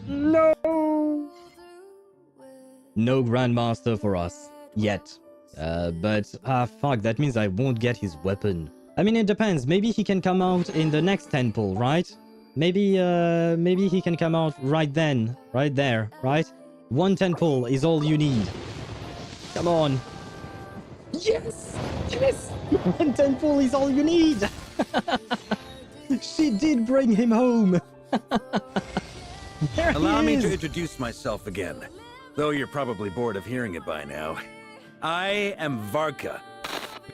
No! No Grandmaster for us. Yet. Fuck, that means I won't get his weapon. I mean, it depends. Maybe he can come out in the next temple, right? Maybe he can come out right then. Right there, right? One temple is all you need. Come on. Yes! Yes! One temple is all you need! She did bring him home! There Allow he me is. to introduce myself again, though you're probably bored of hearing it by now. I am Varka.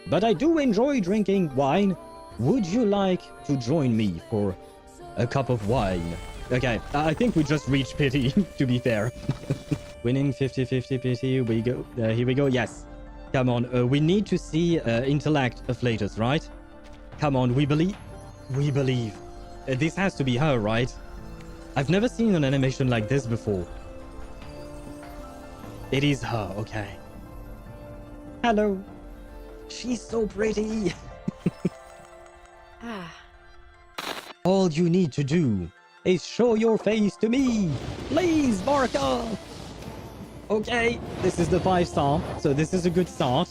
But I do enjoy drinking wine. Would you like to join me for a cup of wine? Okay, I think we just reached pity, to be fair. Winning 50-50 pity, we go. Here we go, yes. Come on, we need to see intellect of Flatus, right? Come on, we believe. We believe. This has to be her, right? I've never seen an animation like this before. It is her, okay. Hello. She's so pretty. All you need to do is show your face to me. Please, Barca. Okay, this is the 5-star, so this is a good start.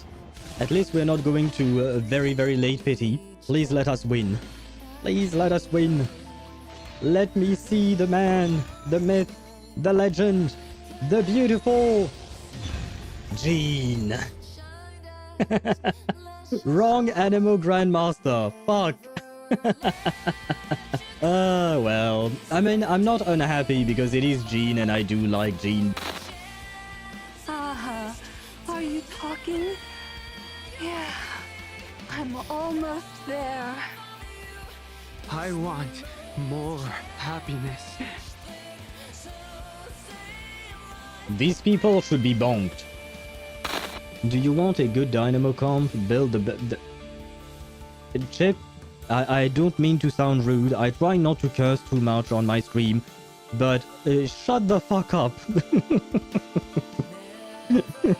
At least we're not going to a very, very late pity. Please let us win. Please let us win. Let me see the man, the myth, the legend, the beautiful Jean. Wrong Anemo Grandmaster. Fuck. Well, I mean, I'm not unhappy because it is Jean and I do like Jean. Are you talking? Yeah, I'm almost there. I want more happiness. These people should be bonked. Do you want a good dynamo comp? Build the Chip, I don't mean to sound rude. I try not to curse too much on my stream, but shut the fuck up.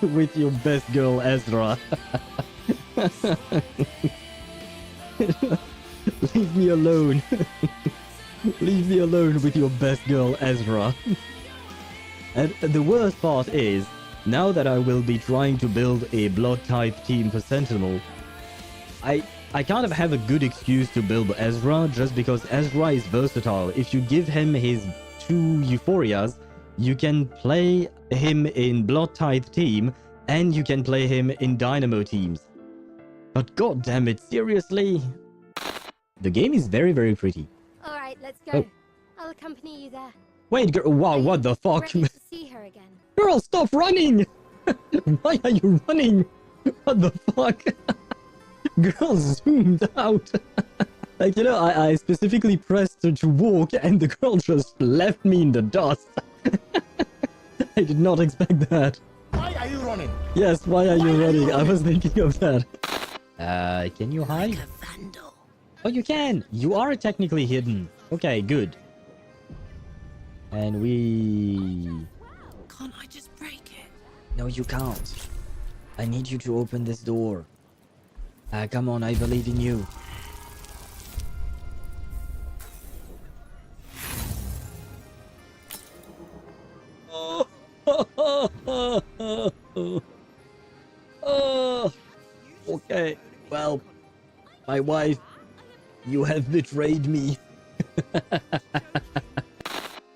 With your best girl, Ezra. Leave me alone. Leave me alone with your best girl, Ezra. And the worst part is, now that I will be trying to build a blood type team for Sentinel, I kind of have a good excuse to build Ezra just because Ezra is versatile. If you give him his 2 Euphorias, you can play him in blood type team and you can play him in dynamo teams. But god damn it, seriously? The game is very, very pretty. All right, let's go. Oh. I'll accompany you there. Wait, girl, wow, what the fuck? Ready to see her again. Girl, stop running! Why are you running? What the fuck? Girl zoomed out. Like, you know, I specifically pressed her to walk and the girl just left me in the dust. I did not expect that. Why are you running? Yes, why are you running? I was thinking of that. Can you hide? Like a vandal. Oh, you can! You are technically hidden. Okay, good. And we... Can't I just break it? No, you can't. I need you to open this door. Come on, I believe in you. Okay, well, my wife, you have betrayed me.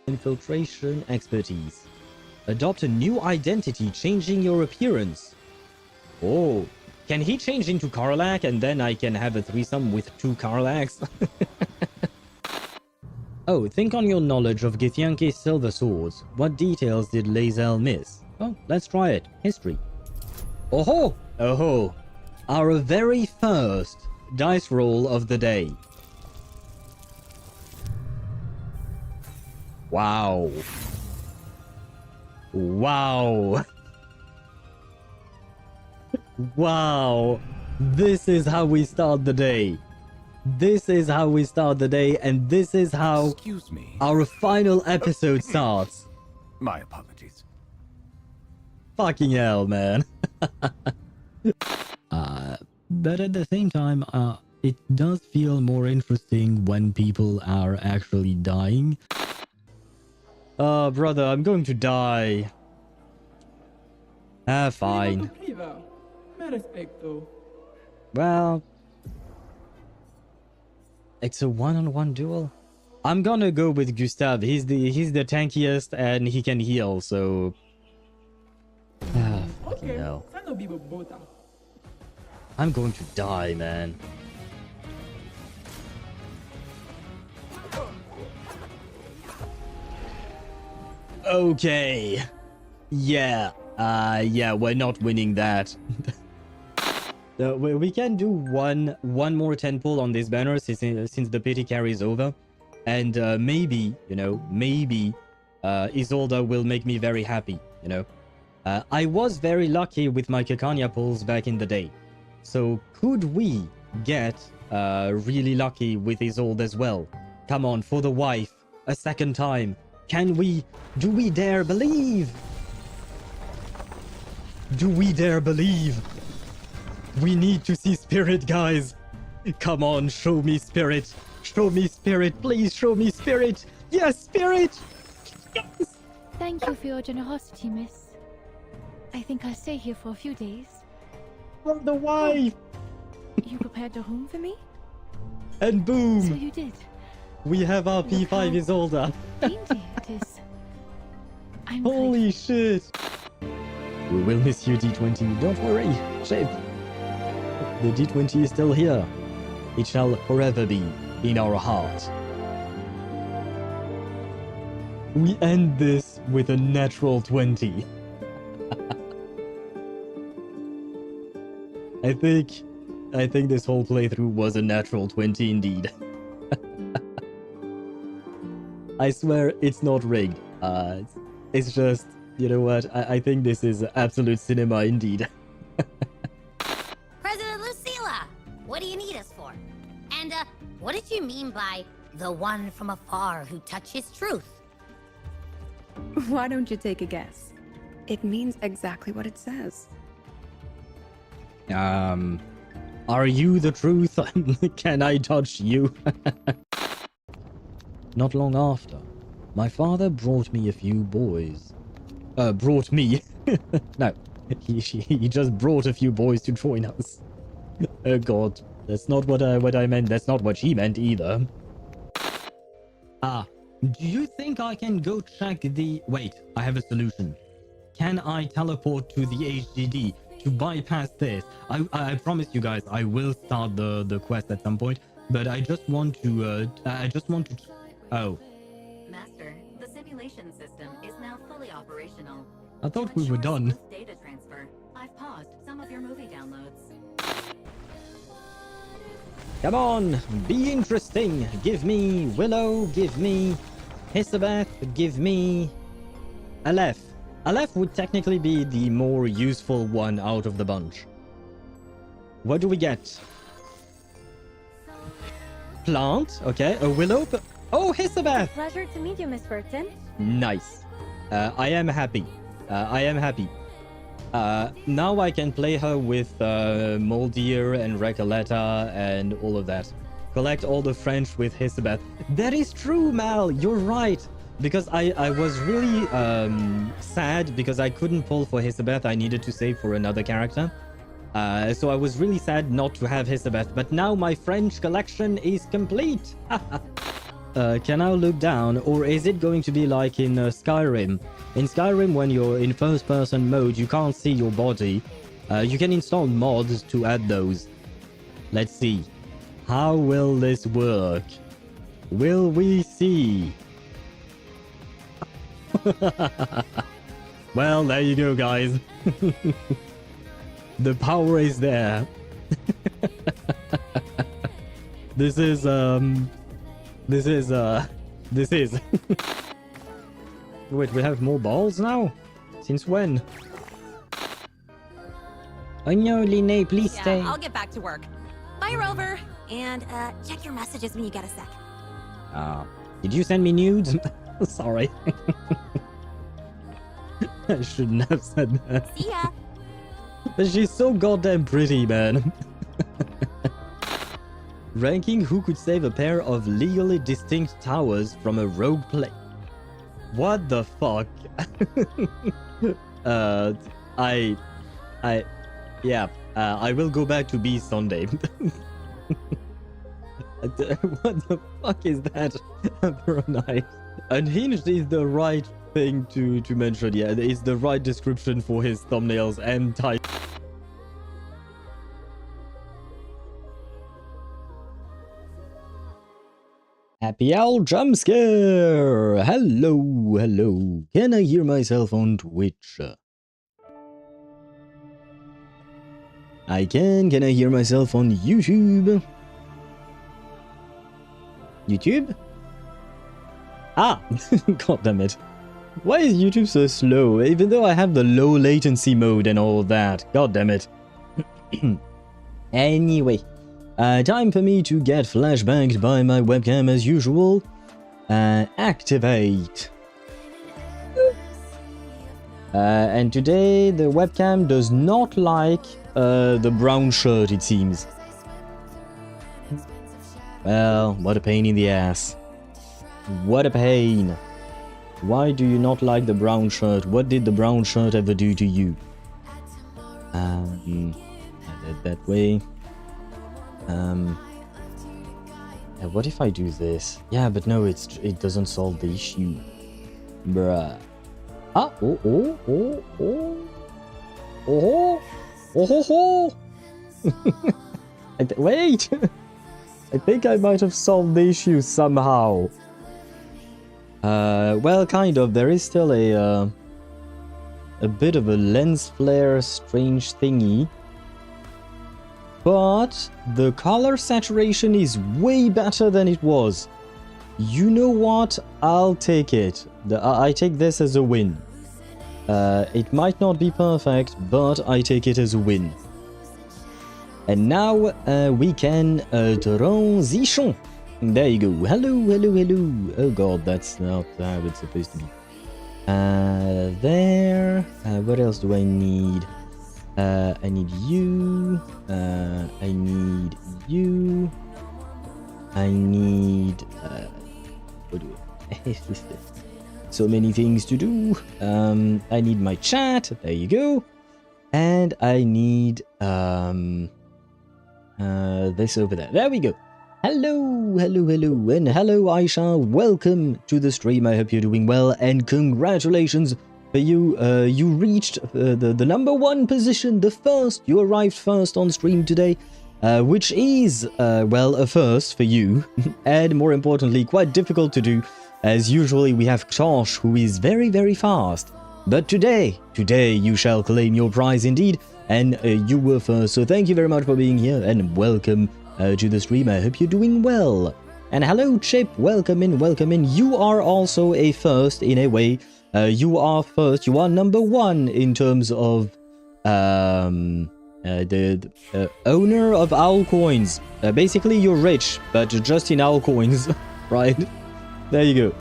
Infiltration expertise. Adopt a new identity, changing your appearance. Oh, can he change into Karlach and then I can have a threesome with 2 Karlachs? Oh, think on your knowledge of Githyanki's silver swords. What details did Lae'zel miss? Oh, let's try it. History. Oh-ho! Oh-ho! Our very first dice roll of the day. Wow. Wow. Wow. This is how we start the day. This is how we start the day, and this is how Excuse me. our final episode starts. My apologies. Fucking hell, man. But at the same time, it does feel more interesting when people are actually dying. Oh, brother, I'm going to die. Ah, fine. Well, it's a one-on-one duel. I'm gonna go with Gustav. He's the tankiest and he can heal, so fucking hell. I'm going to die, man. Okay. Yeah. Yeah, we're not winning that. We can do one more 10 pull on this banner since the pity carry is over. And maybe, you know, maybe Isolde will make me very happy, you know. I was very lucky with my Kekania pulls back in the day. So could we get really lucky with Isolde as well? Come on, for the wife, a second time. Can we? Do we dare believe? Do we dare believe? We need to see spirit, guys. Come on, show me spirit. Show me spirit. Please show me spirit. Yes, spirit. Yes. Thank you for your generosity, miss. I think I'll stay here for a few days. For the wife. You prepared a room for me? And boom. So you did. We have our Look P5 how Isolde. dainty it is. I'm Holy shit. We will miss you, D20. Don't worry, Shape. The D20 is still here. It shall forever be in our heart. We end this with a natural 20. I think this whole playthrough was a natural 20 indeed. I swear it's not rigged. It's just, you know what? I think this is absolute cinema indeed. President Lucilla, what do you need us for? And, what did you mean by the one from afar who touches truth? Why don't you take a guess? It means exactly what it says. Are you the truth? Can I touch you? Not long after, my father brought me a few boys. Brought me? No, he just brought a few boys to join us. Oh god, that's not what I meant. That's not what she meant either. Do you think I can go check the... Wait, I have a solution. Can I teleport to the HDD to bypass this? I promise you guys, I will start the quest at some point, but I just want to... Oh. Master, the simulation system is now fully operational. I thought we were done. Data transfer. I've paused some of your movie downloads. Come on, be interesting. Give me Willow, give me Hisabeth, give me Aleph. Aleph would technically be the more useful one out of the bunch. What do we get? Plant, okay, a Willow. Oh, Hisabeth! Pleasure to meet you, Miss Burton. Nice. I am happy. I am happy. Now I can play her with Moldier and Recoleta and all of that. Collect all the French with Hisabeth. That is true, Mal. You're right. Because I was really sad because I couldn't pull for Hisabeth. I needed to save for another character. So I was really sad not to have Hisabeth. But now my French collection is complete. Can I look down, or is it going to be like in Skyrim? In Skyrim, when you're in first-person mode, you can't see your body. You can install mods to add those. Let's see. How will this work? Will we see? Well, there you go, guys. The power is there. This is... Wait, we have more balls now? Since when? Oh no, Linné, please stay. I'll get back to work. Bye, Rover. And, check your messages when you get a sec. Did you send me nudes? Sorry. I shouldn't have said that. See ya. But she's so goddamn pretty, man. Ranking who could save a pair of legally distinct towers from a rogue play. What the fuck? I will go back to be Sunday. What the fuck is that? Knight. Unhinged is the right thing to mention. Yeah, it's the right description for his thumbnails and type. Happy owl jump scare! Hello, hello. Can I hear myself on Twitch? I can. Can I hear myself on YouTube? YouTube? Ah! God damn it. Why is YouTube so slow? Even though I have the low latency mode and all that. God damn it. Anyway. Time for me to get flashbanged by my webcam as usual. Activate. And today the webcam does not like the brown shirt, it seems. Well, what a pain in the ass. What a pain. Why do you not like the brown shirt? What did the brown shirt ever do to you? That way. What if I do this? Yeah, but no, it doesn't solve the issue. Bruh. Ah, wait! I think I might have solved the issue somehow. Well, kind of. There is still a bit of a lens flare strange thingy. But the color saturation is way better than it was. You know what? I'll take it. I take this as a win. It might not be perfect, but I take it as a win. And now we can transition. There you go. Hello, hello, hello. Oh god, that's not how it's supposed to be. There. What else do I need? I need you. I need you. I need. What do I? So many things to do. I need my chat. There you go. And I need this over there. There we go. Hello, hello, hello, and hello, Aisha. Welcome to the stream. I hope you're doing well, and congratulations for you. You reached the number one position, the first. You arrived first on stream today, which is, well, a first for you, and more importantly, quite difficult to do, as usually we have Tosh, who is very, very fast. But today you shall claim your prize indeed, and you were first. So thank you very much for being here, and welcome to the stream. I hope you're doing well. And hello, Chip. Welcome in, welcome in. You are also a first in a way. You are first. You are number one in terms of the owner of owl coins. Basically, you're rich, but just in owl coins, right? There you go.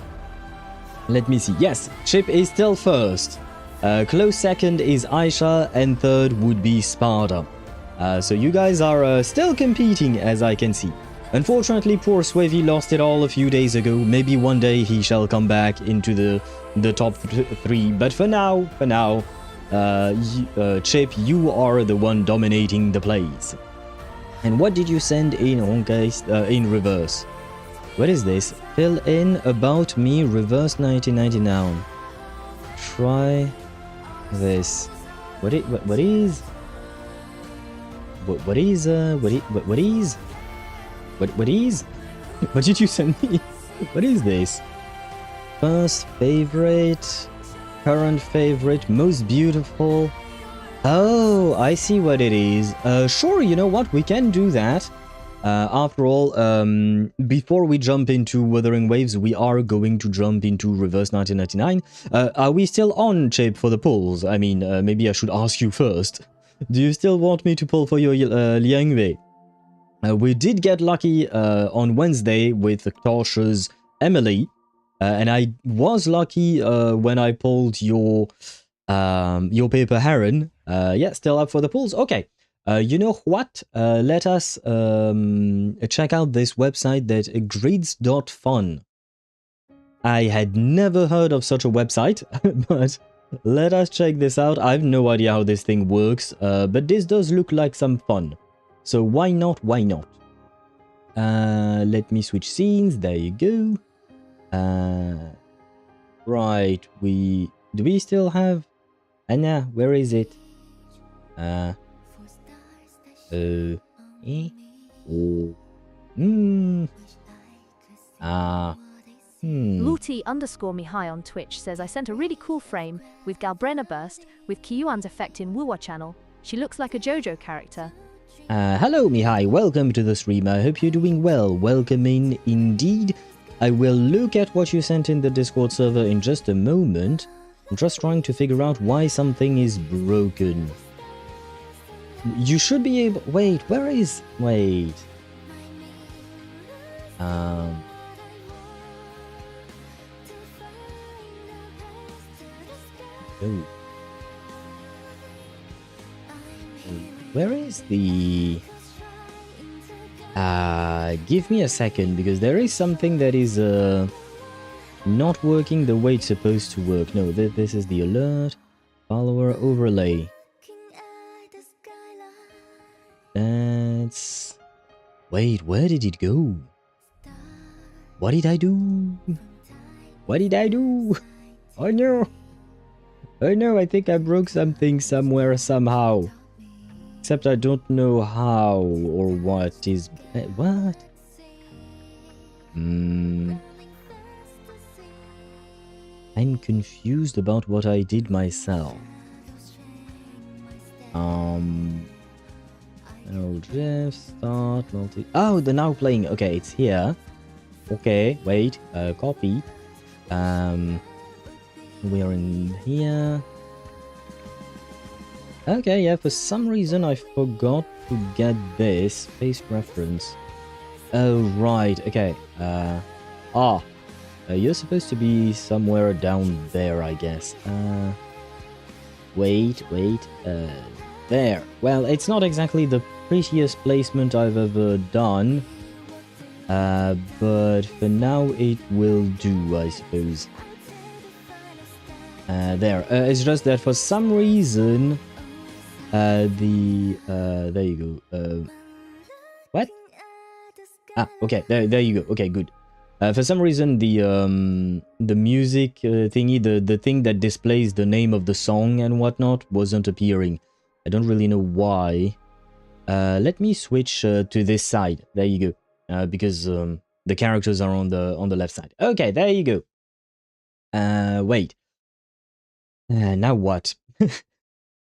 Let me see. Yes, Chip is still first. Close second is Aisha, and third would be Sparta. So you guys are still competing, as I can see. Unfortunately, poor Swavy lost it all a few days ago. Maybe one day he shall come back into the top three. But for now, Chip, you are the one dominating the place. And what did you send in in reverse? What is this? Fill in about me, reverse 1999. Try this. What is? What is? What did you send me? What is this? First favorite, current favorite, most beautiful. Oh, I see what it is. Sure, you know what? We can do that. After all, before we jump into Wuthering Waves, we are going to jump into Reverse 1999. Are we still on, Chip, for the polls? I mean, maybe I should ask you first. Do you still want me to pull for your Liang Wei? We did get lucky on Wednesday with Tosh's Emily, and I was lucky when I pulled your Paper Heron. Yeah, still up for the polls. Okay. You know what? Let us check out this website, that grids.fun. I had never heard of such a website, but let us check this out. I have no idea how this thing works, but this does look like some fun. So why not? Why not? Let me switch scenes. There you go. Right, do we still have Anna? Where is it? Luti_Mihai on Twitch says I sent a really cool frame with Galbrena burst with Kiyuan's effect in Wuwa channel. She looks like a JoJo character. Hello Mihai, welcome to the stream. I hope you're doing well. Welcome in indeed. I will look at what you sent in the Discord server in just a moment. I'm just trying to figure out why something is broken. You should be able... Wait, where is... Wait. Oh. Where is the... give me a second, because there is something that is not working the way it's supposed to work. No, this is the alert. Follower overlay. That's... Wait, where did it go? What did I do? What did I do? Oh no! Oh no, I think I broke something somewhere somehow. Except I don't know how or what is... What? I'm confused about what I did myself. Oh, Jeff, start, multi... Oh, the now playing. Okay, it's here. Okay, wait. Copy. We're in here. Okay, yeah, for some reason I forgot to get this. Face reference. Oh, right, okay. You're supposed to be somewhere down there, I guess. Wait, there. Well, it's not exactly the prettiest placement I've ever done. But for now it will do, I suppose. There. It's just that for some reason... there you go. What? Ah, okay, there you go. Okay, good. For some reason, the music thingy, the thing that displays the name of the song and whatnot, wasn't appearing. I don't really know why. Let me switch to this side. There you go. Because the characters are on the left side. Okay, there you go. Wait. Now what?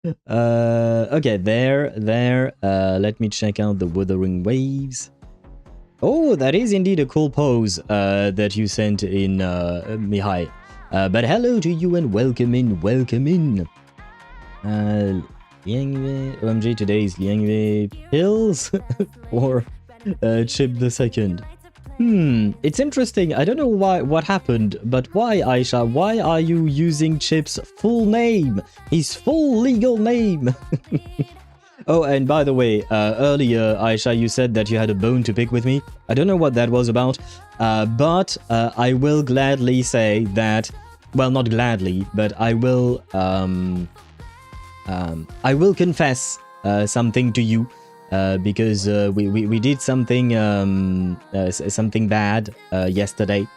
Okay, there. Let me check out the Wuthering Waves. Oh, that is indeed a cool pose that you sent in, Mihai. But hello to you and welcome in. Liangwei, OMG, today is Liangwei pills or Chip the Second. It's interesting. I don't know what happened, but why, Aisha? Why are you using Chip's full name? His full legal name. Oh, and by the way, earlier, Aisha, you said that you had a bone to pick with me. I don't know what that was about, but I will gladly say that, well, not gladly, but I will confess something to you, because we did something something bad yesterday.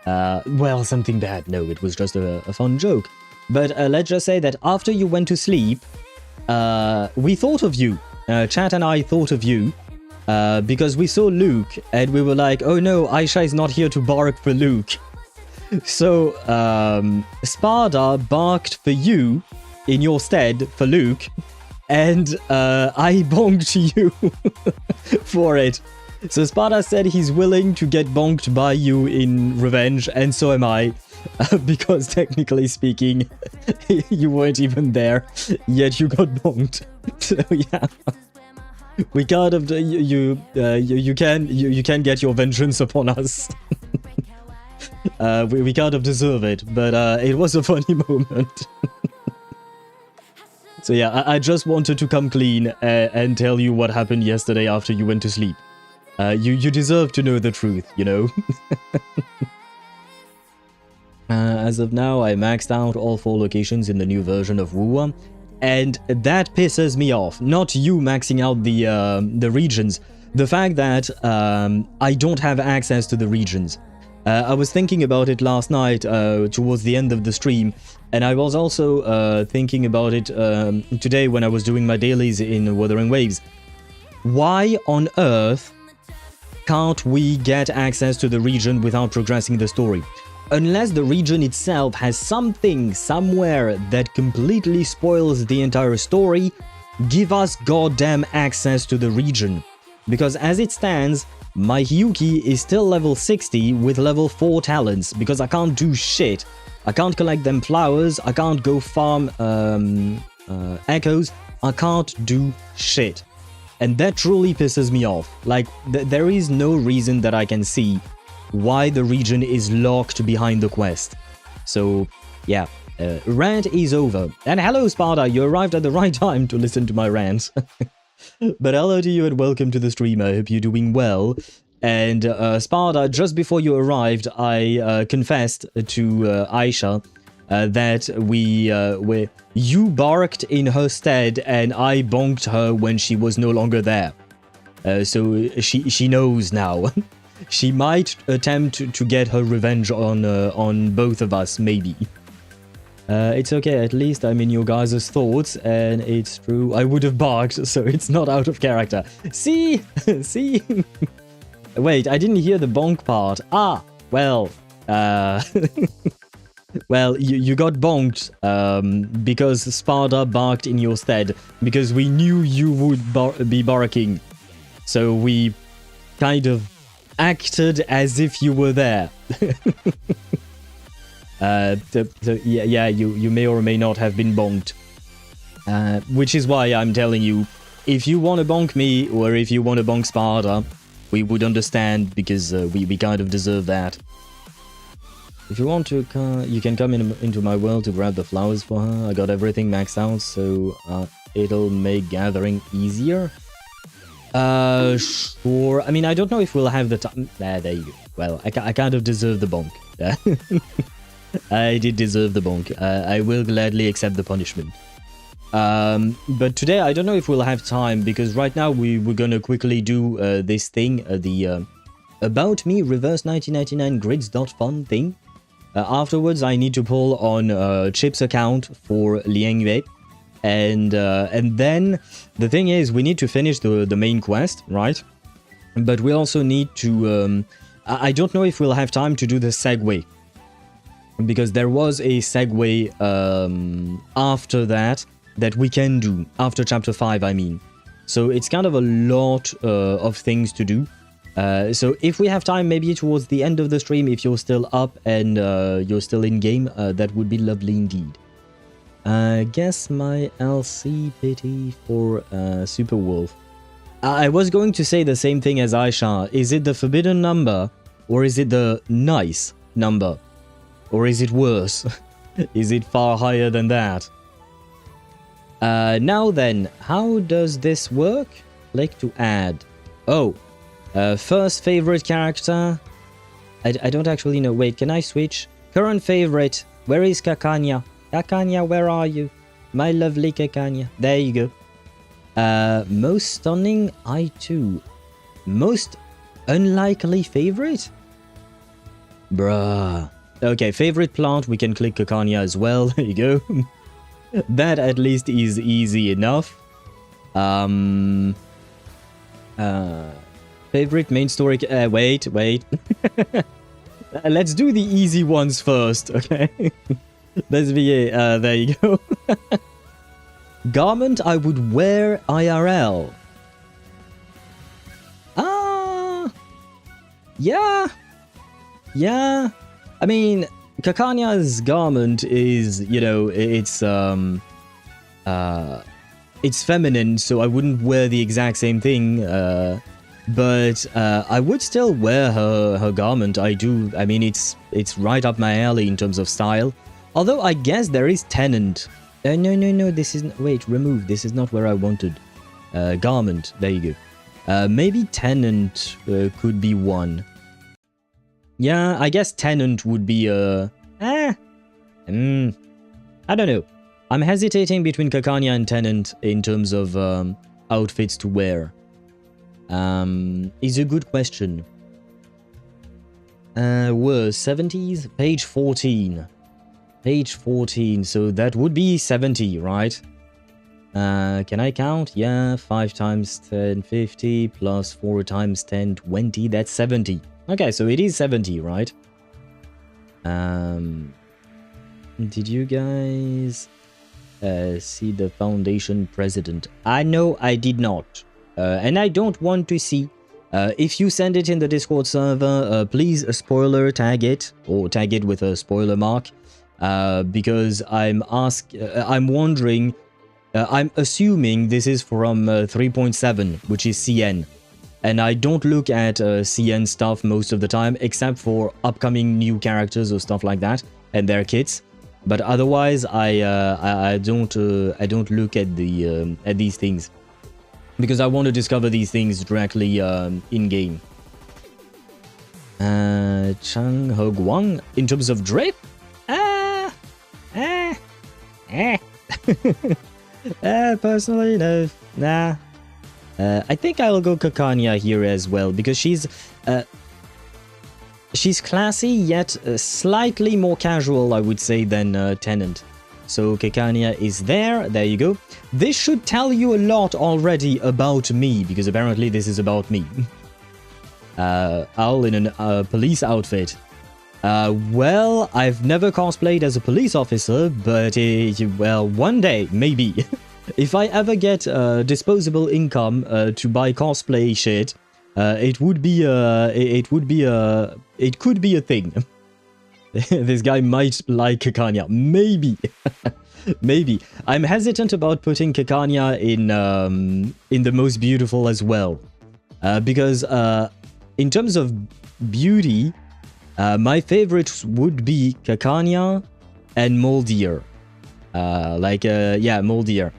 Well, something bad. No, it was just a fun joke. But let's just say that after you went to sleep, we thought of you. Chat and I thought of you because we saw Luke and we were like, oh no, Aisha is not here to bark for Luke. So Sparda barked for you in your stead for Luke, and I bonked you for it. So Sparda said he's willing to get bonked by you in revenge, and so am I. Because technically speaking, you weren't even there, yet you got bonked. So yeah, we kind of you can get your vengeance upon us. We kind of deserve it, but it was a funny moment. So yeah, I just wanted to come clean and tell you what happened yesterday after you went to sleep. You deserve to know the truth, you know. As of now, I maxed out all 4 locations in the new version of Wuwa, and that pisses me off. Not you maxing out the regions, the fact that I don't have access to the regions. I was thinking about it last night towards the end of the stream, and I was also thinking about it today when I was doing my dailies in Wuthering Waves. Why on earth can't we get access to the region without progressing the story? Unless the region itself has something somewhere that completely spoils the entire story, give us goddamn access to the region. Because as it stands, my Hyuki is still level 60 with level 4 talents, because I can't do shit. I can't collect them flowers, I can't go farm echoes, I can't do shit. And that truly pisses me off. Like, there is no reason that I can see why the region is locked behind the quest. So, yeah, rant is over. And hello, Sparta, you arrived at the right time to listen to my rant. But hello to you and welcome to the stream. I hope you're doing well. And Sparta, just before you arrived, I confessed to Aisha that you barked in her stead and I bonked her when she was no longer there. So she knows now. She might attempt to get her revenge on both of us, maybe. It's okay, at least I'm in your guys' thoughts, and it's true, I would have barked, so it's not out of character. See? See? Wait, I didn't hear the bonk part. Ah, well, well, you got bonked, because Sparta barked in your stead, because we knew you would be barking. So we kind of acted as if you were there. Yeah, you may or may not have been bonked. Which is why I'm telling you, if you want to bonk me, or if you want to bonk Sparta, we would understand, because we kind of deserve that. If you want to, you can come into my world to grab the flowers for her. I got everything maxed out, so it'll make gathering easier. Sure. I mean, I don't know if we'll have the time. There you go. Well, I kind of deserve the bonk. I did deserve the bonk. I will gladly accept the punishment. But today, I don't know if we'll have time, because right now we're gonna quickly do this thing, the About Me Reverse 1999 Grids.fun thing. Afterwards, I need to pull on Chip's account for Liangyue. And then the thing is, we need to finish the main quest, right? But we also need to... I don't know if we'll have time to do the Segue. Because there was a Segue after that we can do. After Chapter 5, I mean. So it's kind of a lot of things to do. So if we have time, maybe towards the end of the stream, if you're still up and you're still in game, that would be lovely indeed. I guess my LC pity for Super Wolf. I was going to say the same thing as Aisha. Is it the forbidden number? Or is it the nice number? Or is it worse? Is it far higher than that? Now then, how does this work? Click to add. Oh, first favorite character. I don't actually know. Wait, can I switch? Current favorite. Where is Kakanya? Kakanya, where are you? My lovely Kakanya. There you go. Most stunning, I too. Most unlikely favorite? Bruh. Okay, favorite plant, we can click Kakanya as well. There you go. That at least is easy enough. Favorite main story... wait. Let's do the easy ones first, okay? Let's be... there you go. Garment I would wear IRL. Yeah. I mean, Kakanya's garment is, you know, it's feminine, so I wouldn't wear the exact same thing, but I would still wear her garment. I do. I mean, it's right up my alley in terms of style. Although I guess there is Tenant. No, this isn't... Wait, remove. This is not where I wanted. Garment. There you go. Maybe Tenant could be one. Yeah, I guess Tenant would be I don't know. I'm hesitating between Kakanya and Tenant in terms of outfits to wear. Is a good question. Was 70s? Page 14. Page 14, so that would be 70, right? Can I count? Yeah, 5 times 10, 50, plus 4 times 10, 20, that's 70. Okay, so it is 70, right? Did you guys see the Foundation president? I know I did not, and I don't want to see. If you send it in the Discord server, please spoiler tag it, or tag it with a spoiler mark, because I'm wondering, I'm assuming this is from 3.7, which is CN. And I don't look at CN stuff most of the time, except for upcoming new characters or stuff like that, and their kits. But otherwise, I don't look at these things, because I want to discover these things directly in game. Chang He Guang, in terms of drip, personally, no, nah. I think I'll go Kakanya here as well, because she's classy, yet slightly more casual, I would say, than Tenant. So Kakanya is there. There you go. This should tell you a lot already about me, because apparently this is about me. Owl in a police outfit. Well, I've never cosplayed as a police officer, but well, one day, maybe. If I ever get disposable income to buy cosplay shit, it could be a thing. This guy might like Kakanya, maybe. Maybe. I'm hesitant about putting Kakanya in the most beautiful as well, because in terms of beauty, my favorites would be Kakanya and Moldier. Yeah, Moldier.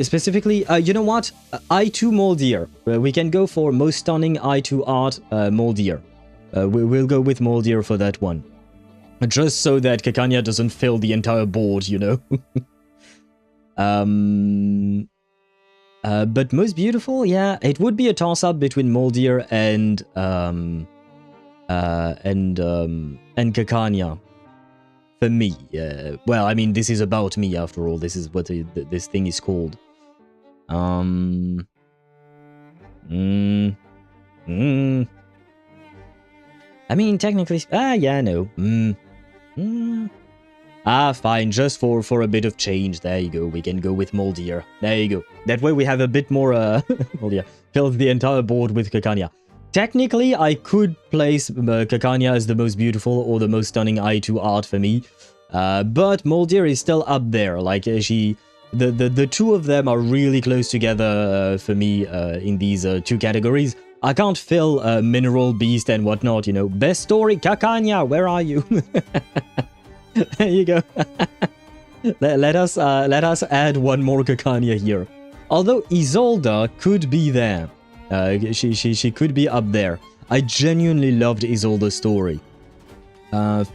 Specifically, you know what? I2 Moldier. We can go for most stunning I2 art, Moldier. We'll go with Moldier for that one. Just so that Kakanya doesn't fill the entire board, you know? But most beautiful, yeah, it would be a toss-up between Moldier and Kakanya. For me, well, I mean, this is about me after all. This is what this thing is called. I mean, technically, yeah, no. Fine, just for a bit of change. There you go. We can go with Moldier. There you go. That way we have a bit more. Moldier fills the entire board with Kakanya. Technically, I could place Kakanya as the most beautiful or the most stunning I2 art for me, but Moldier is still up there. Like the two of them are really close together for me in these two categories. I can't fill Mineral Beast and whatnot, you know. Best story, Kakanya, where are you? There you go. let us add one more Kakanya here. Although Isolde could be there. She could be up there. I genuinely loved Isolde's story.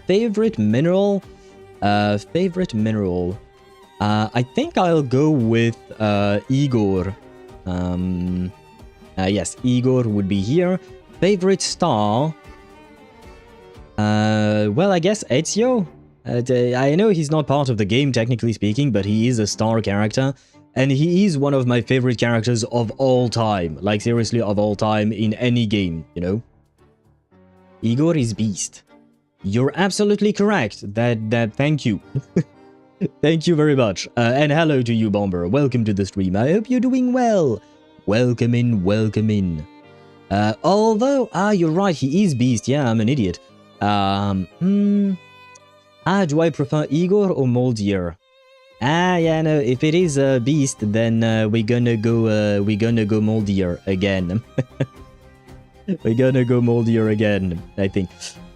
Favorite mineral? Favorite mineral? I think I'll go with Igor. Yes, Igor would be here. Favorite star? Well, I guess Ezio. I know he's not part of the game, technically speaking, but he is a star character. And he is one of my favorite characters of all time. Like, seriously, of all time in any game, you know? Igor is beast. You're absolutely correct. Thank you. Thank you very much. And hello to you, Bomber. Welcome to the stream. I hope you're doing well. Welcome in, welcome in. Although, you're right, he is beast. Yeah, I'm an idiot. Do I prefer Igor or Moldier? Yeah, no, if it is a beast, then we're gonna go Moldier again. We're gonna go Moldier again, I think.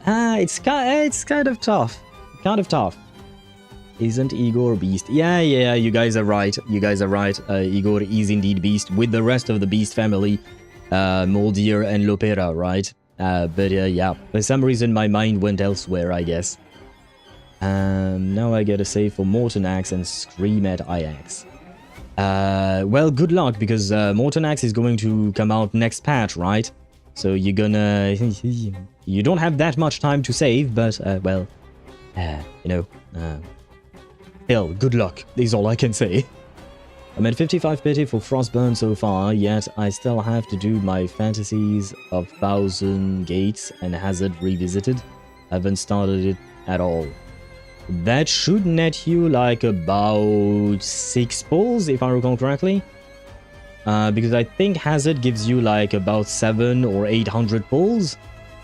It's kind of tough. Isn't Igor beast? Yeah, you guys are right. Igor is indeed beast with the rest of the beast family, Moldier and Lopera, right? But yeah, for some reason my mind went elsewhere, I guess. Now I gotta save for Mortonax and Scream at IX. Well, good luck, because Mortonax is going to come out next patch, right? So you're gonna... you don't have that much time to save, but, well... you know... hell, good luck, is all I can say. I'm at 55 pity for Frostburn so far, yet I still have to do my Fantasies of Thousand Gates and Hazard Revisited. I haven't started it at all. That should net you like about 6 pulls, if I recall correctly. Because I think Hazard gives you like about 700 or 800 pulls.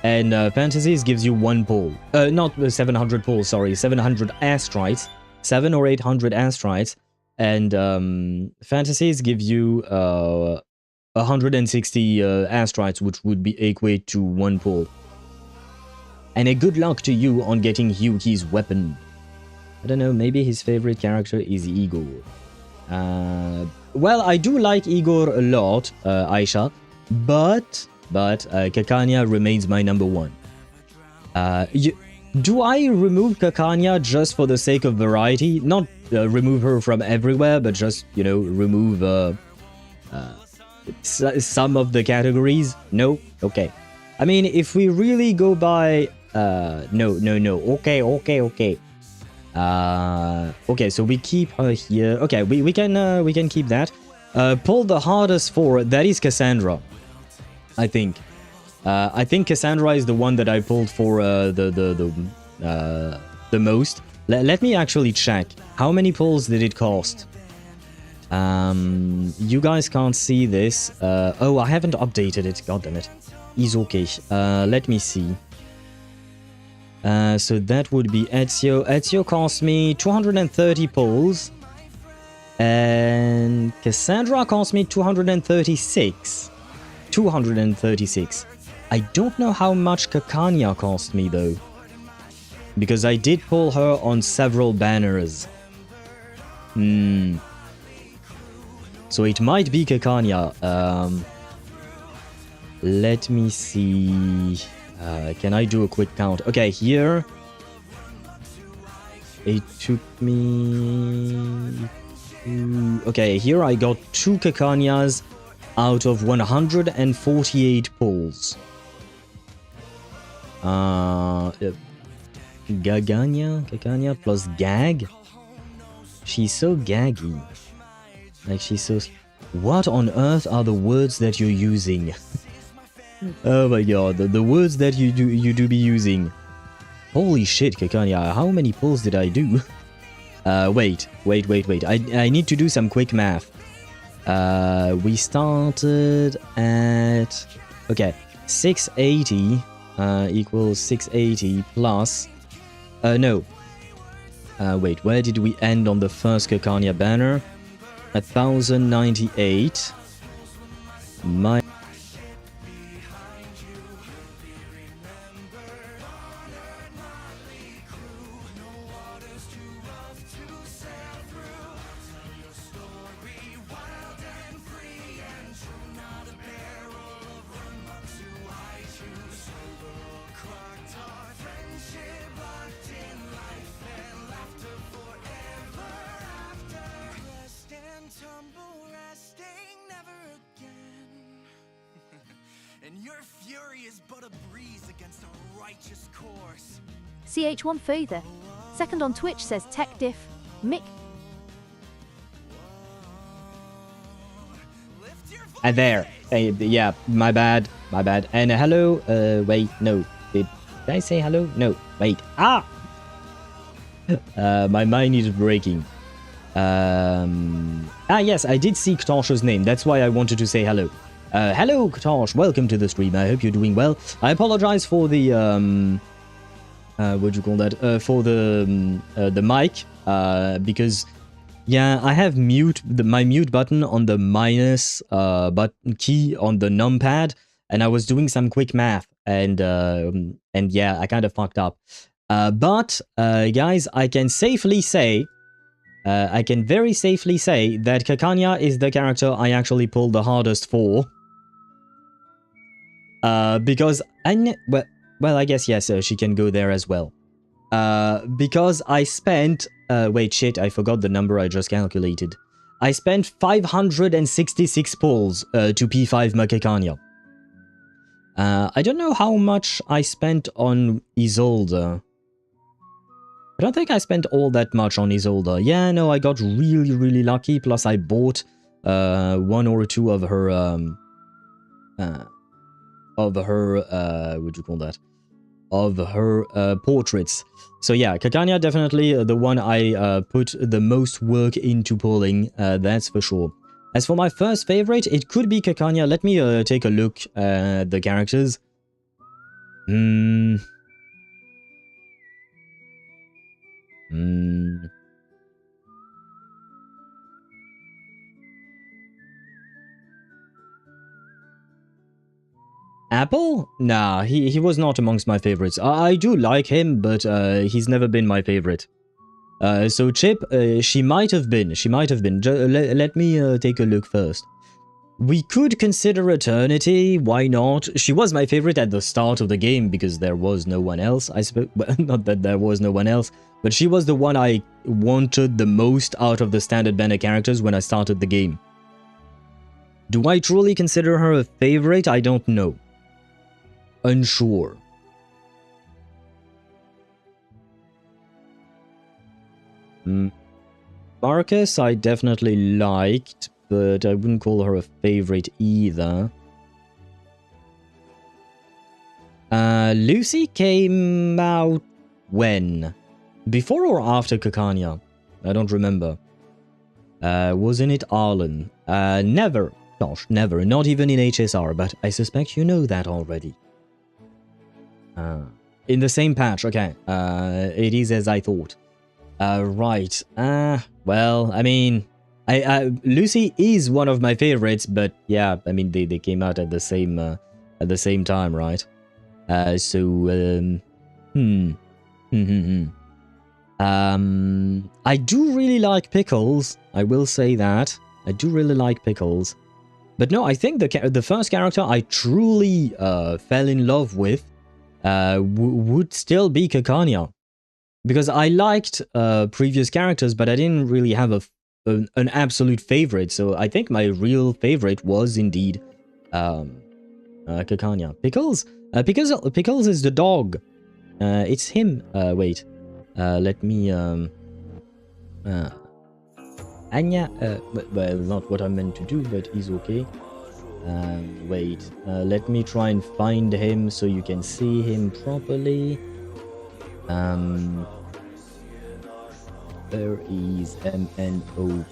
And Fantasies gives you 1 pull. Not 700 pulls, sorry, 700 airstrikes. 7 or 800 airstrikes. And Fantasies give you 160 airstrikes, which would be equate to 1 pull. And a good luck to you on getting Hyuki's weapon. I don't know, maybe his favorite character is Igor. Well, I do like Igor a lot, Aisha, but Kakanya remains my number 1. Do I remove Kakanya just for the sake of variety? Not remove her from everywhere, but just, you know, remove some of the categories? No? Okay. I mean, if we really go by... no. Okay. Okay, so we keep her here. Okay, we can keep that. Pull the hardest for that is Cassandra, I think. I think Cassandra is the one that I pulled for the most. Let me actually check. How many pulls did it cost? You guys can't see this. Oh, I haven't updated it. God damn it. Is okay. Let me see. So that would be Ezio. Ezio cost me 230 pulls. And Cassandra cost me 236. 236. I don't know how much Kakanya cost me though. Because I did pull her on several banners. So it might be Kakanya. Let me see... can I do a quick count? Okay, here... It took me... Okay, here I got 2 Kakanyas out of 148 pulls. Kakanya plus gag? She's so gaggy. Like, she's so... What on earth are the words that you're using? Oh my god, the words that you do be using. Holy shit, Kakanya, how many pulls did I do? Wait. I need to do some quick math. We started at... Okay, 680 equals 680 plus... no. Wait, where did we end on the first Kakanya banner? 1098. My... CH1 further. Second on Twitch says Tech Diff. Mick. There. Yeah, my bad. And hello. Wait, no. Did I say hello? No. Wait. Ah! My mind is breaking. Yes, I did see Ktosh's name. That's why I wanted to say hello. Hello, Ktosh. Welcome to the stream. I hope you're doing well. I apologize for the what do you call that? For the mic, because yeah, I have my mute button on the minus button key on the numpad, and I was doing some quick math, and yeah, I kind of fucked up. But guys, I can safely say, I can very safely say that Kakanya is the character I actually pulled the hardest for. Because well, I guess yes, she can go there as well. because I spent... wait, shit, I forgot the number I just calculated. I spent 566 pulls to P5 Makekania. I don't know how much I spent on Isolde. I don't think I spent all that much on Isolde. Yeah, no, I got really, really lucky. Plus, I bought one or two of her, what'd you call that? Of her portraits. So yeah, Kakanya definitely the one I put the most work into pulling. That's for sure. As for my first favorite, it could be Kakanya. Let me take a look at the characters. Apple? Nah, he was not amongst my favorites. I do like him, but he's never been my favorite. So Chip, she might have been. She might have been. Let me take a look first. We could consider Eternity. Why not? She was my favorite at the start of the game because there was no one else. I suppose. Well, not that there was no one else, but she was the one I wanted the most out of the standard banner characters when I started the game. Do I truly consider her a favorite? I don't know. Unsure. Marcus I definitely liked, but I wouldn't call her a favorite either. Lucy came out when? Before or after Kakanya? I don't remember. Wasn't it Arlen? Never. Gosh, never. Not even in HSR, but I suspect you know that already. In the same patch, okay. It is as I thought. Right. Well, I mean, Lucy is one of my favorites, but yeah, I mean, they came out at the same time, right? I do really like Pickles. I will say that. I do really like Pickles. But no, I think the first character I truly fell in love with would still be Kakanya. Because I liked previous characters, but I didn't really have an absolute favorite. So I think my real favorite was indeed Kakanya. Pickles? Pickles is the dog. It's him. Wait. Let me... Anya... well, not what I meant to do, but he's okay. Wait. Let me try and find him so you can see him properly. There is MNO.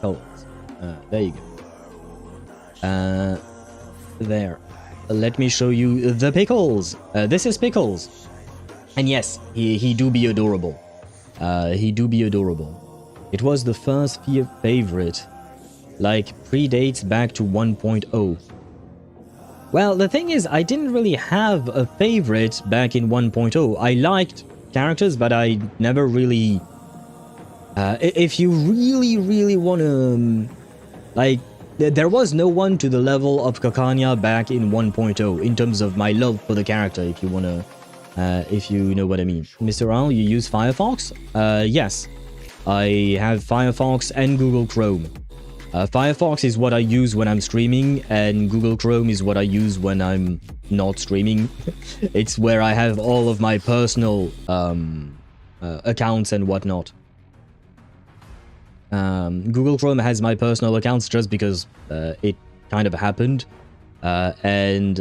Oh, there you go. There. Let me show you the Pickles. This is Pickles. And yes, he do be adorable. He do be adorable. It was the first favorite. Like, predates back to 1.0. Well, the thing is, I didn't really have a favorite back in 1.0. I liked characters, but I never really... if you really want to... like, there was no one to the level of Kakanya back in 1.0 in terms of my love for the character, if you want to... if you know what I mean. Mr. Al, you use Firefox? Yes. I have Firefox and Google Chrome. Firefox is what I use when I'm streaming, and Google Chrome is what I use when I'm not streaming. It's where I have all of my personal accounts and whatnot. Google Chrome has my personal accounts just because it kind of happened. And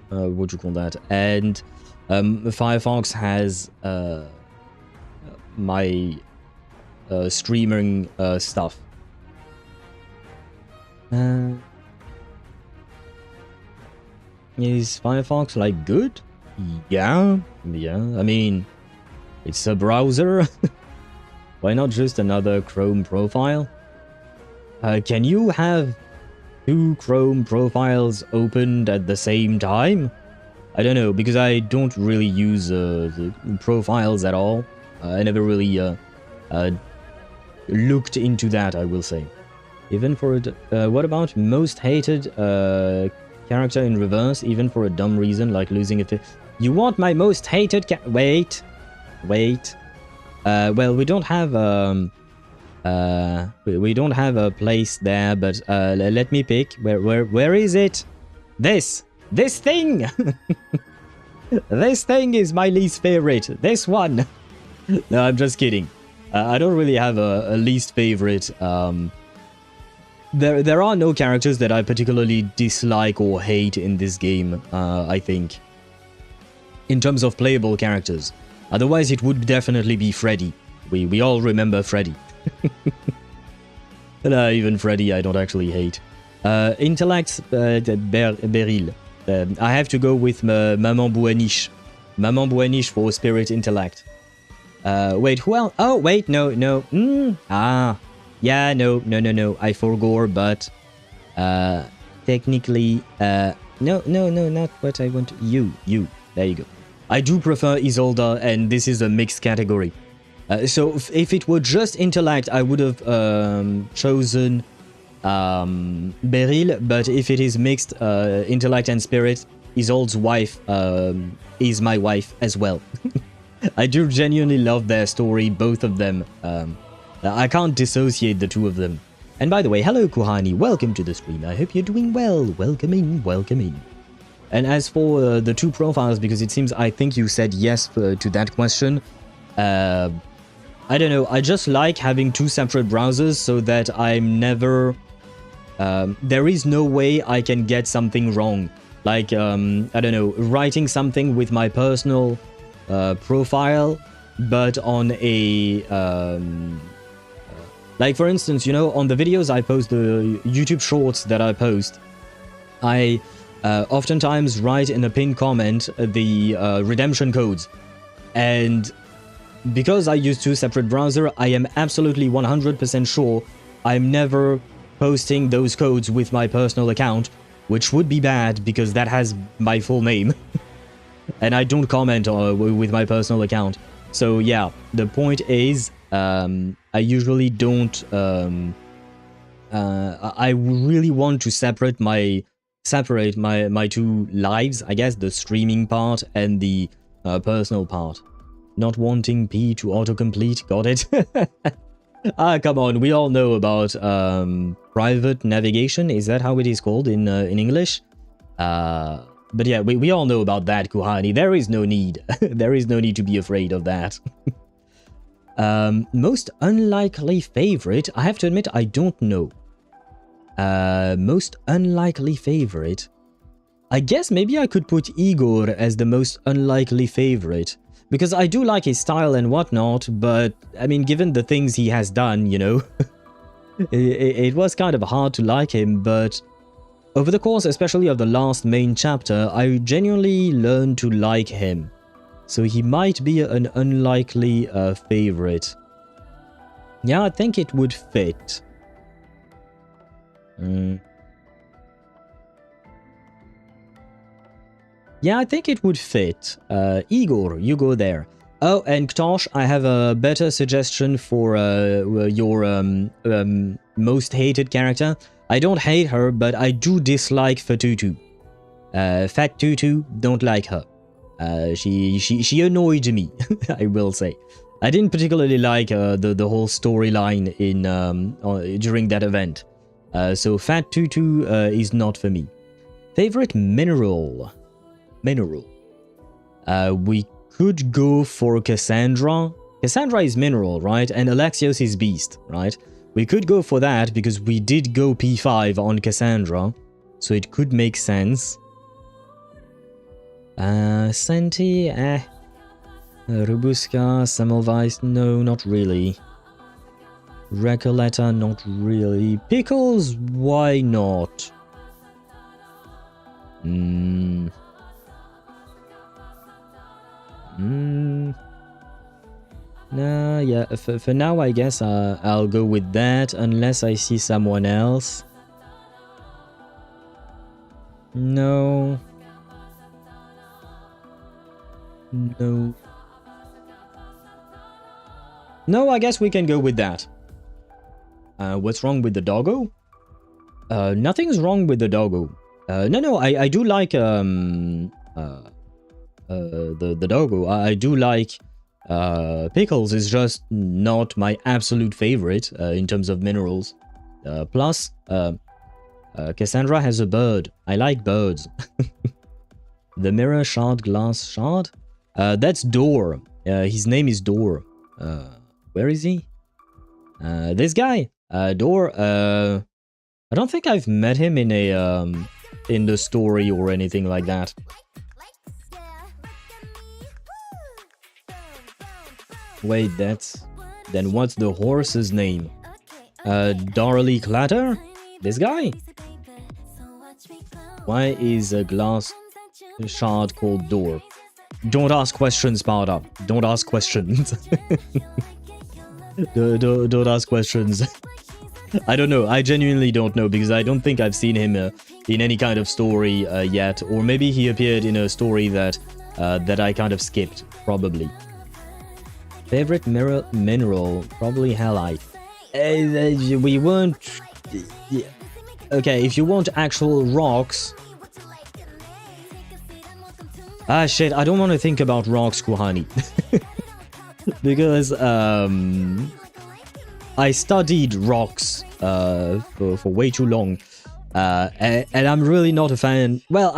what do you call that? And Firefox has my streaming stuff. Is Firefox like good? Yeah. I mean, it's a browser. Why not just another Chrome profile? Can you have 2 Chrome profiles opened at the same time? I don't know, because I don't really use the profiles at all. I never really looked into that, I will say. Even for a... what about most hated character in reverse, even for a dumb reason, like losing a... You want my most hated wait. Well, we don't have we don't have a place there, but let me pick. Where is it? This thing. This thing is my least favorite. This one. No, I'm just kidding. I don't really have a least favorite. There are no characters that I particularly dislike or hate in this game, I think. In terms of playable characters. Otherwise, it would definitely be Freddy. We all remember Freddy. Even Freddy I don't actually hate. Intellect, Beryl. I have to go with Maman Bouaniche. Maman Bouaniche for spirit intellect. Wait, who else? Oh, wait, no. Yeah, no. I forgot, but technically, no, not what I want. You. There you go. I do prefer Isolde, and this is a mixed category. So if it were just intellect, I would have chosen Beryl, but if it is mixed intellect and spirit, Isolde's wife is my wife as well. I do genuinely love their story, both of them. I can't dissociate the two of them. And by the way, hello Kuhani, welcome to the stream. I hope you're doing well. Welcome in. And as for the two profiles, because it seems I think you said yes to that question, I don't know, I just like having two separate browsers so that I'm never... there is no way I can get something wrong. Like, I don't know, writing something with my personal profile, but on a... like, for instance, you know, on the videos I post, the YouTube shorts that I post, I oftentimes write in a pinned comment the redemption codes. And because I use two separate browsers, I am absolutely 100% sure I'm never posting those codes with my personal account, which would be bad because that has my full name. And I don't comment with my personal account. So yeah, the point is, I usually don't... I really want to separate my two lives, I guess, the streaming part and the personal part. Not wanting P to autocomplete, got it? Come on, we all know about private navigation, is that how it is called in English? But yeah, we all know about that, Kuhani. There is no need. There is no need to be afraid of that. Most unlikely favorite, I have to admit, I don't know. Most unlikely favorite. I guess maybe I could put Igor as the most unlikely favorite. Because I do like his style and whatnot, but, I mean, given the things he has done, you know, it was kind of hard to like him, but over the course, especially of the last main chapter, I genuinely learned to like him. So he might be an unlikely favorite. Yeah, I think it would fit. Yeah, I think it would fit. Igor, you go there. Oh, and Ktosh, I have a better suggestion for your most hated character. I don't hate her, but I do dislike Fatutu. Fat Tutu, don't like her. She annoyed me, I will say. I didn't particularly like the whole storyline in during that event. So Fat Tutu is not for me. Favorite mineral? We could go for Cassandra. Cassandra is mineral, right? And Alexios is beast, right? We could go for that because we did go P5 on Cassandra. So it could make sense. Senti, Robuska, Semmelweis, no, not really. Recoleta, not really. Pickles, why not? Nah, yeah, for now I guess I'll go with that unless I see someone else. No. No. No, I guess we can go with that. What's wrong with the doggo? Nothing's wrong with the doggo. No, I do like the doggo. I do like pickles. Is just not my absolute favorite in terms of minerals. Plus, Cassandra has a bird. I like birds. The mirror shard, glass shard. That's Door. His name is Door. Where is he? This guy. Door. I don't think I've met him in a in the story or anything like that. Wait, that's... Then what's the horse's name? Darley Clatter? This guy? Why is a glass shard called Door? Don't ask questions, Sparta. Don't ask questions. Don't ask questions. I don't know. I genuinely don't know because I don't think I've seen him in any kind of story yet. Or maybe he appeared in a story that that I kind of skipped, probably. Favorite mineral? Probably halite. We weren't... Okay, if you want actual rocks... Ah, shit, I don't want to think about rocks, Kuhani. Because, I studied rocks, for way too long. And I'm really not a fan... Well,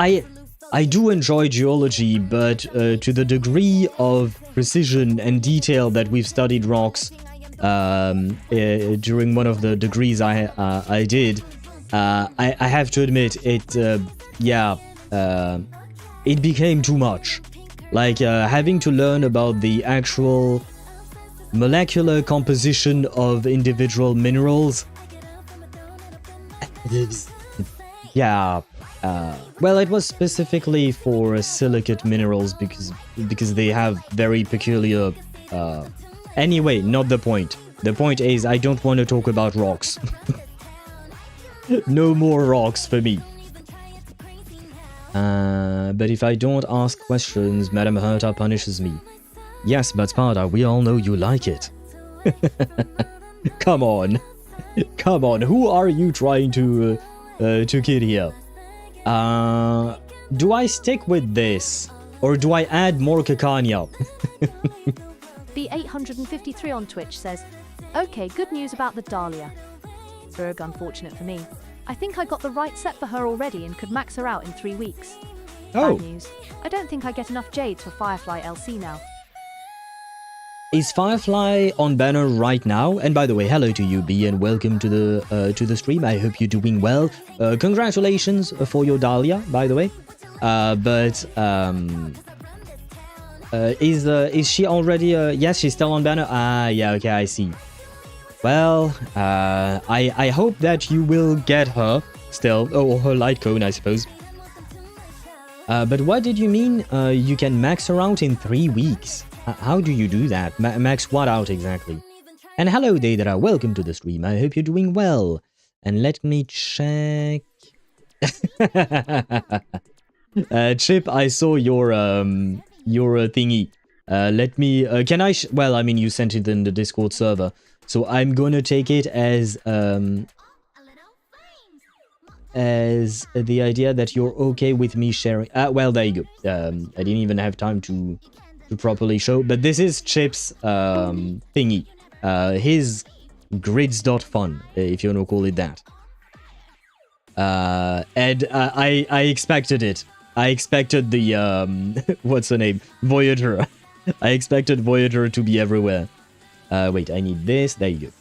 I do enjoy geology, but to the degree of precision and detail that we've studied rocks during one of the degrees I did, I have to admit it, it became too much. Like having to learn about the actual molecular composition of individual minerals. Yeah. Well, it was specifically for silicate minerals because they have very peculiar... Anyway, not the point. The point is, I don't want to talk about rocks. No more rocks for me. But if I don't ask questions, Madame Herta punishes me. Yes, but Sparta, we all know you like it. Come on. Come on, who are you trying to kid here? Do I stick with this? Or do I add more Kakanya? B853 on Twitch says, okay, good news about the Dahlia. Very unfortunate for me. I think I got the right set for her already and could max her out in 3 weeks. Oh. Bad news. I don't think I get enough jades for Firefly LC now. Is Firefly on banner right now? And by the way, hello to you, B, and welcome to the stream. I hope you're doing well. Congratulations for your Dahlia, by the way. Is she already? Yes, she's still on banner. Ah, yeah, okay, I see. Well, I hope that you will get her still, or her light cone, I suppose. But what did you mean? You can max her out in 3 weeks. How do you do that? Max what out exactly? And hello, Deidara. Welcome to the stream. I hope you're doing well. And let me check. Chip, I saw your thingy. Let me. Can I? Well, I mean, you sent it in the Discord server, so I'm gonna take it as the idea that you're okay with me sharing. Well, there you go. I didn't even have time to properly show, but this is Chip's thingy, his grids.fun, if you want to call it that. And I expected it. I expected the what's her name, Voyager. I expected Voyager to be everywhere. Wait, I need this. There you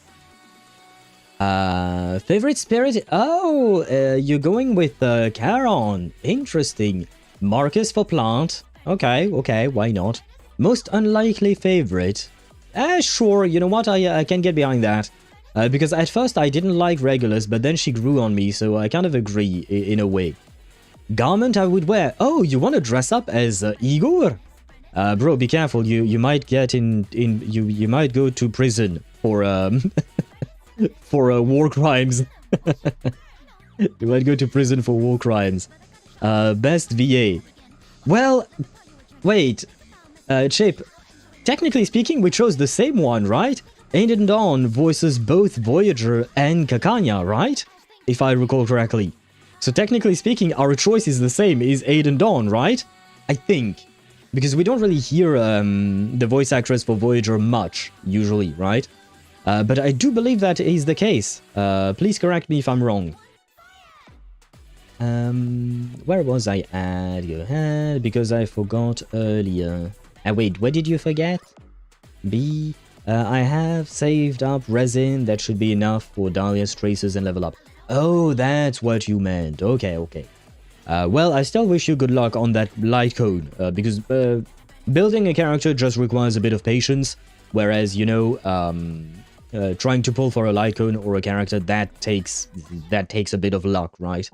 go. Favorite spirit? Oh, you're going with Charon. Interesting. Marcus for plant. Okay, why not? Most unlikely favorite? Sure, you know what, I can get behind that. Because at first I didn't like Regulus, but then she grew on me, so I kind of agree in a way. Garment I would wear? Oh, you want to dress up as Igor? Bro, be careful, you might get you might go to prison for for war crimes. You might go to prison for war crimes. Best VA. Well, wait, Chip, technically speaking, we chose the same one, right? Aiden Dawn voices both Voyager and Kakanya, right? If I recall correctly. So technically speaking, our choice is the same, is Aiden Dawn, right? I think. because we don't really hear the voice actress for Voyager much, usually, right? But I do believe that is the case. Please correct me if I'm wrong. Where was I at? Go ahead, because I forgot earlier. Wait, what did you forget? B. I have saved up resin. That should be enough for Dahlia's traces and level up. Oh, that's what you meant. Okay, okay. Well, I still wish you good luck on that light cone, because building a character just requires a bit of patience, whereas, you know, trying to pull for a light cone or a character, that takes a bit of luck, right?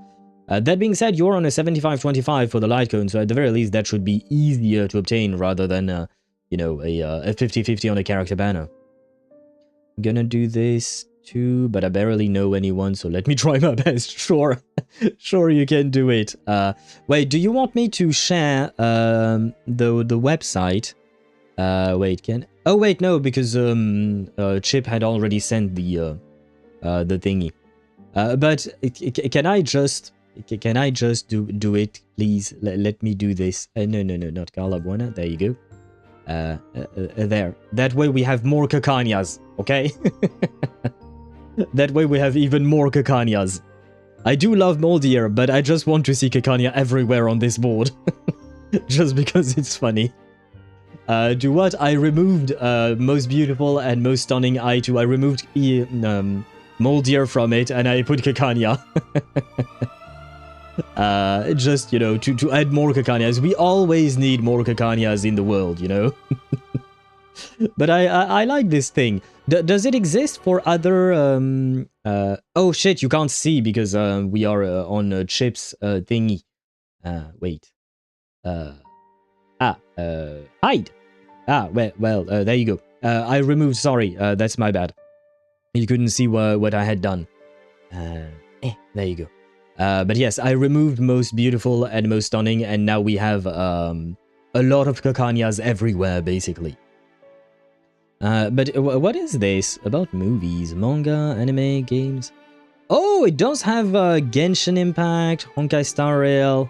That being said, you're on a 75-25 for the light cone, so at the very least that should be easier to obtain rather than, you know, a 50-50 on a character banner. I'm gonna do this too, but I barely know anyone, so let me try my best. Sure, sure you can do it. Wait, do you want me to share the website? Wait, can... Oh wait, no, because Chip had already sent the thingy. But can I just do it, please? Let me do this. No, not Carla Buena. There you go. There. That way we have more Kakanyas, okay? That way we have even more Kakanyas. I do love Moldier, but I just want to see Kakanya everywhere on this board. Just because it's funny. Do what? I removed most beautiful and most stunning I2. I removed Moldier from it and I put Kakanya. Just, you know, to add more Kakanyas. We always need more Kakanyas in the world, you know? But I like this thing. Does it exist for other... oh shit, you can't see because we are on Chip's thingy. Wait. Hide! Well, there you go. I removed, sorry, that's my bad. You couldn't see what I had done. There you go. But yes, I removed most beautiful and most stunning, and now we have a lot of Kakanyas everywhere, basically. But what is this? About movies, manga, anime, games? Oh, it does have Genshin Impact, Honkai Star Rail.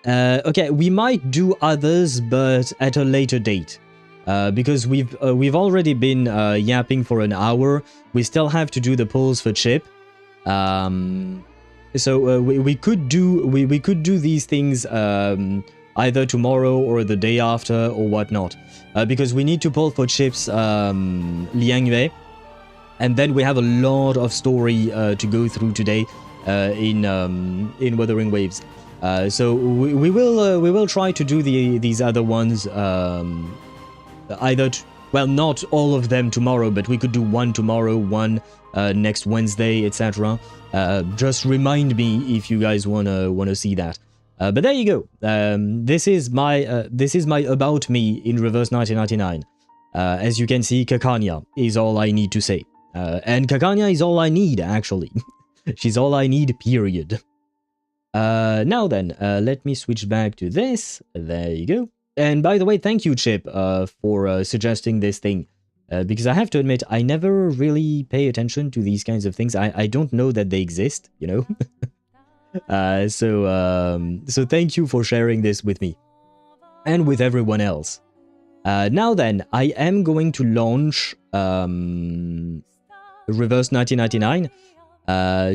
Okay, we might do others, but at a later date. Because we've already been yapping for an hour. We still have to do the polls for Chip. So we could do these things either tomorrow or the day after or whatnot, because we need to pull for Chip's Liang Yue, and then we have a lot of story to go through today in Wuthering Waves. So we will try to do these other ones either well, not all of them tomorrow, but we could do one tomorrow, one next Wednesday, etc. Just remind me if you guys wanna see that. But there you go. This is my about me in reverse 1999. As you can see, Kakanya is all I need to say, and Kakanya is all I need actually. She's all I need. Period. Now then, let me switch back to this. There you go. And by the way, thank you, Chip, for suggesting this thing. Because I have to admit, I never really pay attention to these kinds of things. I don't know that they exist, you know? So thank you for sharing this with me. And with everyone else. Now then, I am going to launch Reverse 1999.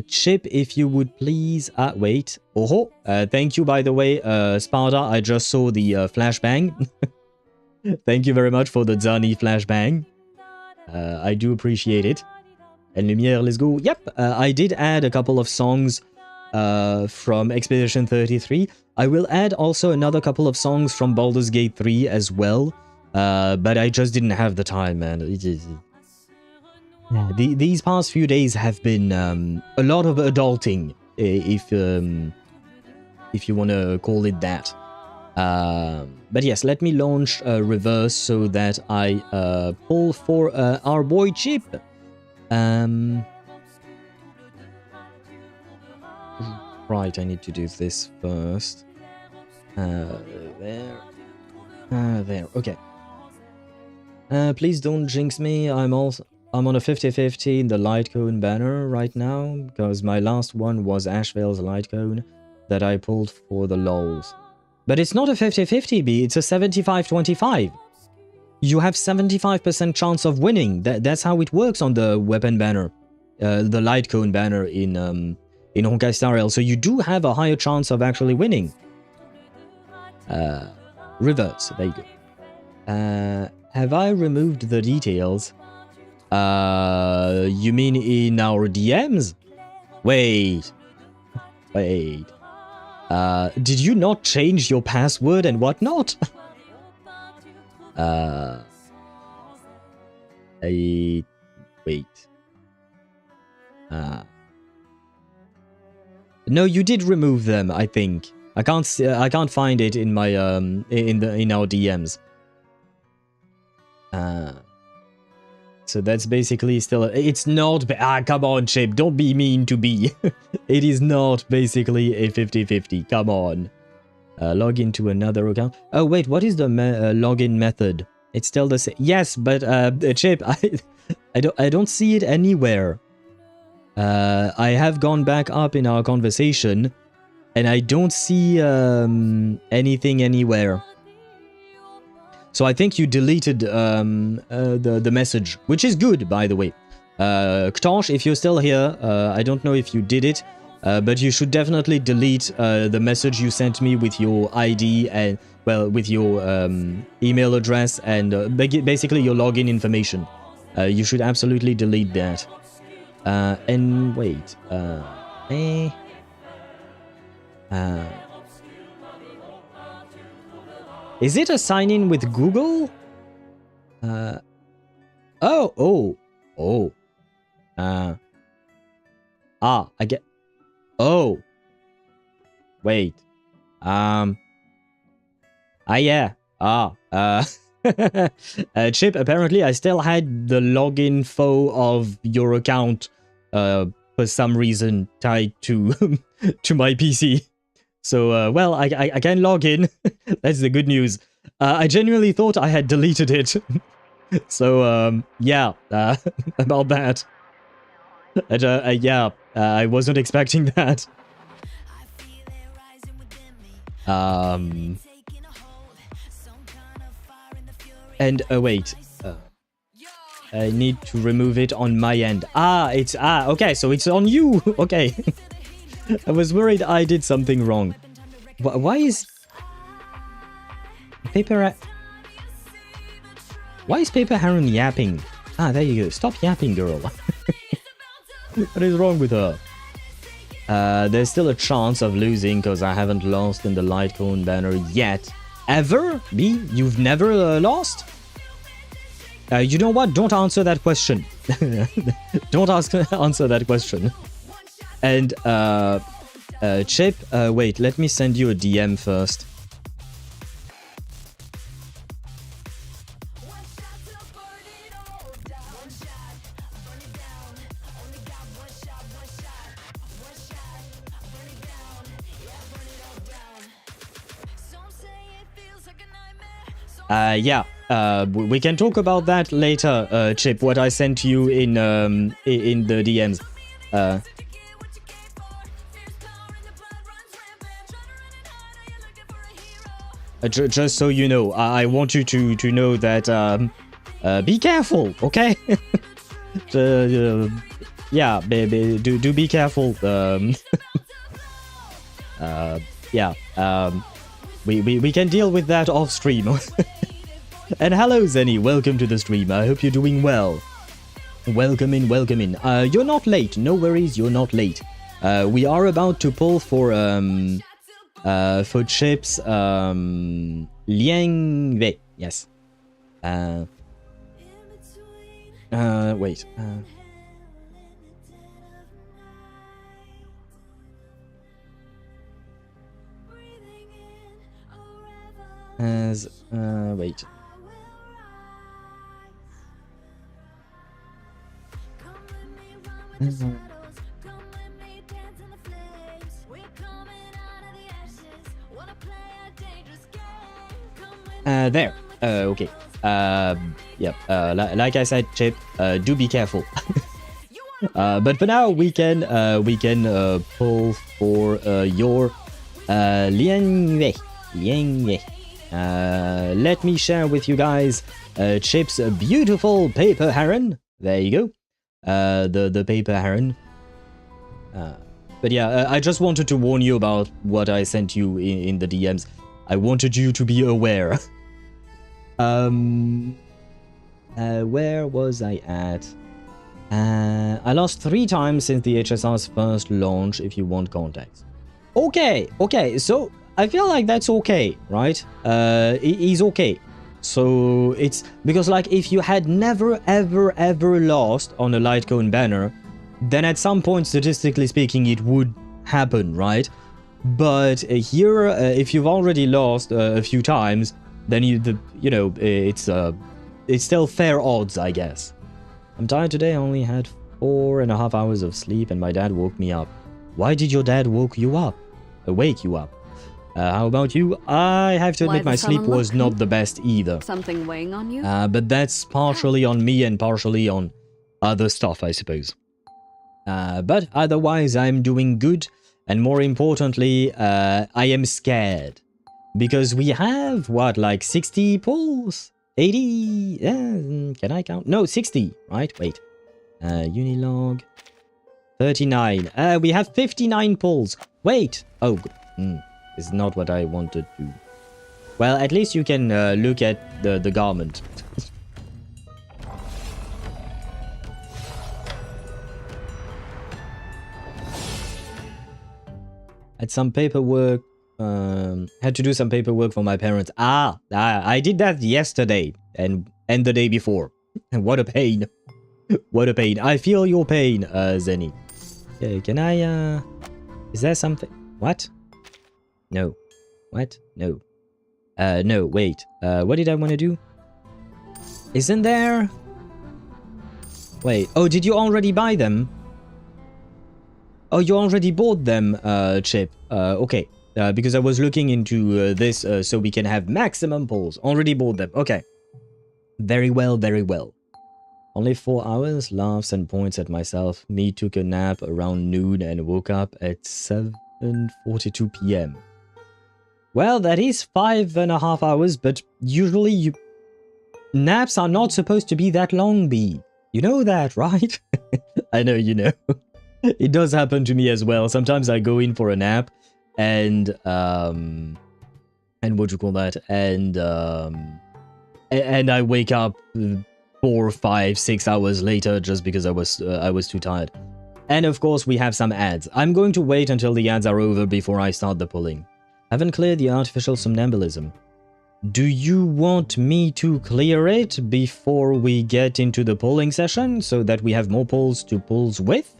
Chip, if you would please... wait. Oh, thank you, by the way, Sparta. I just saw the flashbang. Thank you very much for the Zani flashbang. I do appreciate it. And Lumiere, let's go. Yep, I did add a couple of songs from Expedition 33. I will add also another couple of songs from Baldur's Gate 3 as well. But I just didn't have the time, man. These past few days have been a lot of adulting, if you want to call it that. But yes, let me launch Reverse so that I pull for our boy Chip. Right, I need to do this first. There. There, okay. Please don't jinx me. I'm on a 50-50 in the light cone banner right now, because my last one was Ashvale's light cone that I pulled for the lols. But it's not a 50-50, B. It's a 75-25. You have 75% chance of winning. That's how it works on the weapon banner. The light cone banner in Honkai Star Rail. So you do have a higher chance of actually winning. Reverse. There you go. Have I removed the details? You mean in our DMs? Wait. Did you not change your password and whatnot? Wait. No, you did remove them, I think. I can't find it in my in our DMs. So that's basically still it's not come on, Chip, don't be mean to be. It is not basically a 50-50. Come on. Log into another account. Oh wait, what is the login method? It's still the same. Yes, but Chip, I don't see it anywhere. I have gone back up in our conversation and I don't see anything anywhere. So I think you deleted the message, which is good, by the way. Ktosh, if you're still here, I don't know if you did it, but you should definitely delete the message you sent me with your ID and, well, with your email address and basically your login information. You should absolutely delete that. And wait, is it a sign-in with Google? I get... Oh. Wait. Yeah. Chip, apparently I still had the login info of your account, for some reason, tied to, to my PC. So, well, I can log in. That's the good news. I genuinely thought I had deleted it. So, yeah, about that. Yeah, I wasn't expecting that. And, wait. I need to remove it on my end. Okay, so it's on you. Okay. I was worried I did something wrong. Why is... Why is Paper Heron yapping? There you go. Stop yapping, girl. What is wrong with her? There's still a chance of losing because I haven't lost in the light cone banner yet. Ever? B? You've never lost? You know what? Don't answer that question. Don't answer that question. And, Chip, wait, let me send you a DM first. Yeah, we can talk about that later, Chip, what I sent you in the DMs. Just so you know, I want you to know that, be careful, okay? Yeah, baby, do be careful. Yeah, we can deal with that off stream. And hello, Zenny, welcome to the stream. I hope you're doing well. Welcome in, welcome in. You're not late, no worries, you're not late. We are about to pull for Chip's Liang Wei. Yes. Wait. Wait. There. Okay. Yep. Like I said, Chip, do be careful. But for now, we can pull for your Lian Wei. Let me share with you guys Chip's beautiful paper heron. There you go. The paper heron. But yeah, I just wanted to warn you about what I sent you in the DMs. I wanted you to be aware. Where was I at? I lost 3 times since the HSR's first launch, if you want context. Okay, so I feel like that's okay, right? He's okay. So it's because, like, if you had never ever lost on a light cone banner, then at some point, statistically speaking, it would happen, right? But here, if you've already lost a few times, then it's still fair odds, I guess. I'm tired today. I only had 4.5 hours of sleep, and my dad woke me up. Why did your dad wake you up? How about you? I have to admit my sleep was not the best either. Something weighing on you? But that's partially on me and partially on other stuff, I suppose. But otherwise, I'm doing good. And more importantly, I am scared. Because we have, what, like 60 pulls? 80? Can I count? No, 60, right? Wait. Unilog. 39. We have 59 pulls. Wait. Oh, this is not what I wanted to. Well, at least you can look at the garment. Had some paperwork. Had to do some paperwork for my parents. I did that yesterday and the day before. What a pain. What a pain. I feel your pain, Zenny. Okay, can I, is there something? What? No. What? No. No, wait. What did I want to do? Isn't there? Wait. Oh, did you already buy them? Oh, you already bought them, Chip. Okay. Because I was looking into this so we can have maximum pulls. Already bought them. Okay. Very well, very well. Only 4 hours, laughs and points at myself. Me took a nap around noon and woke up at 7:42 p.m. Well, that is 5.5 hours, but usually naps are not supposed to be that long, B. You know that, right? I know you know. It does happen to me as well. Sometimes I go in for a nap and what you call that? And I wake up 4, 5, 6 hours later just because I was too tired. And of course we have some ads. I'm going to wait until the ads are over before I start the pulling. Haven't cleared the artificial somnambulism. Do you want me to clear it before we get into the polling session so that we have more polls to pulls with?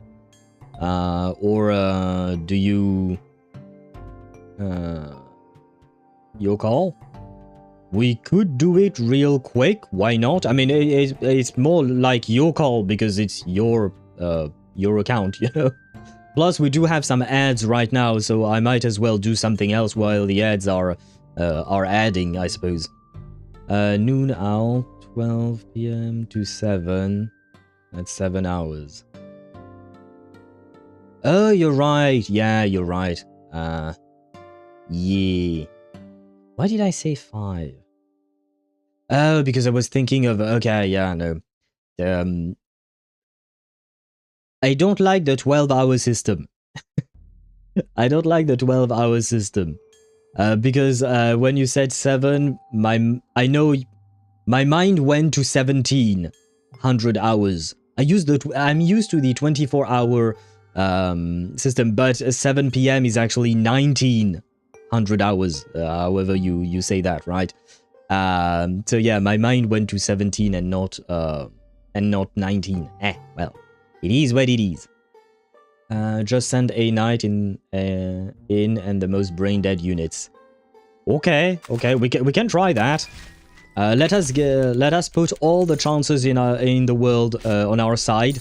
Or do you... your call? We could do it real quick. Why not? I mean, it's more like your call because it's your account, you know? Plus, we do have some ads right now, so I might as well do something else while the ads are adding, I suppose. Noon owl, 12 p.m. to 7. That's 7 hours. Oh, you're right. Yeah, you're right. Yeah. Why did I say 5? Oh, because I was thinking of... Okay, yeah, no. I don't like the 12-hour system. I don't like the 12-hour system. Because when you said 7, I know my mind went to 1,700 hours. I'm used to the 24-hour system, but 7 p.m. is actually 1,900 hours, however you say that, right? So yeah, my mind went to 17 and not 19. Well, it is what it is. Just send a knight in and the most brain dead units. Okay, we can try that. Let us put all the chances in the world on our side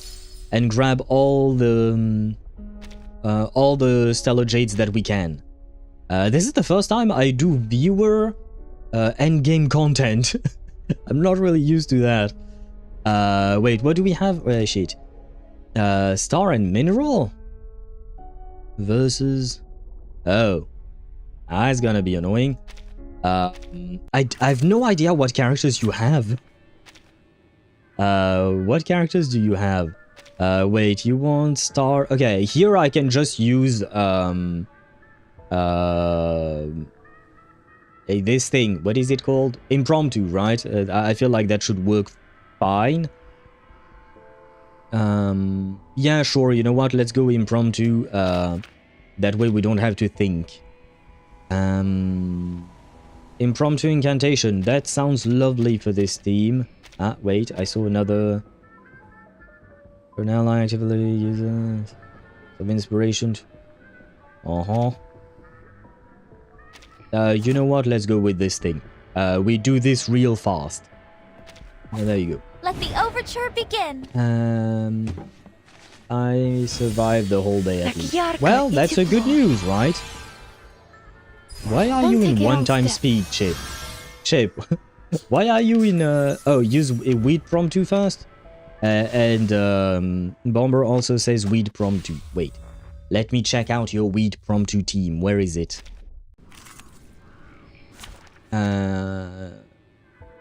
and grab all the stellar jades that we can. This is the first time I do viewer endgame content. I'm not really used to that. Wait, what do we have? Shit. Star and mineral versus... Oh. That's gonna be annoying. I have no idea what characters you have. What characters do you have? Wait, you want star? Okay, here I can just use this thing. What is it called? Impromptu, right? I feel like that should work fine. Yeah, sure. You know what? Let's go impromptu. That way we don't have to think. Impromptu incantation. That sounds lovely for this theme. Ah, wait. I saw another. For an ally actively uses of inspiration. You know what? Let's go with this thing. We do this real fast. Oh, there you go. Let the overture begin. I survived the whole day at least. Well, that's a good news, right? Why are you in one-time speed, Chip? Chip, why are you in oh, use a weed promptu first? And Bomber also says weed promptu. Wait, let me check out your weed promptu team. Where is it?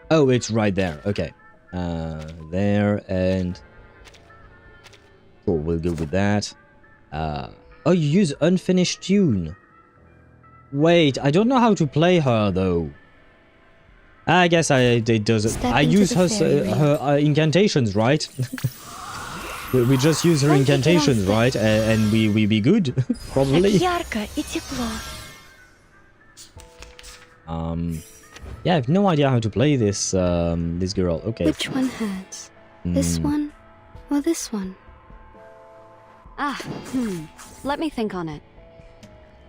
Oh, it's right there. Okay. There and... Cool, we'll go with that. Oh, you use unfinished tune. Wait, I don't know how to play her though. I guess it doesn't. I use her incantations, right? we just use her incantations, right? And we be good, probably. Yeah, I have no idea how to play this this girl. Okay. Which one hurts? This one or this one? Let me think on it.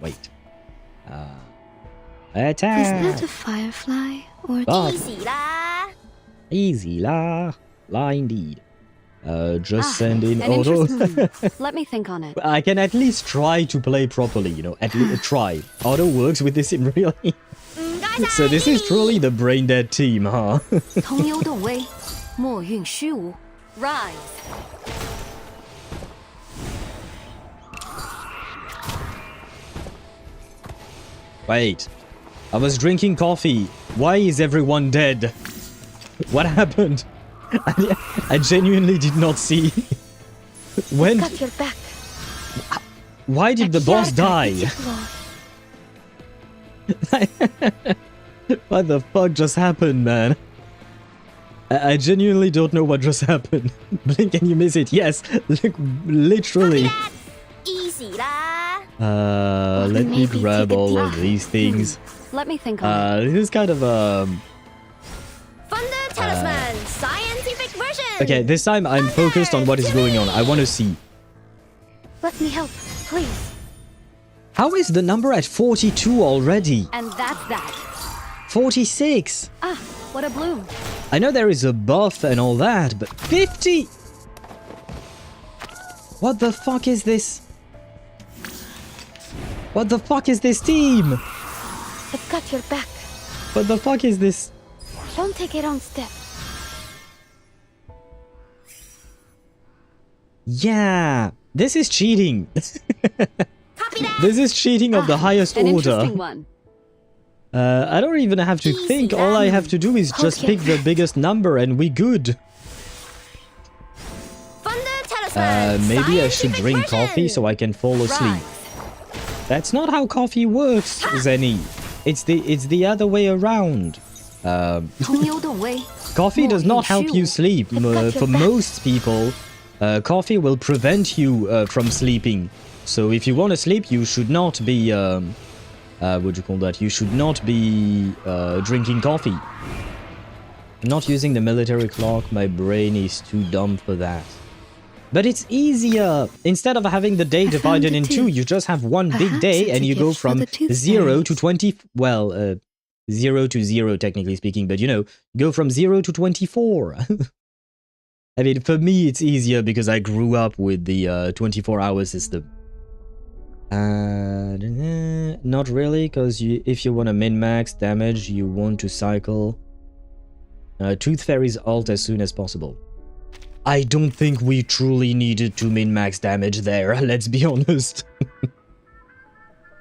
Wait. Attack! Is that a firefly or Easy lah. Easy la. La indeed. Just send in auto. Let me think on it. I can at least try to play properly, you know. At least try. Auto works with this in real life. So this is truly the brain dead team, huh? Rise. Wait. I was drinking coffee. Why is everyone dead? What happened? I genuinely did not see. When? Got your back. Why did the boss die? What the fuck just happened, man? I genuinely don't know what just happened. Blink and you miss it. Yes, like, literally. Easy lah. Let me grab all of these things. Let me think on it. This is kind of Thunder Talisman, scientific version. Okay, this time I'm focused on what is going on. I want to see. Let me help, please. How is the number at 42 already? And that's that. 46. Ah, what a bloom. I know there is a buff and all that, but 50. What the fuck is this? What the fuck is this team? I've got your back. What the fuck is this? Don't take a wrong step. Yeah, this is cheating. Copy that. This is cheating of the highest An order. interesting one. I don't even have to think. All I have to do is just pick the biggest number and we good. Thunder Talisman, Maybe I should drink version. coffee so I can fall asleep. That's not how coffee works, Zenny. It's the other way around. Coffee does not help you sleep. For most people, coffee will prevent you from sleeping. So if you want to sleep, you should not be what do you call that? You should not be drinking coffee. I'm not using the military clock. My brain is too dumb for that. But it's easier. Instead of having the day divided in two, you just have one big day and you go from 0 to 20. Well, 0 to 0, technically speaking, but you know, go from 0 to 24. I mean, for me, it's easier because I grew up with the 24-hour system. Not really, because if you want to min-max damage, you want to cycle Tooth Fairy's ult as soon as possible. I don't think we truly needed to min-max damage there, let's be honest.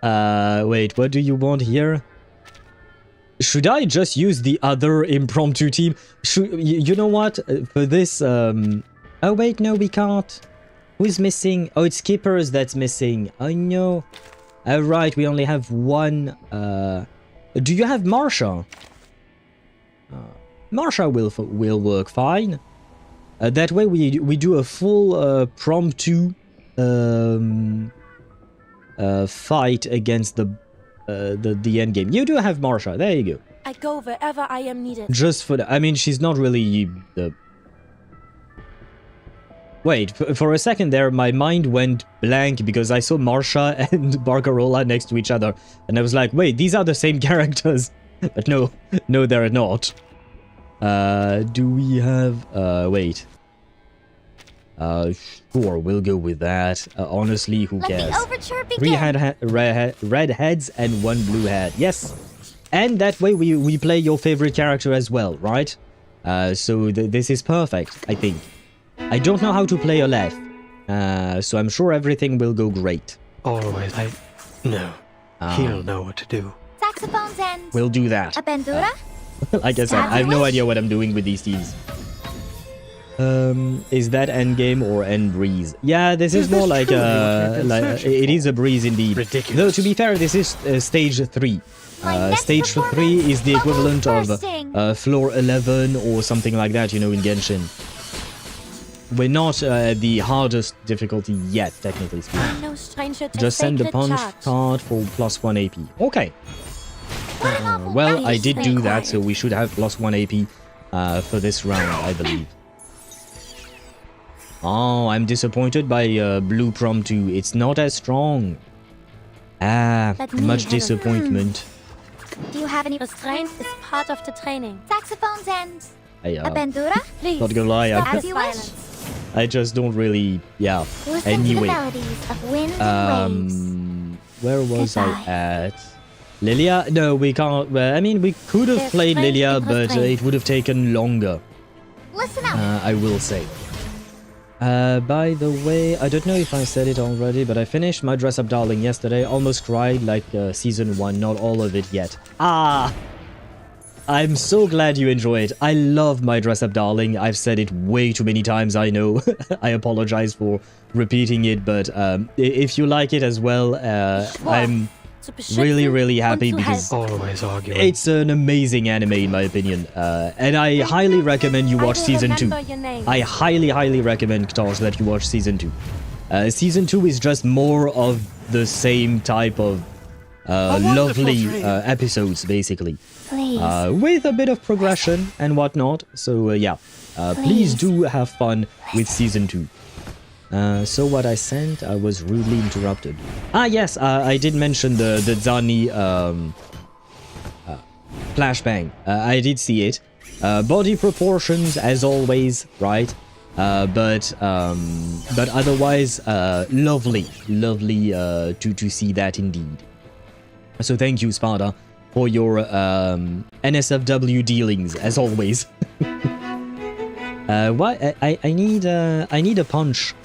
Wait, what do you want here? Should I just use the other impromptu team? You know what? For this, Oh wait, no, we can't. Who's missing? Oh, it's Skippers that's missing. I know. Right, we only have one. Do you have Marsha? Marsha will work fine. That way we do a full promptu fight against the end game. You do have Marsha. There you go. I go wherever I am needed. Just for the, I mean, she's not really the. Wait, for a second there, my mind went blank because I saw Marsha and Barcarola next to each other, and I was like, wait, these are the same characters. But no, they're not. Do we have? Wait. Sure, we'll go with that. Honestly, who cares? Let the overture begin. 3 red heads and 1 blue head. Yes, and that way we play your favorite character as well, right? So this is perfect, I think. I don't know how to play Aleph, so I'm sure everything will go great. Always, no. He'll know what to do. Saxophones and... We'll do that. A bandura? Like I said, I have no idea what I'm doing with these teams. Is that end game or end breeze? Yeah, this is more like it is a breeze indeed. Ridiculous. Though to be fair, this is stage 3. Stage 3 is the equivalent of floor 11 or something like that, you know, in Genshin. We're not at the hardest difficulty yet, technically speaking. I'm no stranger to Just send the sacred punch charge. card for +1 AP. Okay. Well, I did do that, so we should have +1 AP for this round, I believe. Oh, I'm disappointed by Blue Promptu. It's not as strong. Ah, Let me much handle it. disappointment. Do you have any... Restraint is part of the training. Saxophones and... I, A bandura? Please, not gonna lie, stop As this you wish. violence. I just don't really, yeah. Listen to Anyway, the melodies of wind and waves. where was I Goodbye. at? Lilia? No, we can't. Well, I mean, we could have There's played strength Lilia, in but restraint. it would have taken longer. Listen up. I will say. By the way, I don't know if I said it already, but I finished my Dress Up Darling yesterday. Almost cried like season 1, not all of it yet. Ah! I'm so glad you enjoy it. I love my Dress Up Darling. I've said it way too many times, I know. I apologize for repeating it, but if you like it as well, I'm To beschützen really happy und zu because helfen. Always arguing. it's an amazing anime in my opinion. And I highly recommend you I watch will season 2. remember your name. I highly recommend, Ktosh, that you watch season 2. Season 2 is just more of the same type of lovely episodes, basically. Please. With a bit of progression and whatnot. So, yeah. Please do have fun with season 2. So what I sent, I was rudely interrupted. Ah, yes, I did mention the Zani flashbang. I did see it. Body proportions, as always, right? But otherwise, lovely to see that indeed. So thank you, Sparta, for your NSFW dealings, as always. What? I need a punch.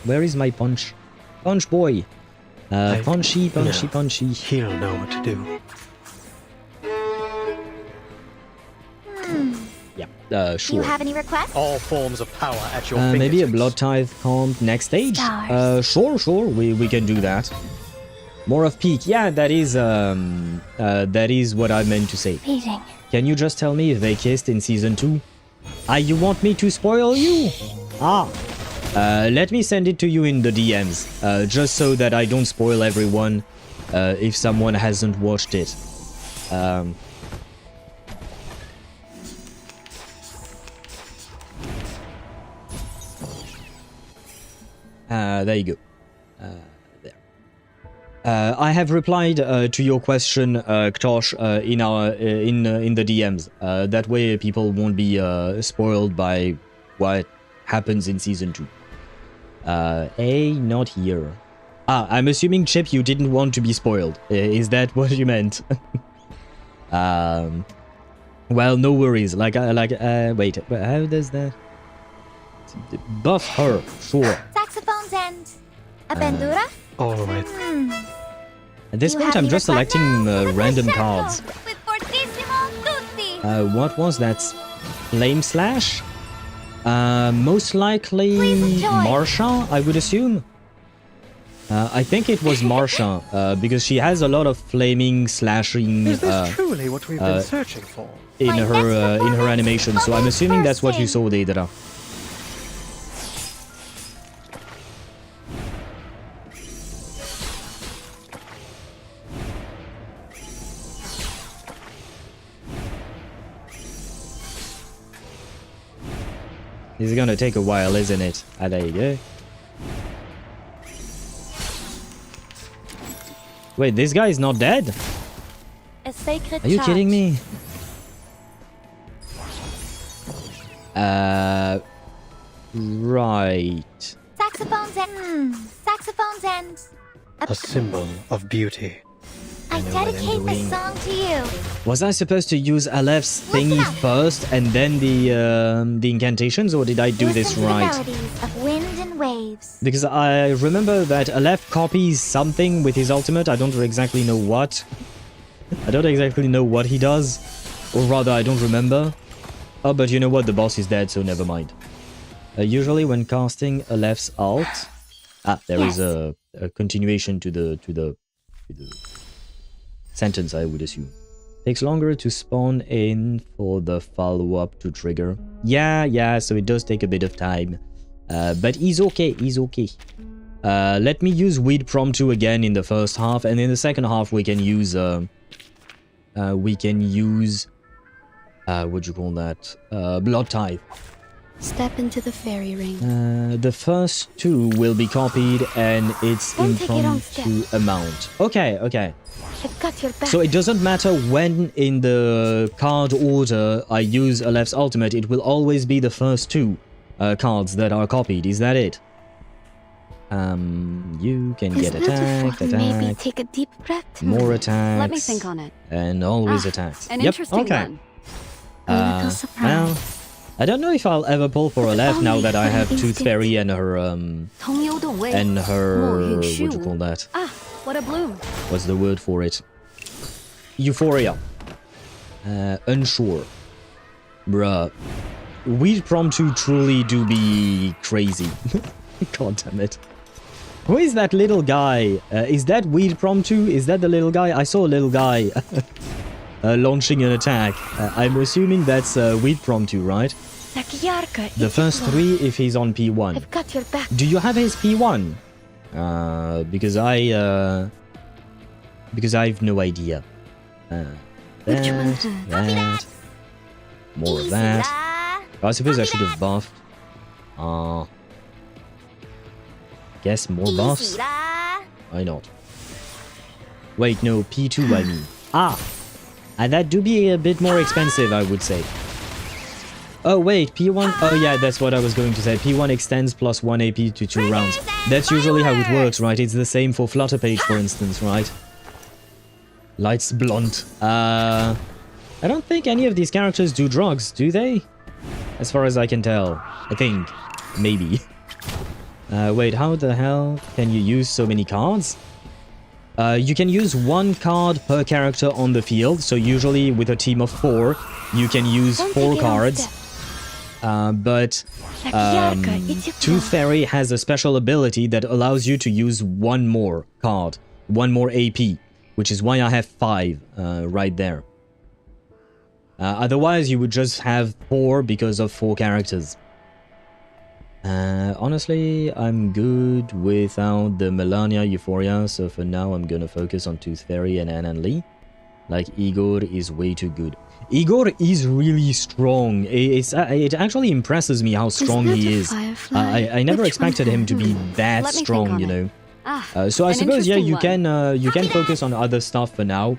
Where is my punch? Punch boy. Punchy. He'll know what to do. Yeah, Do you sure. have any requests? All forms of power at your Maybe a fingertips. blood tithe comp next stage? Stars. Sure, we can do that. More of peak. Yeah, that is what I meant to say. Meeting. Can you just tell me if they kissed in season 2? Ah, you want me to spoil you? Ah. Let me send it to you in the DMs, just so that I don't spoil everyone if someone hasn't watched it. There you go. There. I have replied to your question, Ktosh, in the DMs. That way, people won't be spoiled by what happens in season 2. Not here. Ah, I'm assuming, Chip, you didn't want to be spoiled. Is that what you meant? Well, no worries. Wait, how does that? Buff her, sure. Saxophones and... A bandura? Always. At this point, I'm just selecting random cards. What was that? Flame Slash? Most likely Marsha, I would assume. I think it was Marsha, because she has a lot of flaming, slashing Is this truly what we've been searching for? in her animation. So I'm assuming that's what you saw, Deidara. This is gonna take a while, isn't it? Ah, there you go. Wait, this guy is not dead? A sacred Are you charge. kidding me? Right. Saxophones and A symbol of beauty. I know what I'm dedicate this doing. song to you. Was I supposed to use Aleph's thingy first and then the incantations, or did I do this Listen to the right? melodies of wind and waves. Because I remember that Aleph copies something with his ultimate. I don't exactly know what. I don't exactly know what he does. Or rather, I don't remember. Oh, but you know what? The boss is dead, so never mind. Usually when casting Aleph's ult... Ah, there is a continuation to the sentence, I would assume. Takes longer to spawn in for the follow-up to trigger. Yeah, so it does take a bit of time. But he's okay. Let me use Weed Prom 2 again in the first half, and in the second half we can use what you call that? Blood Tithe. Step into the fairy ring. The first two will be copied, and it's Don't take your own impromptu amount. Okay. I've got your back. So it doesn't matter when in the card order I use Aleph's ultimate, it will always be the first two cards that are copied. Is that it? You can get attacked, Maybe take a deep breath. more attacks. Let me think on it. And always attacks. An Yep, interesting okay. one. A little surprise. Well, I don't know if I'll ever pull for Aleph now that I have Tooth instinct. Fairy and her what do you call that? Ah, what a bloom. What's the word for it? Euphoria. Unsure. Bruh. Weed Prom 2 truly do be crazy. God damn it. Who is that little guy? Is that Weed Prom 2? Is that the little guy? I saw a little guy launching an attack. I'm assuming that's Weed Prom 2, right? The first three if he's on P1. I've got your back. Do you have his P1? Because I've no idea. That. More of that. I suppose I should have buffed. Guess more buffs? Why not? Wait, no, P2 I mean. And that do be a bit more expensive, I would say. Oh wait, P1? Oh yeah, that's what I was going to say. P1 extends plus 1 AP to 2 rounds. That's usually how it works, right? It's the same for Flutterpage, for instance, right? Lights blunt. I don't think any of these characters do drugs, do they? As far as I can tell. I think. Maybe. Wait, how the hell can you use so many cards? You can use one card per character on the field. So usually with a team of 4, you can use 4 cards. But Tooth Fairy has a special ability that allows you to use one more card, one more AP, which is why I have 5 right there. Otherwise, you would just have 4 because of 4 characters. Honestly, I'm good without the Melania Euphoria, so for now I'm gonna focus on Tooth Fairy and Anan Lee. Like, Igor is way too good. Igor is really strong. It actually impresses me how strong he is. I never expected him to be that strong, you know. So I suppose, yeah, you can focus on other stuff for now.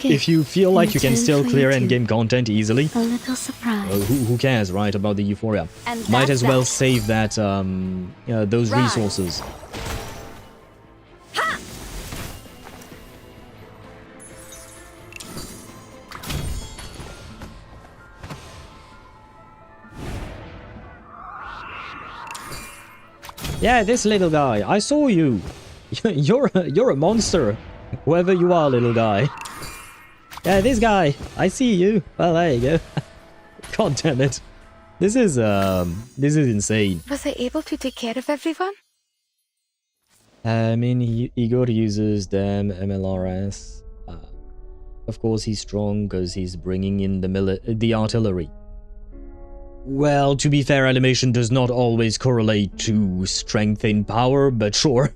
If you feel like you can still clear endgame content easily, A little surprise. who cares, right, about the Euphoria? And Might that's as well that. save that, those Right. resources. Yeah, this little guy. I saw you. You're a monster. Whoever you are, little guy. Yeah, this guy. I see you. Well, there you go. God damn it. This is insane. Was I able to take care of everyone? I mean, Igor uses them MLRS. Of course, he's strong because he's bringing in the artillery. Well, to be fair, animation does not always correlate to strength in power, but sure.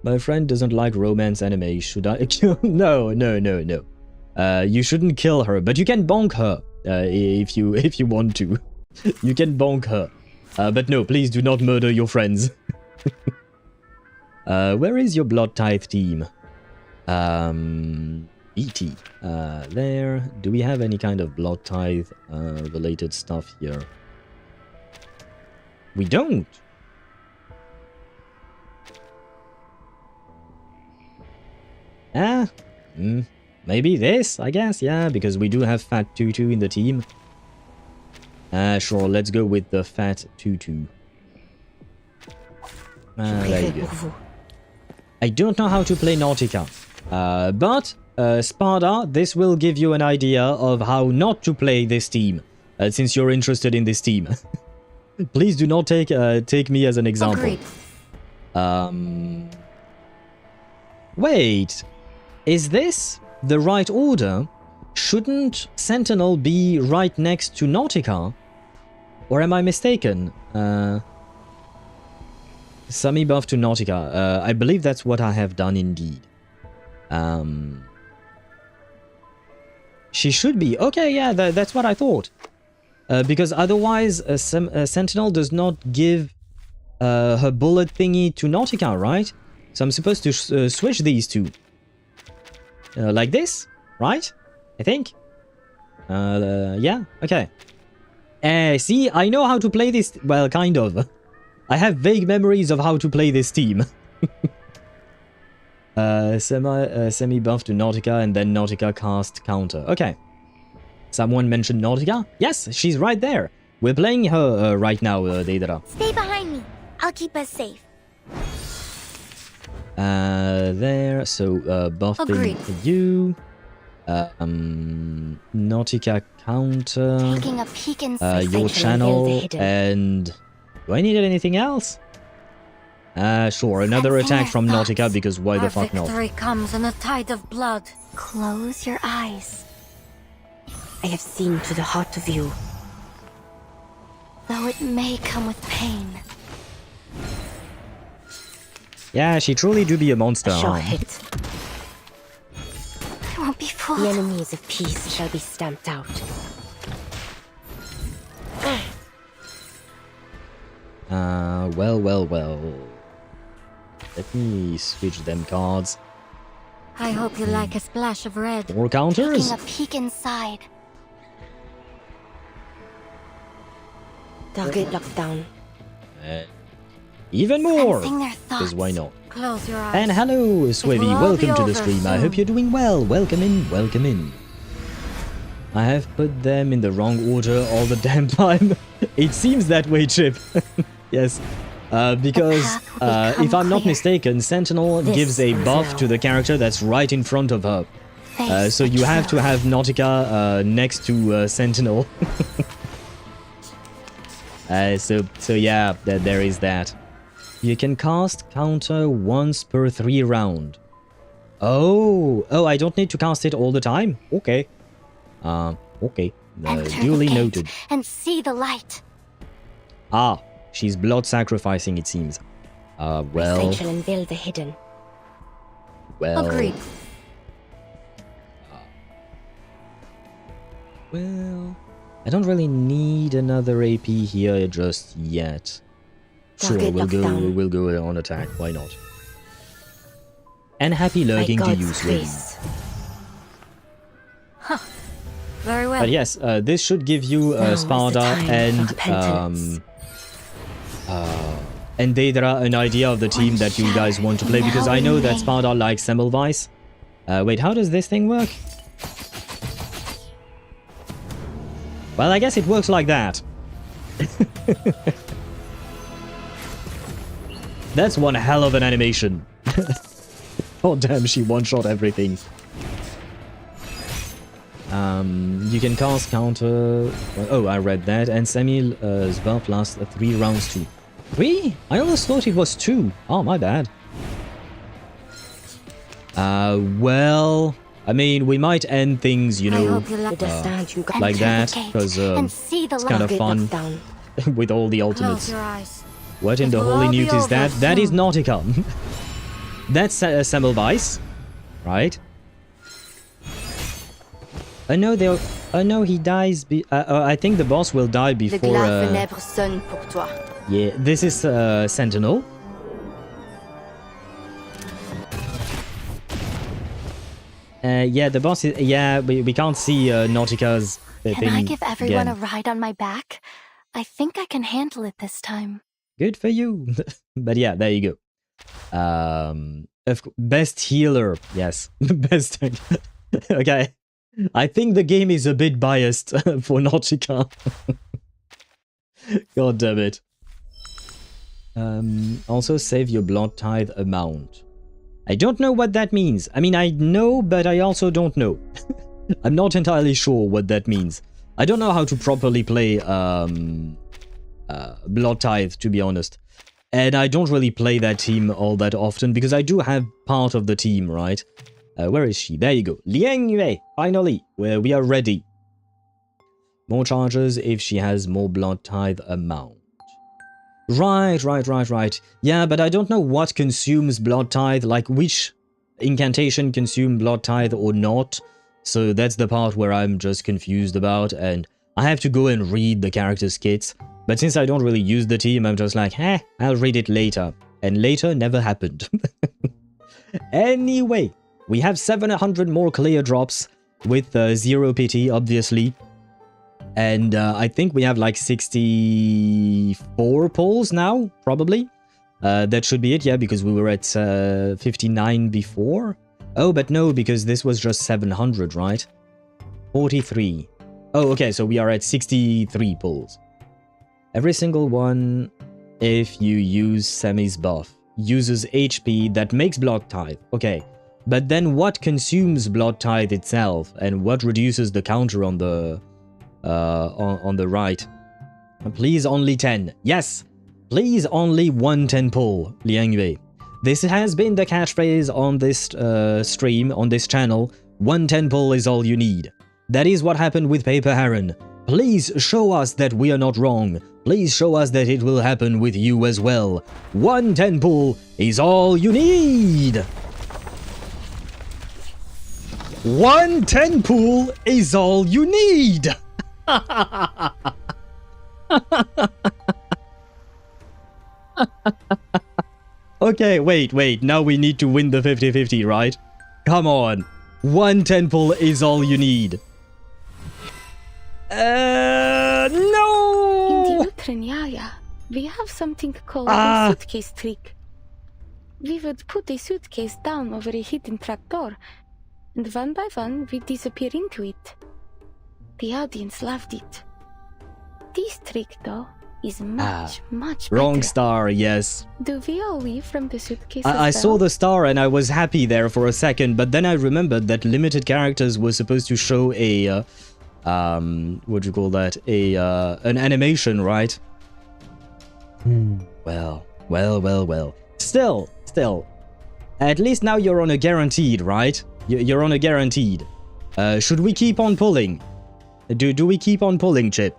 My friend doesn't like romance anime. Should I kill? No. You shouldn't kill her, but you can bonk her if you want to. You can bonk her, but no, please do not murder your friends. Where is your blood tithe team? ET. There. Do we have any kind of blood tithe related stuff here? We don't. Maybe this, I guess. Yeah, because we do have Fat Tutu in the team. Sure, let's go with the Fat Tutu. There you go. I don't know how to play Nautica. But, Sparda, this will give you an idea of how not to play this team. Since you're interested in this team. Please do not take me as an example. Agreed. Wait. Is this the right order? Shouldn't Sentinel be right next to Nautica? Or am I mistaken? Semi-buff to Nautica. I believe that's what I have done indeed. She should be. Okay, yeah, that's what I thought. Because otherwise, Sentinel does not give her bullet thingy to Nautica, right? So I'm supposed to switch these two. Like this, right? I think. Yeah, okay. See, I know how to play this. Well, kind of. I have vague memories of how to play this team. Semi-buff to Nautica and then Nautica cast counter. Okay. Someone mentioned Nautica? Yes, she's right there. We're playing her right now, Deidara. Stay behind me. I'll keep us safe. There, so buffing Agreed. you. Nautica counter. Taking a peek inside Your the channel hidden. and do I need anything else? Sure, another attack from Nautica because why the fuck not? Victory comes in a tide of blood. Close your eyes. I have seen to the heart of you. Though it may come with pain. Yeah, she truly do be a monster, A sure huh? hit. I won't be fooled. The enemies of peace shall be stamped out. Well. Let me switch them cards. I hope you like a splash of red. More counters? Taking a peek inside. Target locked down. Even more! Sensing their thoughts. Because why not? Close your eyes. And hello, Swivy, will all be welcome to the over stream. I soon. hope you're doing well. Welcome in. I have put them in the wrong order all the damn time. It seems that way, Chip. Yes. Because, if I'm not mistaken, Sentinel gives a buff to the character that's right in front of her. So you have to have Nautica next to Sentinel. So yeah, there is that. You can cast counter once per 3 round. Oh, I don't need to cast it all the time? Okay. Okay. Duly noted. And see the light. Ah, she's blood sacrificing, it seems. Well. Shall unveil the hidden. Well. Agreed. Well, I don't really need another AP here just yet. Sure, we'll go on attack. Why not? And happy lurking to you, Sweden. Huh. Very well. But yes, this should give you Sparda and Deidara an idea of the team that you guys want to play, because I know that Sparda likes Semmelweis. Wait, how does this thing work? Well, I guess it works like that. That's one hell of an animation. Oh damn, she one-shot everything. You can cast counter... Oh, I read that. And Samuel's buff lasts 3 rounds too. 3? I always thought it was 2. Oh, my bad. Well... I mean, we might end things, you know, like that, because it's kind of fun with all the ultimates. What in the holy newt is that? That is Nautica. That's Semmelweis, right? No, he dies. I think the boss will die before. Yeah, this is Sentinel. Yeah, the boss is... Yeah, we can't see Nautica's thing. Can I give everyone again. a ride on my back? I think I can handle it this time. Good for you. But yeah, there you go. Best healer. Yes. Best... Okay. I think the game is a bit biased for Nautica. God damn it. Also save your blood tithe amount. I don't know what that means. I mean, I know, but I also don't know. I'm not entirely sure what that means. I don't know how to properly play Blood Tithe, to be honest. And I don't really play that team all that often, because I do have part of the team, right? Where is she? There you go. Liang Yue, finally, where we are ready. More charges if she has more Blood Tithe amount. Right. Yeah, but I don't know what consumes Blood Tithe, like which incantation consume Blood Tithe or not. So that's the part where I'm just confused about, and I have to go and read the character's kits. But since I don't really use the team, I'm just like, I'll read it later. And later never happened. Anyway, we have 700 more clear drops with 0 pity, obviously. And I think we have like 64 pulls now, probably. That should be it, yeah, because we were at 59 before. Oh, but no, because this was just 700, right? 43. Oh, okay, so we are at 63 pulls. Every single one, if you use Semi's buff, uses HP that makes Blood Tithe. Okay, but then what consumes Blood Tithe itself, and what reduces the counter on the... on the right. Please only 10. Yes! Please only 1 10 pull, Liang Yue. This has been the catchphrase on this stream, on this channel. 1 10 pull is all you need. That is what happened with Paper Heron. Please show us that we are not wrong. Please show us that it will happen with you as well. 1 10 pull is all you need! 1 10 pull is all you need! Okay, wait. Now we need to win the 50-50, right? Come on. 1 10 pull is all you need. No! In the Utreniaya, we have something called a suitcase trick. We would put a suitcase down over a hidden trapdoor, and one by one we disappear into it. The audience loved it. This trick, though, is much better. Wrong star, yes. Do we all leave from the suitcase I saw the star and I was happy there for a second, but then I remembered that limited characters were supposed to show a, what do you call that? An animation, right? Well. Still. At least now you're on a guaranteed, right? You're on a guaranteed. Should we keep on pulling? Do we keep on pulling, Chip?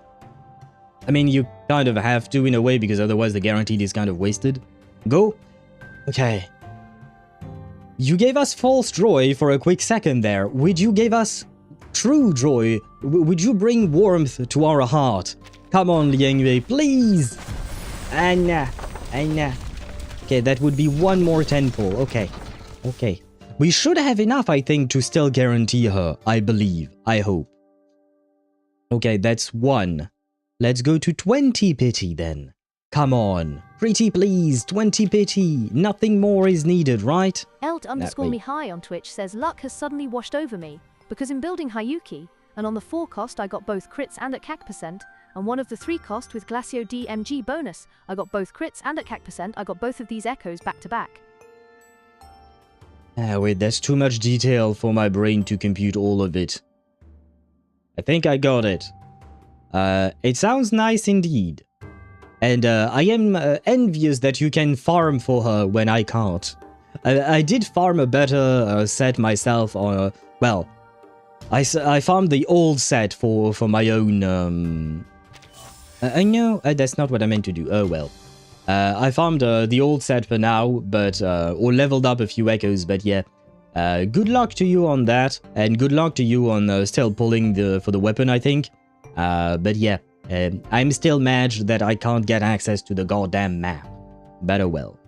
I mean, you kind of have to in a way, because otherwise the guaranteed is kind of wasted. Go? Okay. You gave us false joy for a quick second there. Would you give us true joy? Would you bring warmth to our heart? Come on, Liang Yue, please! Anna. Okay, that would be 1 more 10 pull. Okay. We should have enough, I think, to still guarantee her. I believe. I hope. Okay, that's 1. Let's go to 20 pity then. Come on. Pretty please, 20 pity. Nothing more is needed, right? Eld_me_high on Twitch says luck has suddenly washed over me, because in building Hayuki, and on the 4 cost I got both crits and at CAC %, and one of the 3 cost with Glacio DMG bonus. I got both crits, and at CAC%, I got both of these echoes back to back. Wait, that's too much detail for my brain to compute all of it. I think I got it. It sounds nice indeed. And I am envious that you can farm for her when I can't. I did farm a better set myself on... well, I farmed the old set for my own... I know, that's not what I meant to do. Oh well. I farmed the old set for now, but or leveled up a few echoes, but yeah. Good luck to you on that, and good luck to you on still pulling for the weapon, I think. But yeah, I'm still mad that I can't get access to the goddamn map. But oh well.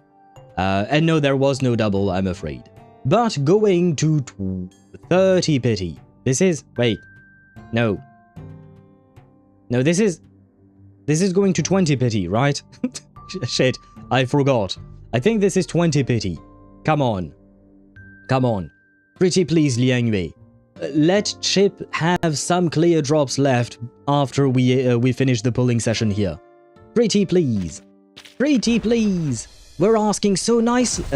And no, there was no double, I'm afraid. But going to 30 pity. This is... wait. No. No, this is going to 20 pity, right? Shit, I forgot. I think this is 20 pity. Come on. Come on. Pretty please, Liang-Yue. Let Chip have some clear drops left after we finish the pulling session here. Pretty please. Pretty please. We're asking so nice. You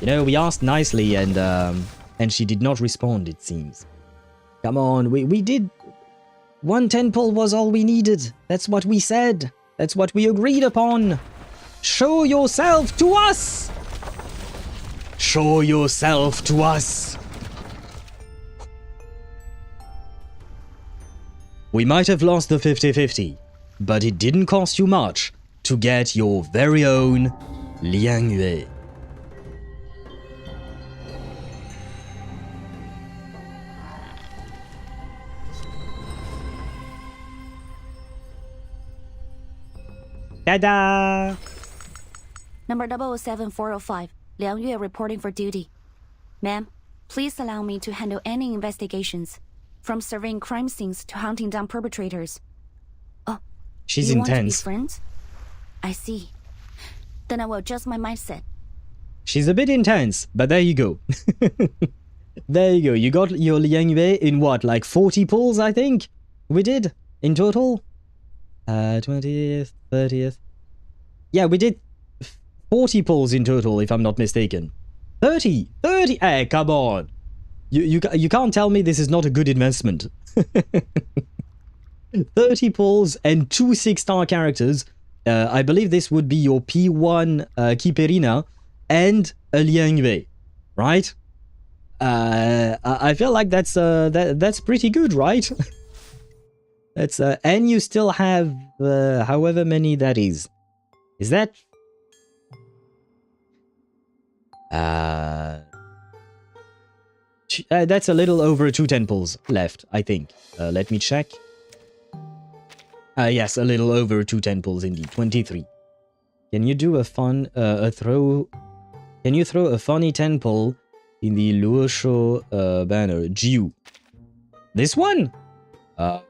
know, we asked nicely and she did not respond, it seems. Come on, we did... 110 pull was all we needed. That's what we said. That's what we agreed upon. Show yourself to us! Show yourself to us! We might have lost the 50-50, but it didn't cost you much to get your very own Liang-Yue. Ta-da! Number 007405, Liang-Yue reporting for duty. Ma'am, please allow me to handle any investigations, from surveying crime scenes to hunting down perpetrators. Oh, she's you intense. Want to be friends? I see. Then I will adjust my mindset. She's a bit intense, but there you go. There you go. You got your Liang-Yue in what, like 40 pulls, I think? We did, in total? 20th, 30th. Yeah, we did 40 pulls in total, if I'm not mistaken. 30! 30! Hey, come on! You can't tell me this is not a good investment. 30 pulls and 2 6-star characters. I believe this would be your P1 Kiperina and a Liang-Yue, right? I feel like that's pretty good, right? That's and you still have however many that is. Is that? That's a little over 2 10 pulls left, I think. Let me check. Yes, a little over 2 10 pulls indeed. 23. Can you do a fun throw? Can you throw a funny 10 pull in the Luosho banner? Jiu. This one?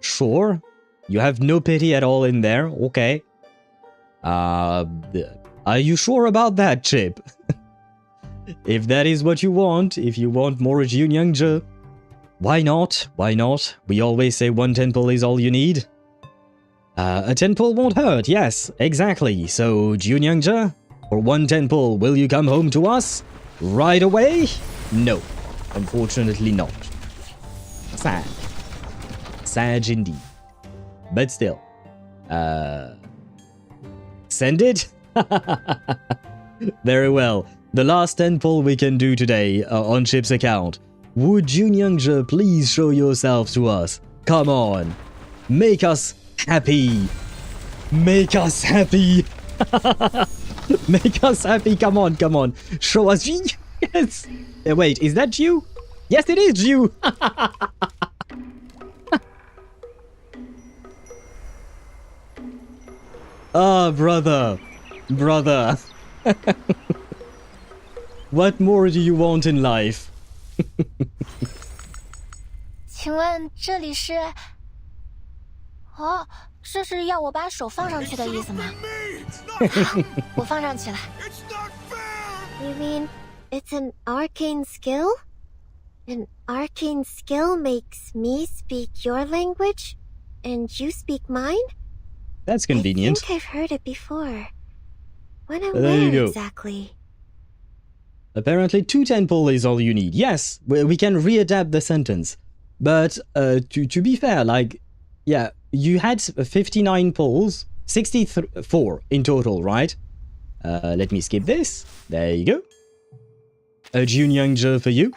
Sure. You have no pity at all in there. Okay. Are you sure about that, Chip? If that is what you want, if you want more Junyangzhe, why not? Why not? We always say 1 10 pull is all you need. A 10 pull won't hurt, yes, exactly. So, Junyangzhe, for 1 10 pull, will you come home to us? Right away? No, unfortunately not. Sad. Sad indeed. But still. Send it? Very well. The last 10 pull we can do today on Chip's account. Would Junyangzhe please show yourself to us? Come on. Make us happy. Make us happy. Make us happy. Come on, come on. Show us. Yes. Wait, is that you? Yes, it is you. Ah, brother. Brother. What more do you want in life? 请问这里是？哦，这是要我把手放上去的意思吗？好，我放上去了。You mean it's an arcane skill? An arcane skill makes me speak your language? and you speak mine? That's convenient. I think I've heard it before. When and There you where go. exactly? Apparently 210 pull is all you need. Yes, we can readapt the sentence. But to be fair, like, yeah, you had 59 pulls, 64 in total, right? Let me skip this. There you go. A Junyangja for you.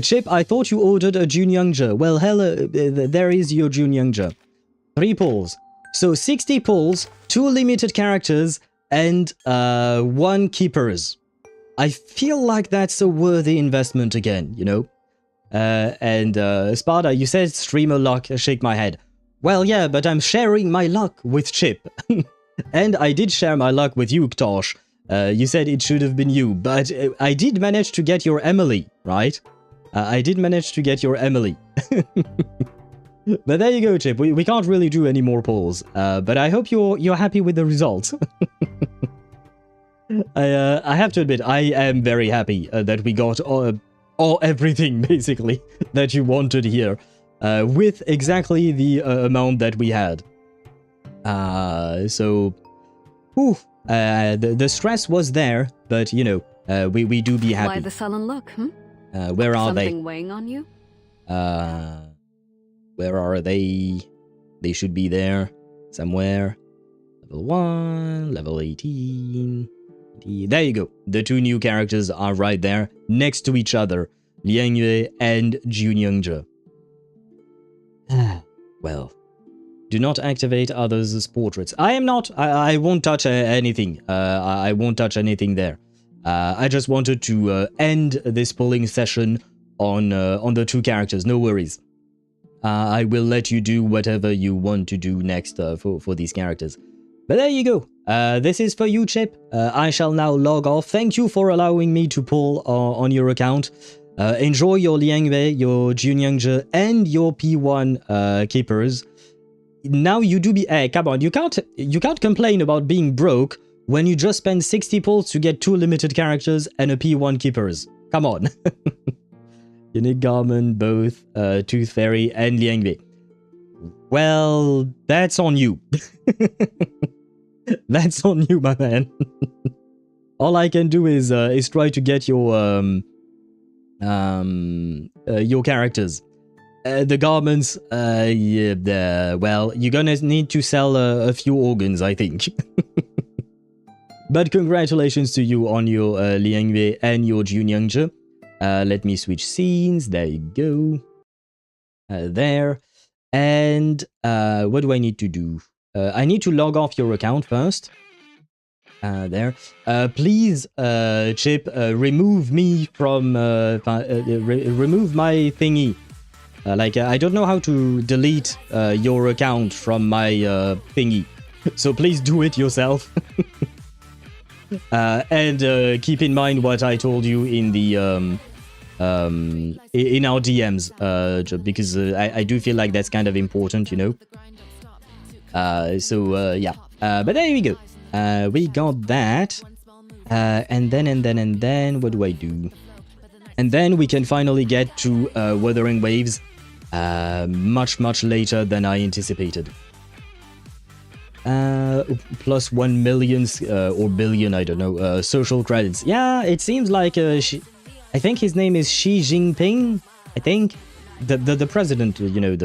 Chip, I thought you ordered a Junyangja. Well, hello, there is your Junyangja. 3 pulls. So 60 pulls, 2 limited characters, and 1 keepers. I feel like that's a worthy investment again, you know? And Sparta, you said streamer luck, shake my head. Well, yeah, but I'm sharing my luck with Chip. And I did share my luck with you, Ktosh. You said it should have been you, but I did manage to get your Emily, right? I did manage to get your Emily. But there you go, Chip. We can't really do any more polls. But I hope you're happy with the result. I have to admit, I am very happy that we got everything, basically, that you wanted here. With exactly the amount that we had. So, whew, the stress was there, but, you know, we do be happy. Why the sullen look, Where are they? Something weighing on you? Where are they? They should be there somewhere. Level 1, level 18. There you go. The 2 new characters are right there, next to each other. Liangyue and Junyangja. Well, do not activate others' portraits. I am not. I won't touch anything. I won't touch anything there. I just wanted to end this polling session on the 2 characters. No worries. I will let you do whatever you want to do next for these characters. But there you go. This is for you, Chip. I shall now log off. Thank you for allowing me to poll on your account. Enjoy your Liangyue, your Junyangja, and your P1 keepers. Now you do be... Hey, come on, you can't complain about being broke when you just spend 60 pulls to get 2 limited characters and a P1 keepers. Come on. Unique Garment, both Tooth Fairy and Liangyue. Well, that's on you. That's on you, my man. All I can do is try to get your characters. The garments, yeah, well, you're gonna need to sell a few organs, I think. But congratulations to you on your Liangyue and your Junyangja. Let me switch scenes. There you go. There. And what do I need to do? I need to log off your account first. There. Please, Chip, remove me from... remove my thingy. I don't know how to delete your account from my thingy. So please do it yourself. And keep in mind what I told you in the... in our DMs, because I do feel like that's kind of important, you know. Yeah. But there we go. We got that. And then, what do I do? And then we can finally get to Wuthering Waves much later than I anticipated. Plus 1 million or billion, I don't know, social credits. Yeah, it seems like I think his name is Xi Jinping. I think the president, you know,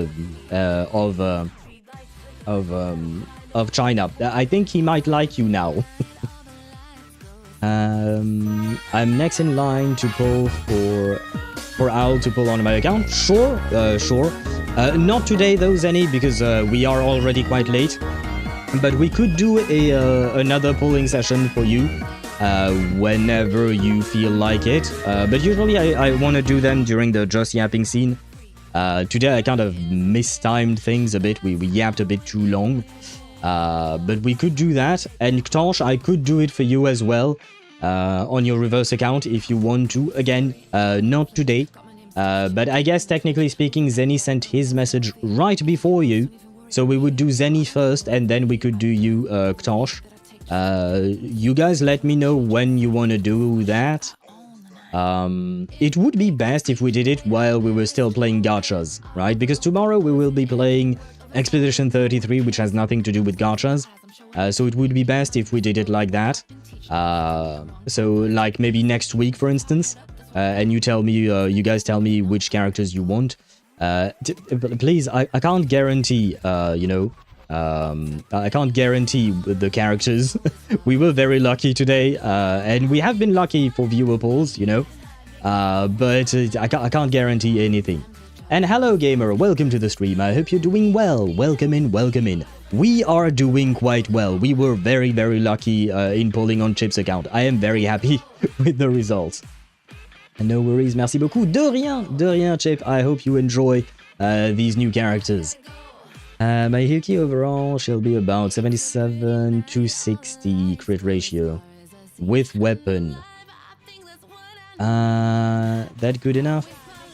of China. I think he might like you now. I'm next in line to pull for Owl to pull on my account. Sure. Not today though, Zenny, because we are already quite late. But we could do another polling session for you whenever you feel like it. But usually I want to do them during the just yapping scene. Today I kind of mistimed things a bit. We yapped a bit too long. But we could do that. And Ktosh, I could do it for you as well on your reverse account if you want to. Again, not today. But I guess technically speaking, Zenny sent his message right before you. So we would do Zenny first, and then we could do you, Ktosh. You guys let me know when you want to do that. It would be best if we did it while we were still playing gachas, right? Because tomorrow we will be playing Expedition 33, which has nothing to do with gachas. So it would be best if we did it like that. So like maybe next week, for instance, and you tell me, you guys tell me which characters you want. Please, I can't guarantee, you know, I can't guarantee the characters. We were very lucky today, and we have been lucky for viewer polls, you know, but I can't guarantee anything. And hello gamer, welcome to the stream. I hope you're doing well. Welcome in, welcome in. We are doing quite well. We were very, very lucky in polling on Chip's account. I am very happy with the results. No worries, merci beaucoup. De rien, Chip. I hope you enjoy these new characters. My Hyuki overall shall be about 77 to 60 crit ratio with weapon. That good enough?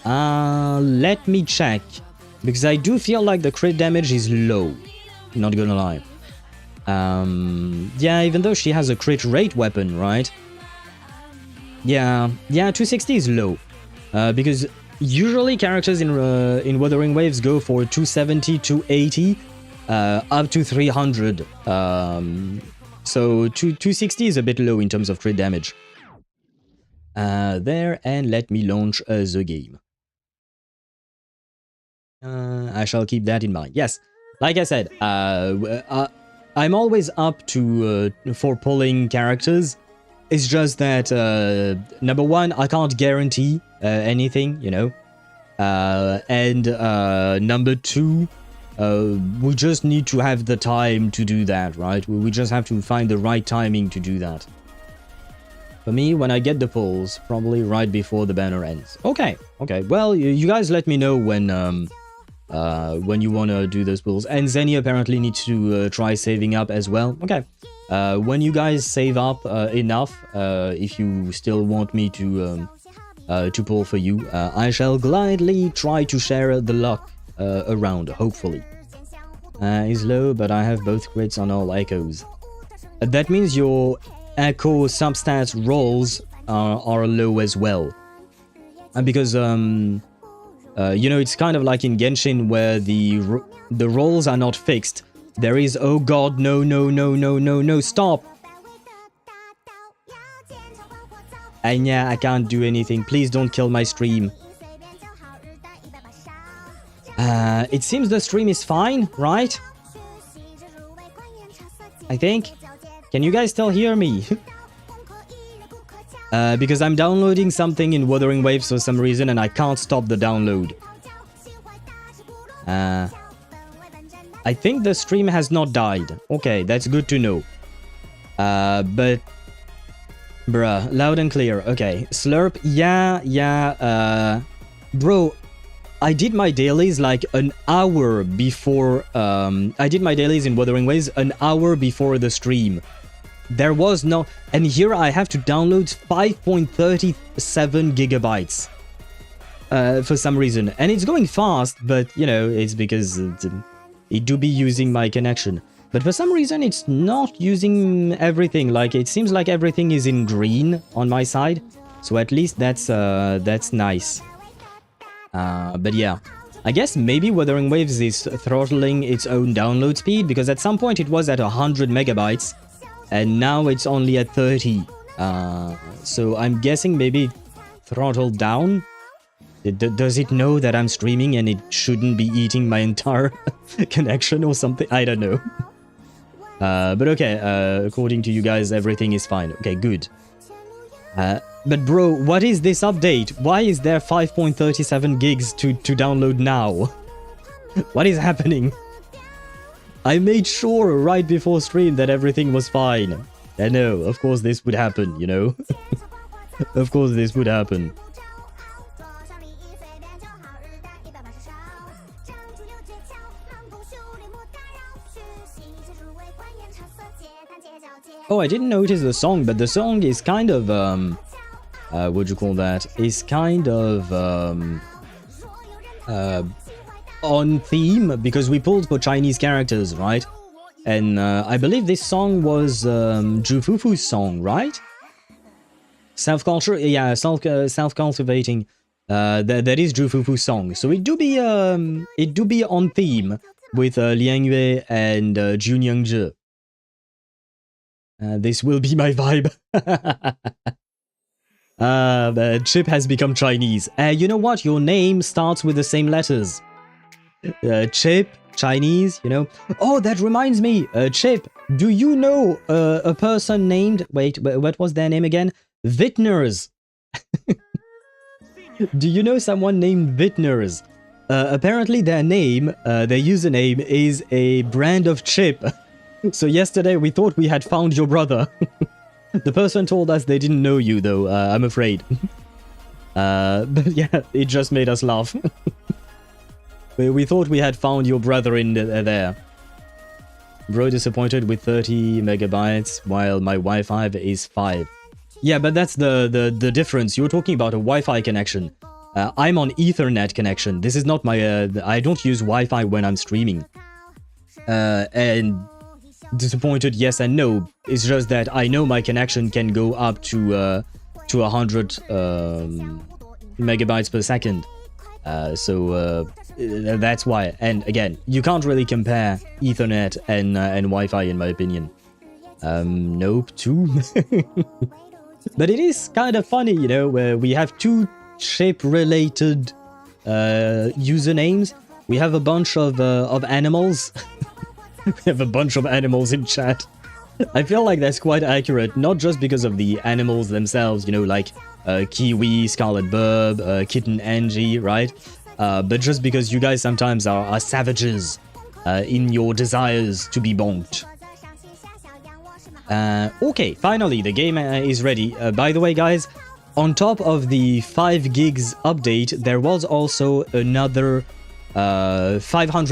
Let me check, because I do feel like the crit damage is low, not gonna lie. Yeah, even though she has a crit rate weapon, right? Yeah, 260 is low, because usually characters in Wuthering Waves go for 270, 280, up to 300. So 260 is a bit low in terms of crit damage. There, and let me launch the game. I shall keep that in mind. Yes, like I said, I'm always up to for pulling characters. It's just that number one, I can't guarantee anything, you know, and number two, we just need to have the time to do that, right? We just have to find the right timing to do that. For me, when I get the pulls, probably right before the banner ends. Okay. Well, you guys let me know when you want to do those pulls. And Zenny apparently needs to try saving up as well. Okay. When you guys save up enough, if you still want me to pull for you, I shall gladly try to share the luck around, hopefully. Is low, but I have both crits on all echoes. That means your echo substats rolls are low as well. And because, you know, it's kind of like in Genshin where the rolls are not fixed. There is, oh god, no, stop! And yeah, I can't do anything. Please don't kill my stream. It seems the stream is fine, right? I think. Can you guys still hear me? Because I'm downloading something in Wuthering Waves for some reason and I can't stop the download. I think the stream has not died. Okay, that's good to know. But... bruh, loud and clear. Okay, Slurp, yeah, bro, I did my dailies like an hour before... I did my dailies in Wuthering Waves an hour before the stream. There was no... and here I have to download 5.37 gigabytes. For some reason. And it's going fast, but, you know, it's because... it do be using my connection. But for some reason, it's not using everything. Like, it seems like everything is in green on my side. So at least that's nice. But yeah. I guess maybe Wuthering Waves is throttling its own download speed, because at some point it was at 100 megabytes. And now it's only at 30. So I'm guessing maybe throttled down. Does it know that I'm streaming and it shouldn't be eating my entire connection or something? I don't know. But okay, according to you guys, everything is fine. Okay, good. But bro, what is this update? Why is there 5.37 gigs to download now? What is happening? I made sure right before stream that everything was fine. I know, of course this would happen, you know? Of course this would happen. Oh, I didn't notice the song, but the song is kind of, what'd you call that? Is kind of, on theme, because we pulled for Chinese characters, right? And, I believe this song was, Jufufu's song, right? Self-culture, yeah, self-cultivating, that is Jufufu's song. So it do be on theme, with Liang Yue and Jun Youngzhi. This will be my vibe. Chip has become Chinese. You know what? Your name starts with the same letters. Chip, Chinese, you know. Oh, that reminds me. Chip, do you know a person named... Wait, what was their name again? Vintners. Do you know someone named Vintners? Apparently their name, their username is a brand of chip. So yesterday we thought we had found your brother. The person told us they didn't know you though, I'm afraid. But yeah, it just made us laugh. We thought we had found your brother in there. Bro disappointed with 30 megabytes while my Wi-Fi is 5. Yeah, but that's the difference. You're talking about a Wi-Fi connection. I'm on Ethernet connection. This is not my... I don't use Wi-Fi when I'm streaming. And disappointed, yes and no. It's just that I know my connection can go up to 100 megabytes per second. So that's why. And again, you can't really compare Ethernet and Wi-Fi in my opinion. Nope, too. But it is kind of funny, you know, where we have two chip-related usernames. We have a bunch of animals. We have a bunch of animals in chat. I feel like that's quite accurate, not just because of the animals themselves, you know, like Kiwi, Scarlet Burb, Kitten Angie, right? But just because you guys sometimes are savages in your desires to be bonked. Okay, finally, the game is ready. By the way, guys, on top of the 5 gigs update, there was also another 500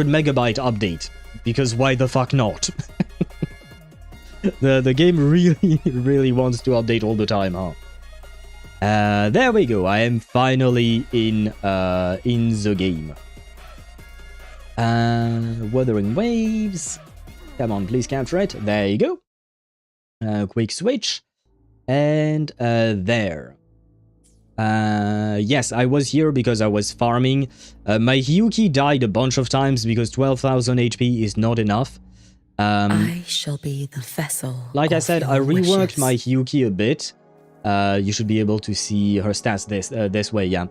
megabyte update. Because why the fuck not? The game really wants to update all the time, huh? There we go. I am finally in the game. Wuthering Waves. Come on, please capture it. There you go. Quick switch. And there. Yes, I was here because I was farming. My Hyuki died a bunch of times because 12,000 HP is not enough. I shall be the vessel. Like I said, I reworked wishes. my Hyuki a bit. You should be able to see her stats this way, yeah.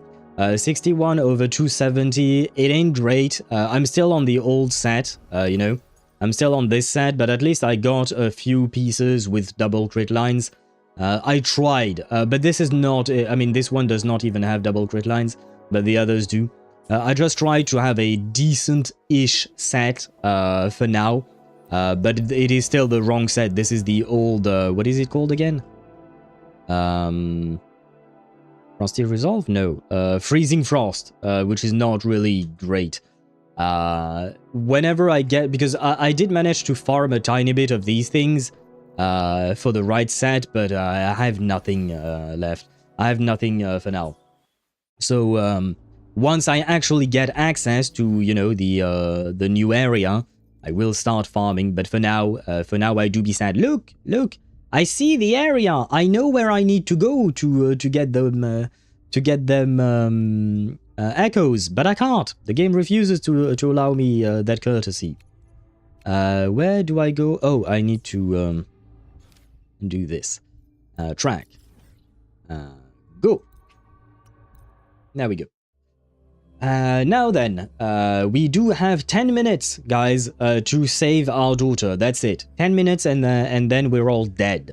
61 over 270. It ain't great. I'm still on the old set, you know. I'm still on this set, but at least I got a few pieces with double crit lines. I tried, but this is not... I mean, this one does not even have double crit lines, but the others do. I just tried to have a decent-ish set for now, but it is still the wrong set. This is the old... what is it called again? Frosty Resolve? No. Freezing Frost, which is not really great. Whenever I get... Because I did manage to farm a tiny bit of these things for the right set, but I have nothing left. I have nothing for now. So once I actually get access to, you know, the new area, I will start farming. But for now I do be sad. Look, I see the area. I know where I need to go to get them echoes, but I can't. The game refuses to allow me that courtesy. Where do I go? Oh, I need to do this. Track. Go. There we go. Now then, we do have 10 minutes, guys, to save our daughter. That's it. 10 minutes and then we're all dead.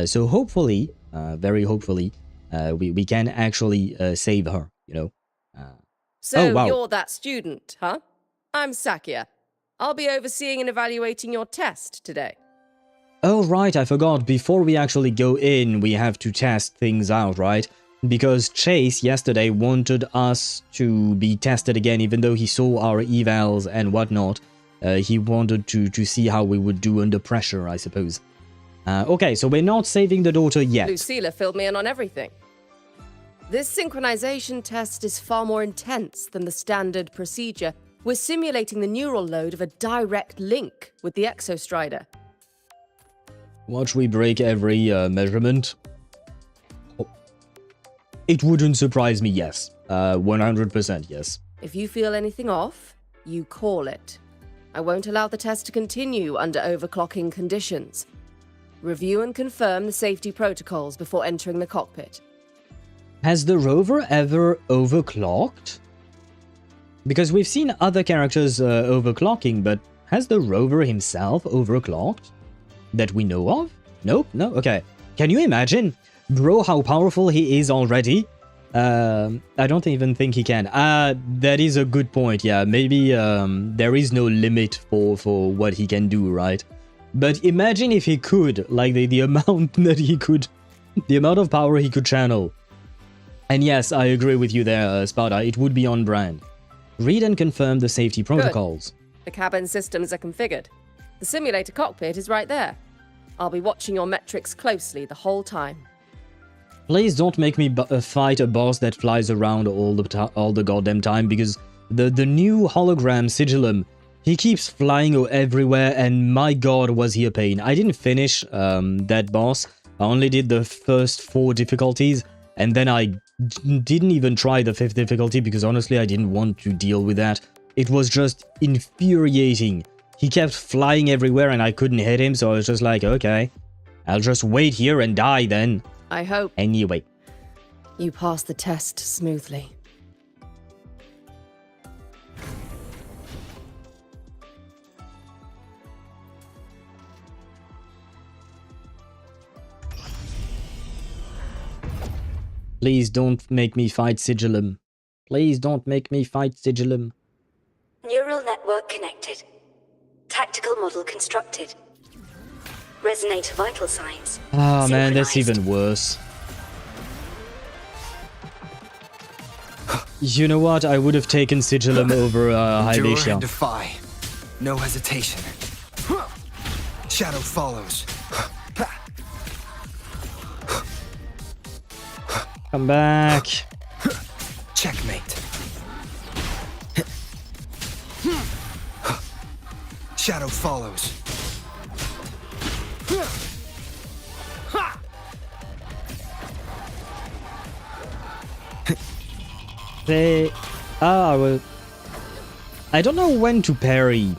So hopefully, very hopefully, we can actually save her, you know. So oh, wow. You're that student, huh? I'm Sakia. I'll be overseeing and evaluating your test today. Oh, right, I forgot. Before we actually go in, we have to test things out, right? Because Chase yesterday wanted us to be tested again, even though he saw our evals and whatnot. He wanted to see how we would do under pressure, I suppose. Okay, so we're not saving the daughter yet. Lucilla filled me in on everything. This synchronization test is far more intense than the standard procedure. We're simulating the neural load of a direct link with the Exostrider. Watch we break every measurement. Oh. It wouldn't surprise me, yes. 100% yes. If you feel anything off, you call it. I won't allow the test to continue under overclocking conditions. Review and confirm the safety protocols before entering the cockpit. Has the rover ever overclocked? Because we've seen other characters overclocking, but has the rover himself overclocked? That we know of? Nope, no? Okay. Can you imagine? Bro, how powerful he is already? I don't even think he can. That is a good point, yeah. Maybe there is no limit for what he can do, right? But imagine if he could, like the amount that he could, the amount of power he could channel. And yes, I agree with you there, Sparta, it would be on brand. Read and confirm the safety protocols. Good. The cabin systems are configured. The simulator cockpit is right there. I'll be watching your metrics closely the whole time. Please don't make me fight a boss that flies around all the goddamn time, because the new hologram Sigillum, he keeps flying everywhere, and my god was he a pain. I didn't finish that boss. I only did the first 4 difficulties, and then I didn't even try the 5th difficulty because honestly I didn't want to deal with that. It was just infuriating. He kept flying everywhere and I couldn't hit him, so I was just like, okay, I'll just wait here and die then. I hope. Anyway. You passed the test smoothly. Please don't make me fight Sigillum. Please don't make me fight Sigillum. Neural network connected. Tactical model constructed. Resonate vital signs. Oh man, that's even worse. You know what? I would have taken Sigillum over Endure and defy. No hesitation. Shadow follows. Come back. Checkmate. Shadow follows. They... well... I don't know when to parry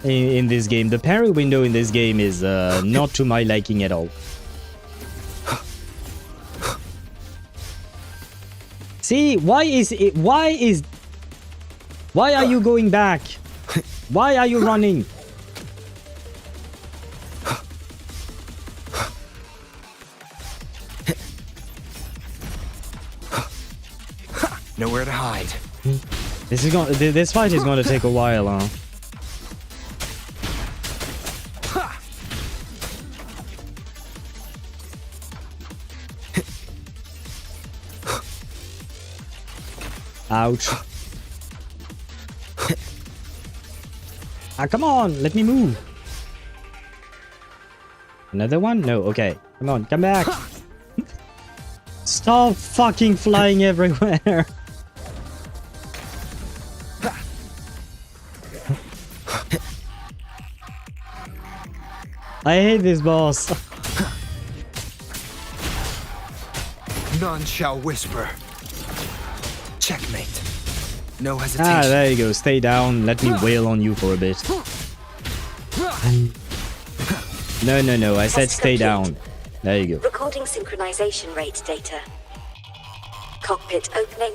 in this game. The parry window in this game is not to my liking at all. See, why are you going back? Why are you running? Nowhere to hide. This fight is going to take a while, huh? Ouch. Ah, come on, let me move. Another one? No, okay. Come on, come back. Stop fucking flying everywhere. I hate this boss. None shall whisper. Checkmate. No hesitation. Ah, there you go. Stay down. Let me wail on you for a bit. No. I said stay down. There you go. Recording synchronization rate data. Cockpit opening.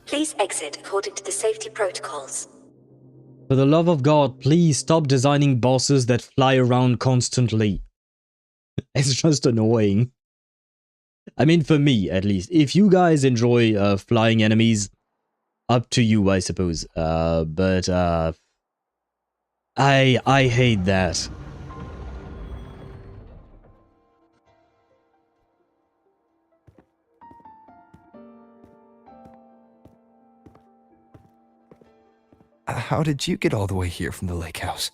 Please exit according to the safety protocols. For the love of God, please stop designing bosses that fly around constantly. It's just annoying. I mean, for me, at least. If you guys enjoy flying enemies, up to you, I suppose. But I hate that. How did you get all the way here from the lake house?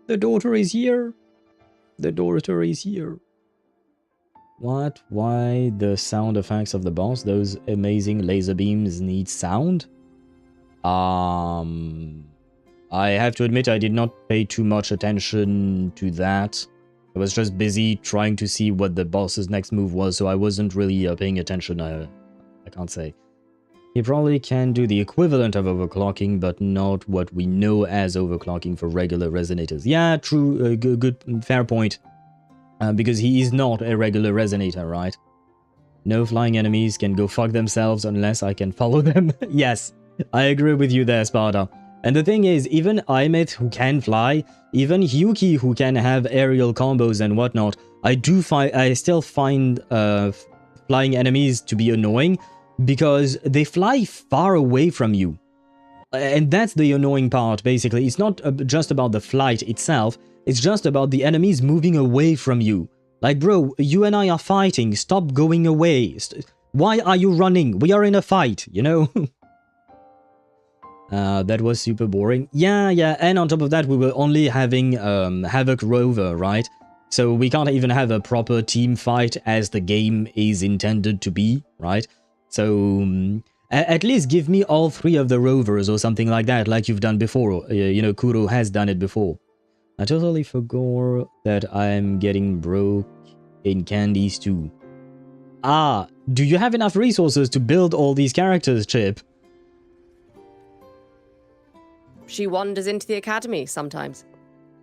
The daughter is here. The daughter is here. What? Why the sound effects of the boss? Those amazing laser beams need sound? I have to admit I did not pay too much attention to that. I was just busy trying to see what the boss's next move was, so I wasn't really paying attention, I can't say. He probably can do the equivalent of overclocking, but not what we know as overclocking for regular resonators. Yeah, true, good, fair point. Because he is not a regular resonator, right? No flying enemies can go fuck themselves unless I can follow them. Yes, I agree with you there, Sparta. And the thing is, even Aemeath, who can fly, even Hyuki, who can have aerial combos and whatnot, I still find flying enemies to be annoying because they fly far away from you. And that's the annoying part, basically. It's not just about the flight itself, it's just about the enemies moving away from you. Like, bro, you and I are fighting, stop going away. Why are you running? We are in a fight, you know? That was super boring. Yeah, and on top of that, we were only having Havoc Rover, right? So we can't even have a proper team fight as the game is intended to be, right? So at least give me all 3 of the Rovers or something like that, like you've done before. You know, Kuro has done it before. I totally forgot that I'm getting broke in candies too. Ah, do you have enough resources to build all these characters, Chip? She wanders into the academy sometimes.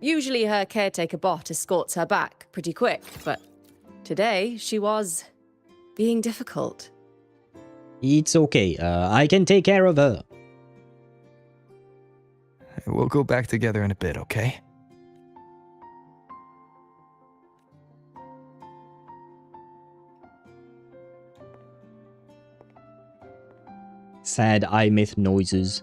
Usually her caretaker bot escorts her back pretty quick, but today she was being difficult. It's okay, I can take care of her. We'll go back together in a bit, okay? Sad Aemeath noises.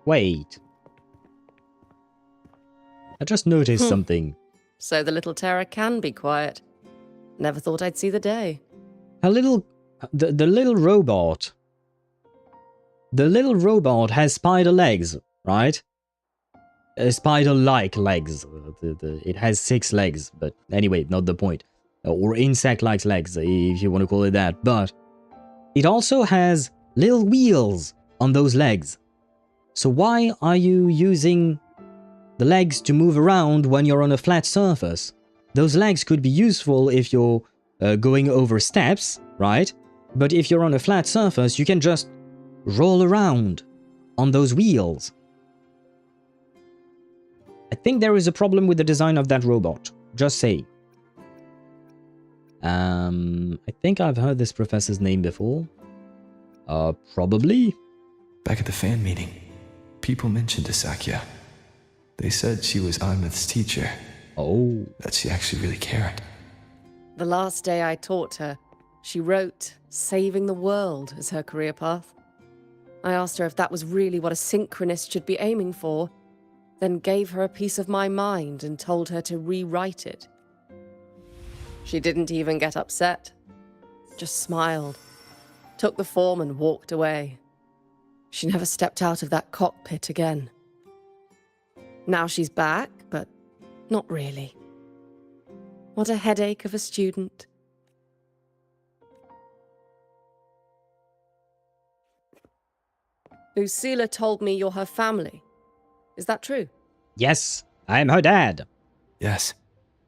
Wait. I just noticed something. So the little terror can be quiet. Never thought I'd see the day. The little robot. The little robot has spider legs, right? Spider-like legs. It has 6 legs, but anyway, not the point. Or insect-like legs, if you want to call it that. But it also has little wheels on those legs. So why are you using the legs to move around when you're on a flat surface? Those legs could be useful if you're going over steps, right? But if you're on a flat surface, you can just roll around on those wheels. I think there is a problem with the design of that robot. Just saying. I think I've heard this professor's name before. Probably. Back at the fan meeting, people mentioned Asakya. They said she was Aemeath's teacher. Oh. That she actually really cared. The last day I taught her, she wrote saving the world as her career path. I asked her if that was really what a synchronist should be aiming for, then gave her a piece of my mind and told her to rewrite it. She didn't even get upset, just smiled, took the form and walked away. She never stepped out of that cockpit again. Now she's back, but not really. What a headache of a student. Lucilla told me you're her family. Is that true? Yes, I'm her dad. Yes.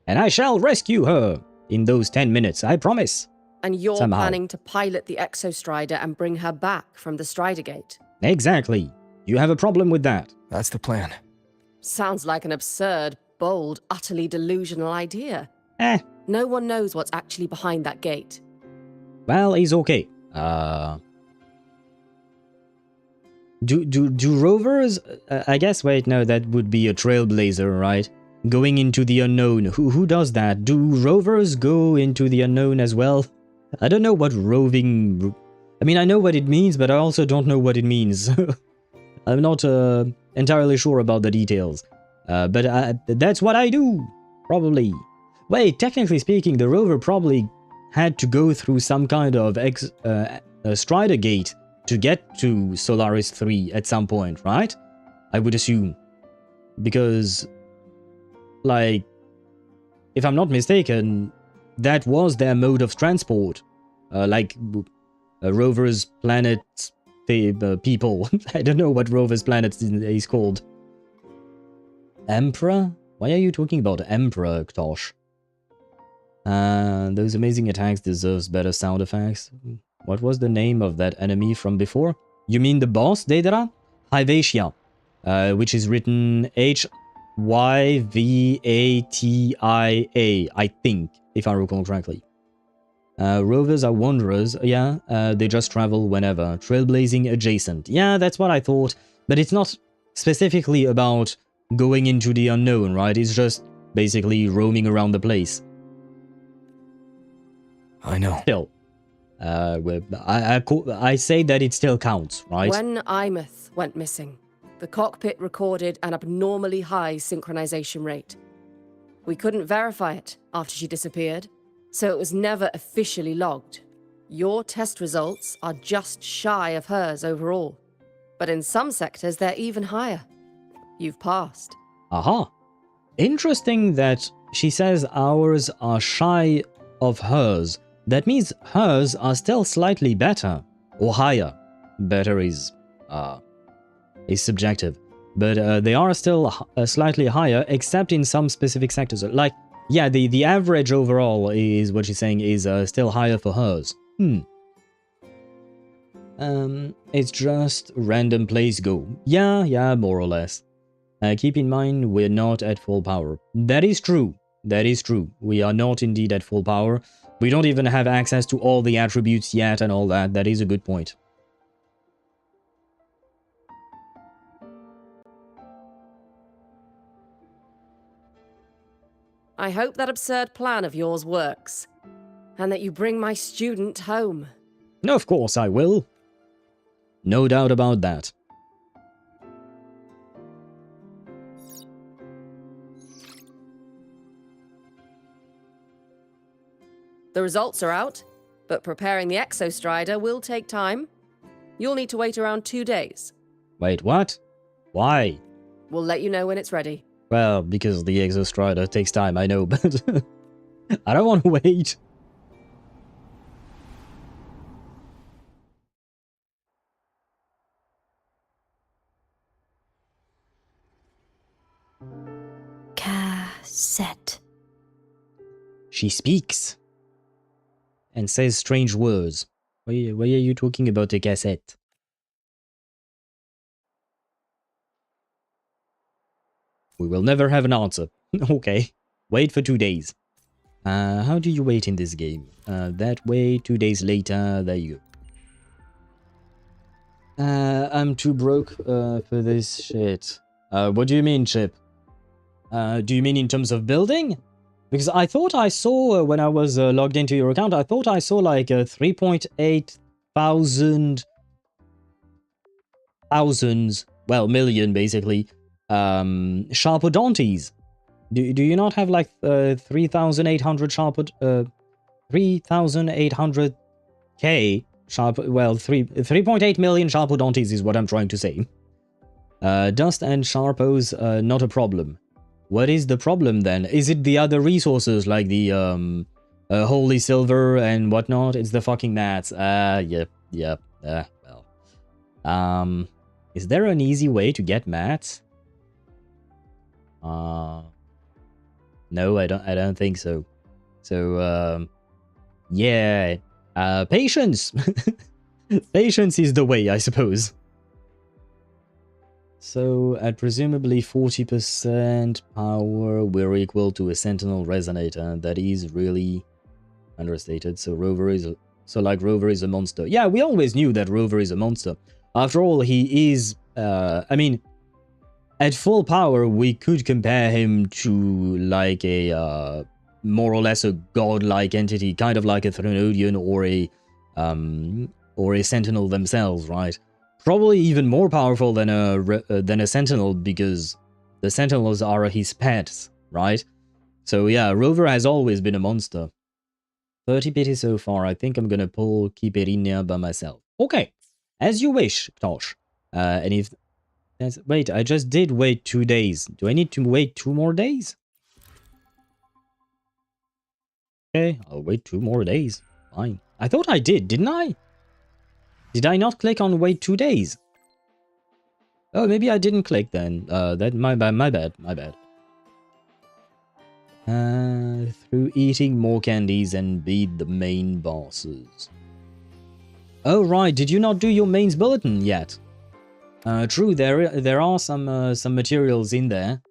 And I shall rescue her in those 10 minutes, I promise. And you're Somehow. planning to pilot the Exostrider and bring her back from the Strider Gate? Exactly. You have a problem with that? That's the plan. Sounds like an absurd, bold, utterly delusional idea. No one knows what's actually behind that gate. Well, he's okay. Do rovers? I guess. Wait, no, that would be a trailblazer, right? Going into the unknown. Who does that? Do rovers go into the unknown as well? I don't know what roving. I mean, I know what it means, but I also don't know what it means. I'm not entirely sure about the details. But that's what I do, probably. Wait, technically speaking, the rover probably had to go through some kind of Strider Gate to get to Solaris 3 at some point, right? I would assume. Because, like, if I'm not mistaken, that was their mode of transport. Like, Rover's planet people. I don't know what Rover's planet is called. Emperor? Why are you talking about Emperor, Ktosh? Those amazing attacks deserves better sound effects. What was the name of that enemy from before? You mean the boss, Daedra? Hyvatia, which is written Hyvatia, I think, if I recall correctly. Rovers are wanderers, yeah, they just travel whenever. Trailblazing adjacent. Yeah, that's what I thought, but it's not specifically about going into the unknown, right? It's just basically roaming around the place. I know. Still, I say that it still counts, right? When Aemeath went missing, the cockpit recorded an abnormally high synchronization rate. We couldn't verify it after she disappeared, so it was never officially logged. Your test results are just shy of hers overall, but in some sectors they're even higher. You've passed. Aha. Interesting that she says ours are shy of hers. That means hers are still slightly better or higher. Better is subjective, but they are still slightly higher, except in some specific sectors. Like, yeah, the average overall is what she's saying is still higher for hers. It's just random place go. Yeah, more or less. Keep in mind, we're not at full power. That is true. That is true. We are not indeed at full power. We don't even have access to all the attributes yet and all that. That is a good point. I hope that absurd plan of yours works, and that you bring my student home. Of course I will. No doubt about that. The results are out, but preparing the Exostrider will take time. You'll need to wait around 2 days. Wait, what? Why? We'll let you know when it's ready. Well, because the Exostrider takes time, I know, but I don't want to wait. Cassette. She speaks and says strange words. Why are you talking about a cassette? We will never have an answer. Okay. Wait for 2 days. How do you wait in this game? That way, 2 days later, there you go. I'm too broke for this shit. What do you mean, Chip? Do you mean in terms of building? Because I thought I saw, when I was logged into your account, I thought I saw like 3.8 million basically, Sharpodontes. Do you not have like 3,800 3,800k sharp, well, 3.8 million Sharpodontes is what I'm trying to say. Dust and Sharpos, not a problem. What is the problem then? Is it the other resources like the holy silver and whatnot? It's the fucking mats. Yep. Well. Is there an easy way to get mats? No, I don't think so. So, yeah. Patience. Patience is the way, I suppose. So, at presumably 40% power, we're equal to a Sentinel Resonator. That is really understated. So, Rover is a monster. Yeah, we always knew that Rover is a monster. After all, he is, I mean, at full power, we could compare him to, like, a, more or less a godlike entity, kind of like a Threnodian or a Sentinel themselves, right? Probably even more powerful than a Sentinel, because the Sentinels are his pets, right? So yeah, Rover has always been a monster. 30 pity so far. I think I'm gonna pull Kiperinia by myself. Okay, as you wish, Tosh. And if that's, wait, I just did wait 2 days. Do I need to wait 2 more days? Okay, I'll wait 2 more days. Fine. I thought I did, didn't I? Did I not click on wait 2 days? Oh, maybe I didn't click then. That my bad. Through eating more candies and beat the main bosses. Oh right, did you not do your mains bulletin yet? True, there are some materials in there.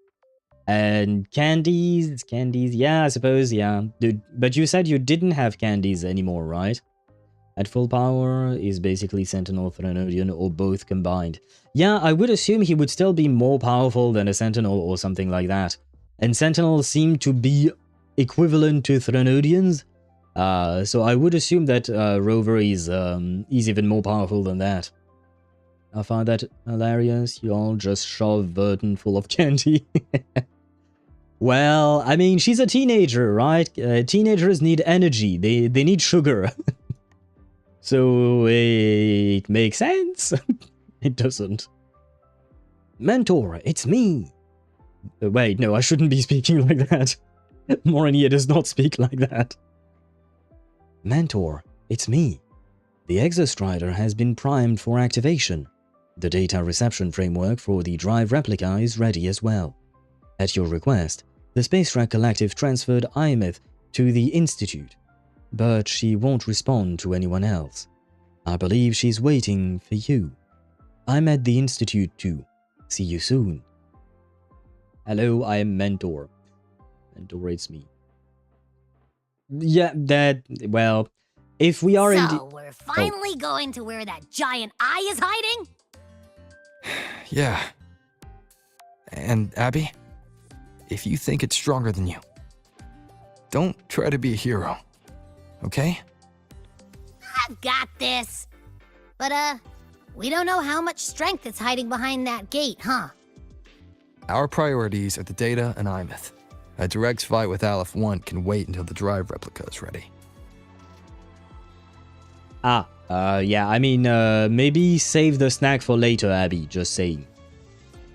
And candies, yeah, I suppose, yeah. Dude, but you said you didn't have candies anymore, right? At full power is basically Sentinel, Threnodian, or both combined. Yeah, I would assume he would still be more powerful than a Sentinel or something like that. And Sentinels seem to be equivalent to Threnodians. So I would assume that Rover is even more powerful than that. I find that hilarious. You all just shove Verton full of candy. Well, I mean, she's a teenager, right? Teenagers need energy. They need sugar. So it makes sense. It doesn't. Mentor, it's me. Wait, no, I shouldn't be speaking like that. Morania does not speak like that. Mentor, it's me. The Exostrider has been primed for activation. The data reception framework for the drive replica is ready as well. At your request, the Space Track Collective transferred Aemeath to the Institute, but she won't respond to anyone else. I believe she's waiting for you. I'm at the Institute too. See you soon. Hello, I am Mentor. Mentor, it's me. Yeah, well, if we are So, we're finally going to where that giant eye is hiding? Yeah. And Abby, if you think it's stronger than you, don't try to be a hero, okay? I've got this. But, we don't know how much strength is hiding behind that gate, huh? Our priorities are the data and Aemeath. A direct fight with Aleph-1 can wait until the drive replica is ready. Yeah, I mean, maybe save the snack for later, Abby, just saying.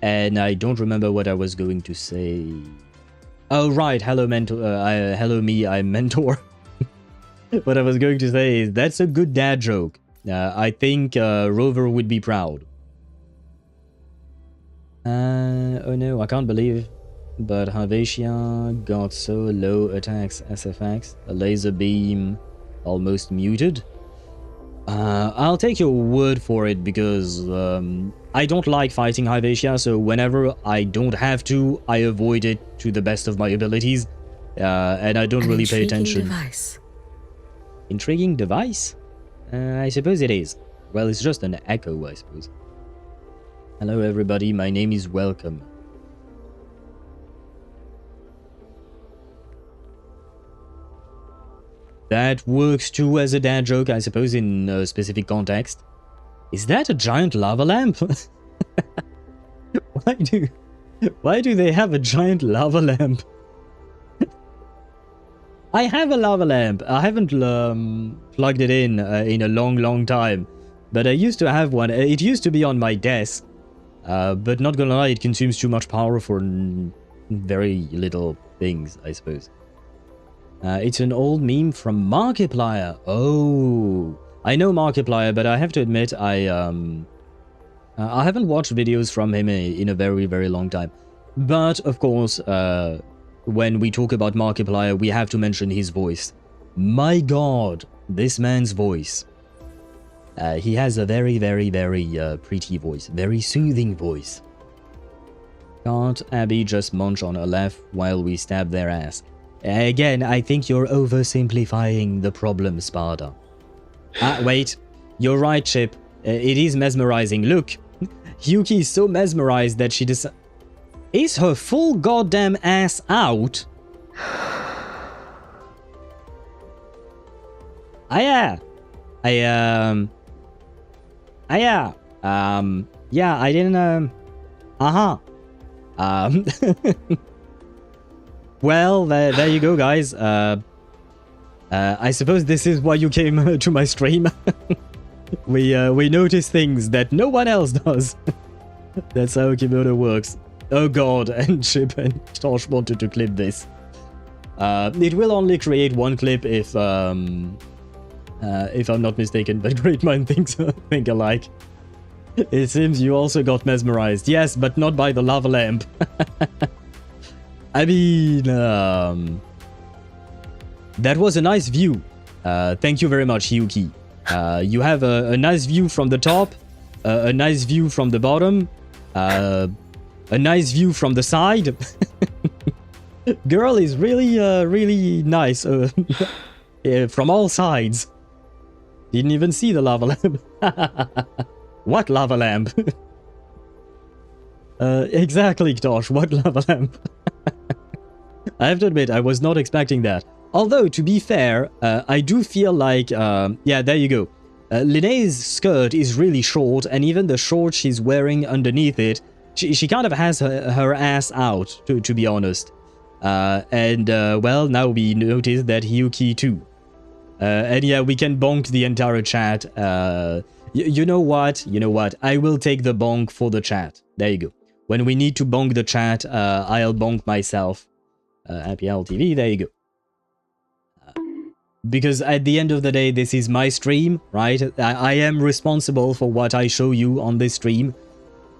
And I don't remember what I was going to say. Oh, right, hello, Mentor, hello me, I'm Mentor. What I was going to say is, that's a good dad joke. I think Rover would be proud. Oh no, I can't believe, but Harvatia got so low attacks SFX, a laser beam almost muted. I'll take your word for it because I don't like fighting Harvatia, so whenever I don't have to, I avoid it to the best of my abilities, and I don't really pay attention. Device. Intriguing device? I suppose it is. Well, it's just an echo, I suppose. Hello everybody, my name is Welcome. That works too as a dad joke, I suppose, in a specific context. Is that a giant lava lamp? Why do they have a giant lava lamp? I have a lava lamp. I haven't plugged it in a long time. But I used to have one. It used to be on my desk. But not gonna lie, it consumes too much power for very little things, I suppose. It's an old meme from Markiplier. Oh, I know Markiplier, but I have to admit I haven't watched videos from him in a very long time. But of course, when we talk about Markiplier, we have to mention his voice. My God, this man's voice. He has a very pretty voice, very soothing voice. Can't Abby just munch on Aleph while we stab their ass? Again, I think you're oversimplifying the problem, Sparta. Wait. You're right, Chip. It is mesmerizing. Look. Yuki is so mesmerized that she Is her full goddamn ass out? Yeah, I didn't, Well, there you go, guys. I suppose this is why you came to my stream. We notice things that no one else does. That's how Kimono works. Oh god, and Chip and Tosh wanted to clip this. It will only create one clip if I'm not mistaken, but great mind think alike. It seems you also got mesmerized. Yes, but not by the lava lamp. I mean, that was a nice view. Thank you very much, Hyuki. You have a nice view from the top, a nice view from the bottom, a nice view from the side. Girl is really, really nice from all sides. Didn't even see the lava lamp. What lava lamp? Exactly, Tosh. What lava lamp? I have to admit, I was not expecting that. Although, to be fair, I do feel like... yeah, there you go. Linnea's skirt is really short, and even the shorts she's wearing underneath it, she kind of has her ass out, to be honest. Well, now we notice that Hyuki too. And yeah, we can bonk the entire chat. You know what? You know what? I will take the bonk for the chat. There you go. When we need to bonk the chat, I'll bonk myself. Happy LTV, there you go. Because at the end of the day, this is my stream, right? I am responsible for what I show you on this stream.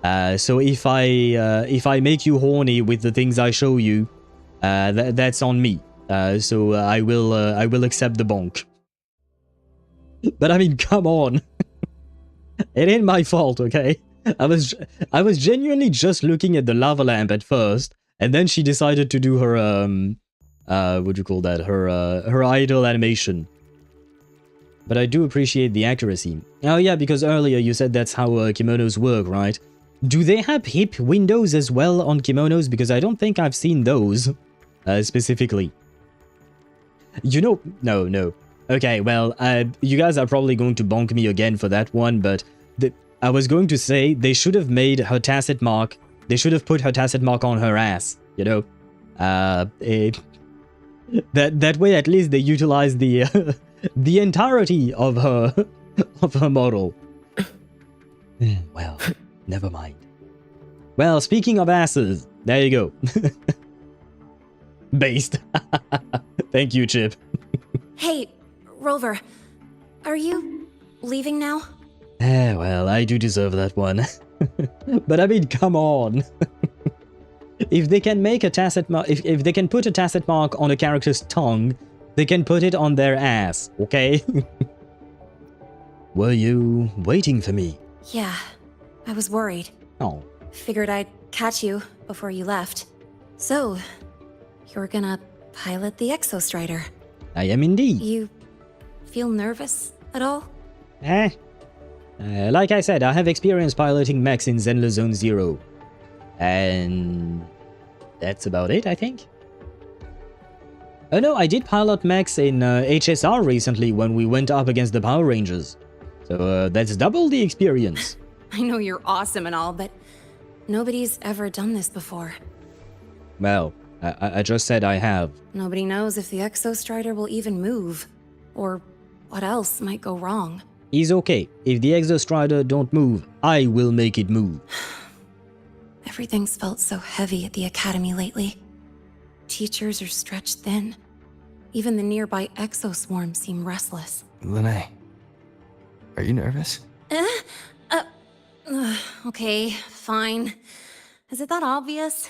So if I make you horny with the things I show you, that's on me. So I will accept the bonk. But I mean, come on. It ain't my fault, okay? I was genuinely just looking at the lava lamp at first, and then she decided to do her what do you call that? Her idle animation. But I do appreciate the accuracy. Oh yeah, because earlier you said that's how kimonos work, right? Do they have hip windows as well on kimonos? Because I don't think I've seen those specifically. You know, no. Okay, well, you guys are probably going to bonk me again for that one, but I was going to say they should have made her tacit mark. They should have put her tacit mark on her ass, you know? That way at least they utilize the the entirety of her model. Well, never mind. Well, speaking of asses, there you go. Based. Thank you, Chip. Hey, Rover, are you leaving now? Well, I do deserve that one. But I mean, come on. If they can make a tacit mark, if they can put a tacit mark on a character's tongue, they can put it on their ass, okay? Were you waiting for me? Yeah, I was worried. Oh. Figured I'd catch you before you left. So, you're gonna pilot the Exostrider. I am indeed. You feel nervous at all? Like I said, I have experience piloting mechs in Zenless Zone Zero. And that's about it, I think. Oh no, I did pilot mechs in HSR recently when we went up against the Power Rangers. So that's double the experience. I know you're awesome and all, but nobody's ever done this before. Well, I just said I have. Nobody knows if the Exostrider will even move, or what else might go wrong. He's okay. If the Exostrider don't move, I will make it move. Everything's felt so heavy at the Academy lately. Teachers are stretched thin. Even the nearby exoswarms seem restless. Linnae, are you nervous? Okay, fine. Is it that obvious?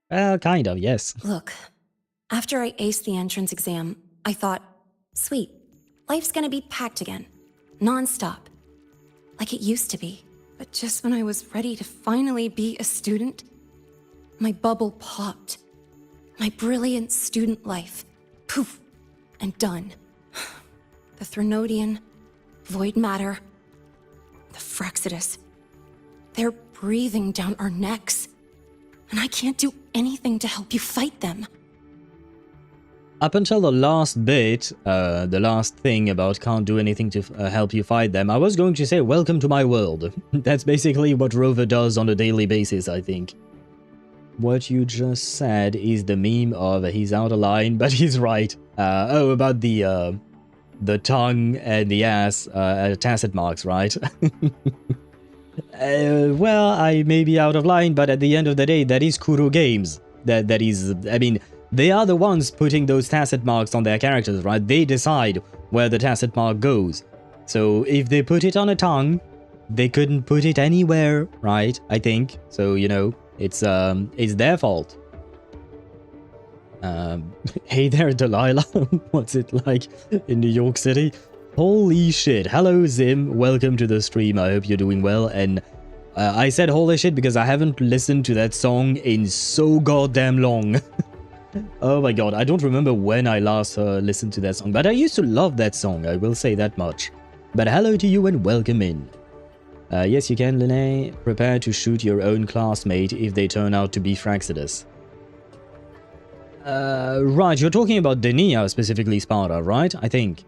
Well, kind of, yes. Look, after I aced the entrance exam, I thought, sweet, life's gonna be packed again. Non-stop. Like it used to be. But just when I was ready to finally be a student, my bubble popped. My brilliant student life. Poof. And done. The Threnodian, void matter, the Frexodus. They're breathing down our necks. And I can't do anything to help you fight them. Up until the last bit, the last thing about can't do anything to help you fight them, I was going to say welcome to my world. That's basically what Rover does on a daily basis, I think. What you just said is the meme of he's out of line, but he's right. Oh, about the tongue and the ass tacit marks, right? Well, I may be out of line, but at the end of the day, that is Kuro Games. That is, I mean, they are the ones putting those tacit marks on their characters, right? They decide where the tacit mark goes. So if they put it on a tongue, they couldn't put it anywhere, right? I think. So, you know, it's their fault. Hey there, Delilah. What's it like in New York City? Holy shit. Hello, Zim. Welcome to the stream. I hope you're doing well. And I said holy shit because I haven't listened to that song in so goddamn long. Oh my god, I don't remember when I last listened to that song, but I used to love that song, I will say that much. But hello to you and welcome in. Yes, you can, Linnae. Prepare to shoot your own classmate if they turn out to be Fraxidus. Right, you're talking about Denia, specifically Sparta, right? I think.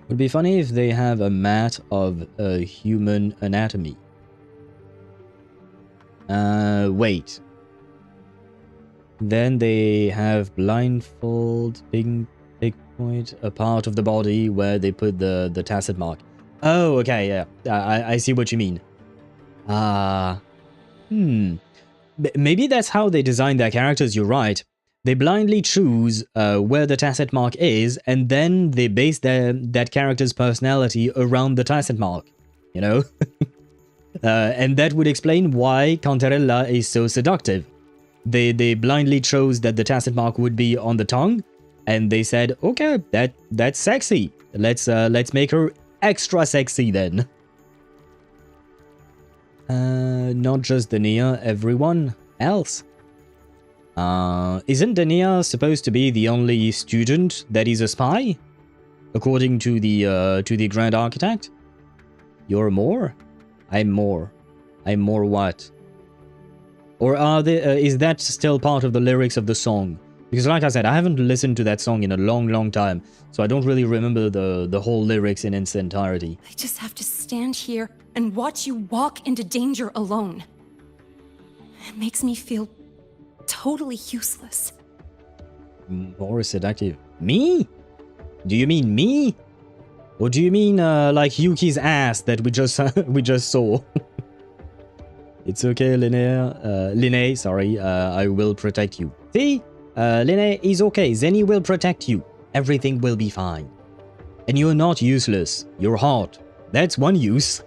Would be funny if they have a mat of human anatomy. Wait. Then they have blindfold, big point, a part of the body where they put the tacit mark. Oh, okay, yeah. I see what you mean. Maybe that's how they design their characters, you're right. They blindly choose where the tacit mark is, and then they base that character's personality around the tacit mark, you know? And that would explain why Cantarella is so seductive. They blindly chose that the tacit mark would be on the tongue, and they said, okay, that's sexy. Let's make her extra sexy then. Not just Denia, everyone else. Isn't Denia supposed to be the only student that is a spy? According to the Grand Architect? You're more? I'm more. I'm more what? Or is that still part of the lyrics of the song? Because like I said, I haven't listened to that song in a long time, so I don't really remember the whole lyrics in its entirety. I just have to stand here and watch you walk into danger alone. It makes me feel totally useless. More seductive. Me? Do you mean me? Or do you mean like Yuki's ass that we just saw? It's okay, Linnae, sorry, I will protect you. See? Linnae is okay, Zenny will protect you. Everything will be fine. And you're not useless, you're hot. That's one use.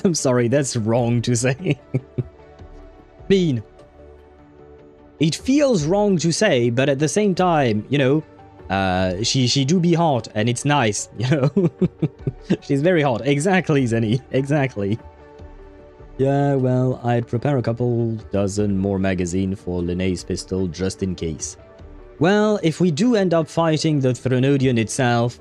I'm sorry, that's wrong to say. Bean. It feels wrong to say, but at the same time, you know, she do be hot, and it's nice, you know? She's very hot. Exactly, Zenny, exactly. Yeah, well, I'd prepare a couple dozen more magazine for Linnae's pistol just in case. Well, if we do end up fighting the Threnodian itself,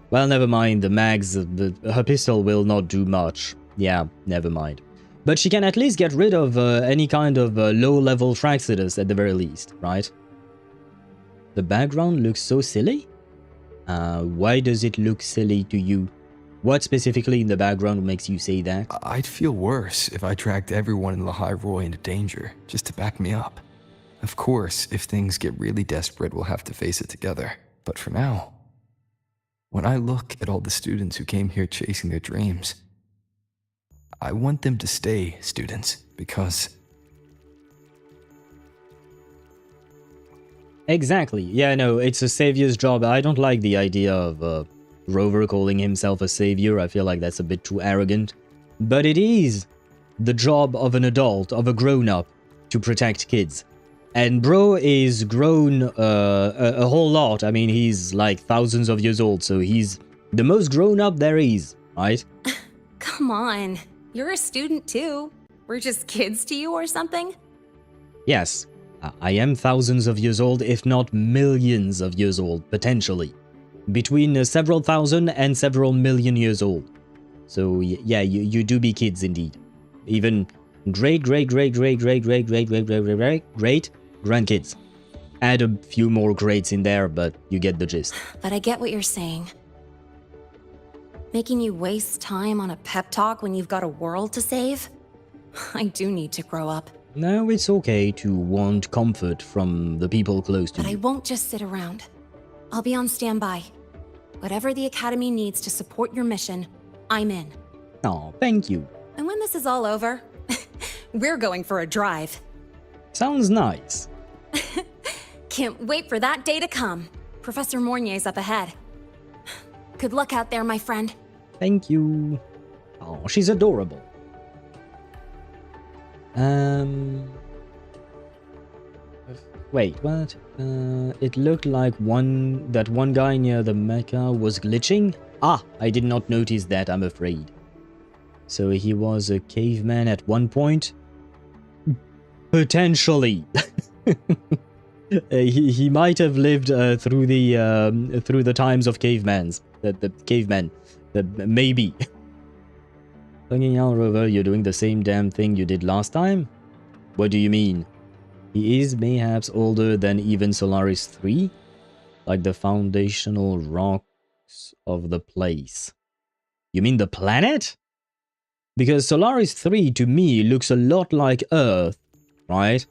well, never mind, the mags, her pistol will not do much. Yeah, never mind. But she can at least get rid of any kind of low-level Fraxidus at the very least, right? The background looks so silly? Why does it look silly to you? What specifically in the background makes you say that? I'd feel worse if I dragged everyone in Lahai-Roi into danger, just to back me up. Of course, if things get really desperate, we'll have to face it together. But for now, when I look at all the students who came here chasing their dreams, I want them to stay students, because... Exactly. Yeah, no, it's a savior's job. I don't like the idea of Rover calling himself a savior. I feel like that's a bit too arrogant. But it is the job of an adult, of a grown-up, to protect kids. And bro is grown a whole lot. I mean, he's like thousands of years old, so he's the most grown-up there is, right? Come on. You're a student too. We're just kids to you or something? Yes, I am thousands of years old, if not millions of years old, potentially. Between several thousand and several million years old. So yeah, you do be kids indeed. Even great grandkids. Add a few more greats in there, but you get the gist. But I get what you're saying. Making you waste time on a pep talk when you've got a world to save? I do need to grow up. No, it's okay to want comfort from the people close to you. But I won't just sit around. I'll be on standby. Whatever the Academy needs to support your mission, I'm in. Oh, thank you. And when this is all over, we're going for a drive. Sounds nice. Can't wait for that day to come. Professor Mornier's up ahead. Good luck out there, my friend. Thank you. Oh, she's adorable. Wait, what? It looked like that one guy near the mecha was glitching? Ah, I did not notice that, I'm afraid. So he was a caveman at one point? Potentially. He might have lived through the times of cavemans. The cavemen. Maybe. Fucking hell, Rover, you're doing the same damn thing you did last time? What do you mean? He is mayhaps older than even Solaris 3? Like the foundational rocks of the place. You mean the planet? Because Solaris 3 to me looks a lot like Earth, right?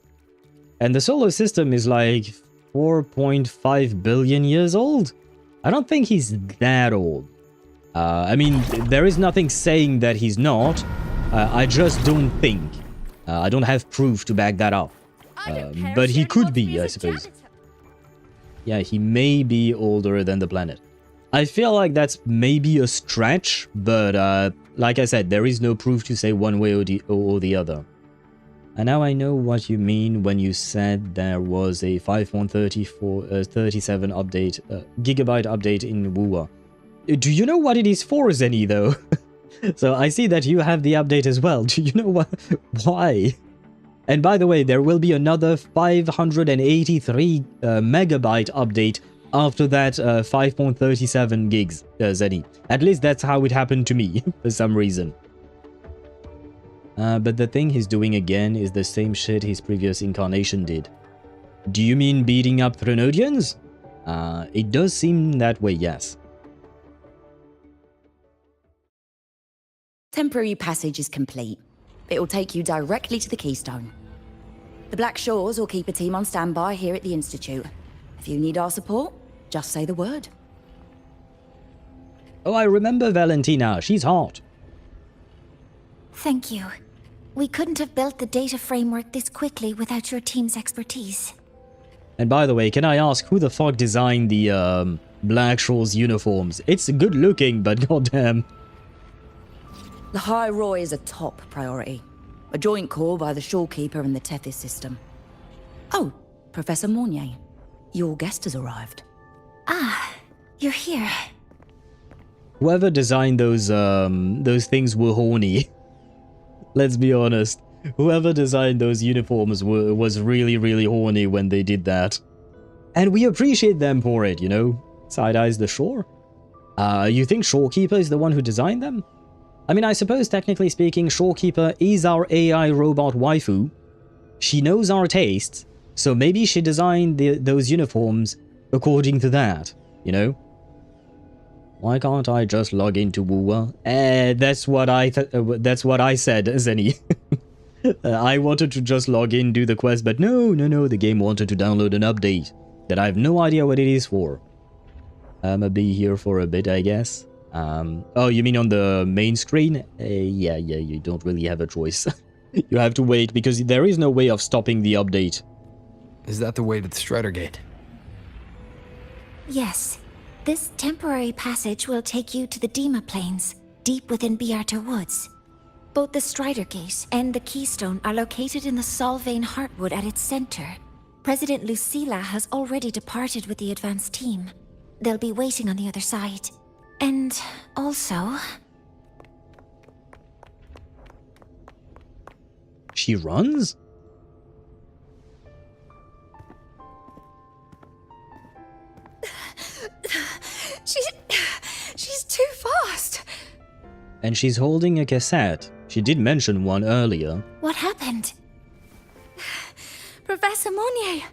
And the solar system is like 4.5 billion years old? I don't think he's that old. I mean, there is nothing saying that he's not. I just don't think. I don't have proof to back that up. But he could be, I suppose. Yeah, he may be older than the planet. I feel like that's maybe a stretch, but like I said, there is no proof to say one way or the other. And now I know what you mean when you said there was a 5.37 update, gigabyte update in Wuwa. Do you know what it is for, Zenny, though? So I see that you have the update as well. Do you know why? And by the way, there will be another 583 megabyte update after that 5.37 gigs, Zenny. At least that's how it happened to me, for some reason. But the thing he's doing again is the same shit his previous incarnation did. Do you mean beating up Threnodians? It does seem that way, yes. Temporary passage is complete. It will take you directly to the Keystone. The Black Shores will keep a team on standby here at the Institute. If you need our support, just say the word. Oh, I remember Valentina. She's hot. Thank you. We couldn't have built the data framework this quickly without your team's expertise. And by the way, can I ask who the fuck designed the Black Shores uniforms? It's good looking, but goddamn. Lahai-Roi is a top priority. A joint call by the Shorekeeper and the Tethys system. Oh, Professor Mornier. Your guest has arrived. Ah, you're here. Whoever designed those things were horny. Let's be honest. Whoever designed those uniforms was really, really horny when they did that. And we appreciate them for it, you know? Side-eyes the shore. You think Shorekeeper is the one who designed them? I mean, I suppose technically speaking, Shorekeeper is our AI robot waifu. She knows our tastes, so maybe she designed those uniforms according to that, you know? Why can't I just log into Wuwa? That's what I said, Zenny. I wanted to just log in, do the quest, but no, the game wanted to download an update that I have no idea what it is for. I'ma be here for a bit, I guess. Oh, you mean on the main screen? Yeah, you don't really have a choice. You have to wait, because there is no way of stopping the update. Is that the way to the Strider Gate? Yes. This temporary passage will take you to the Dima Plains, deep within Biarter Woods. Both the Strider Gate and the Keystone are located in the Solvane Heartwood at its center. President Lucilla has already departed with the advance team. They'll be waiting on the other side. And also... She runs? She's too fast! And she's holding a cassette. She did mention one earlier. What happened? Professor Monnier!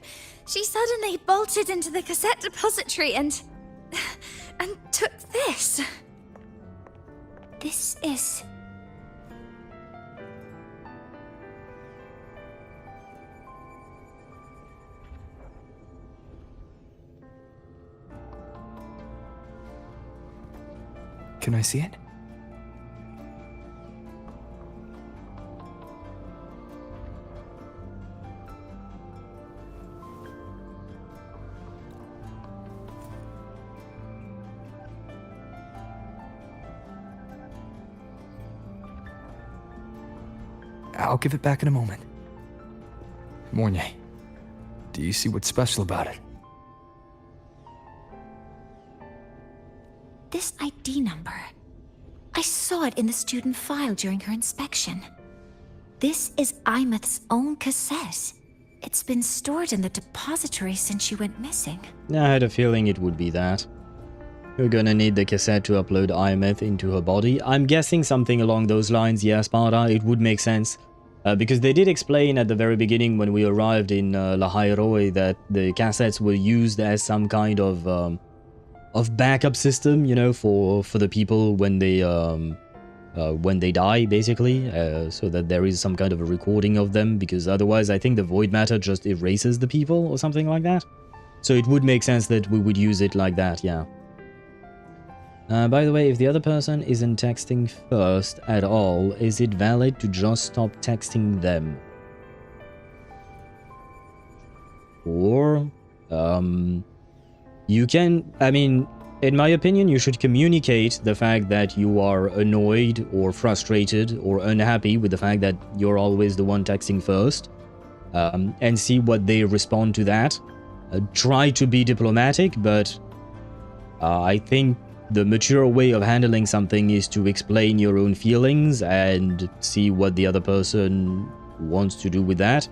She suddenly bolted into the cassette depository and took this. This is... Can I see it? I'll give it back in a moment. Mornier, Do you see what's special about it? This ID number. I saw it in the student file during her inspection. This is Aemeath's own cassette. It's been stored in the depository since she went missing. I had a feeling it would be that. You're gonna need the cassette to upload Aemeath into her body. I'm guessing something along those lines, yeah, Sparta, it would make sense. Because they did explain at the very beginning when we arrived in Lahai-Roi that the cassettes were used as some kind of backup system, you know, for the people when they die, basically, so that there is some kind of a recording of them, because otherwise I think the void matter just erases the people or something like that. So it would make sense that we would use it like that, yeah. By the way, if the other person isn't texting first at all, is it valid to just stop texting them? Or, you can, I mean, in my opinion, you should communicate the fact that you are annoyed or frustrated or unhappy with the fact that you're always the one texting first, and see what they respond to that. Try to be diplomatic, but I think the mature way of handling something is to explain your own feelings and see what the other person wants to do with that.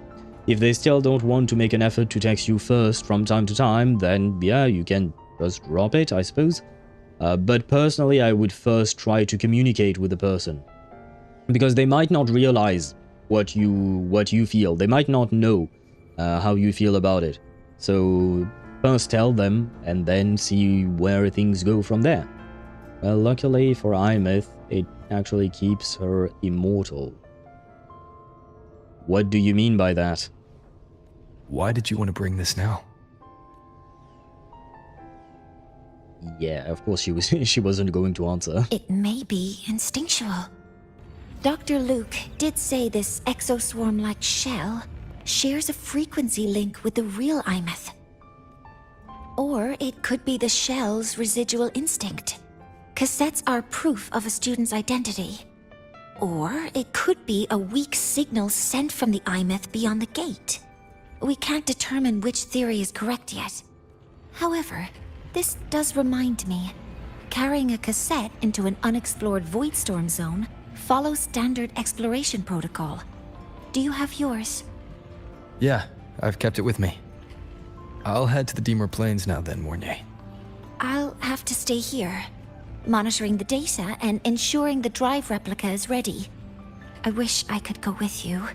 If they still don't want to make an effort to text you first from time to time, then yeah, you can just drop it, I suppose. But personally, I would first try to communicate with the person, because they might not realize what you feel. They might not know how you feel about it. So first tell them, and then see where things go from there. Well, luckily for Aemeath, it actually keeps her immortal. What do you mean by that? Why did you want to bring this now? Yeah, of course she wasn't going to answer. It may be instinctual. Dr. Luke did say this exoswarm-like shell shares a frequency link with the real Aemeath. Or it could be the shell's residual instinct. Cassettes are proof of a student's identity. Or it could be a weak signal sent from the Aemeath beyond the gate. We can't determine which theory is correct yet. However, this does remind me, carrying a cassette into an unexplored voidstorm zone follows standard exploration protocol. Do you have yours? Yeah, I've kept it with me. I'll head to the Deemer Plains now then, Mornay. I'll have to stay here, monitoring the data and ensuring the drive replica is ready. I wish I could go with you.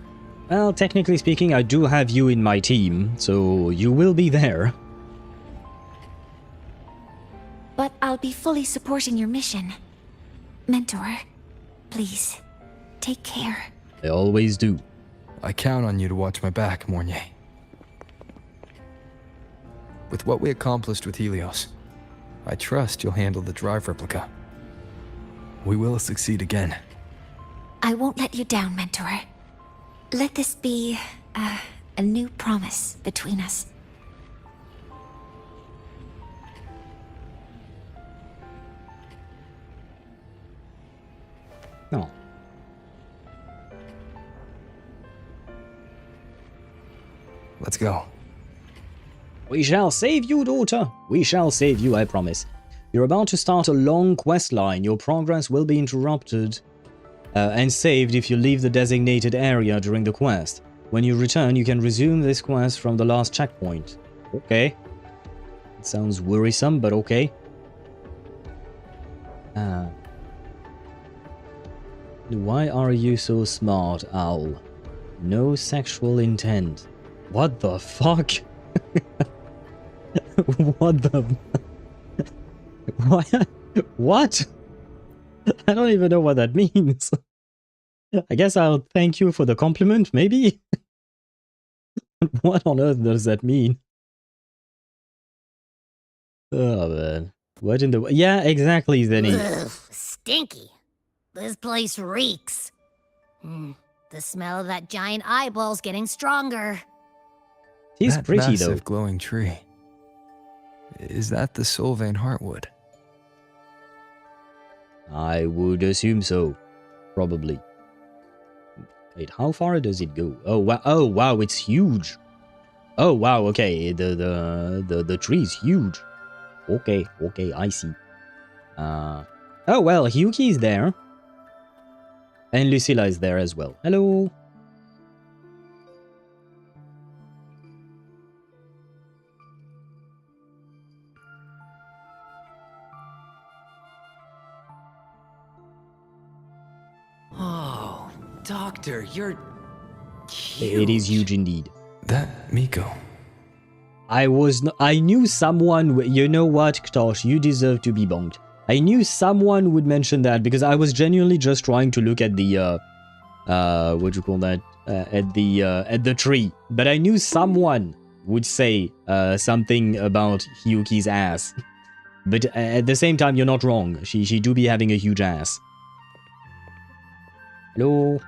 Well, technically speaking, I do have you in my team, so you will be there. But I'll be fully supporting your mission. Mentor, please, take care. I always do. I count on you to watch my back, Mornay. With what we accomplished with Helios, I trust you'll handle the drive replica. We will succeed again. I won't let you down, Mentor. Let this be a new promise between us. No. Let's go. We shall save you, daughter. We shall save you, I promise. You're about to start a long quest line. Your progress will be interrupted and saved if you leave the designated area during the quest. When you return, you can resume this quest from the last checkpoint. Okay. It sounds worrisome, but okay. Why are you so smart, Owl? No sexual intent. What the fuck? What the... What? I don't even know what that means. I guess I'll thank you for the compliment, maybe? What on earth does that mean? Oh, man. What in the... Yeah, exactly, Zenny. Ugh, stinky. This place reeks. The smell of that giant eyeball's getting stronger. He's that pretty, massive though. Glowing tree. Is that the Sylvain Heartwood? I would assume so. Probably. Wait, how far does it go? Oh, wow, it's huge. Oh wow, okay. The tree is huge. Okay, I see. Oh well, Hyuki is there. And Lucilla is there as well. Hello. Oh, Doctor, you're huge. It is huge indeed. That Miko. I knew someone, you know what, Ktosh, you deserve to be bonked. I knew someone would mention that because I was genuinely just trying to look at the, what do you call that, at the tree. But I knew someone would say, something about Hyuki's ass. But at the same time, you're not wrong. She do be having a huge ass. Hello?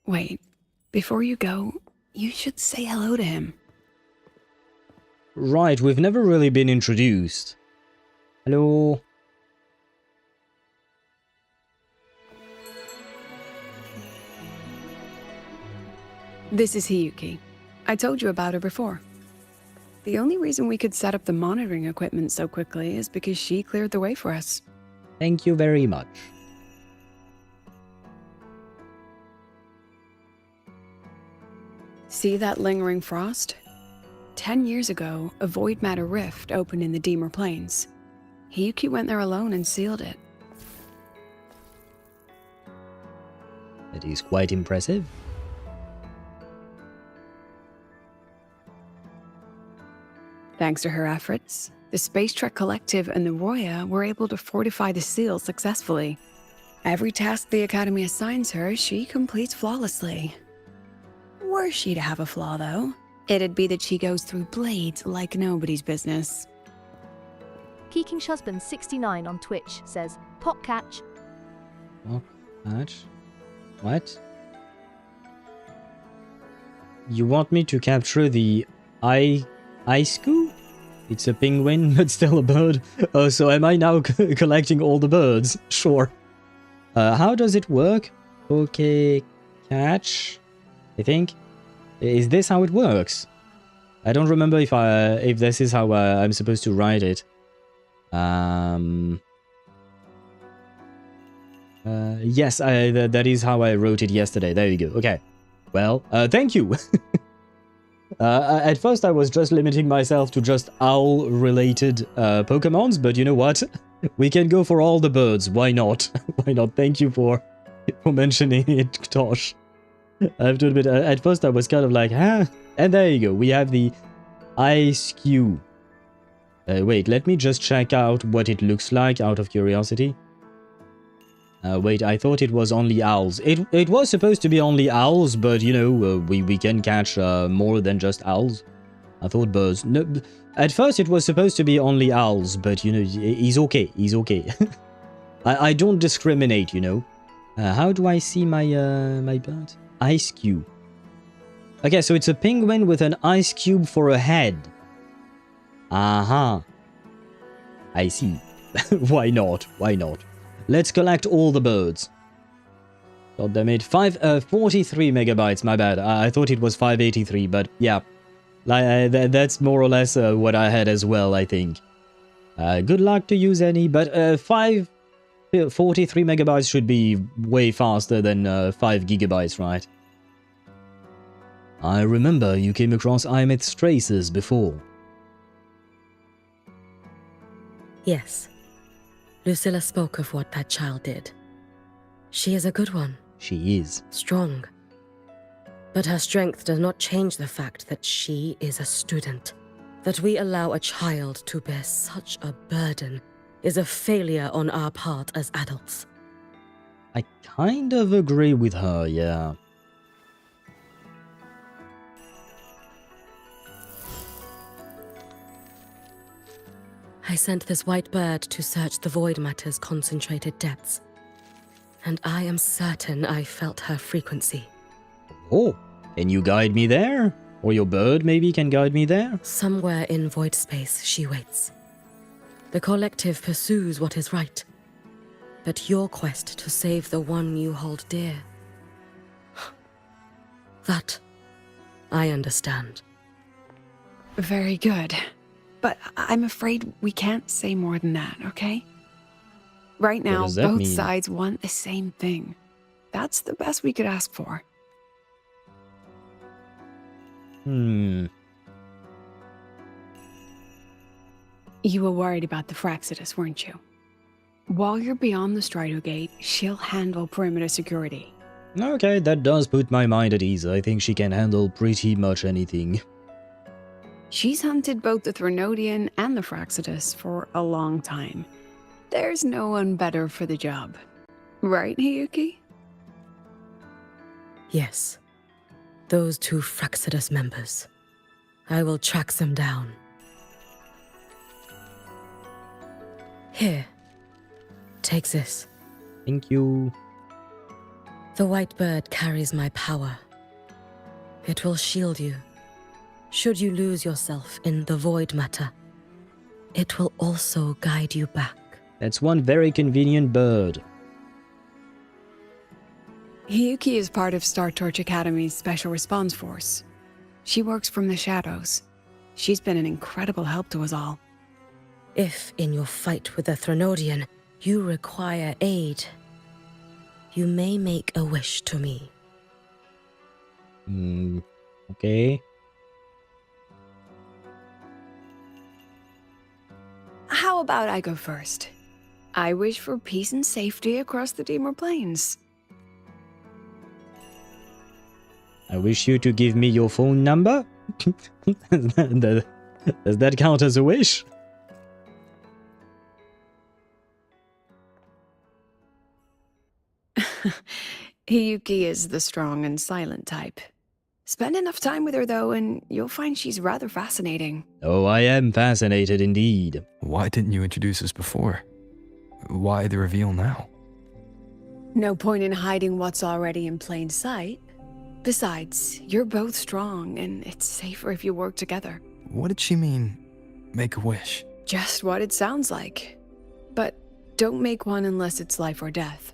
Wait, before you go, you should say hello to him. Right, we've never really been introduced. Hello? This is Hyuki. I told you about her before. The only reason we could set up the monitoring equipment so quickly is because she cleared the way for us. Thank you very much. See that lingering frost? 10 years ago, a void matter rift opened in the Deemer Plains. Hyuki went there alone and sealed it. That is quite impressive. Thanks to her efforts, the Space Trek Collective and the Roya were able to fortify the seal successfully. Every task the Academy assigns her, she completes flawlessly. Were she to have a flaw, though, it'd be that she goes through blades like nobody's business. Keeking's husband 69 on Twitch says, "Pot catch." Pot catch? What? You want me to capture the Ice-Coo? It's a penguin, but still a bird. Oh, so am I now collecting all the birds? Sure. How does it work? Okay, catch. I think. Is this how it works? I don't remember if this is how I'm supposed to write it. Yes, that is how I wrote it yesterday. There you go. Okay. Well, thank you. At first I was just limiting myself to just owl-related Pokemons, but you know what? We can go for all the birds. Why not? Why not? Thank you for mentioning it, Tosh. I have to admit, at first I was kind of like, huh? And there you go. We have the Ice-Coo. Wait, let me just check out what it looks like out of curiosity. Wait, I thought it was only owls. It was supposed to be only owls, but you know, we can catch more than just owls. I thought birds. No, at first it was supposed to be only owls, but you know, he's okay. He's okay. I don't discriminate, you know. How do I see my my bird? Ice-Cube. Okay, so it's a penguin with an ice cube for a head. Aha. I see. Why not? Why not? Let's collect all the birds. God damn it. 43 megabytes, my bad. I thought it was 583, but yeah. That's more or less what I had as well, I think. Good luck to use any, but 43 megabytes should be way faster than 5 gigabytes, right? I remember you came across Aemeath's traces before. Yes. Lucilla spoke of what that child did. She is a good one. She is. Strong. But her strength does not change the fact that she is a student. That we allow a child to bear such a burden is a failure on our part as adults. I kind of agree with her, yeah. I sent this white bird to search the void matter's concentrated depths, and I am certain I felt her frequency. Oh, can you guide me there? Or your bird maybe can guide me there? Somewhere in void space she waits. The collective pursues what is right, but your quest to save the one you hold dear, that I understand. Very good. But I'm afraid we can't say more than that, okay? Right now, does that both mean? sides want the same thing. That's the best we could ask for. Hmm. You were worried about the Fraxidus, weren't you? While you're beyond the Strider Gate, she'll handle perimeter security. Okay, that does put my mind at ease. I think she can handle pretty much anything. She's hunted both the Threnodian and the Fraxidus for a long time. There's no one better for the job. Right, Hiyuki? Yes. Those two Fraxidus members. I will track them down. Here. Take this. Thank you. The white bird carries my power. It will shield you. Should you lose yourself in the void matter, it will also guide you back. That's one very convenient bird. Hiyuki is part of Star Torch Academy's Special Response Force. She works from the shadows. She's been an incredible help to us all. If, in your fight with the Threnodian, you require aid, you may make a wish to me. Okay. How about I go first? I wish for peace and safety across the Deemer Plains. I wish you to give me your phone number. Does that count as a wish? Hiyuki is the strong and silent type. Spend enough time with her, though, and you'll find she's rather fascinating. Oh, I am fascinated indeed. Why didn't you introduce us before? Why the reveal now? No point in hiding what's already in plain sight. Besides, you're both strong, and it's safer if you work together. What did she mean, make a wish? Just what it sounds like. But don't make one unless it's life or death.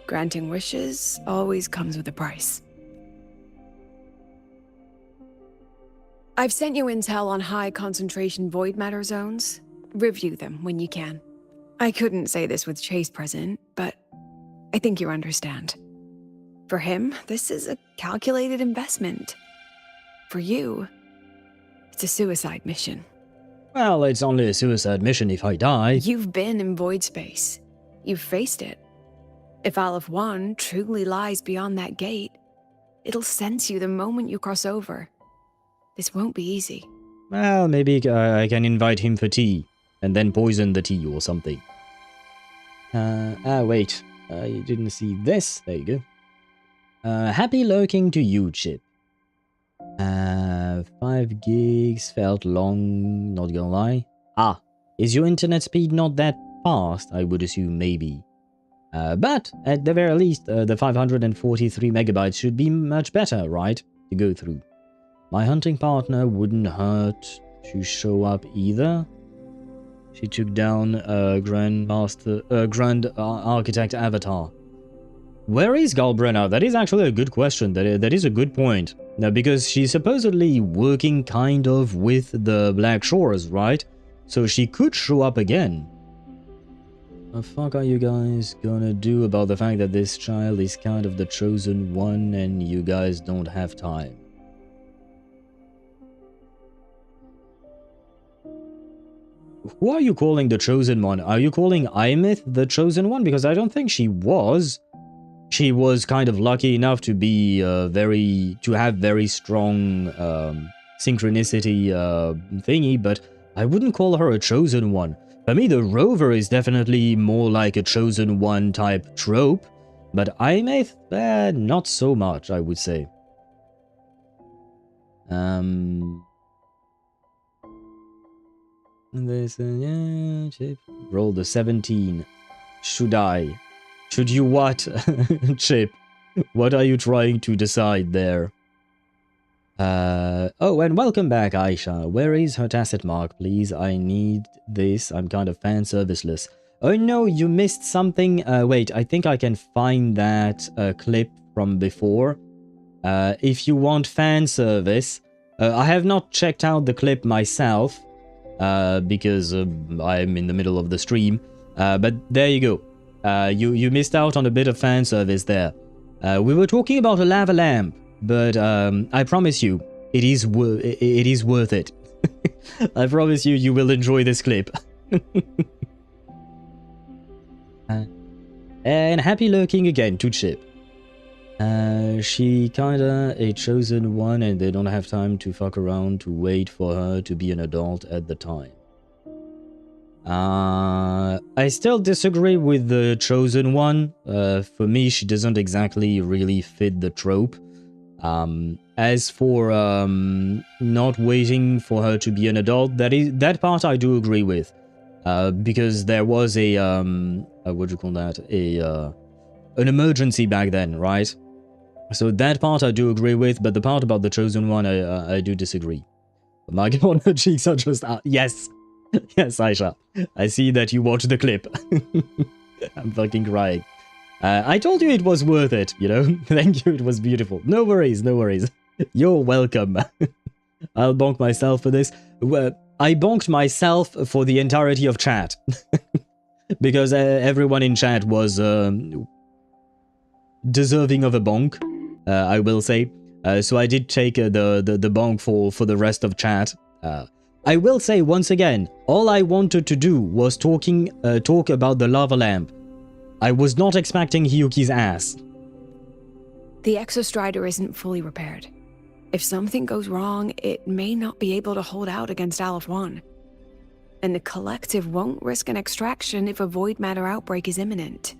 Granting wishes always comes with a price. I've sent you intel on high concentration void matter zones. Review them when you can. I couldn't say this with Chase present, but I think you understand. For him, this is a calculated investment. For you, it's a suicide mission. Well, it's only a suicide mission if I die. You've been in void space. You've faced it. If Aleph-1 truly lies beyond that gate, it'll sense you the moment you cross over. This won't be easy. Well, maybe I can invite him for tea, and then poison the tea or something. Wait. I didn't see this. There you go. Happy lurking to you, Chip. 5 gigs felt long, not gonna lie. Is your internet speed not that fast? I would assume maybe. But, at the very least, the 543 megabytes should be much better, right? To go through. My hunting partner wouldn't hurt to show up either. She took down Grand Architect Avatar. Where is Galbrenna? That is actually a good question. That is a good point. Now, because she's supposedly working kind of with the Black Shores, right? So she could show up again. The fuck are you guys gonna do about the fact that this child is kind of the chosen one and you guys don't have time? Who are you calling the chosen one? Are you calling Aemeath the chosen one? Because I don't think she was. She was kind of lucky enough to be to have very strong synchronicity thingy, but I wouldn't call her a chosen one. For me, the Rover is definitely more like a chosen one type trope, but Aemeath, not so much, I would say. This, yeah, Chip. Roll the 17. Should I? Should you what? Chip, what are you trying to decide there? Oh, and welcome back, Aisha. Where is her tacit mark, please? I need this. I'm kind of fan serviceless. Oh no, you missed something. Wait, I think I can find that clip from before. If you want fan service, I have not checked out the clip myself because I'm in the middle of the stream. But there you go. You missed out on a bit of fan service there. We were talking about a lava lamp, but I promise you, it is worth it. I promise you, you will enjoy this clip. And happy lurking again to Chip. She kinda a chosen one and they don't have time to fuck around to wait for her to be an adult at the time. I still disagree with the chosen one. For me, she doesn't exactly really fit the trope. As for not waiting for her to be an adult, that part I do agree with. Because there was a what do you call that? An emergency back then, right? So that part I do agree with, but the part about the chosen one I do disagree. My god, her cheeks are just out. Yes. Yes, Aisha. I see that you watched the clip. I'm fucking crying. I told you it was worth it, you know? Thank you, it was beautiful. No worries, no worries. You're welcome. I'll bonk myself for this. I bonked myself for the entirety of chat. Because everyone in chat was deserving of a bonk, I will say. So I did take the bonk for the rest of chat. I will say once again, all I wanted to do was talk about the lava lamp. I was not expecting Hiyuki's ass. The Exostrider isn't fully repaired. If something goes wrong, it may not be able to hold out against Aleph-1. And the Collective won't risk an extraction if a void matter outbreak is imminent.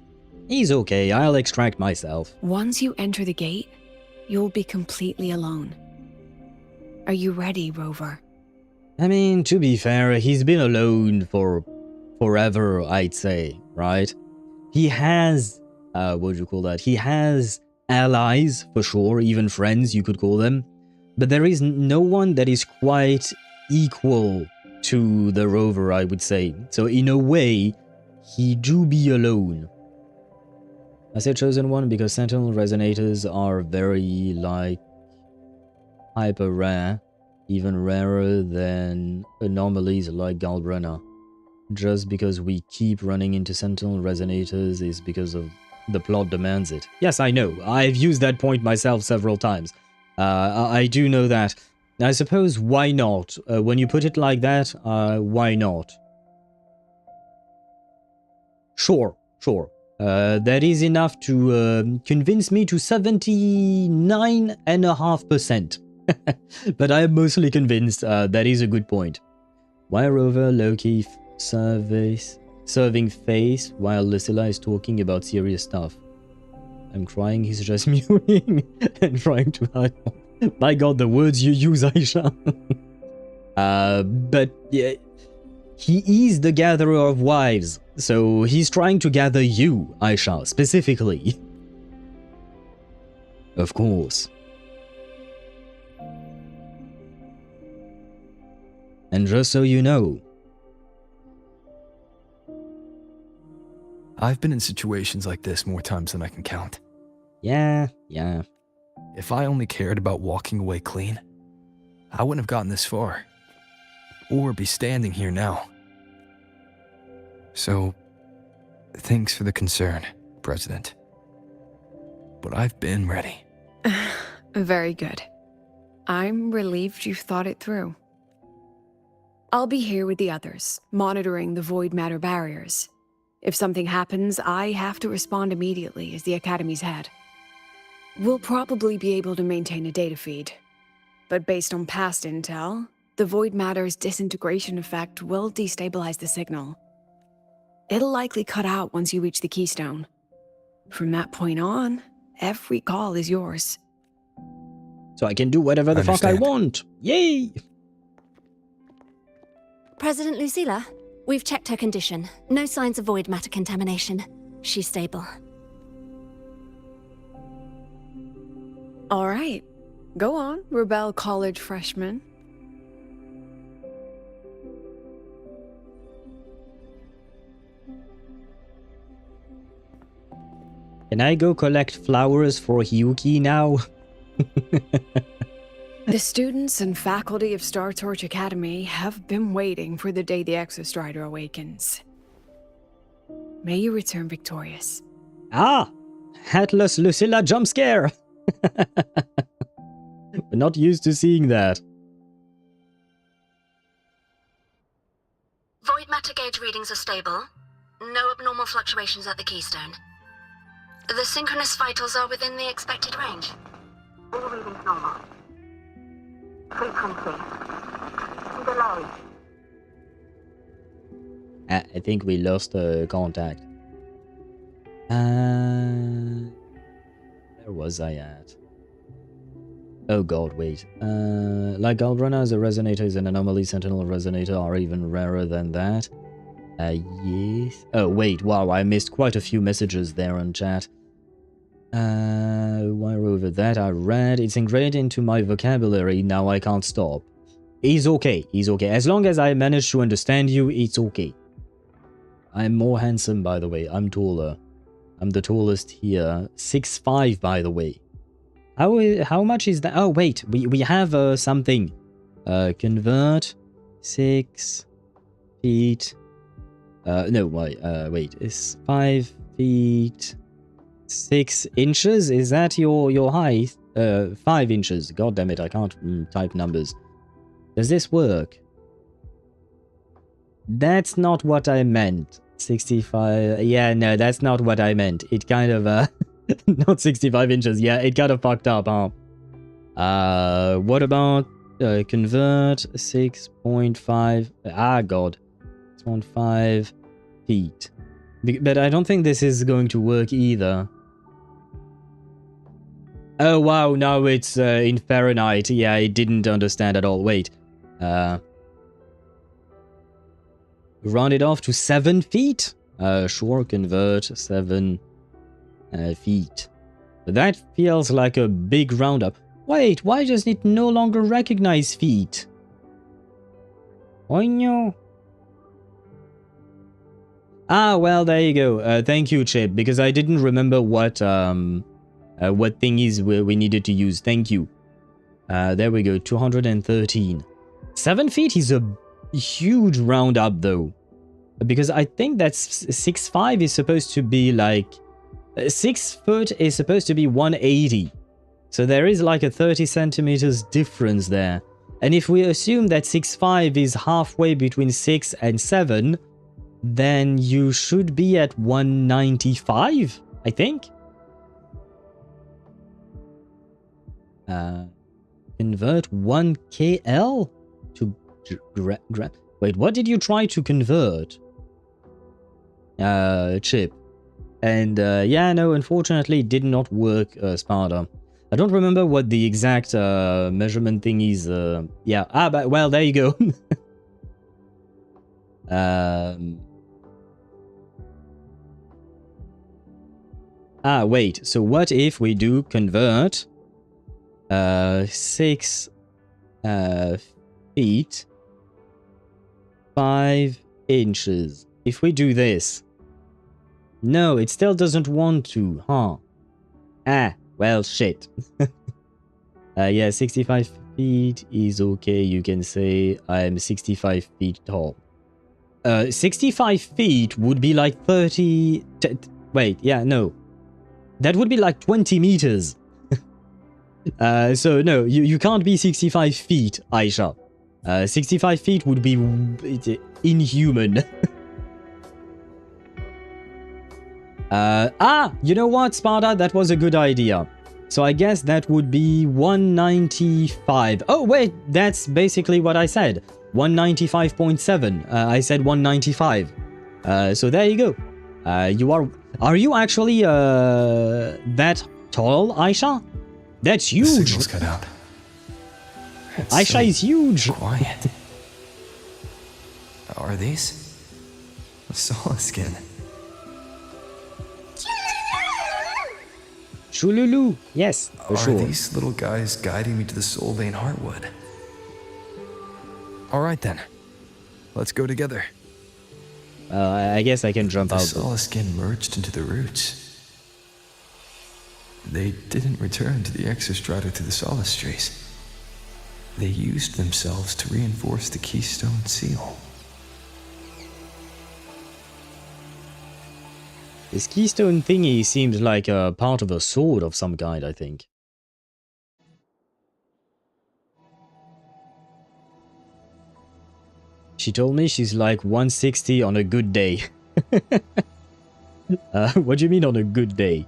He's okay, I'll extract myself. Once you enter the gate, you'll be completely alone. Are you ready, Rover? I mean, to be fair, he's been alone for forever, I'd say, right? He has, what do you call that? He has allies, for sure, even friends, you could call them. But there is no one that is quite equal to the Rover, I would say. So in a way, he do be alone. I say chosen one because Sentinel resonators are very, like, hyper rare. Even rarer than anomalies like Galbrena. Just because we keep running into Sentinel resonators is because of the plot demands it. Yes, I know. I've used that point myself several times. I do know that. I suppose, why not? When you put it like that, why not? Sure. That is enough to convince me to 79.5%. But I am mostly convinced that is a good point. Why Rover low-key serving face while Lucilla is talking about serious stuff? I'm crying, he's just mewing and trying to hide. My god, the words you use, Aisha. But yeah, he is the gatherer of wives, so he's trying to gather you, Aisha, specifically. Of course. And just so you know, I've been in situations like this more times than I can count. Yeah. If I only cared about walking away clean, I wouldn't have gotten this far. Or be standing here now. So, thanks for the concern, President. But I've been ready. Very good. I'm relieved you've thought it through. I'll be here with the others, monitoring the void matter barriers. If something happens, I have to respond immediately as the Academy's head. We'll probably be able to maintain a data feed, but based on past intel, the void matter's disintegration effect will destabilize the signal. It'll likely cut out once you reach the keystone. From that point on, every call is yours. So I can do whatever the fuck I want. Yay! President Lucilla, we've checked her condition. No signs of void matter contamination. She's stable. All right. Go on, Rebel College freshman. Can I go collect flowers for Hyuki now? The students and faculty of Star Torch Academy have been waiting for the day the Exostrider awakens. May you return victorious. Ah! Hatless Lucilla jump scare! We're not used to seeing that. Void matter gauge readings are stable. No abnormal fluctuations at the keystone. The synchronous vitals are within the expected range. All readings normal. Frequency. Delay. I think we lost contact. Where was I at? Oh god, wait. Like Galdrana's, a resonator is an anomaly. Sentinel resonator are even rarer than that. Yes. Oh wait, wow, I missed quite a few messages there on chat. Why Rover, that I read. It's ingrained into my vocabulary, now I can't stop. He's okay, he's okay. As long as I manage to understand you, it's okay. I'm more handsome, by the way. I'm taller. I'm the tallest here. 6'5", by the way. How much is that? Oh, wait. We have something. Convert 6 feet. No, wait. It's 5 feet 6 inches. Is that your height? 5 inches. God damn it! I can't type numbers. Does this work? That's not what I meant. 65. Yeah, no, that's not what I meant. It kind of not 65 inches. Yeah, it kind of fucked up, huh? What about convert 6.5? Ah, God. 6.5 feet. But I don't think this is going to work either. Oh, wow, no, it's in Fahrenheit. Yeah, I didn't understand at all. Wait. Round it off to 7 feet? Sure, convert 7 feet. But that feels like a big roundup. Wait, why does it no longer recognize feet? Oh no. Ah, well, there you go. Thank you, Chip, because I didn't remember what thingies we needed to use. Thank you. There we go, 213. 7 feet is a huge roundup, though. Because I think that's 6'5" is supposed to be like... 6 foot is supposed to be 180. So there is like a 30 centimeters difference there. And if we assume that 6'5" is halfway between 6 and 7, then you should be at 195, I think. Convert 1 KL to grab. Wait, what did you try to convert? Chip. And yeah, no, unfortunately it did not work, Sparta. I don't remember what the exact measurement thing is. Yeah, but well, there you go. Wait, so what if we do convert 6 feet 5 inches? If we do this. No, it still doesn't want to, huh? Ah, well, shit. Yeah, 65 feet is okay. You can say I'm 65 feet tall. 65 feet would be like 30... Wait, yeah, no. That would be like 20 meters. So, no, you can't be 65 feet, Aisha. 65 feet would be inhuman. You know what, Sparta? That was a good idea. So I guess that would be 195. Oh, wait, that's basically what I said. 195.7. I said 195. So there you go. Are you actually that tall, Aisha? That's huge. The signal's cut out. Aisha is huge! Quiet. Are these? A solid skin. Shululu! Yes, for sure. Are these little guys guiding me to the Solvane Heartwood? Alright then. Let's go together. I guess I can jump out. The solid skin merged into the roots. They didn't return to the exostrata through the solistries. They used themselves to reinforce the keystone seal. This keystone thingy seems like a part of a sword of some kind, I think. She told me she's like 160 on a good day. What do you mean on a good day?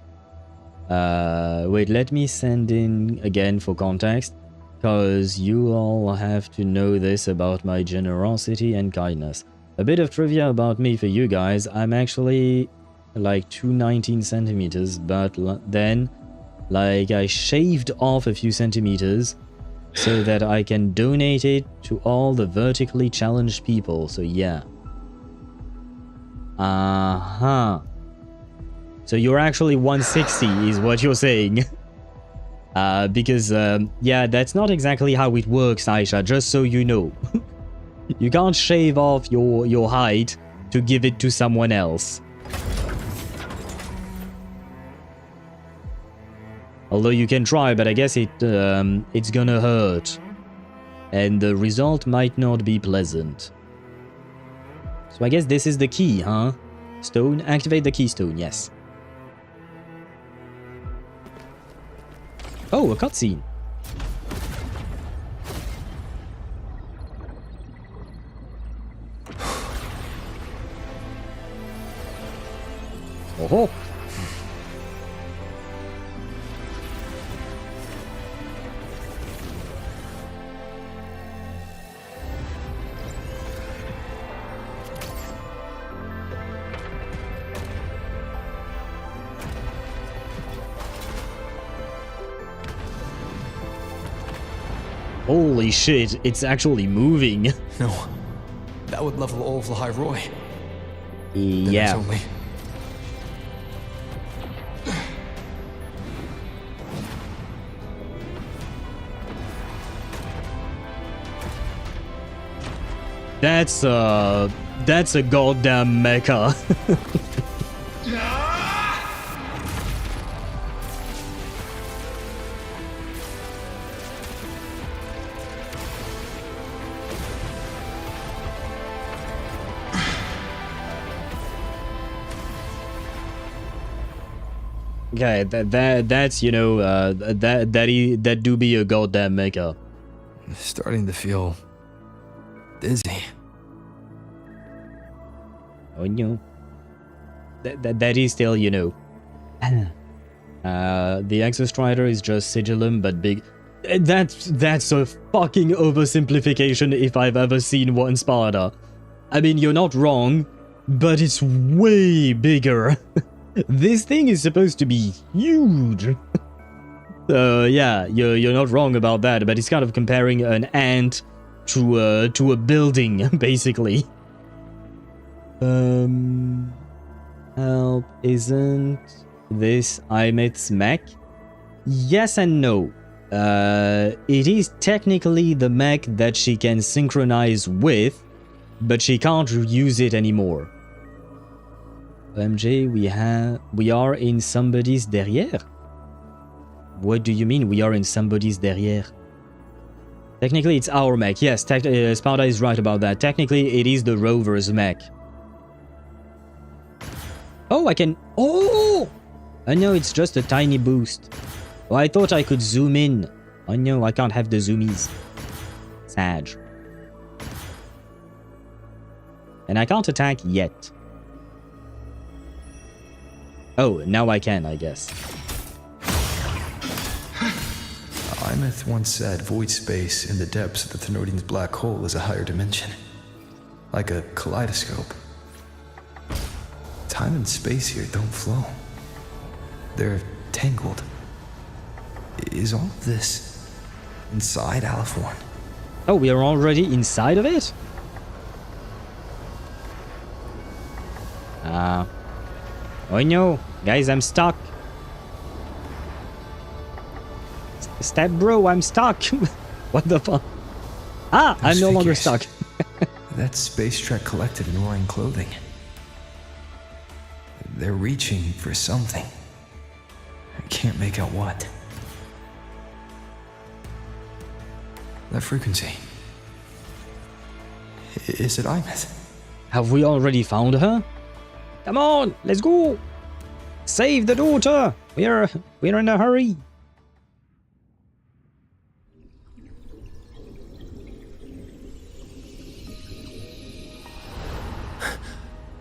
Wait, let me send in again for context, because you all have to know this about my generosity and kindness. A bit of trivia about me for you guys. I'm actually like 219 centimeters, but then like I shaved off a few centimeters so that I can donate it to all the vertically challenged people. So yeah. So you're actually 160 is what you're saying. Because yeah, that's not exactly how it works, Aisha, just so you know. You can't shave off your height to give it to someone else. Although you can try, but I guess it's gonna hurt. And the result might not be pleasant. So I guess this is the key, huh? Stone, activate the keystone, yes. Oh, a cutscene. Oh. Holy shit, it's actually moving. No, that would level all of Lahai-Roi. Yeah. Only... That's a goddamn mecha. Okay, that's, you know, that do be a goddamn mecha. Starting to feel dizzy. Oh no. That is still, you know. The Exostrider is just Sigillum, but big. That's a fucking oversimplification if I've ever seen one, Sparta. I mean, you're not wrong, but it's way bigger. This thing is supposed to be huge. Yeah, you're not wrong about that, but it's kind of comparing an ant to a building, basically. Help, isn't this Aemeath's mech? Yes and no. It is technically the mech that she can synchronize with, but she can't use it anymore. MJ, we are in somebody's derrière? What do you mean we are in somebody's derrière? Technically it's our mech. Yes, Sparta is right about that. Technically it is the Rover's mech. Oh, I can... Oh! I know, it's just a tiny boost. Oh, I thought I could zoom in. Oh no, I can't have the zoomies. Sag. And I can't attack yet. Oh, now I can, I guess. Aemeath once said void space in the depths of the Threnodian's black hole is a higher dimension. Like a kaleidoscope. Time and space here don't flow. They're tangled. Is all of this inside Aleph-1? Oh, we are already inside of it? Oh no. Guys, I'm stuck. Step bro, I'm stuck. What the fuck? Ah, I'm no longer stuck. That space trek collective in wearing clothing. They're reaching for something. I can't make out what. That frequency. Is it Aemeath? Have we already found her? Come on, let's go! Save the daughter! We're in a hurry.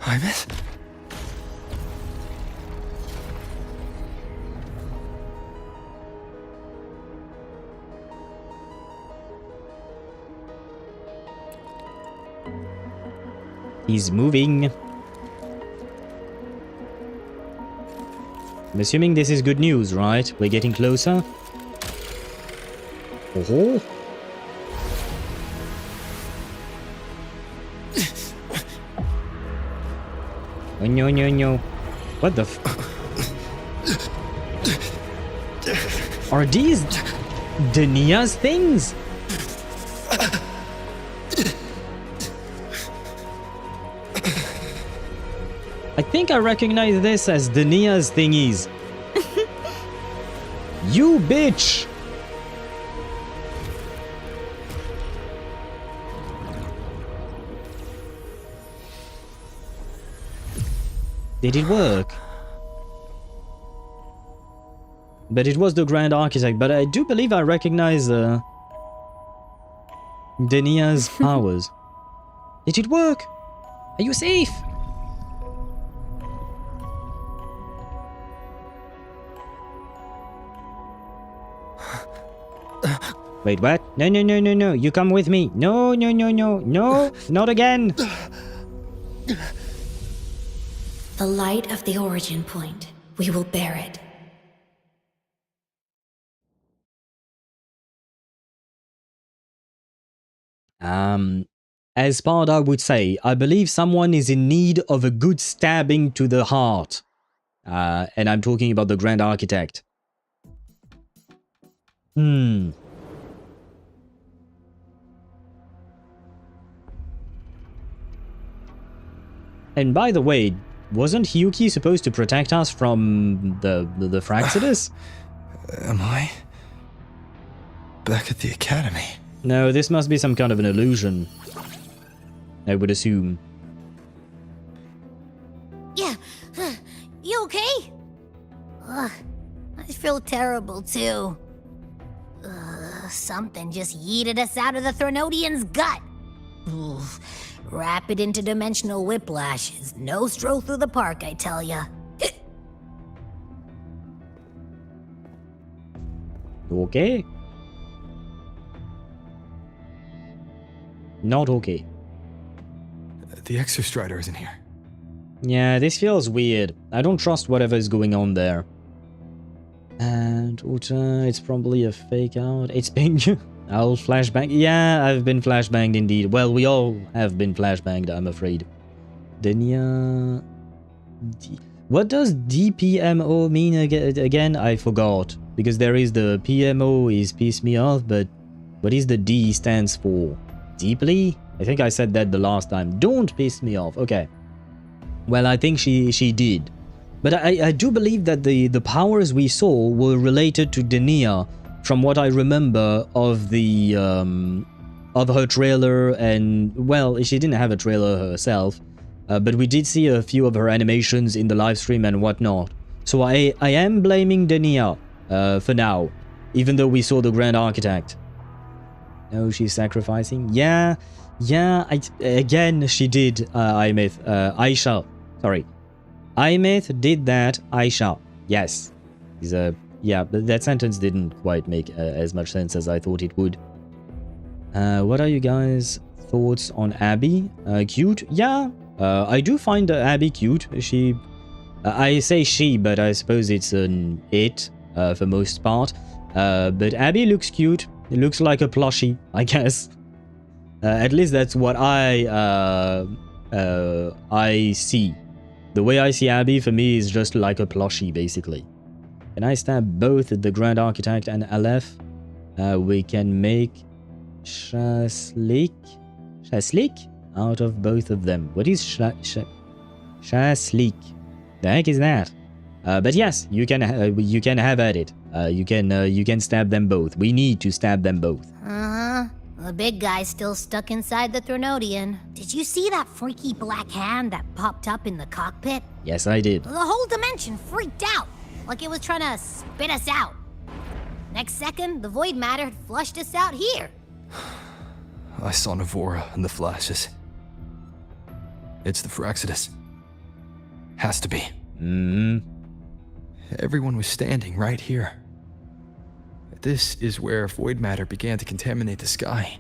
Aemeath? He's moving. I'm assuming this is good news, right? We're getting closer. Oh. Oh no no no. What the f... Are these Dania's things? I think I recognize this as Dania's thingies. You bitch! Did it work? But it was the Grand Architect, but I do believe I recognize Dania's powers. Did it work? Are you safe? Wait, what? No, no, no, no, no. You come with me. No, no, no, no. No, not again. The light of the origin point. We will bear it. As Sparda would say, I believe someone is in need of a good stabbing to the heart. And I'm talking about the Grand Architect. And by the way, wasn't Hyuki supposed to protect us from the Fraxidus? Am I? Back at the academy? No, this must be some kind of an illusion. I would assume. Yeah. You okay? I feel terrible too. Something just yeeted us out of the Threnodian's gut. Rapid interdimensional whiplash is no stroll through the park, I tell ya. Okay? Not okay. The Exostrider isn't here. Yeah, this feels weird. I don't trust whatever is going on there. And it's probably a fake out. It's been... I'll flashbang. Yeah, I've been flashbanged indeed. Well, we all have been flashbanged, I'm afraid. Denia... What does DPMO mean again? I forgot. Because there is the PMO is piss me off, but what is the D stands for? Deeply? I think I said that the last time. Don't piss me off. Okay. Well, I think she did. But I do believe that the powers we saw were related to Denia, from what I remember of the of her trailer, and well, she didn't have a trailer herself, but we did see a few of her animations in the live stream and whatnot. So I am blaming Denia for now, even though we saw the Grand Architect. Oh, she's sacrificing? Yeah, again, she did, Aemeath, Aisha, sorry. Aemeath did that, Aisha, yes. Yeah, but that sentence didn't quite make as much sense as I thought it would. What are you guys' thoughts on Abby? Cute? Yeah, I do find Abby cute. She, I say she, but I suppose it's an it for most part. But Abby looks cute. It looks like a plushie, I guess. At least that's what I see. The way I see Abby, for me, is just like a plushie, basically. Can I stab both the Grand Architect and Aleph? We can make Shaslik out of both of them. What is Shaslik? The heck is that? But yes, you can have at it. You can stab them both. We need to stab them both. The big guy's still stuck inside the Threnodian. Did you see that freaky black hand that popped up in the cockpit? Yes, I did. The whole dimension freaked out, like it was trying to spit us out. Next second, the void matter had flushed us out here. I saw Navora in the flashes. It's the Fraxidus. Has to be. Everyone was standing right here. This is where void matter began to contaminate the sky.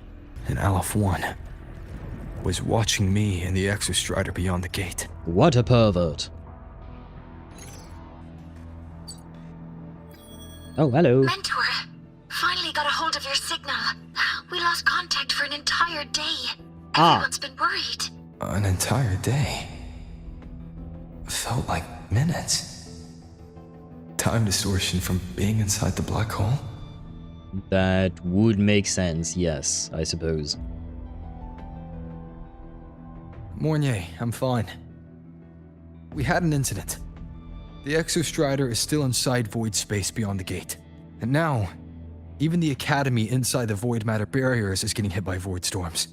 And Aleph-1 was watching me and the Exostrider beyond the gate. What a pervert. Oh, hello. Mentor, finally got a hold of your signal. We lost contact for an entire day. Everyone's been worried. An entire day? Felt like minutes. Time distortion from being inside the black hole? That would make sense, yes, I suppose. Mornier, I'm fine. We had an incident. The Exostrider is still inside void space beyond the gate. And now, even the Academy inside the void matter barriers is getting hit by void storms.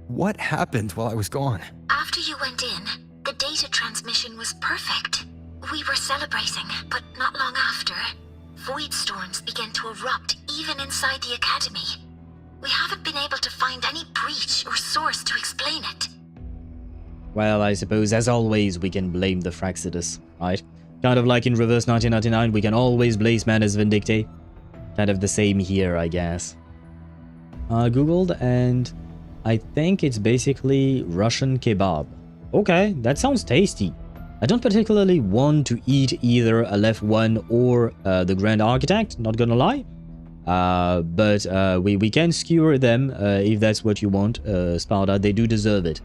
What happened while I was gone? After you went in, the data transmission was perfect. We were celebrating, but not long after, void storms began to erupt even inside the Academy. We haven't been able to find any breach or source to explain it. Well, I suppose, as always, we can blame the Fraxidus, right? Kind of like in Reverse 1999, we can always blame Manus Vindictae. Kind of the same here, I guess. Googled, and I think it's basically Russian kebab. Okay, that sounds tasty. I don't particularly want to eat either Aleph-1 or the Grand Architect, not gonna lie. But we can skewer them if that's what you want, Sparta. They do deserve it.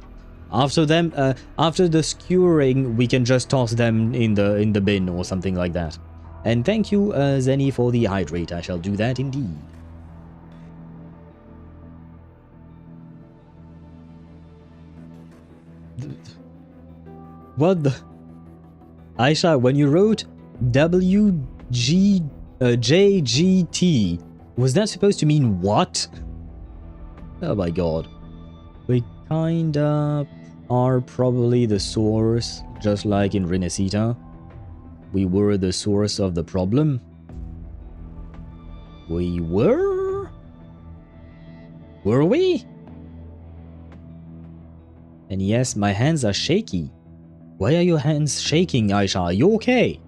After the skewering, we can just toss them in the bin or something like that. And thank you, Zenny, for the hydrate. I shall do that indeed. What the? Aisha, when you wrote JGT, was that supposed to mean what? Oh my god. We kinda are probably the source, just like in Renesita. We were the source of the problem. We were? Were we? And yes, my hands are shaky. Why are your hands shaking, Aisha? Are you okay?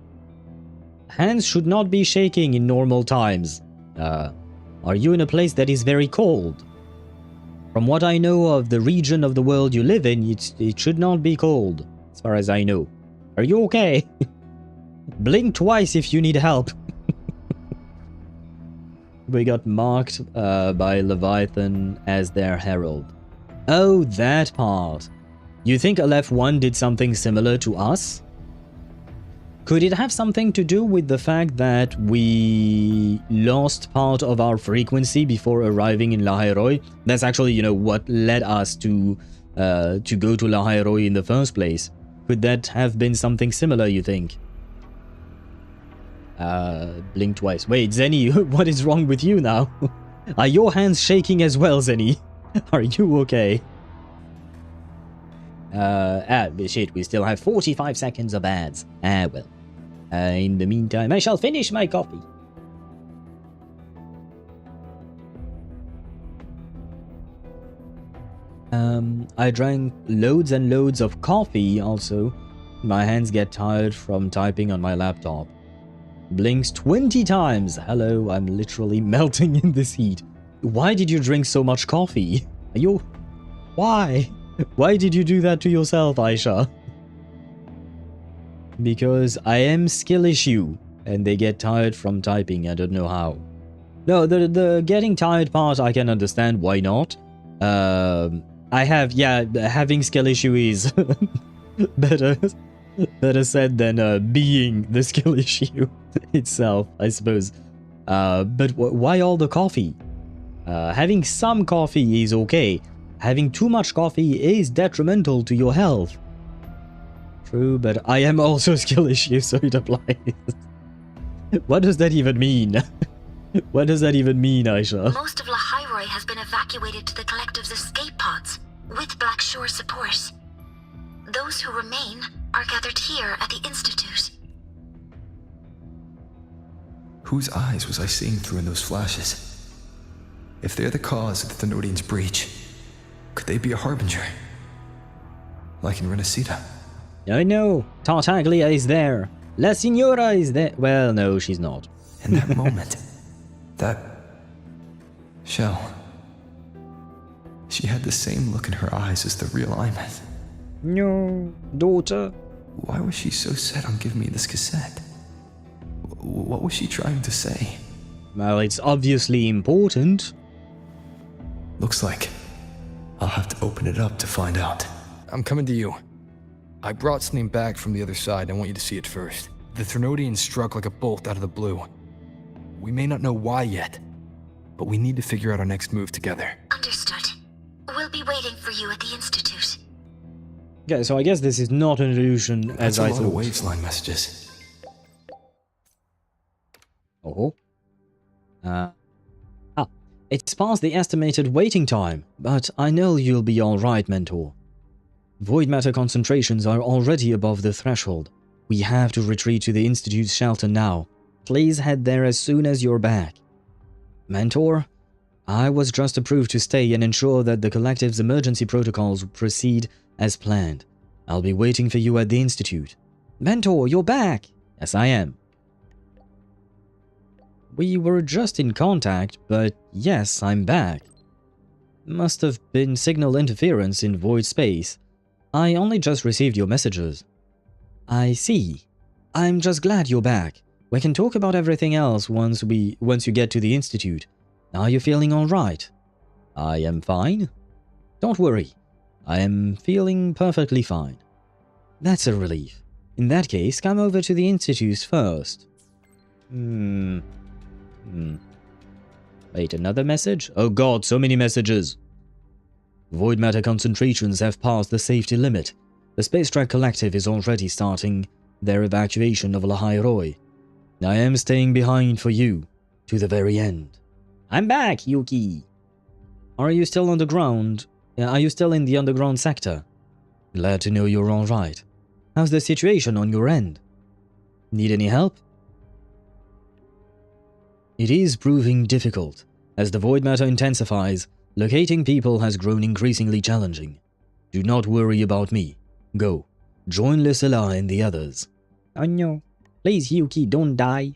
Hands should not be shaking in normal times. Are you in a place that is very cold? From what I know of the region of the world you live in, it should not be cold, as far as I know. Are you okay? Blink twice if you need help. We got marked by Leviathan as their herald. Oh, that part. You think Aleph-1 did something similar to us? Could it have something to do with the fact that we lost part of our frequency before arriving in Lahai-Roi? That's actually, what led us to go to Lahai-Roi in the first place. Could that have been something similar, you think? Blink twice. Wait, Zenny, what is wrong with you now? Are your hands shaking as well, Zenny? Are you okay? Shit, we still have 45 seconds of ads. Well. In the meantime, I shall finish my coffee. I drank loads and loads of coffee also. My hands get tired from typing on my laptop. Blinks 20 times. Hello, I'm literally melting in this heat. Why did you drink so much coffee? Why? Why did you do that to yourself, Aisha? Because I am skill issue, and they get tired from typing, I don't know how. No, the getting tired part I can understand, why not? I have, yeah, having skill issue is better said than being the skill issue itself, I suppose. But why all the coffee? Having some coffee is okay. Having too much coffee is detrimental to your health. True, but I am also skill issue, so it applies. What does that even mean? What does that even mean, Aisha? Most of Lahai-Roi has been evacuated to the collective's escape pods, with Black Shore support. Those who remain are gathered here at the Institute. Whose eyes was I seeing through in those flashes? If they're the cause of the Threnodian's breach, could they be a harbinger? Like in Renacida? I know. Tartaglia is there. La Signora is there. Well, no, she's not. In that moment, that shell, she had the same look in her eyes as the real Aemeath. No, daughter. Why was she so set on giving me this cassette? What was she trying to say? Well, it's obviously important. Looks like I'll have to open it up to find out. I'm coming to you. I brought something back from the other side. I want you to see it first. The Threnodian struck like a bolt out of the blue. We may not know why yet, but we need to figure out our next move together. Understood. We'll be waiting for you at the Institute. Okay, so I guess this is not an illusion as I thought. That's a lot of Waves line messages. Oh. It's past the estimated waiting time, but I know you'll be alright, Mentor. Void matter concentrations are already above the threshold. We have to retreat to the Institute's shelter now. Please head there as soon as you're back. Mentor, I was just approved to stay and ensure that the collective's emergency protocols proceed as planned. I'll be waiting for you at the Institute. Mentor, you're back! Yes, I am. We were just in contact, but yes, I'm back. Must have been signal interference in void space. I only just received your messages. I see. I'm just glad you're back. We can talk about everything else once you get to the Institute. Are you feeling alright? I am fine. Don't worry. I am feeling perfectly fine. That's a relief. In that case, come over to the Institute first. Wait, another message? Oh god, so many messages. Void matter concentrations have passed the safety limit. The Space Track Collective is already starting their evacuation of Lahai-Roi. I am staying behind for you, to the very end. I'm back, Yuki! Are you still on the ground? Are you still in the underground sector? Glad to know you're alright. How's the situation on your end? Need any help? It is proving difficult. As the void matter intensifies, locating people has grown increasingly challenging. Do not worry about me. Go. Join Lucilla and the others. Oh no. Please, Yuki, don't die.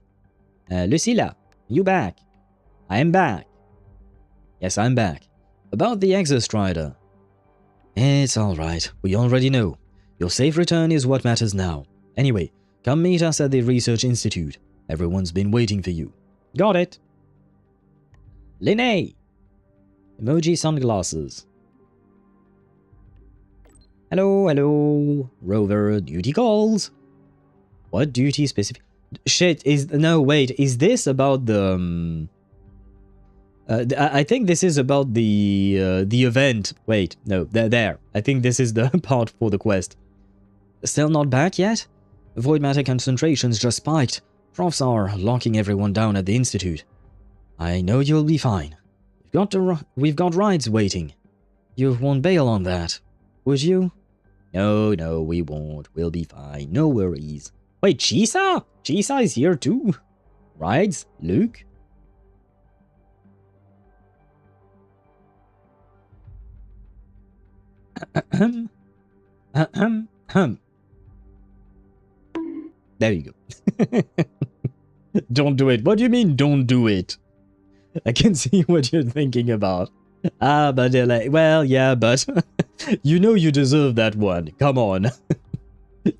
Lucilla, you back? I am back. Yes, I'm back. About the Exostrider. It's alright. We already know. Your safe return is what matters now. Anyway, come meet us at the Research Institute. Everyone's been waiting for you. Got it. Linnae. Emoji sunglasses. Hello, hello. Rover, duty calls. What duty specific? Shit, no, wait, is this about the... I think this is about the event. Wait, no, there. I think this is the part for the quest. Still not back yet? Void matter concentrations just spiked. Profs are locking everyone down at the Institute. I know you'll be fine. We've got rides waiting. You won't bail on that, would you? No, we won't. We'll be fine. No worries. Wait, Chisa? Chisa is here too? Rides? Luke? There you go. Don't do it. What do you mean, don't do it? I can see what you're thinking about. But like, well, yeah, but you know you deserve that one. Come on.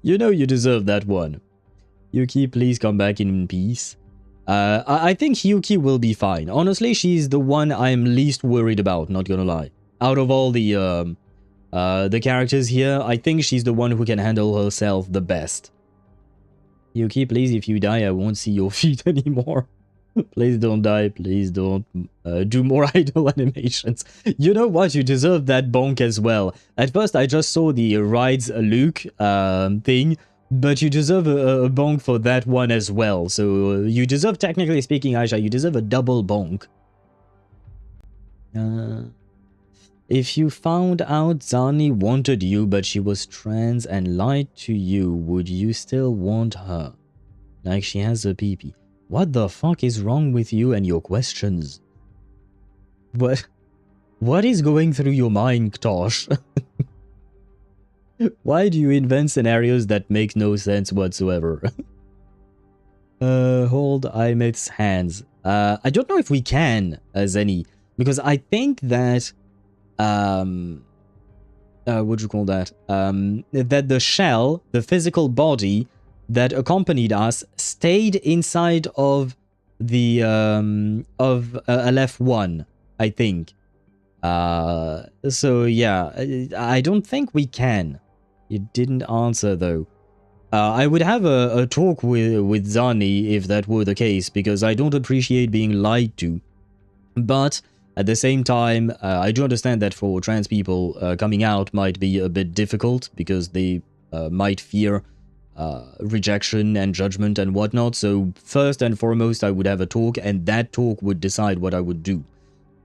You know you deserve that one. Yuki, please come back in peace. I think Yuki will be fine. Honestly, she's the one I'm least worried about, not gonna lie. Out of all the characters here, I think she's the one who can handle herself the best. Yuki, please, if you die, I won't see your feet anymore. Please don't die. Please don't do more idle animations. You know what? You deserve that bonk as well. At first, I just saw the rides Luke thing, but you deserve a bonk for that one as well. So you deserve, technically speaking, Aisha, you deserve a double bonk. If you found out Zani wanted you, but she was trans and lied to you, would you still want her? Like she has a pee-pee. What the fuck is wrong with you and your questions? What is going through your mind, Tosh? Why do you invent scenarios that make no sense whatsoever? Hold Aemeath's hands. I don't know if we can, Zenny, because I think that what do you call that? That the shell, the physical body that accompanied us, stayed inside of the Aleph-1, I think. So yeah, I don't think we can. You didn't answer though. I would have a talk with Zani if that were the case, because I don't appreciate being lied to. But at the same time, I do understand that for trans people, coming out might be a bit difficult because they might fear rejection and judgment and whatnot. So first and foremost, I would have a talk, and that talk would decide what I would do.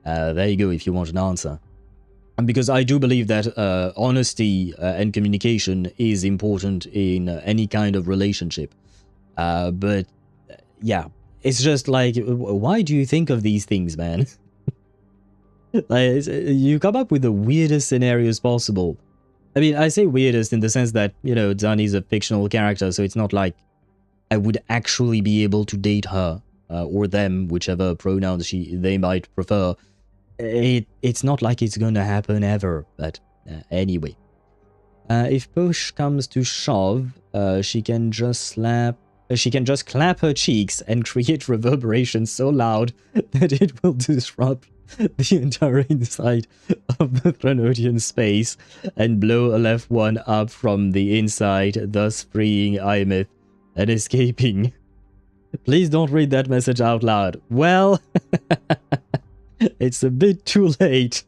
There you go, if you want an answer. And because I do believe that honesty and communication is important in any kind of relationship. But yeah, it's just like, why do you think of these things, man? Like, you come up with the weirdest scenarios possible. I mean, I say weirdest in the sense that, you know, Zani's a fictional character, so it's not like I would actually be able to date her, or them, whichever pronouns they might prefer. It's not like it's gonna happen ever, but anyway. If push comes to shove, she can just clap her cheeks and create reverberation so loud that it will disrupt the entire inside of the Threnodian space and blow Aleph-1 up from the inside, thus freeing Aemeath and escaping. Please don't read that message out loud. Well, it's a bit too late,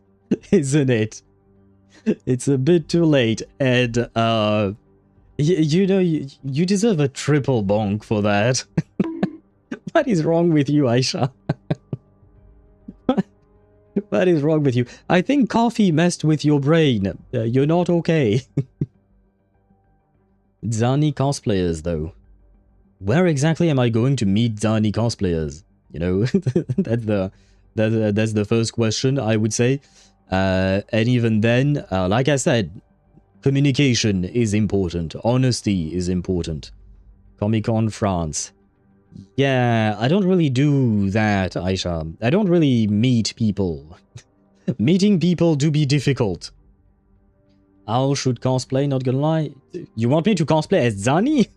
isn't it? It's a bit too late, and you know, you deserve a triple bonk for that. What is wrong with you, Aisha? What is wrong with you? I think coffee messed with your brain. You're not okay. Zani cosplayers, though. Where exactly am I going to meet Zani cosplayers? You know, that's the first question, I would say. And even then, like I said, communication is important. Honesty is important. Comic-Con France. Yeah, I don't really do that, Aisha. I don't really meet people. Meeting people do be difficult. Owl should cosplay, not gonna lie. You want me to cosplay as Zani?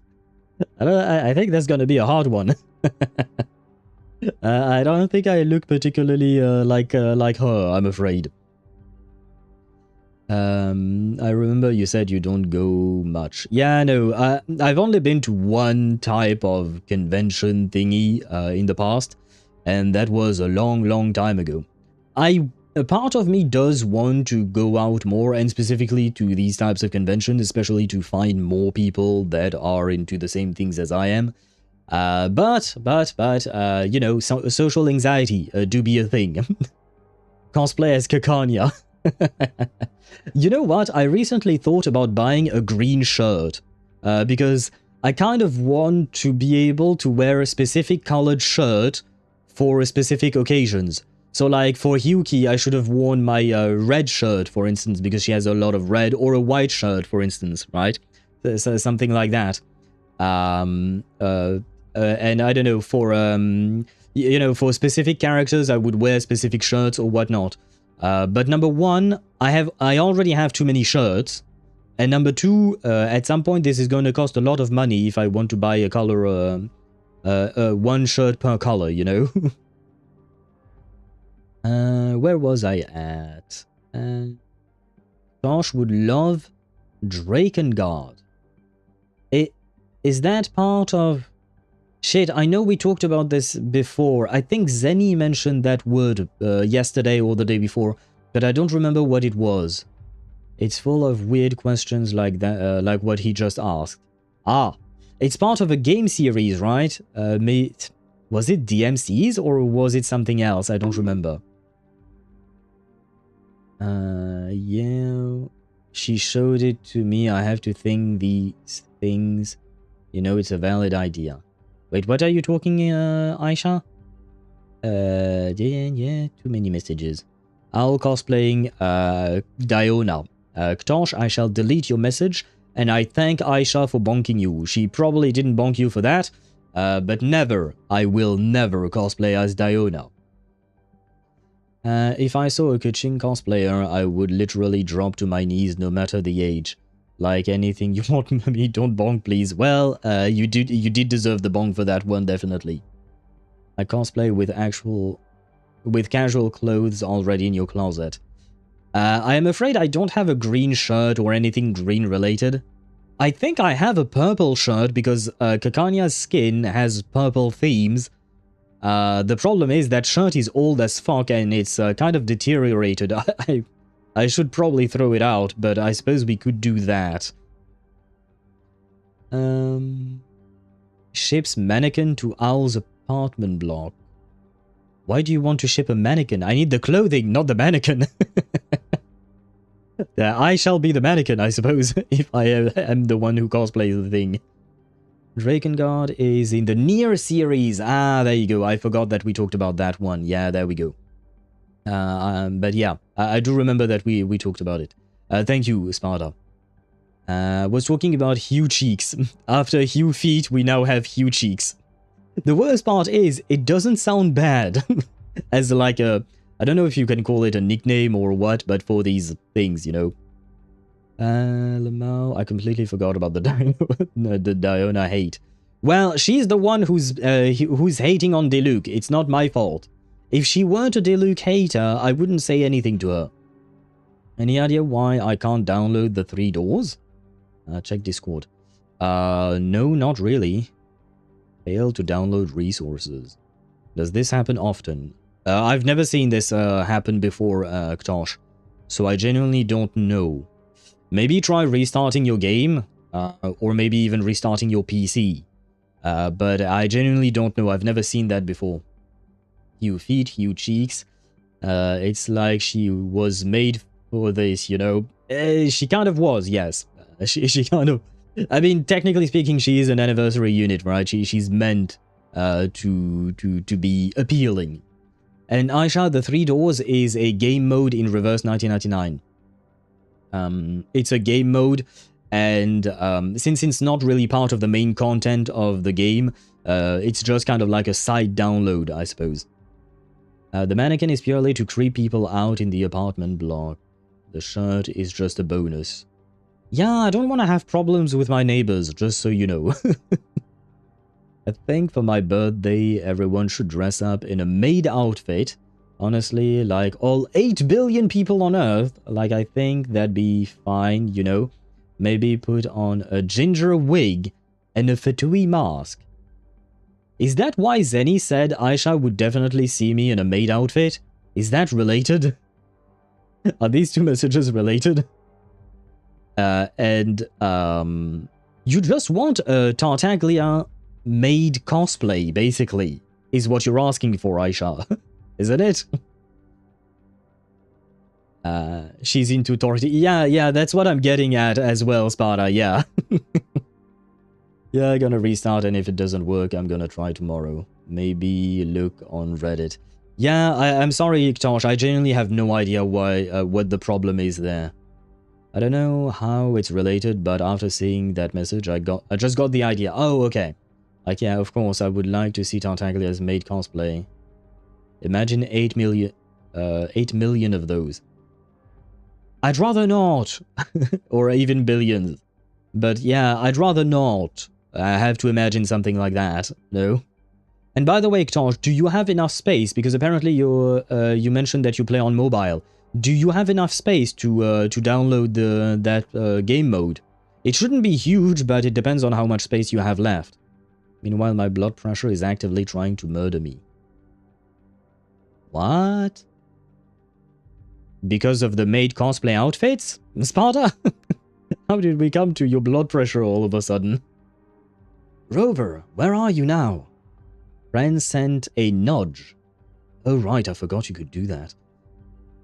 I think that's gonna be a hard one. I don't think I look particularly like her, I'm afraid. I remember you said you don't go much. Yeah, no, I've only been to one type of convention thingy in the past, and that was a long time ago. A part of me does want to go out more, and specifically to these types of conventions, especially to find more people that are into the same things as I am. But you know, social anxiety do be a thing. Cosplay as Kakanya. You know what? I recently thought about buying a green shirt because I kind of want to be able to wear a specific colored shirt for specific occasions. So like for Hyuki, I should have worn my red shirt, for instance, because she has a lot of red, or a white shirt, for instance, right? So something like that. And I don't know, for you know, for specific characters, I would wear specific shirts or whatnot. But number one, I already have too many shirts, and number two, at some point this is going to cost a lot of money if I want to buy a color, one shirt per color, you know. Where was I at? Tosh would love Drakengard. Is that part of... Shit, I know we talked about this before. I think Zenny mentioned that word yesterday or the day before, but I don't remember what it was. It's full of weird questions like that, like what he just asked. Ah, it's part of a game series, right? Was it DMCs or was it something else? I don't remember. Yeah, she showed it to me. I have to think these things. You know, it's a valid idea. Wait, what are you talking, Aisha? Yeah, too many messages. I'll cosplaying, Diona. Ktosh, I shall delete your message, and I thank Aisha for bonking you. She probably didn't bonk you for that, but never, I will never cosplay as Diona. If I saw a Kachin cosplayer, I would literally drop to my knees no matter the age. Like anything you want me, don't bonk please. Well, you did deserve the bonk for that one, definitely. I cosplay with casual clothes already in your closet. I am afraid I don't have a green shirt or anything green related. I think I have a purple shirt because Kakanya's skin has purple themes. The problem is that shirt is old as fuck and it's kind of deteriorated. I should probably throw it out, but I suppose we could do that. Ships mannequin to Owl's apartment block. Why do you want to ship a mannequin? I need the clothing, not the mannequin. I shall be the mannequin, I suppose, if I am the one who cosplays the thing. Drakengard is in the Nier series. Ah, there you go. I forgot that we talked about that one. Yeah, there we go. But yeah, I do remember that we talked about it. Thank you, Sparta. Was talking about Hugh Cheeks. After Hugh Feet, we now have Hugh Cheeks. The worst part is, it doesn't sound bad. As like a... I don't know if you can call it a nickname or what, but for these things, you know. Lamau, I completely forgot about the Diona hate. Well, she's the one who's hating on Diluc. It's not my fault. If she weren't a Diluc hater, I wouldn't say anything to her. Any idea why I can't download the 3 doors? Check Discord. No, not really. Fail to download resources. Does this happen often? I've never seen this happen before, Ktosh. So I genuinely don't know. Maybe try restarting your game, or maybe even restarting your PC. But I genuinely don't know. I've never seen that before. Hugh Feet, Hugh Cheeks. It's like she was made for this, you know. She kind of was, yes. She kind of... I mean, technically speaking, she is an anniversary unit, right? She's meant to be appealing. And Aisha, the 3 doors is a game mode in Reverse 1999. It's a game mode, and since it's not really part of the main content of the game, it's just kind of like a side download, I suppose. The mannequin is purely to creep people out in the apartment block. The shirt is just a bonus. Yeah, I don't want to have problems with my neighbors, just so you know. I think for my birthday, everyone should dress up in a maid outfit. Honestly, like all 8 billion people on Earth, like I think that'd be fine, you know. Maybe put on a ginger wig and a Fatui mask. Is that why Zenny said Aisha would definitely see me in a maid outfit? Is that related? Are these 2 messages related? You just want a Tartaglia maid cosplay, basically, is what you're asking for, Aisha. Isn't it? She's into tortilla. Yeah, that's what I'm getting at as well, Sparta, yeah. Yeah, I'm gonna restart, and if it doesn't work, I'm gonna try tomorrow. Maybe look on Reddit. Yeah, I'm sorry, Iktosh, I genuinely have no idea why, what the problem is there. I don't know how it's related, but after seeing that message, I just got the idea. Oh, okay. Like, yeah, of course, I would like to see Tartaglia's maid cosplay. Imagine 8 million of those. I'd rather not. Or even billions. But yeah, I'd rather not. I have to imagine something like that. No? And by the way, Ktosh, do you have enough space? Because apparently you mentioned that you play on mobile. Do you have enough space to download that game mode? It shouldn't be huge, but it depends on how much space you have left. Meanwhile, my blood pressure is actively trying to murder me. What? Because of the maid cosplay outfits? Sparta? How did we come to your blood pressure all of a sudden? Rover, where are you now? Friend sent a nudge. Oh right, I forgot you could do that.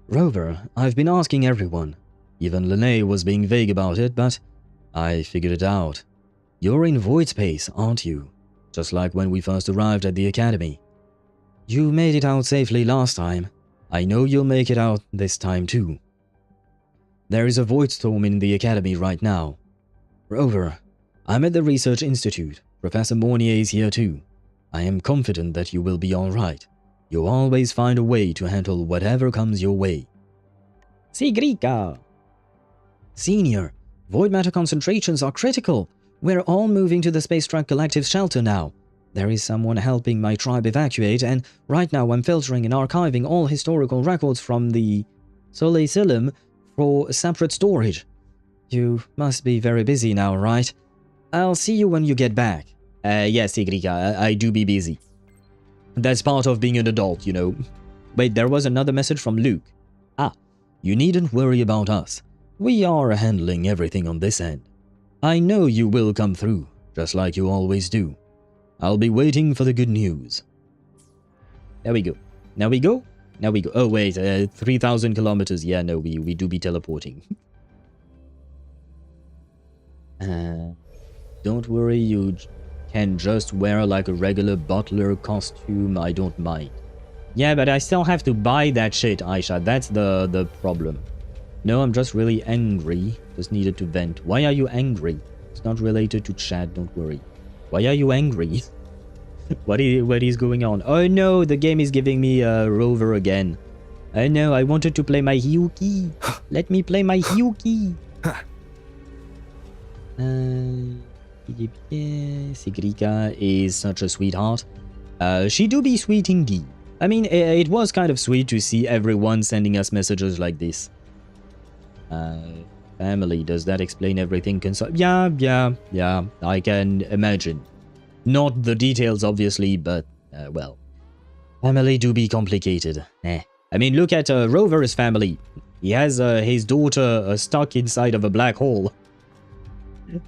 Rover, I've been asking everyone. Even Lene was being vague about it, but I figured it out. You're in void space, aren't you? Just like when we first arrived at the academy. You made it out safely last time. I know you'll make it out this time too. There is a void storm in the academy right now. Rover, I'm at the Research Institute. Professor Mornier is here too. I am confident that you will be alright. You'll always find a way to handle whatever comes your way. Sigrika! Senior, void matter concentrations are critical. We're all moving to the Space Truck Collective's shelter now. There is someone helping my tribe evacuate, and right now I'm filtering and archiving all historical records from the Soleil Silum for separate storage. You must be very busy now, right? I'll see you when you get back. Yes, Sigrika, I do be busy. That's part of being an adult, you know. Wait, there was another message from Luke. Ah, you needn't worry about us. We are handling everything on this end. I know you will come through, just like you always do. I'll be waiting for the good news. There we go. Now we go? Now we go. Oh, wait, 3,000 kilometers. Yeah, no, we do be teleporting. Don't worry, you can just wear like a regular butler costume. I don't mind. Yeah, but I still have to buy that shit, Aisha. That's the problem. No, I'm just really angry. Just needed to vent. Why are you angry? It's not related to chat, don't worry. Why are you angry? What is going on? Oh no, the game is giving me a Rover again. I know, I wanted to play my Hyuki. Let me play my Hyuki. Sigrika is such a sweetheart. She do be sweet indeed. I mean, it was kind of sweet to see everyone sending us messages like this. Family, does that explain everything? Yeah, I can imagine. Not the details, obviously, but, well. Family do be complicated. I mean, look at Rover's family. He has his daughter stuck inside of a black hole.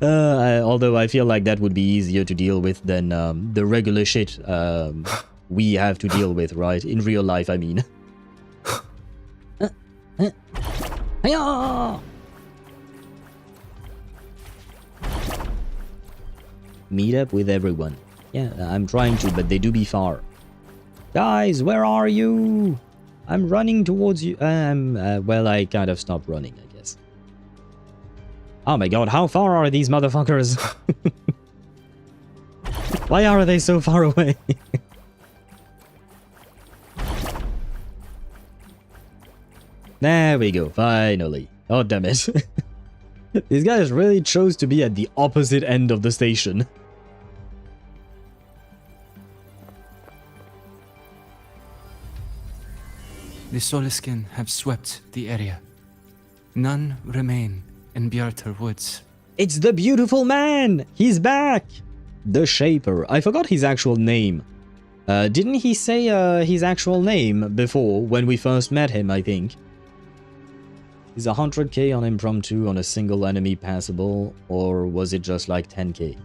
Although I feel like that would be easier to deal with than the regular shit we have to deal with, right? In real life, I mean. Hiya! Meet up with everyone. Yeah, I'm trying to, but they do be far. Guys, where are you? I'm running towards you. Well, I kind of stopped running, I guess. Oh my god, how far are these motherfuckers? Why are they so far away? There we go, finally. Oh, damn it. These guys really chose to be at the opposite end of the station. The Soliskin have swept the area. None remain in Bjartar Woods. It's the beautiful man! He's back! The Shaper. I forgot his actual name. Didn't he say his actual name before, when we first met him, I think? Is 100k on impromptu on a single enemy passable, or was it just like 10k?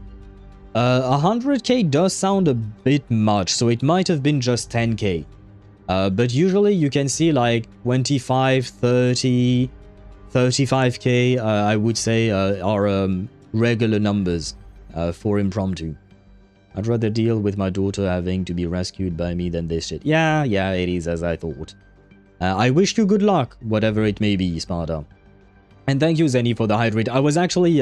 100k does sound a bit much, so it might have been just 10k. But usually you can see like 25, 30, 35k, I would say, are regular numbers for impromptu. I'd rather deal with my daughter having to be rescued by me than this shit. Yeah, it is as I thought. I wish you good luck, whatever it may be, Sparta. And thank you, Zenny, for the hydrate. I was actually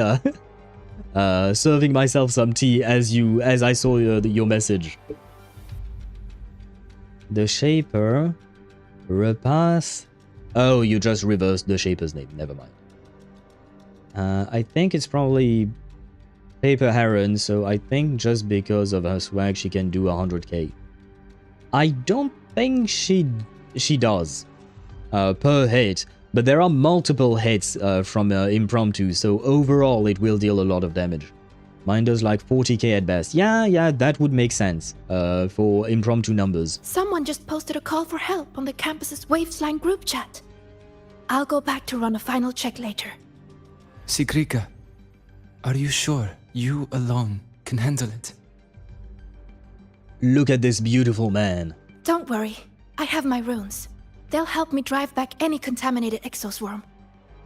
serving myself some tea as I saw your message. The Shaper. Repass. Oh, you just reversed the Shaper's name. Never mind. I think it's probably Paper Heron, so I think just because of her swag she can do 100k. I don't think she does. per hit, but there are multiple hits from impromptu, so overall it will deal a lot of damage. Mine does like 40k at best. Yeah, that would make sense for impromptu numbers. Someone just posted a call for help on the campus's Waves-line group chat. I'll go back to run a final check later. Sigrika, are you sure you alone can handle it? Look at this beautiful man. Don't worry, I have my runes. They'll help me drive back any contaminated exoswarm.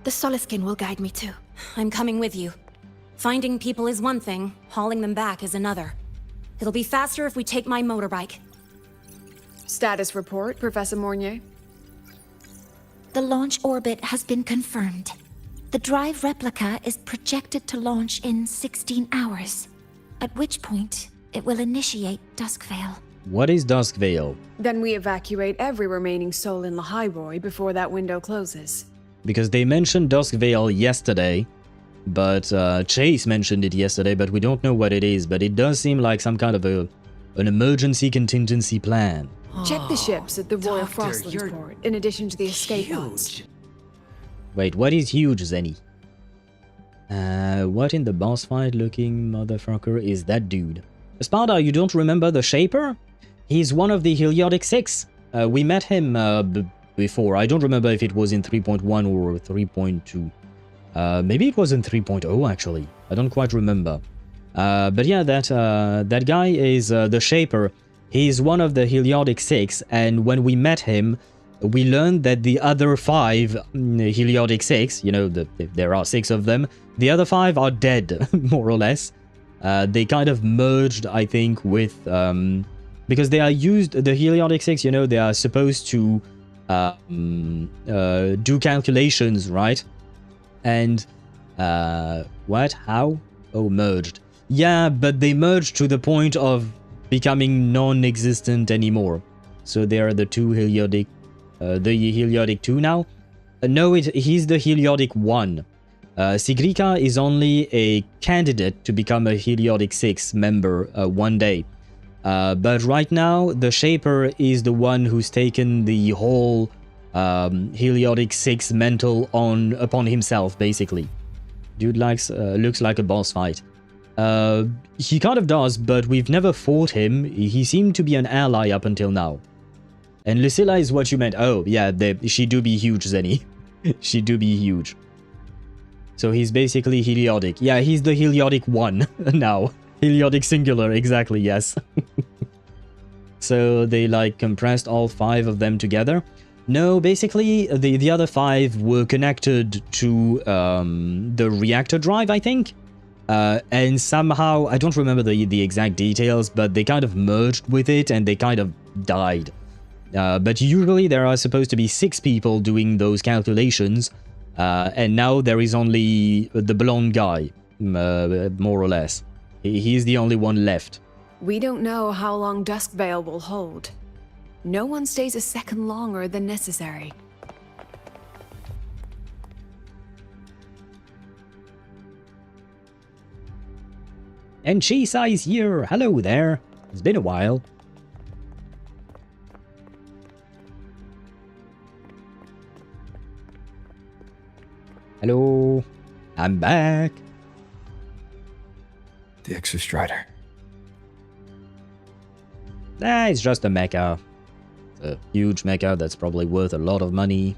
The Soliskin will guide me too. I'm coming with you. Finding people is one thing, hauling them back is another. It'll be faster if we take my motorbike. Status report, Professor Mornier. The launch orbit has been confirmed. The drive replica is projected to launch in 16 hours, at which point it will initiate Duskvale. What is Duskvale? Then we evacuate every remaining soul in Lahai-Roi before that window closes. Because they mentioned Duskvale yesterday, but Chase mentioned it yesterday, but we don't know what it is, but it does seem like some kind of an emergency contingency plan. Check the ships at the Roya Frostland port, in addition to the escape pods. Wait, what is huge, Zenny? What in the boss fight looking motherfucker is that dude? Sparta, you don't remember the Shaper? He's one of the Heliotic 6. We met him before. I don't remember if it was in 3.1 or 3.2. Maybe it was in 3.0 actually. I don't quite remember. But yeah, that guy is the Shaper. He's one of the Heliotic 6, and when we met him, we learned that the other 5 Heliotic 6, you know, there are 6 of them, the other 5 are dead, more or less. They kind of merged, I think, with... because they are used, the Heliotic 6, you know, they are supposed to do calculations, right? And, what? How? Oh, merged. Yeah, but they merged to the point of becoming non-existent anymore. So they are the 2 Heliotic, the Heliotic 2 now. No, he's the Heliotic 1. Sigrika is only a candidate to become a Heliotic 6 member one day. But right now, the Shaper is the one who's taken the whole Heliotic 6 mental upon himself, basically. Dude looks like a boss fight. He kind of does, but we've never fought him. He seemed to be an ally up until now. And Lucilla is what you meant. Oh, yeah, she do be huge, Zenny. She do be huge. So he's basically Heliotic. Yeah, he's the Heliotic 1 now. Heliotic singular, exactly, yes. So they like compressed all 5 of them together. No, basically the other 5 were connected to the reactor drive, I think. And somehow, I don't remember the exact details, but they kind of merged with it and they kind of died. But usually there are supposed to be 6 people doing those calculations. And now there is only the blonde guy, more or less. He's the only one left. We don't know how long Duskvale will hold. No one stays a second longer than necessary. And Chisa here. Hello there. It's been a while. Hello. I'm back. The Exostrider. It's just a mecha. It's a huge mecha that's probably worth a lot of money.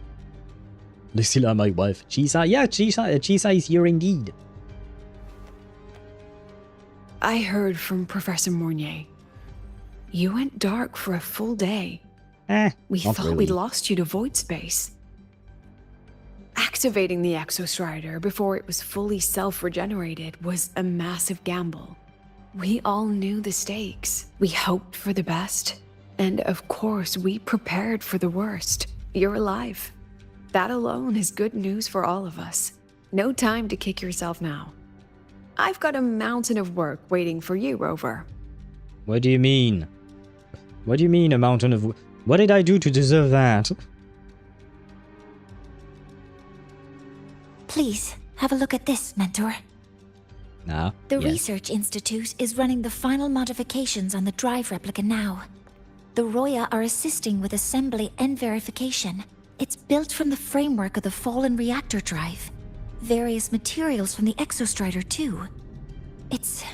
Lucilla, my wife. Chisa? Yeah, Chisa is here indeed. I heard from Professor Mornier. You went dark for a full day. We thought really. we'd lost you to void space. Activating the Exostrider before it was fully self-regenerated was a massive gamble. We all knew the stakes. We hoped for the best. And of course, we prepared for the worst. You're alive. That alone is good news for all of us. No time to kick yourself now. I've got a mountain of work waiting for you, Rover. What do you mean? What do you mean, a mountain of... What did I do to deserve that? Please, have a look at this, Mentor. The yes. Research Institute is running the final modifications on the drive replica now. The Roya are assisting with assembly and verification, It's built from the framework of the fallen reactor drive. Various materials from the Exostrider, too. It's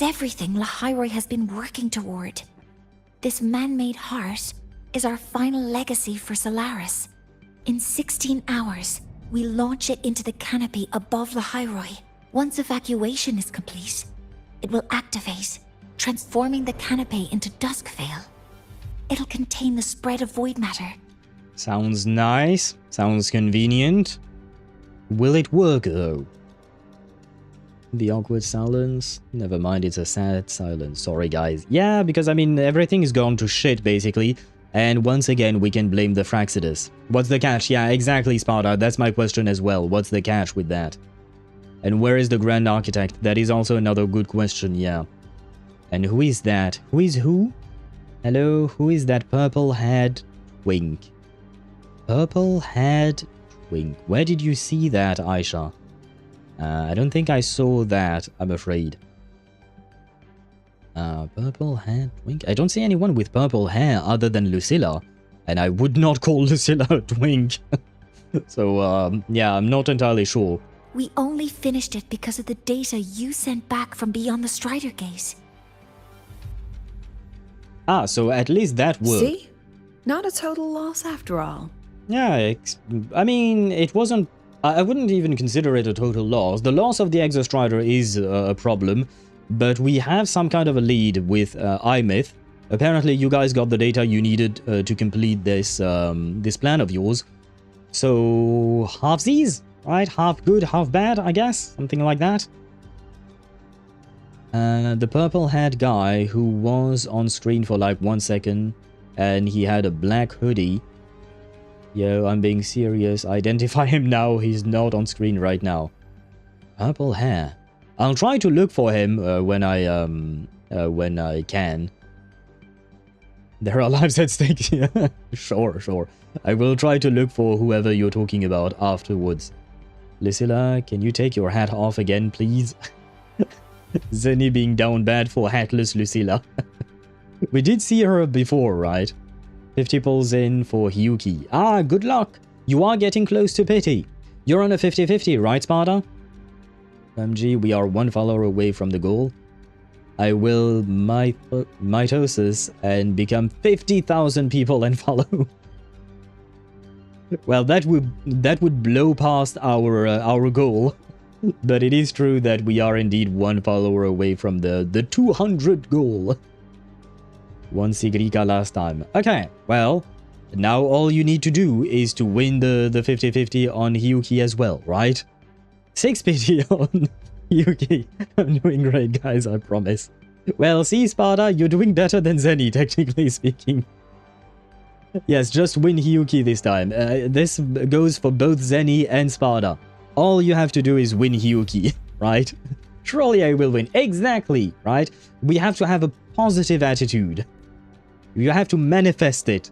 everything Lahai-Roi has been working toward. This man-made heart is our final legacy for Solaris. In 16 hours, we launch it into the canopy above Lahai-Roi. Once evacuation is complete, it will activate, transforming the canopy into Duskvale. It'll contain the spread of void matter. Sounds nice. Sounds convenient. Will it work, though? The awkward silence. Never mind, it's a sad silence. Sorry, guys. Yeah, because, I mean, everything is gone to shit, basically. And once again, we can blame the Fraxidus. What's the catch? Yeah, exactly, Sparta. That's my question as well. What's the catch with that? And where is the Grand Architect? That is also another good question, yeah. And who is that? Who is who? Hello, who is that purple-haired twink? Purple-haired twink. Where did you see that, Aisha? I don't think I saw that, I'm afraid. Purple-haired twink? I don't see anyone with purple hair other than Lucilla. And I would not call Lucilla a twink. So, yeah, I'm not entirely sure. We only finished it because of the data you sent back from beyond the Strider Gaze. Ah, so at least that worked. See? Not a total loss after all. Yeah, I mean, it wasn't... I wouldn't even consider it a total loss. The loss of the Exostrider is a problem, but we have some kind of a lead with Aemeath. Apparently, you guys got the data you needed to complete this this plan of yours. So, halfsies, right? Half good, half bad, I guess? Something like that. The purple-haired guy who was on screen for like 1 second, and he had a black hoodie. Yo, I'm being serious. Identify him now. He's not on screen right now. Purple hair. I'll try to look for him when I can. There are lives at stake. Yeah, sure. I will try to look for whoever you're talking about afterwards. Lucilla, can you take your hat off again, please? Zenny being down bad for hatless Lucilla. We did see her before, right? 50 pulls in for Hyuki. Ah, good luck. You are getting close to pity. You're on a 50-50, right, Sparta? MG, we are 1 follower away from the goal. I will mitosis and become 50,000 people and follow. Well, that would blow past our goal. But it is true that we are indeed 1 follower away from the 200 goal. 1 Sigrika last time. Okay, well, now all you need to do is to win the 50-50 on Hyuki as well, right? 6 pity on Hyuki. I'm doing great, guys, I promise. Well, see, Sparta, you're doing better than Zenny, technically speaking. Yes, just win Hyuki this time. This goes for both Zenny and Sparta. All you have to do is win Hyuki, right? Surely I will win. Exactly, right? We have to have a positive attitude. You have to manifest it.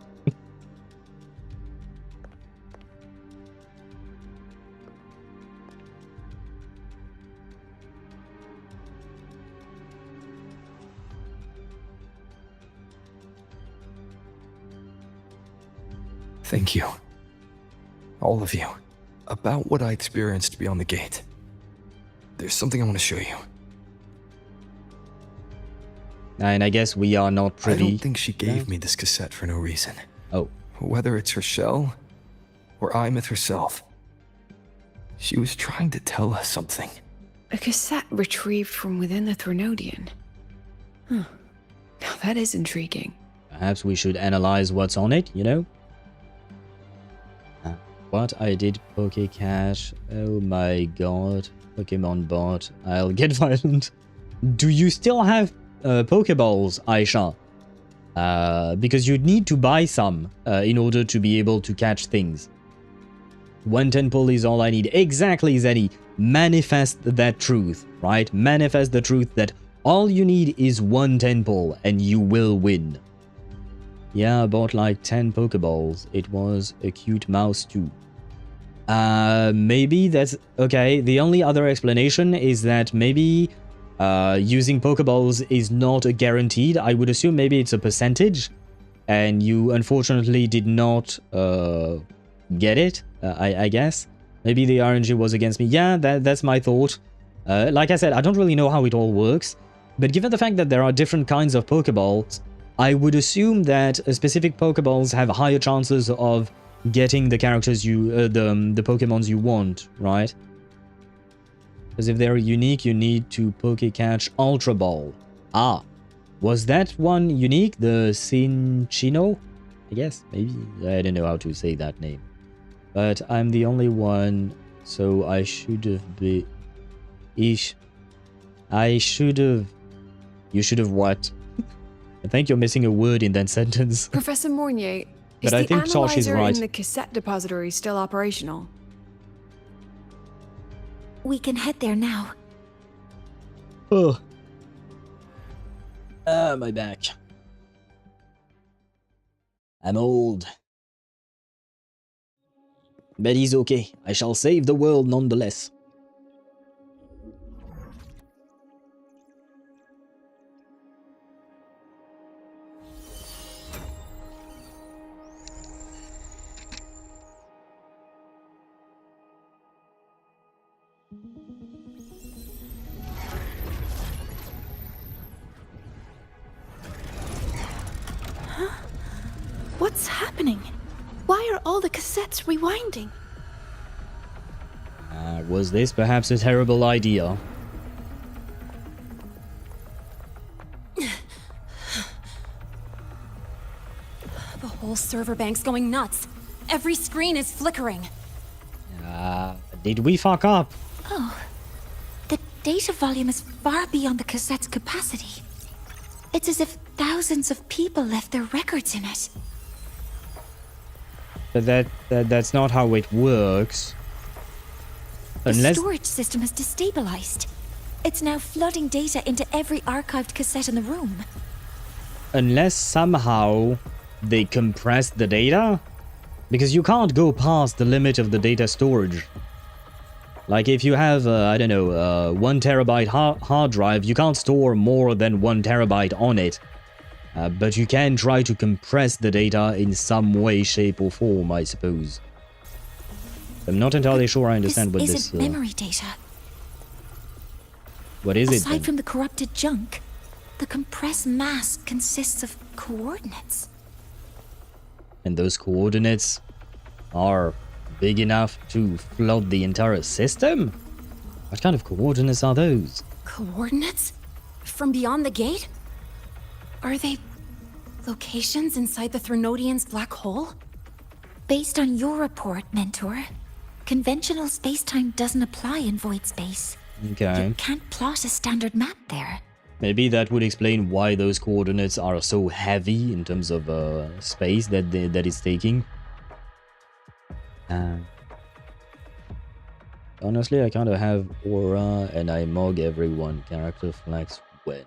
Thank you. All of you. About what I experienced beyond the gate. There's something I want to show you. And I guess we are not privy. I don't think she gave me this cassette for no reason. Oh. Whether it's her shell or Aemeath herself. She was trying to tell us something. A cassette retrieved from within the Threnodian. Huh. Now that is intriguing. Perhaps we should analyze what's on it, you know? What? I did Pokecash. Oh my god. Pokemon bot. I'll get violent. Do you still have Pokeballs, Aisha? Because you'd need to buy some in order to be able to catch things. 1 10-pull is all I need. Exactly, Zenny. Manifest that truth, right? Manifest the truth that all you need is 1 10-pull and you will win. Yeah, I bought like 10 Pokeballs. It was a cute mouse too. Maybe that's... Okay, the only other explanation is that maybe using Pokeballs is not a guaranteed. I would assume maybe it's a percentage. And you unfortunately did not get it, I guess. Maybe the RNG was against me. Yeah, that's my thought. Like I said, I don't really know how it all works, but given the fact that there are different kinds of Pokeballs, I would assume that specific Pokeballs have higher chances of getting the characters the Pokemons you want, right? Because if they're unique, you need to Pokecatch Ultra Ball. Ah, was that one unique? The Cinchino? I guess, maybe. I don't know how to say that name. But I'm the only one, so I should have been... I should have... You should have what? I think you're missing a word in that sentence. Professor Mornier, is But I the think Tosh is analyzer right. in the cassette depository still operational? We can head there now. Oh. My back. I'm old. But he's okay. I shall save the world nonetheless. What's happening? Why are all the cassettes rewinding? Was this perhaps a terrible idea? The whole server bank's going nuts. Every screen is flickering. Did we fuck up? Oh, the data volume is far beyond the cassette's capacity. It's as if thousands of people left their records in it. But that's not how it works. The storage system is destabilized. It's now flooding data into every archived cassette in the room. Unless somehow they compress the data? Because you can't go past the limit of the data storage. Like if you have, I don't know, 1 terabyte hard drive, you can't store more than 1 terabyte on it. But you can try to compress the data in some way, shape or form, I suppose. I'm not entirely sure I understand what this... isn't memory data. What is it Aside then? from the corrupted junk, the compressed mass consists of coordinates. And those coordinates are big enough to flood the entire system? What kind of coordinates are those? Coordinates? From beyond the gate? Are they locations inside the Threnodian's black hole? Based on your report, Mentor, conventional space-time doesn't apply in void space. Okay. You can't plot a standard map there. Maybe that would explain why those coordinates are so heavy in terms of space that it's taking. Honestly, I kind of have aura and I mug everyone. Character flags when?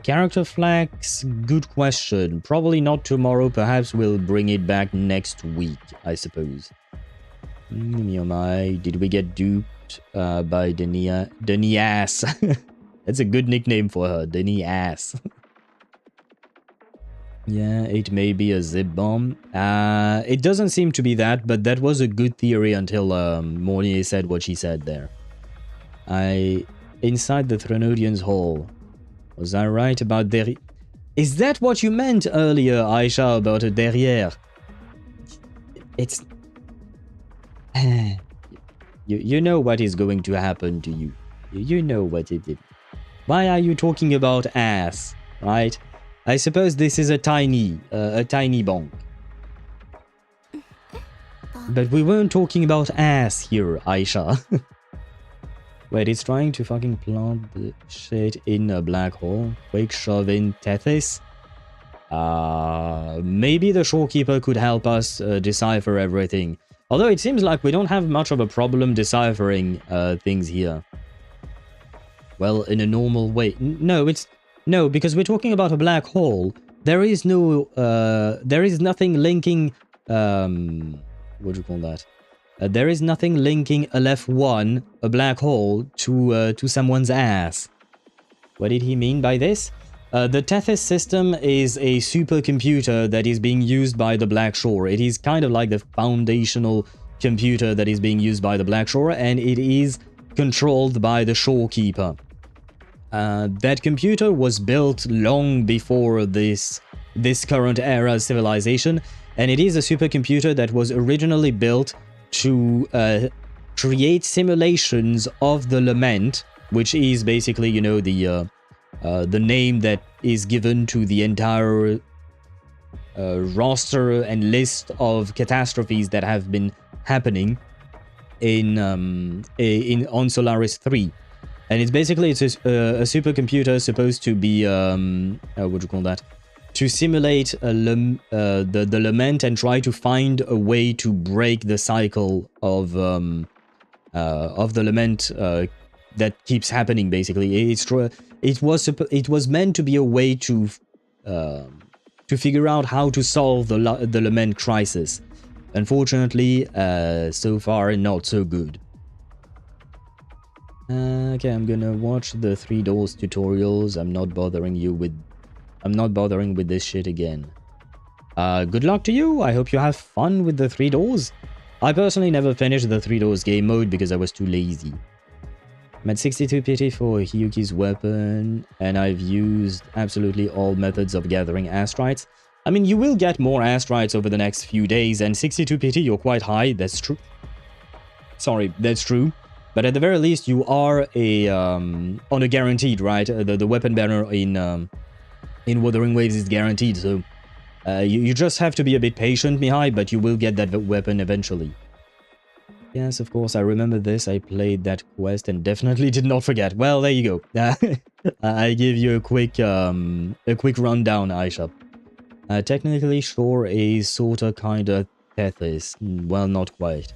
Character flags, good question. Probably not tomorrow. Perhaps we'll bring it back next week, I suppose. Did we get duped by Denia Ass? That's a good nickname for her, Denia Ass. Yeah, it may be a zip bomb. It doesn't seem to be that, but that was a good theory until Mornier said what she said there. Inside the Threnodian's hall. Was I right about derrière? Is that what you meant earlier, Aisha, about a derrière? It's... you know what is going to happen to you. You know what it is. Why are you talking about ass, right? I suppose this is a tiny bonk. But we weren't talking about ass here, Aisha. Wait, it's trying to fucking plant the shit in a black hole. Quick shove in Tethys. Maybe the Shorekeeper could help us decipher everything. Although it seems like we don't have much of a problem deciphering things here. Well, in a normal way. No, because we're talking about a black hole. There is no, there is nothing linking, what do you call that? There is nothing linking Aleph-1, a black hole, to someone's ass. What did he mean by this? The Tethys system is a supercomputer that is being used by the Black Shore. It is kind of like the foundational computer that is being used by the Black Shore, and it is controlled by the Shorekeeper. That computer was built long before this current era's civilization, and it is a supercomputer that was originally built to create simulations of the Lament, which is basically, you know, the name that is given to the entire roster and list of catastrophes that have been happening on Solaris 3. And it's basically a supercomputer supposed to be what do you call that? To simulate the Lament and try to find a way to break the cycle of the Lament that keeps happening. Basically, it was meant to be a way to figure out how to solve the Lament crisis. Unfortunately, so far not so good. Okay, I'm gonna watch the 3 Doors tutorials. I'm not bothering with this shit again. Good luck to you. I hope you have fun with the 3 Doors. I personally never finished the 3 Doors game mode because I was too lazy. I'm at 62 pity for Hiyuki's weapon, and I've used absolutely all methods of gathering astrites. I mean, you will get more astrites over the next few days, and 62 pity, you're quite high, that's true. Sorry, that's true. But at the very least, you are on a guaranteed, right? The weapon banner in Wuthering Waves is guaranteed, so you just have to be a bit patient, Mihai, but you will get that weapon eventually. Yes, of course, I remember this. I played that quest and definitely did not forget. Well, there you go. I give you a quick rundown, Aisha. Technically, Shore is sorta kinda Tethys. Well, not quite.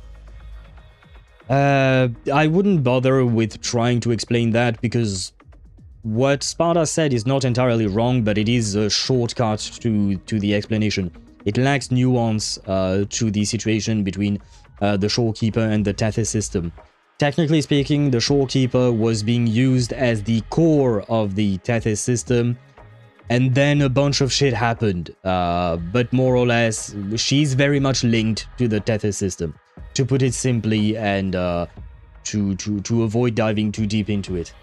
I wouldn't bother with trying to explain that because what Sparta said is not entirely wrong, but it is a shortcut to the explanation. It lacks nuance to the situation between the Shorekeeper and the Tethys system. Technically speaking, the Shorekeeper was being used as the core of the Tethys system, and then a bunch of shit happened. But more or less, she's very much linked to the Tethys system, to put it simply, and to avoid diving too deep into it.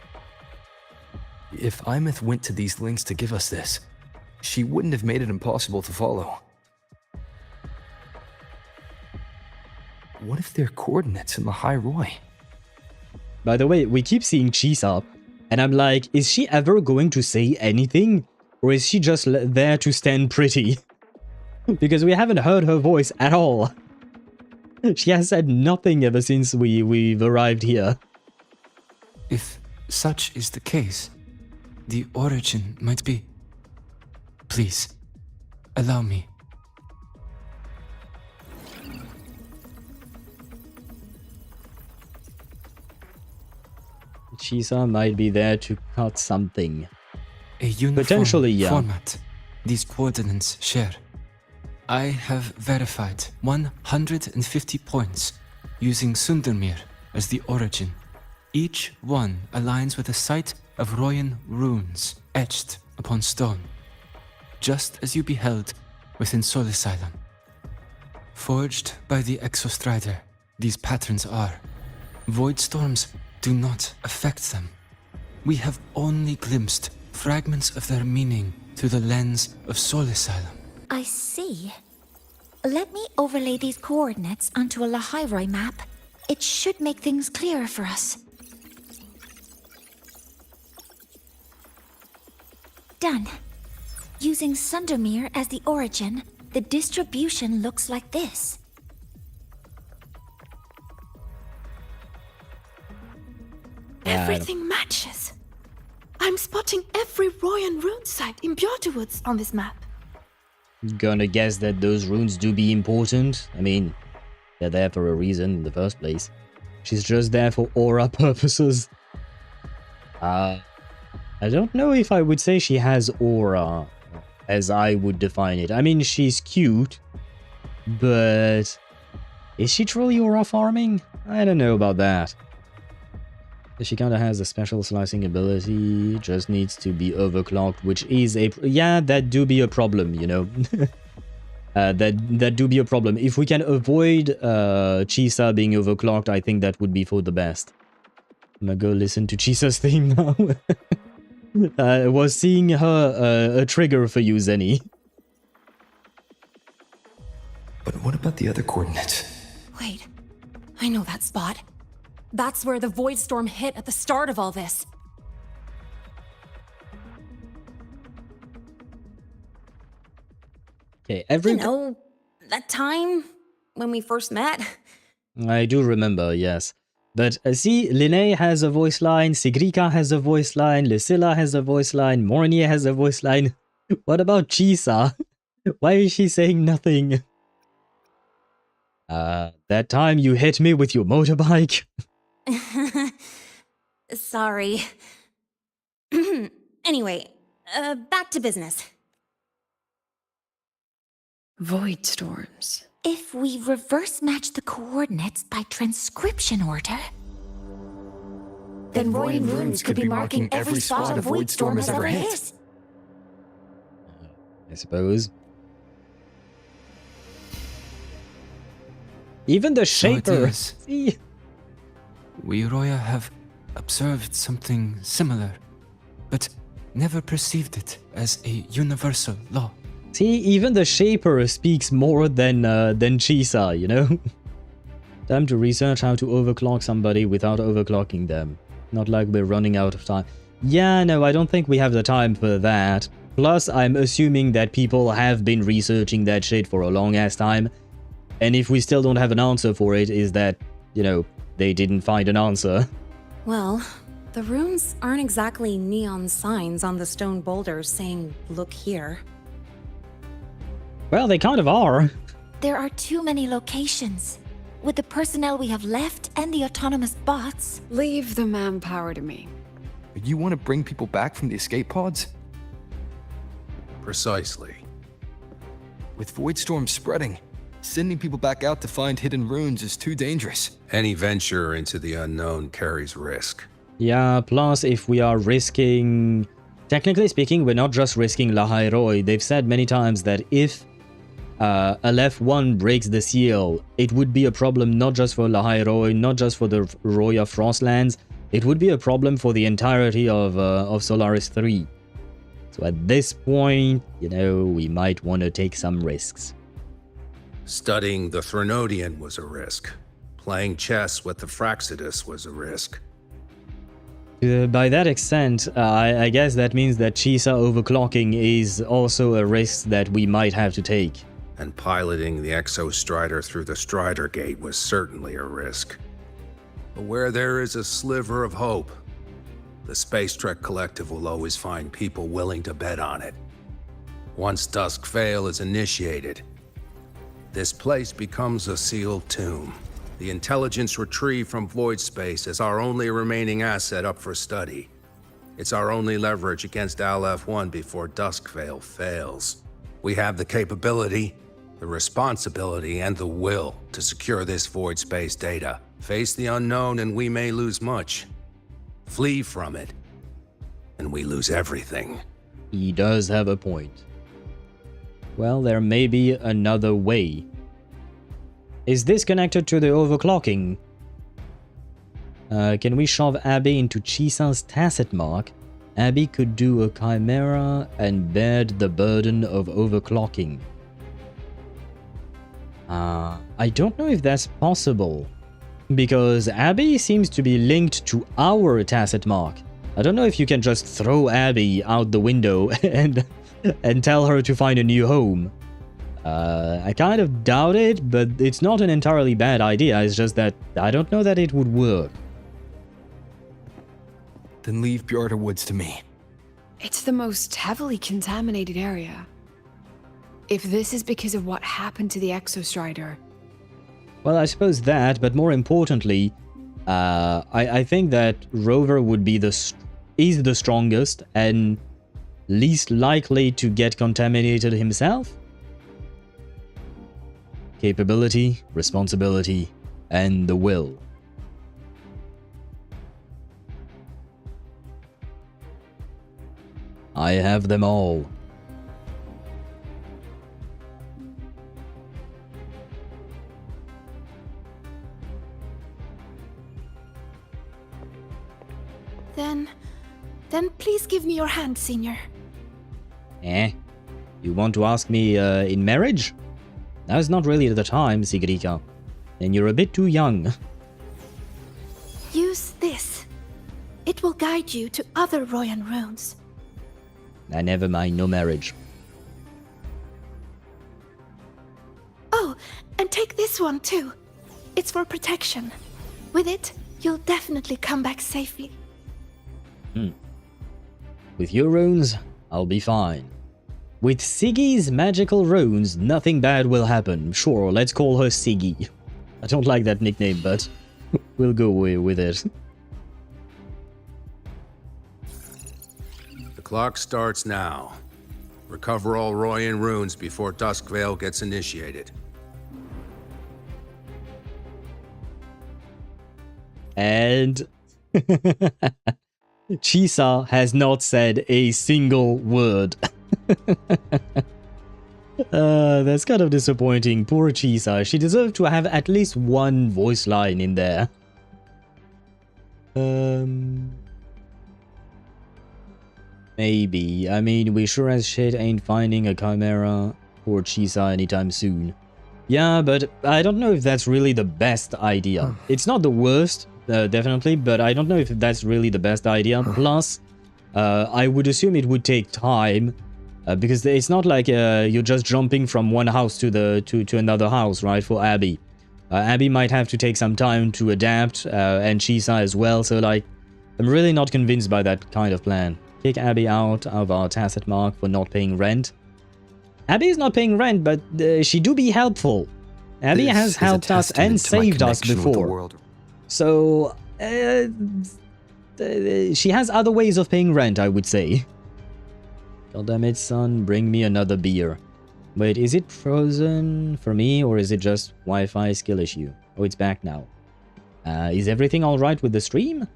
If Aemeath went to these links to give us this, she wouldn't have made it impossible to follow. What if they're coordinates in Lahai-Roi? By the way, we keep seeing Chisa, and I'm like, is she ever going to say anything? Or is she just there to stand pretty? Because we haven't heard her voice at all. She has said nothing ever since we've arrived here. If such is the case, the origin might be... Please, allow me. Chisa might be there to cut something. A uniform potentially, yeah. Format these coordinates share. I have verified 150 points using Sundermere as the origin. Each one aligns with a site of Royan runes etched upon stone, just as you beheld within Solisylum. Forged by the Exostrider, these patterns are. Void storms do not affect them. We have only glimpsed fragments of their meaning through the lens of Solisylum. I see. Let me overlay these coordinates onto a Lahai-Roi map. It should make things clearer for us. Done. Using Sundermere as the origin, the distribution looks like this. Everything matches. I'm spotting every Royan rune site in Bjorterwoods on this map. Gonna guess that those runes do be important. I mean, they're there for a reason in the first place. She's just there for aura purposes. I don't know if I would say she has aura, as I would define it. I mean, she's cute, but is she truly aura farming? I don't know about that. She kind of has a special slicing ability, just needs to be overclocked, which is a... Yeah, that do be a problem, you know. That do be a problem. If we can avoid Chisa being overclocked, I think that would be for the best. I'm gonna go listen to Chisa's theme now. Was seeing her a trigger for you, Zenny. But what about the other coordinates? Wait, I know that spot. That's where the void storm hit at the start of all this. Okay, You know, that time when we first met. I do remember, yes. But see, Linné has a voice line, Sigrika has a voice line, Lucilla has a voice line, Mornier has a voice line. What about Chisa? Why is she saying nothing? That time you hit me with your motorbike. Sorry. Anyway, back to business. Void storms. If we reverse match the coordinates by transcription order, then Roy and Runes could be marking every spot a void storm has ever hit. I suppose. Even the Shaper. See? We, Roya, have observed something similar, but never perceived it as a universal law. See, even the Shaper speaks more than Chisa, you know? Time to research how to overclock somebody without overclocking them. Not like we're running out of time. Yeah, no, I don't think we have the time for that. Plus, I'm assuming that people have been researching that shit for a long-ass time. And if we still don't have an answer for it, is that, you know, they didn't find an answer. Well, the runes aren't exactly neon signs on the stone boulders saying, "Look here." Well, they kind of are. there are too many locations. With the personnel we have left and the autonomous bots... Leave the manpower to me. You want to bring people back from the escape pods? Precisely. With void storms spreading, sending people back out to find hidden runes is too dangerous. Any venture into the unknown carries risk. Yeah, plus if we are risking... Technically speaking, we're not just risking Lahai-Roi. They've said many times that if Aleph-1 breaks the seal, it would be a problem not just for Lahai-Roi, not just for the Roya Frostlands. It would be a problem for the entirety of Solaris 3. So at this point, you know, we might want to take some risks. Studying the Threnodian was a risk. Playing chess with the Fraxidus was a risk. By that extent, I guess that means that Chisa overclocking is also a risk that we might have to take. And piloting the Exostrider through the Strider Gate was certainly a risk. But where there is a sliver of hope, the Space Trek Collective will always find people willing to bet on it. Once Dusk Vale is initiated, this place becomes a sealed tomb. The intelligence retrieved from void space is our only remaining asset up for study. It's our only leverage against Aleph-1 before Dusk Vale fails. We have the capability, the responsibility, and the will to secure this void space data. Face the unknown and we may lose much. Flee from it, and we lose everything. He does have a point. Well, there may be another way. Is this connected to the overclocking? Can we shove Abby into Chisa's tacit mark? Abby could do a chimera and bear the burden of overclocking. I don't know if that's possible. Because Abby seems to be linked to our tacit mark. I don't know if you can just throw Abby out the window and tell her to find a new home. I kind of doubt it, but it's not an entirely bad idea. It's just that I don't know that it would work. Then leave Bjarta Woods to me. It's the most heavily contaminated area. If this is because of what happened to the Exostrider... Well, I suppose that, but more importantly, I think that Rover would be is the strongest and least likely to get contaminated himself. Capability, responsibility, and the will. I have them all. Then please give me your hand, Senior. You want to ask me in marriage? Now's not really the time, Sigrika. And you're a bit too young. Use this. It will guide you to other Royan runes. Never mind, no marriage. Oh, and take this one too. It's for protection. With it, you'll definitely come back safely. With your runes, I'll be fine. With Siggy's magical runes, nothing bad will happen. Sure, let's call her Siggy. I don't like that nickname, but we'll go with it. The clock starts now. Recover all Royan runes before Duskvale gets initiated. And Chisa has not said a single word. That's kind of disappointing. Poor Chisa. She deserved to have at least one voice line in there. Maybe. I mean, we sure as shit ain't finding a chimera for Chisa anytime soon. Yeah, but I don't know if that's really the best idea. It's not the worst, definitely, but I don't know if that's really the best idea. Plus, I would assume it would take time, because it's not like you're just jumping from one house to another house, right, for Abby. Abby might have to take some time to adapt, and Chisa as well, so like, I'm really not convinced by that kind of plan. Kick Abby out of our tacit mark for not paying rent. Abby is not paying rent, but she do be helpful. Abby has helped us and saved us before. So, she has other ways of paying rent, I would say. God damn it, son, bring me another beer. Wait, is it frozen for me, or is it just Wi-Fi skill issue? Oh, it's back now. Is everything alright with the stream?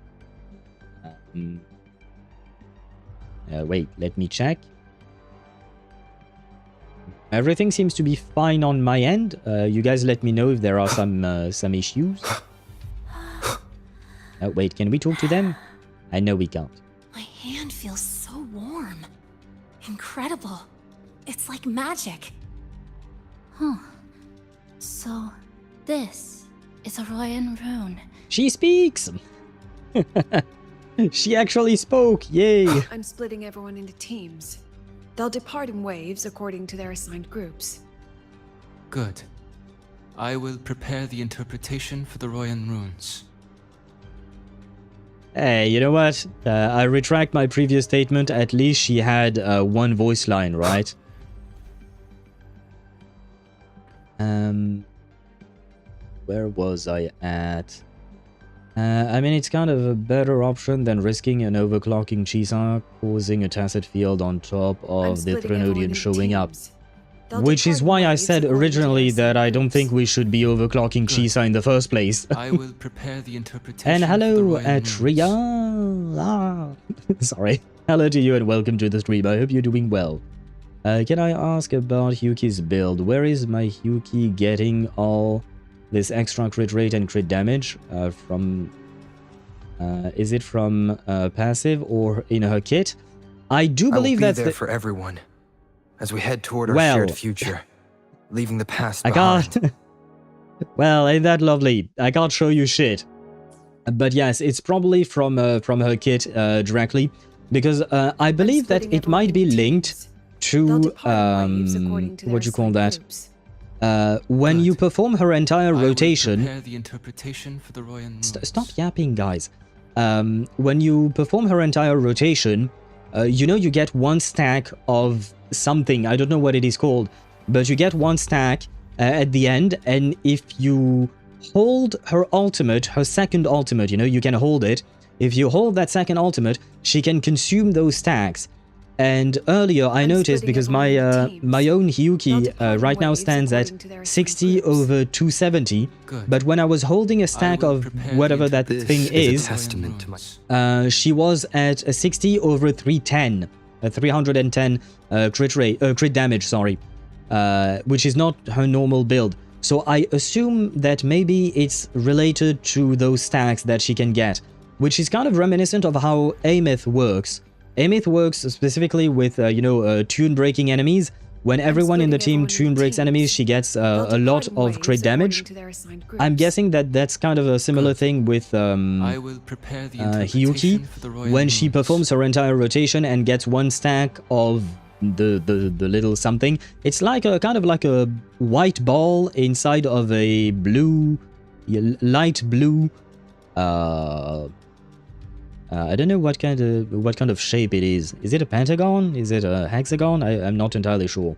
Wait, let me check. Everything seems to be fine on my end. You guys let me know if there are some issues. Wait, can we talk to them? I know we can't. My hand feels so warm. Incredible. It's like magic. Huh. So, this is a Royan rune. She speaks! She actually spoke, yay! I'm splitting everyone into teams. They'll depart in waves according to their assigned groups. Good. I will prepare the interpretation for the Royan runes. Hey, you know what? I retract my previous statement. At least she had one voice line, right? Where was I at? I mean, it's kind of a better option than risking an overclocking Chisa causing a tacit field on top of the Threnodian showing up. Which is why I said originally that I don't think we should be overclocking Chisa in the first place. I will prepare the interpretation. And hello, Atria. Sorry. Hello to you and welcome to the stream. I hope you're doing well. Can I ask about Hyuki's build? Where is my Hyuki getting all this extra crit rate and crit damage from? Is it from passive or in her kit? I do believe that's there for everyone as we head toward our shared future, leaving the past behind. Well, ain't that lovely? I can't show you shit. But yes, it's probably from her kit directly, because I believe that it might be linked to what you call that. When you perform her entire rotation. The interpretation for the Royan runes. Stop yapping, guys. When you perform her entire rotation, you know you get one stack of something. I don't know what it is called, but you get one stack at the end, and if you hold her ultimate, her second ultimate, you know, you can hold it. If you hold that second ultimate, she can consume those stacks. And earlier I noticed, because my my own Hyuki right now stands at 60 over 270, but when I was holding a stack of whatever that thing is, she was at a 60 over 310. 310 crit damage, sorry, which is not her normal build. So I assume that maybe it's related to those stacks that she can get, which is kind of reminiscent of how Aemeath works. Aemeath works specifically with, tune-breaking enemies. When everyone in the team tune-breaks enemies, she gets a lot of crit damage. I'm guessing that that's kind of a similar thing with Hiyuki, when she performs her entire rotation and gets one stack of the little something. It's like a kind of like a white ball inside of a blue, light blue, I don't know what kind of shape it is. Is it a pentagon? Is it a hexagon? I'm not entirely sure.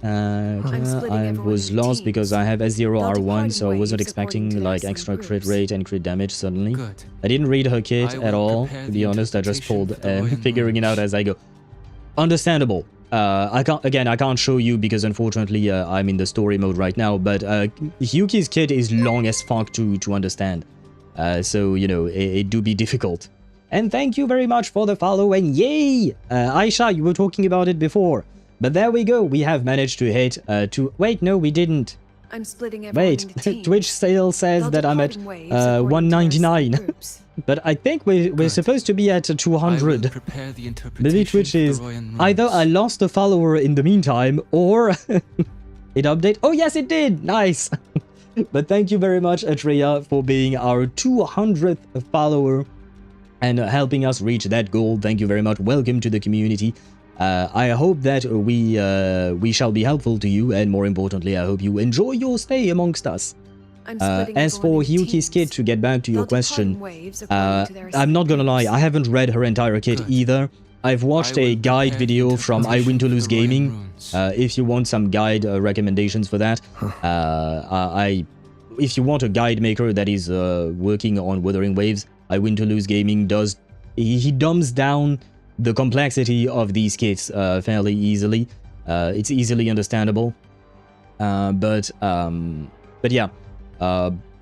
I was lost because I have S0R1, so I wasn't expecting like extra crit rate and crit damage suddenly. I didn't read her kit at all, to be honest. I just pulled figuring it out as I go. Understandable. I can't show you because unfortunately I'm in the story mode right now, but Hiyuki's kit is long as fuck to understand. So, you know, it do be difficult. And thank you very much for the follow, and yay! Aisha, you were talking about it before. But there we go, we have managed to hit wait, no, we didn't. I'm splitting wait, Twitch still says that I'm at 199. But I think we're supposed to be at 200. Maybe Twitch is... Either I lost a follower in the meantime, or... it updated... Oh yes, it did! Nice! But thank you very much, Atreya, for being our 200th follower and helping us reach that goal. Thank you very much. Welcome to the community. I hope that we shall be helpful to you, and more importantly, I hope you enjoy your stay amongst us. As for Hiyuki's kit, to get back to your question, I'm not gonna lie, I haven't read her entire kit either. I've watched a guide video from I Win to Lose Gaming. If you want some guide recommendations for that, if you want a guide maker that is working on Wuthering Waves, I Win to Lose Gaming does. He dumbs down the complexity of these kits fairly easily. It's easily understandable. But yeah.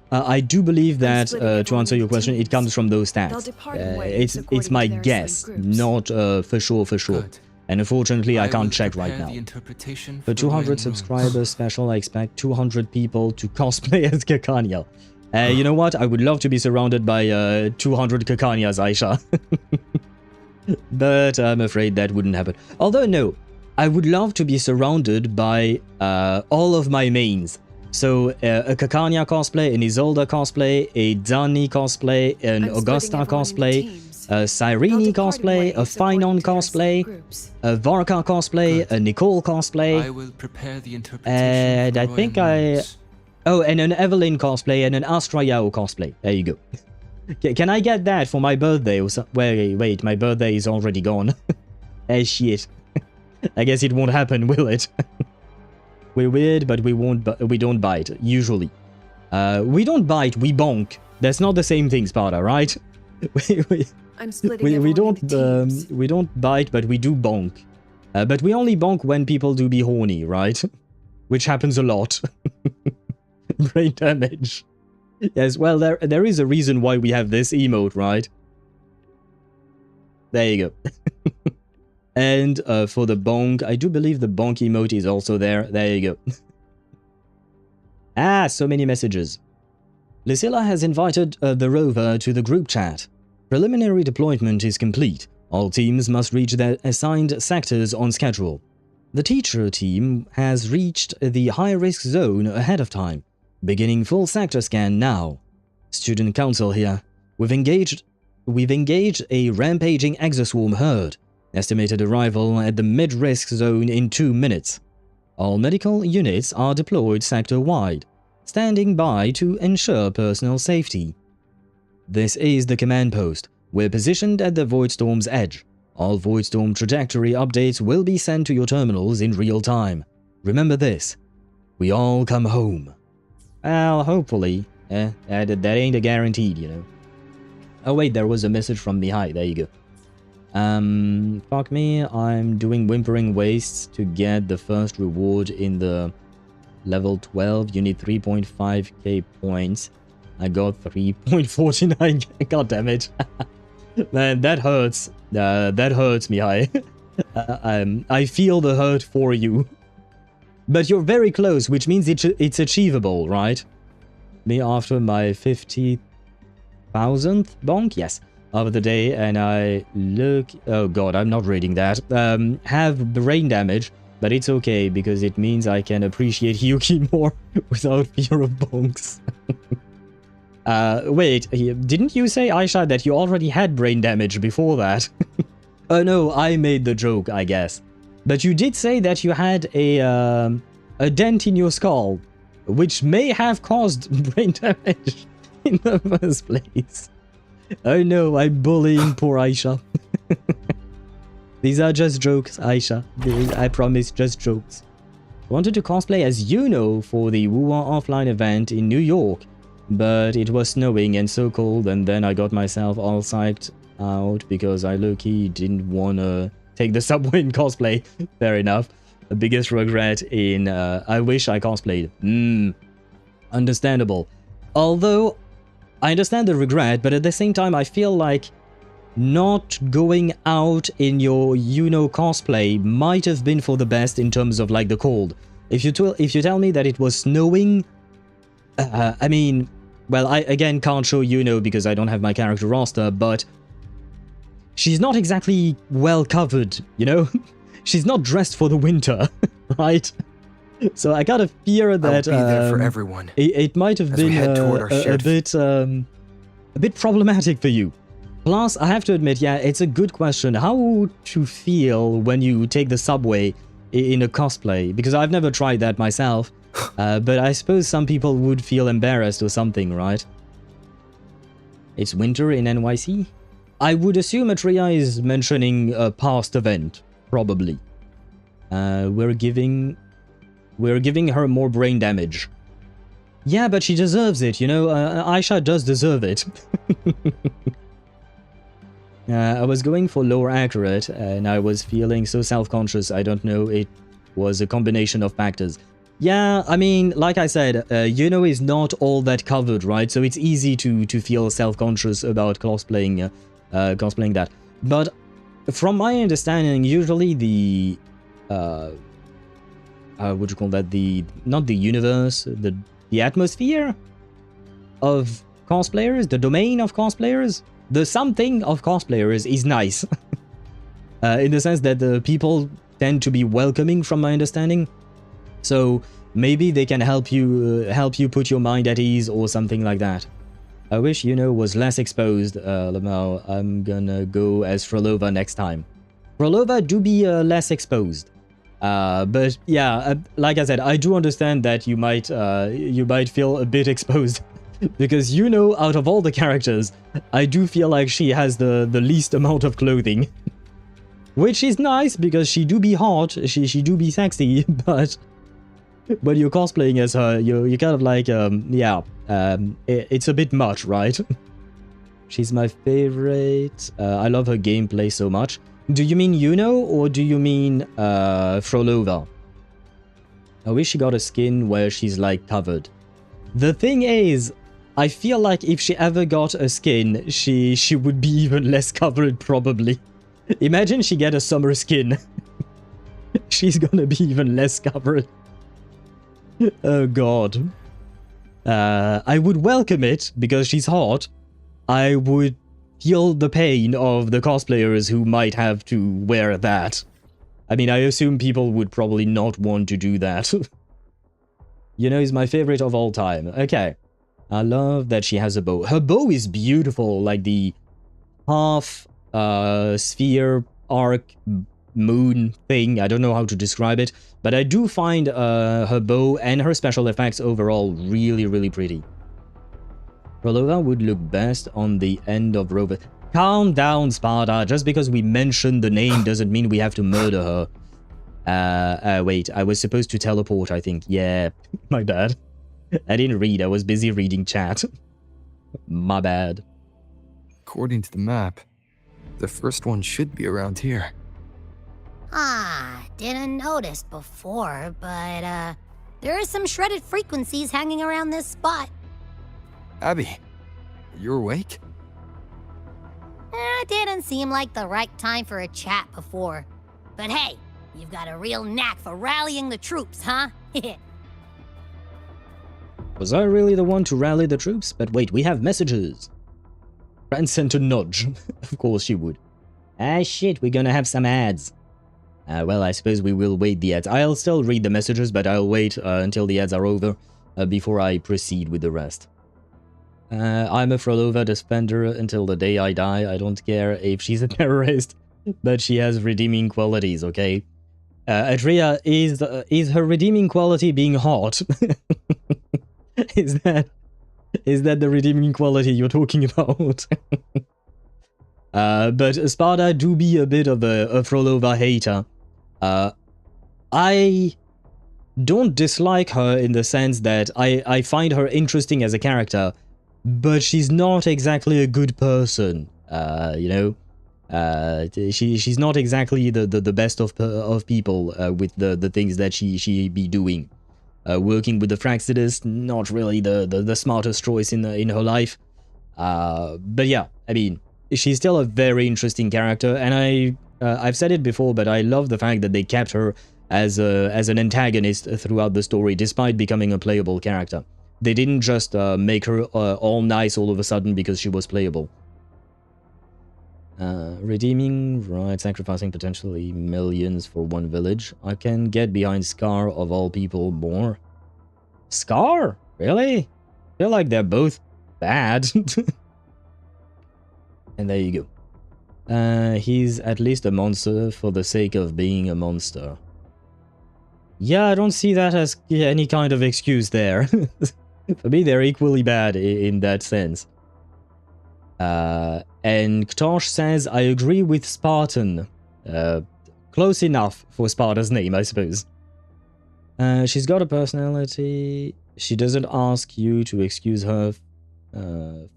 I do believe that, to answer your question, it comes from those stats. It's my guess, not for sure. And unfortunately, I can't check right now. For 200 subscribers special, I expect 200 people to cosplay as Kakanya. You know what? I would love to be surrounded by 200 Kakanyas, Aisha. But I'm afraid that wouldn't happen. Although, no, I would love to be surrounded by all of my mains. So, a Kakanya cosplay, an Isolde cosplay, a Dani cosplay, an Augusta cosplay, a Cyrene cosplay, a Phynon cosplay, a Varka cosplay, a Nicole cosplay, I will prepare the and I think oh, and an Evelyn cosplay and an Astra Yao cosplay. There you go. Can I get that for my birthday? Or wait, my birthday is already gone. Shit. I guess it won't happen, will it? We're weird, but we don't bite, usually. We don't bite, we bonk. That's not the same thing, Sparta, right? we don't bite, but we do bonk. But we only bonk when people do be horny, right? Which happens a lot. Brain damage. Yes, well, there is a reason why we have this emote, right? There you go. And for the bonk, I do believe the bonk emote is also there. There you go. So many messages. Lucilla has invited the Rover to the group chat. Preliminary deployment is complete. All teams must reach their assigned sectors on schedule. The teacher team has reached the high-risk zone ahead of time. Beginning full sector scan now. Student council here. We've engaged a rampaging exoswarm herd. Estimated arrival at the mid-risk zone in 2 minutes. All medical units are deployed sector-wide, standing by to ensure personal safety. This is the command post. We're positioned at the Voidstorm's edge. All Voidstorm trajectory updates will be sent to your terminals in real time. Remember this. We all come home. Well, hopefully. That ain't a guaranteed, you know. Oh wait, there was a message from Mihai. There you go. Fuck me, I'm doing Whimpering Wastes to get the first reward in the level 12. You need 3.5k points. I got 3.49. God damn it. Man, that hurts. That hurts, Mihai. I feel the hurt for you. But you're very close, which means it's achievable, right? Me after my 50,000th bonk? Yes. Of the day, and I look... Oh god, I'm not reading that. Have brain damage, but it's okay, because it means I can appreciate Hyuki more without fear of bonks. Wait, didn't you say, Aisha, that you already had brain damage before that? Oh no, I made the joke, I guess. But you did say that you had a dent in your skull, which may have caused brain damage in the first place. Oh no, I'm bullying poor Aisha. These are just jokes, Aisha. I promise, just jokes. Wanted to cosplay as Yuno for the Wuwa offline event in New York, but it was snowing and so cold, and then I got myself all psyched out because I low-key didn't want to take the subway in cosplay. Fair enough. The biggest regret in I wish I cosplayed. Understandable. Although I understand the regret, but at the same time I feel like not going out in your Yuno cosplay might have been for the best in terms of like the cold. If you tell me that it was snowing, I mean, well, I again can't show Yuno because I don't have my character roster, but she's not exactly well covered, you know? She's not dressed for the winter, right? So I gotta fear that I'll be there for everyone. It might have been a bit problematic for you. Plus, I have to admit, yeah, it's a good question how to feel when you take the subway in a cosplay, because I've never tried that myself, but I suppose some people would feel embarrassed or something, right? It's winter in NYC? I would assume Atreya is mentioning a past event, probably. We're giving her more brain damage. Yeah, but she deserves it, you know? Aisha does deserve it. I was going for lower accurate, and I was feeling so self-conscious, I don't know, it was a combination of factors. Yeah, I mean, like I said, Yuno is not all that covered, right? So it's easy to feel self-conscious about cosplaying that. But from my understanding, usually the... what do you call that? Not the universe, the atmosphere of cosplayers, the domain of cosplayers, the something of cosplayers is nice. In the sense that the people tend to be welcoming, from my understanding. So maybe they can help you put your mind at ease or something like that. I wish Yuno was less exposed, Lamau. I'm gonna go as Frolova next time. Frolova do be less exposed. But yeah, like I said, I do understand that you might feel a bit exposed. Because Yuno, out of all the characters, I do feel like she has the least amount of clothing. Which is nice, because she do be hot, she do be sexy, but when you're cosplaying as her, you're kind of like, it's a bit much, right? She's my favorite. I love her gameplay so much. Do you mean Yuno, or do you mean Frolova? I wish she got a skin where she's like covered. The thing is, I feel like if she ever got a skin, she would be even less covered, probably. Imagine she get a summer skin. She's gonna be even less covered. Oh god. I would welcome it, because she's hot. I would feel the pain of the cosplayers who might have to wear that. I mean, I assume people would probably not want to do that. Yuno is my favorite of all time. Okay. I love that she has a bow. Her bow is beautiful, like the half sphere arc moon thing. I don't know how to describe it, but I do find her bow and her special effects overall really, really pretty. Frolova would look best on the end of Rover. Calm down, Sparta. Just because we mentioned the name doesn't mean we have to murder her. Wait, I was supposed to teleport, I think. Yeah, my bad. I didn't read, I was busy reading chat. My bad. According to the map, the first one should be around here. Didn't notice before, but there are some shredded frequencies hanging around this spot. Abby, you're awake? Didn't seem like the right time for a chat before. But hey, you've got a real knack for rallying the troops, huh? Was I really the one to rally the troops? But wait, we have messages. Fran sent a nudge. Of course she would. Ah shit, we're gonna have some ads. Well, I suppose we will wait the ads. I'll still read the messages, but I'll wait until the ads are over before I proceed with the rest. I'm a Frolova defender until the day I die. I don't care if she's a terrorist, but she has redeeming qualities, okay? Adria, is her redeeming quality being hot? Is that the redeeming quality you're talking about? But Sparta do be a bit of a Frolova hater. I don't dislike her in the sense that I find her interesting as a character, but she's not exactly a good person, you know? She's not exactly the best of people with the things that she be doing. Working with the Fraxidus, not really the smartest choice in her life. But yeah, I mean, she's still a very interesting character, and I've said it before, but I love the fact that they kept her as an antagonist throughout the story, despite becoming a playable character. They didn't just make her all nice all of a sudden because she was playable. Redeeming, right, sacrificing potentially millions for one village. I can get behind Scar of all people more. Scar? Really? I feel like they're both bad. And there you go. He's at least a monster for the sake of being a monster. Yeah, I don't see that as any kind of excuse there. For me, they're equally bad in that sense. And Ktosh says, I agree with Spartan. Close enough for Sparta's name, I suppose. She's got a personality. She doesn't ask you to excuse her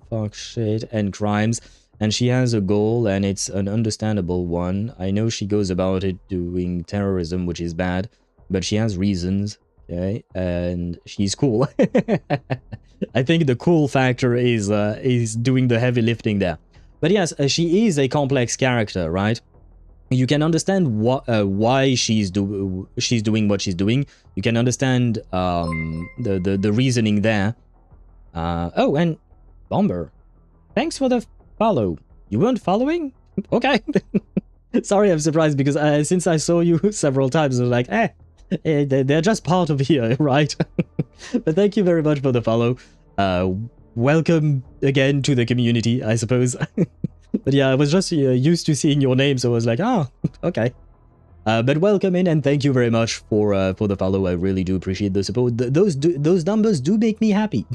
fuck shit and crimes. And she has a goal, and it's an understandable one. I know she goes about it doing terrorism, which is bad, but she has reasons, okay? And she's cool. I think the cool factor is doing the heavy lifting there. But yes, she is a complex character, right? You can understand why she's doing what she's doing. You can understand the reasoning there. Oh, and Bomber, thanks for the follow. You weren't following? Okay. Sorry, I'm surprised because since I saw you several times, I was like, they're just part of here, right? But thank you very much for the follow. Welcome again to the community, I suppose. But yeah, I was just used to seeing your name, so I was like, oh, okay. But welcome in, and thank you very much for the follow. I really do appreciate the support. Those numbers do make me happy.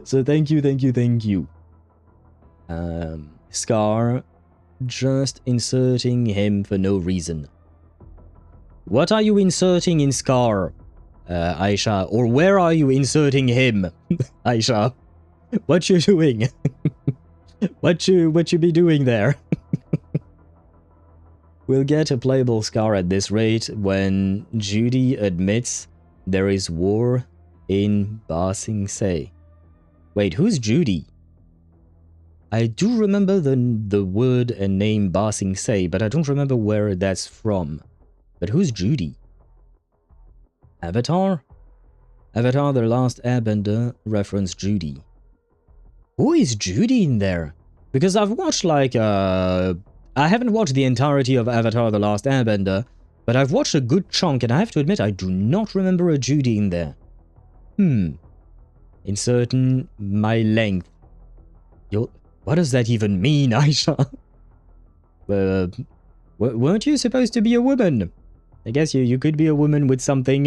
So thank you, thank you, thank you. Scar, just inserting him for no reason. What are you inserting in Scar, Aisha? Or where are you inserting him, Aisha? What you doing? What you be doing there? We'll get a playable Scar at this rate when Judy admits there is war in Ba Sing Se. Wait, who's Judy? I do remember the word and name Ba Sing Se, but I don't remember where that's from. But who's Judy? Avatar? Avatar The Last Airbender reference Judy. Who is Judy in there? Because I've watched like, I haven't watched the entirety of Avatar The Last Airbender, but I've watched a good chunk, and I have to admit I do not remember a Judy in there. Inserting my length. What does that even mean, Aisha? Weren't you supposed to be a woman? I guess you could be a woman with something,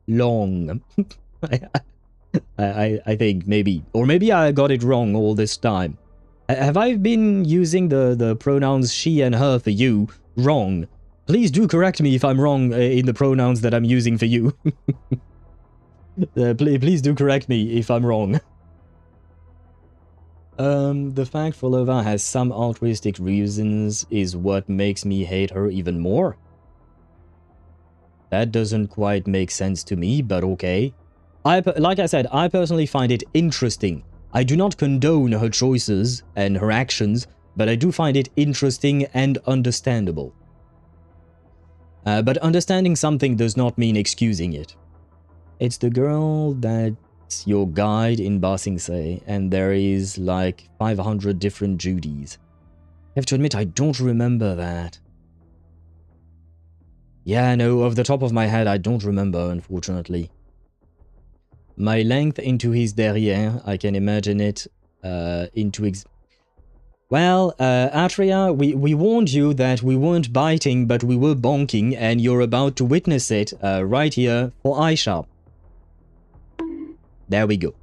long. I think, maybe. Or maybe I got it wrong all this time. Have I been using the pronouns she and her for you wrong? Please do correct me if I'm wrong in the pronouns that I'm using for you. Please do correct me if I'm wrong. The fact Frolova has some altruistic reasons is what makes me hate her even more. That doesn't quite make sense to me, but okay. Like I said, I personally find it interesting. I do not condone her choices and her actions, but I do find it interesting and understandable. But understanding something does not mean excusing it. It's the girl that's your guide in Ba Sing Se, and there is like 500 different Judys. I have to admit, I don't remember that. Yeah, no, off the top of my head, I don't remember, unfortunately. My length into his derrière, I can imagine it into... Well, Atria, we warned you that we weren't biting, but we were bonking, and you're about to witness it right here for Aisha. There we go.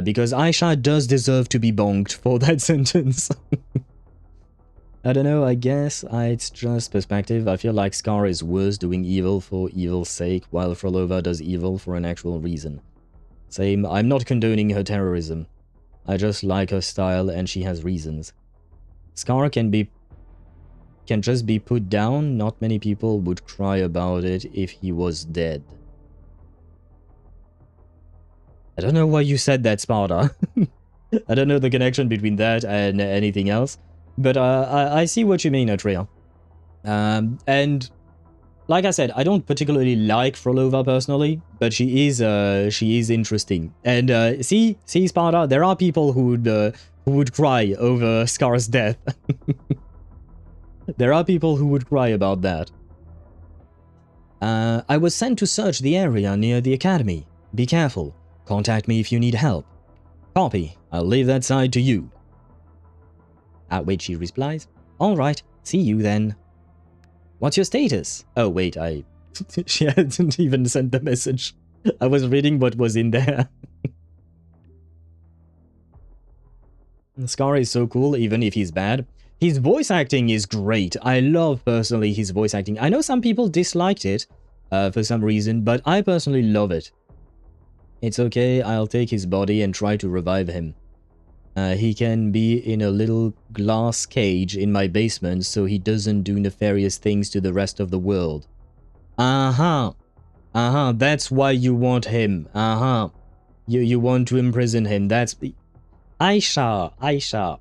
Because Aisha does deserve to be bonked for that sentence. I don't know, I guess it's just perspective. I feel like Scar is worse doing evil for evil's sake, while Frolova does evil for an actual reason. Same, I'm not condoning her terrorism. I just like her style and she has reasons. Scar can just be put down. Not many people would cry about it if he was dead. I don't know why you said that, Sparta. I don't know the connection between that and anything else. But I see what you mean, Atria. And like I said, I don't particularly like Frolova personally, but she is interesting. And see, Sparta, there are people who would cry over Scar's death. There are people who would cry about that. I was sent to search the area near the academy. Be careful. Contact me if you need help. Copy. I'll leave that side to you. At which she replies, "Alright, see you then." What's your status? Oh wait, she hadn't even sent the message. I was reading what was in there. Scar is so cool, even if he's bad. His voice acting is great. I love, personally, his voice acting. I know some people disliked it for some reason, but I personally love it. It's okay, I'll take his body and try to revive him. He can be in a little glass cage in my basement so he doesn't do nefarious things to the rest of the world. That's why you want him. You want to imprison him, that's... Aisha.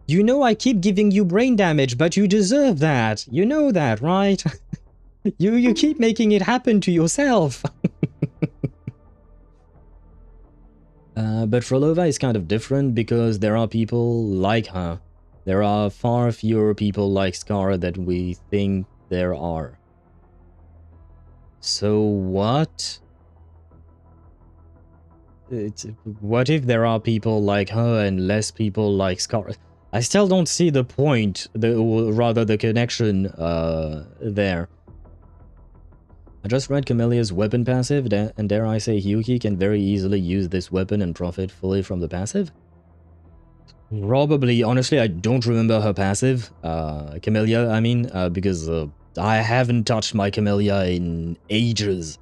You know I keep giving you brain damage, but you deserve that. You know that, right? You keep making it happen to yourself. But Frolova is kind of different because there are people like her. There are far fewer people like Scar than we think there are. So what? What if there are people like her and less people like Scar? I still don't see the point, or rather the connection there. I just read Camellia's weapon passive, and dare I say Hyuki can very easily use this weapon and profit fully from the passive? Probably. Honestly, I don't remember her passive. Camellia, I mean, because I haven't touched my Camellia in ages.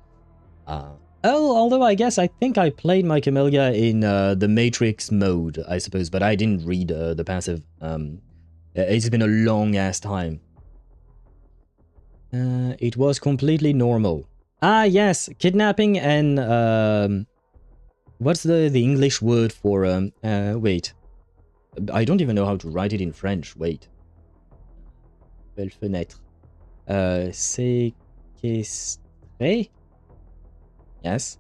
Although I guess I think I played my Camellia in the Matrix mode, I suppose, but I didn't read the passive. It's been a long-ass time. It was completely normal. Ah, yes, kidnapping and, what's the English word for, wait. I don't even know how to write it in French, wait. Belle fenêtre. Séquestrer? Yes.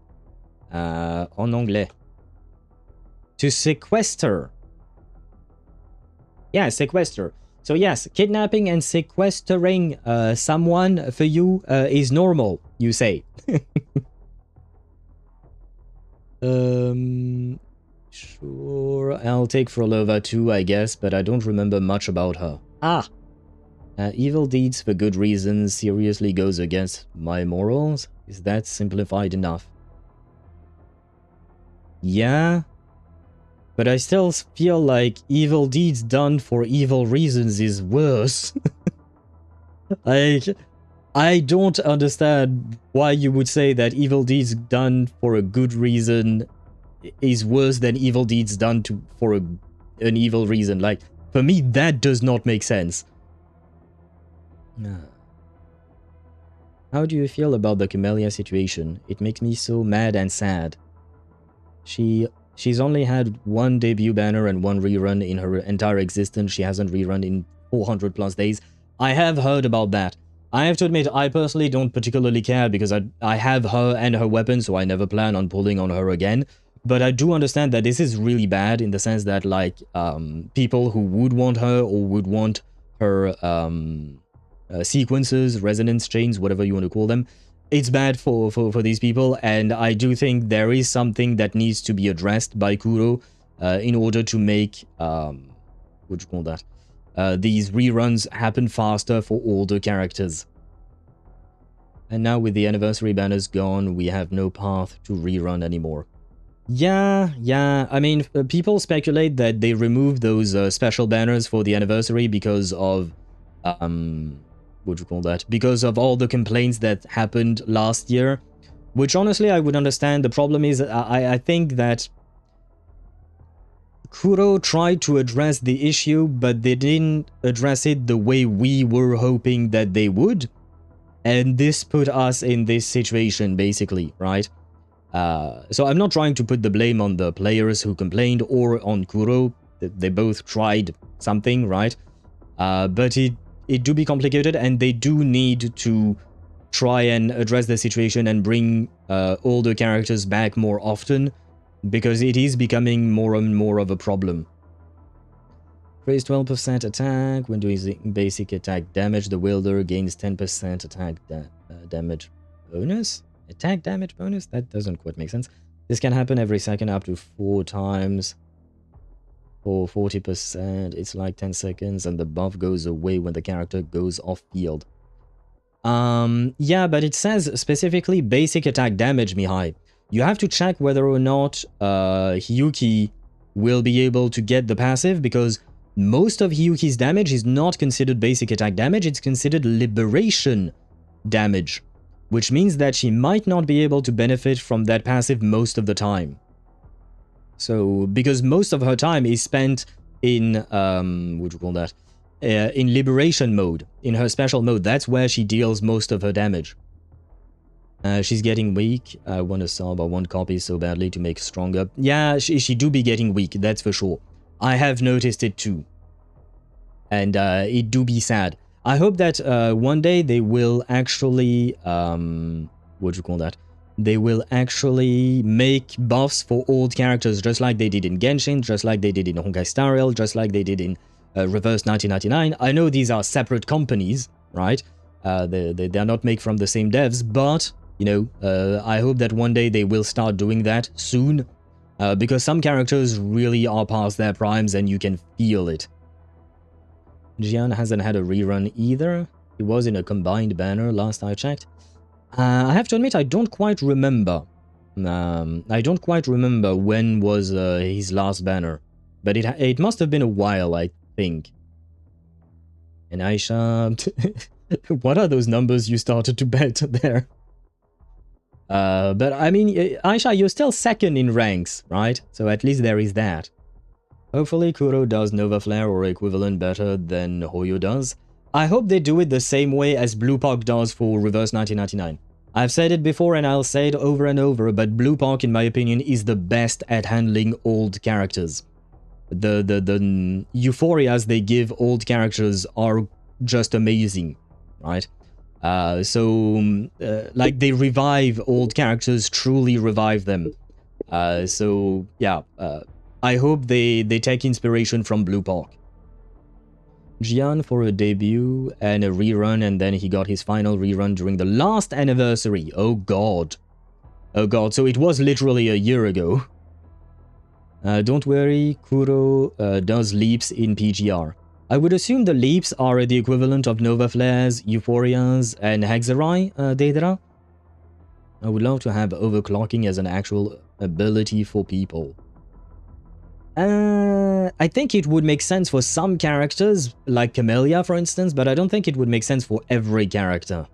En anglais. To sequester. Yeah, sequester. So yes, kidnapping and sequestering someone for you is normal, you say. Sure, I'll take Frolova too, I guess, but I don't remember much about her. Evil deeds for good reasons seriously goes against my morals? Is that simplified enough? Yeah? But I still feel like evil deeds done for evil reasons is worse. Like, I don't understand why you would say that evil deeds done for a good reason is worse than evil deeds done for an evil reason. Like, for me, that does not make sense. How do you feel about the Camellia situation? It makes me so mad and sad. She She's only had one debut banner and one rerun in her entire existence. She hasn't rerun in 400 plus days. I have heard about that. I have to admit, I personally don't particularly care because I have her and her weapon, so I never plan on pulling on her again. But I do understand that this is really bad in the sense that, like, people who would want her or would want her sequences, resonance chains, whatever you want to call them, it's bad for these people, and I do think there is something that needs to be addressed by Kuro in order to make, what do you call that? These reruns happen faster for older characters. And now with the anniversary banners gone, we have no path to rerun anymore. Yeah, I mean, people speculate that they removed those special banners for the anniversary because of, what do you call that? Because of all the complaints that happened last year, which honestly I would understand. The problem is, I think that Kuro tried to address the issue, but they didn't address it the way we were hoping that they would. And this put us in this situation, basically, right? So I'm not trying to put the blame on the players who complained or on Kuro. They both tried something, right? But it do be complicated, and they do need to try and address the situation and bring older characters back more often, because it is becoming more and more of a problem. Raise 12% attack. When doing basic attack damage, the wielder gains 10% attack damage bonus? Attack damage bonus? That doesn't quite make sense. This can happen every second up to 4 times. For 40%, it's like 10 seconds, and the buff goes away when the character goes off field. Yeah, but it says specifically basic attack damage, Mihai. You have to check whether or not Hiyuki will be able to get the passive, because most of Hiyuki's damage is not considered basic attack damage, it's considered liberation damage, which means that she might not be able to benefit from that passive most of the time. So, because most of her time is spent in, what do you call that? In liberation mode, in her special mode. That's where she deals most of her damage. She's getting weak. I want to sub, I want copies so badly to make stronger. Yeah, she do be getting weak, that's for sure. I have noticed it too. And it do be sad. I hope that one day they will actually, what do you call that? They will actually make buffs for old characters, just like they did in Genshin, just like they did in Honkai Star Rail, just like they did in Reverse 1999. I know these are separate companies, right? They're not made from the same devs, but, you know, I hope that one day they will start doing that soon, because some characters really are past their primes and you can feel it. Jian hasn't had a rerun either. He was in a combined banner last I checked. I have to admit, I don't quite remember. I don't quite remember when was his last banner, but it must have been a while, I think. And Aisha, what are those numbers you started to bet there? But I mean, Aisha, you're still second in ranks, right? So at least there is that. Hopefully Kuro does Nova Flare or equivalent better than Hoyo does. I hope they do it the same way as Bluepark does for Reverse 1999. I've said it before and I'll say it over and over, but Bluepark, in my opinion, is the best at handling old characters. The euphorias they give old characters are just amazing, right? Like, they revive old characters, truly revive them. So, yeah, I hope they take inspiration from Bluepark. Jian for a debut and a rerun, and then he got his final rerun during the last anniversary. Oh god. Oh god, so it was literally a year ago. Don't worry, Kuro does leaps in PGR. I would assume the leaps are the equivalent of Nova Flares, Euphorias, and Hexerai, Deidara. I would love to have overclocking as an actual ability for people. I think it would make sense for some characters, like Camellia for instance, but I don't think it would make sense for every character.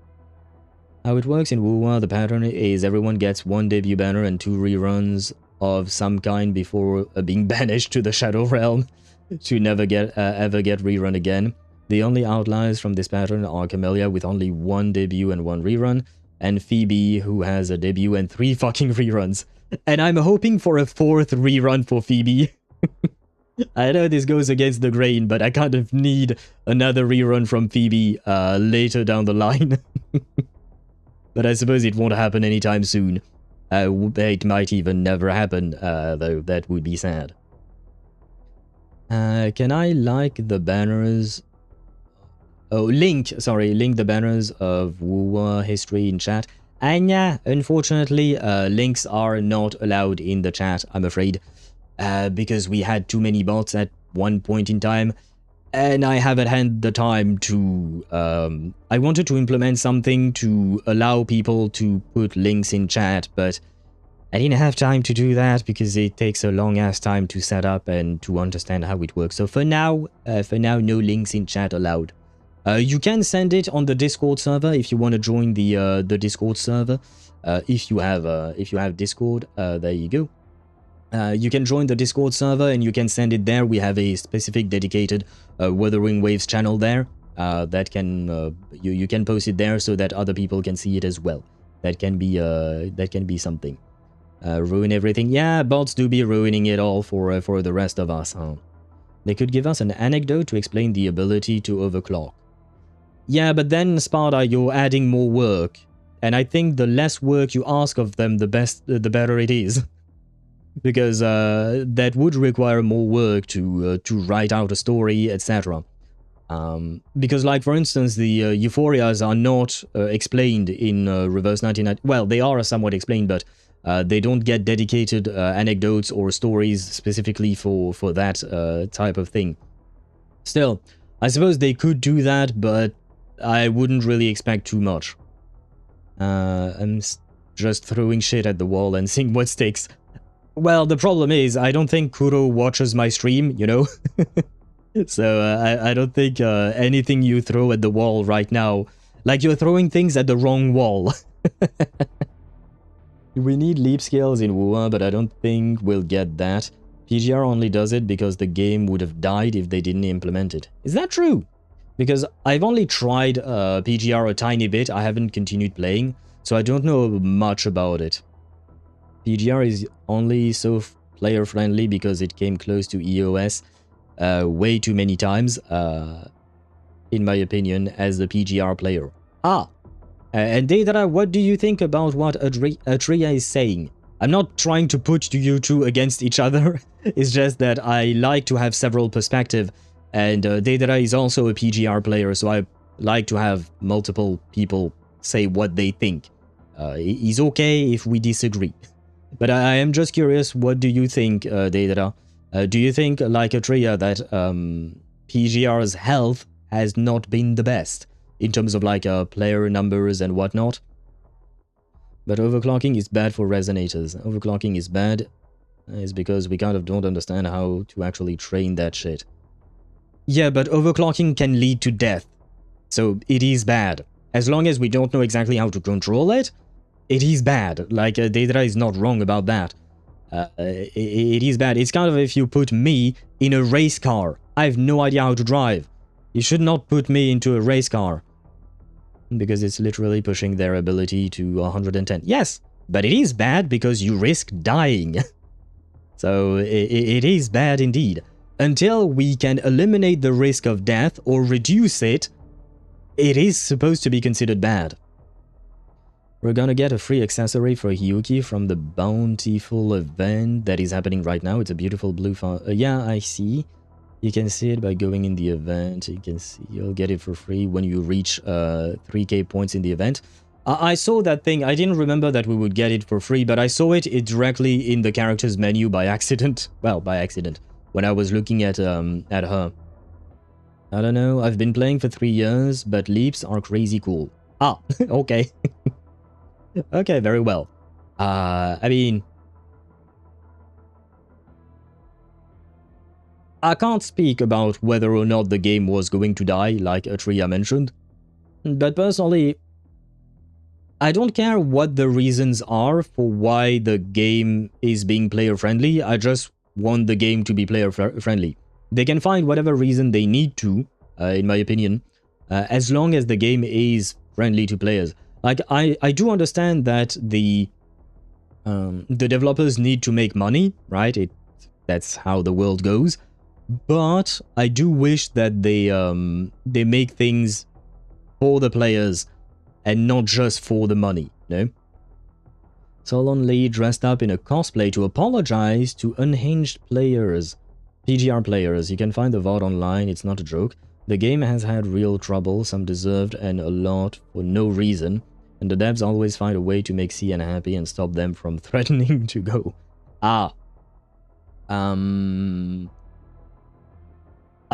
How it works in Wuwa, the pattern is everyone gets 1 debut banner and 2 reruns of some kind before being banished to the Shadow Realm to never ever get rerun again. The only outliers from this pattern are Camellia with only 1 debut and 1 rerun, and Phoebe, who has a debut and 3 fucking reruns. And I'm hoping for a 4th rerun for Phoebe. I know this goes against the grain, but I kind of need another rerun from Phoebe later down the line. But I suppose it won't happen anytime soon. It might even never happen, though that would be sad. Can I like the banners? Oh, link the banners of Wuwa history in chat. And yeah, unfortunately, links are not allowed in the chat, I'm afraid. Because we had too many bots at one point in time. And I haven't had the time to... I wanted to implement something to allow people to put links in chat, but I didn't have time to do that because it takes a long-ass time to set up and to understand how it works. So for now, no links in chat allowed. You can send it on the Discord server if you want to join the Discord server. If you have Discord, there you go. You can join the Discord server and you can send it there. We have a specific dedicated Wuthering Waves channel there. That can you can post it there so that other people can see it as well. That can be something. Ruin everything. Yeah, bots do be ruining it all for the rest of us. Huh? They could give us an anecdote to explain the ability to overclock. Yeah, but then, Sparta, you're adding more work. And I think the less work you ask of them, the better it is. Because that would require more work to write out a story, etc. Because, like, for instance, the Euphorias are not explained in Reverse 1990. Well, they are somewhat explained, but they don't get dedicated anecdotes or stories specifically for that type of thing. Still, I suppose they could do that, but I wouldn't really expect too much. I'm just throwing shit at the wall and seeing what sticks. Well, the problem is, I don't think Kuro watches my stream, you know? So, I don't think anything you throw at the wall right now... Like, you're throwing things at the wrong wall. We need leap scales in Wuwa, but I don't think we'll get that. PGR only does it because the game would have died if they didn't implement it. Is that true? Because I've only tried PGR a tiny bit, I haven't continued playing, so I don't know much about it. PGR is only so player-friendly because it came close to EOS way too many times, in my opinion, as the PGR player. And Deidara, what do you think about what Atreya is saying? I'm not trying to put you two against each other, it's just that I like to have several perspectives. And Deidara is also a PGR player, so I like to have multiple people say what they think. It's okay if we disagree. But I am just curious, what do you think, Deidara? Do you think, like Atreya, that PGR's health has not been the best in terms of like player numbers and whatnot? But overclocking is bad for resonators. Overclocking is bad is because we kind of don't understand how to actually train that shit. Yeah, but overclocking can lead to death. So it is bad. As long as we don't know exactly how to control it, it is bad. Like, Deidara is not wrong about that. It is bad. It's kind of if you put me in a race car. I have no idea how to drive. You should not put me into a race car. Because it's literally pushing their ability to 110. Yes, but it is bad because you risk dying. So it is bad indeed. Until we can eliminate the risk of death or reduce it, it is supposed to be considered bad. We're gonna get a free accessory for Hyuki from the bountiful event that is happening right now. It's a beautiful blue yeah, I see. You can see it by going in the event. You can see you'll get it for free when you reach 3k points in the event. I saw that thing. I didn't remember that we would get it for free, but I saw it directly in the character's menu by accident. Well, by accident. When I was looking at her. I don't know, I've been playing for 3 years, but leaps are crazy cool. Okay. Okay, very well. I mean... I can't speak about whether or not the game was going to die, like Atreya mentioned. But personally, I don't care what the reasons are for why the game is being player-friendly, I just want the game to be player-friendly. They can find whatever reason they need to, in my opinion, as long as the game is friendly to players. Like, I do understand that the developers need to make money, right? That's how the world goes. But I do wish that they make things for the players and not just for the money, no? Solon Lee dressed up in a cosplay to apologize to unhinged players. PGR players, you can find the VOD online, it's not a joke. The game has had real trouble, some deserved and a lot for no reason. And the devs always find a way to make CN happy and stop them from threatening to go. I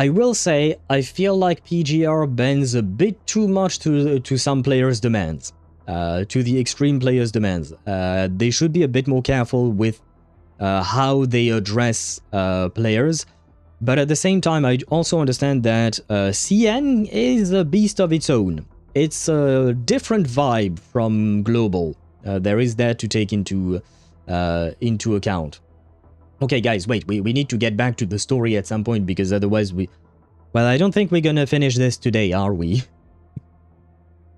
will say, I feel like PGR bends a bit too much to some players' demands. To the extreme players' demands. They should be a bit more careful with how they address players. But at the same time, I also understand that CN is a beast of its own. It's a different vibe from global. There is that to take into account. Okay, guys, wait. We need to get back to the story at some point because otherwise well, I don't think we're gonna finish this today, are we?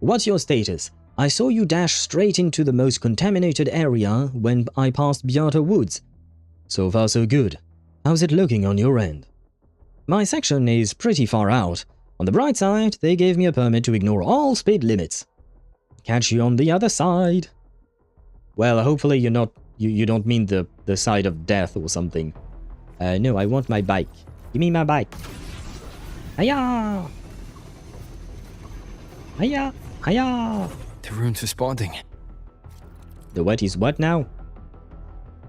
What's your status? I saw you dash straight into the most contaminated area when I passed Beata Woods. So far so good. How's it looking on your end? My section is pretty far out. On the bright side, they gave me a permit to ignore all speed limits. Catch you on the other side. Well, hopefully you don't mean the side of death or something. No, I want my bike. Give me my bike. Hiya! Hiya! Hiya! The rune's responding. The what is what now?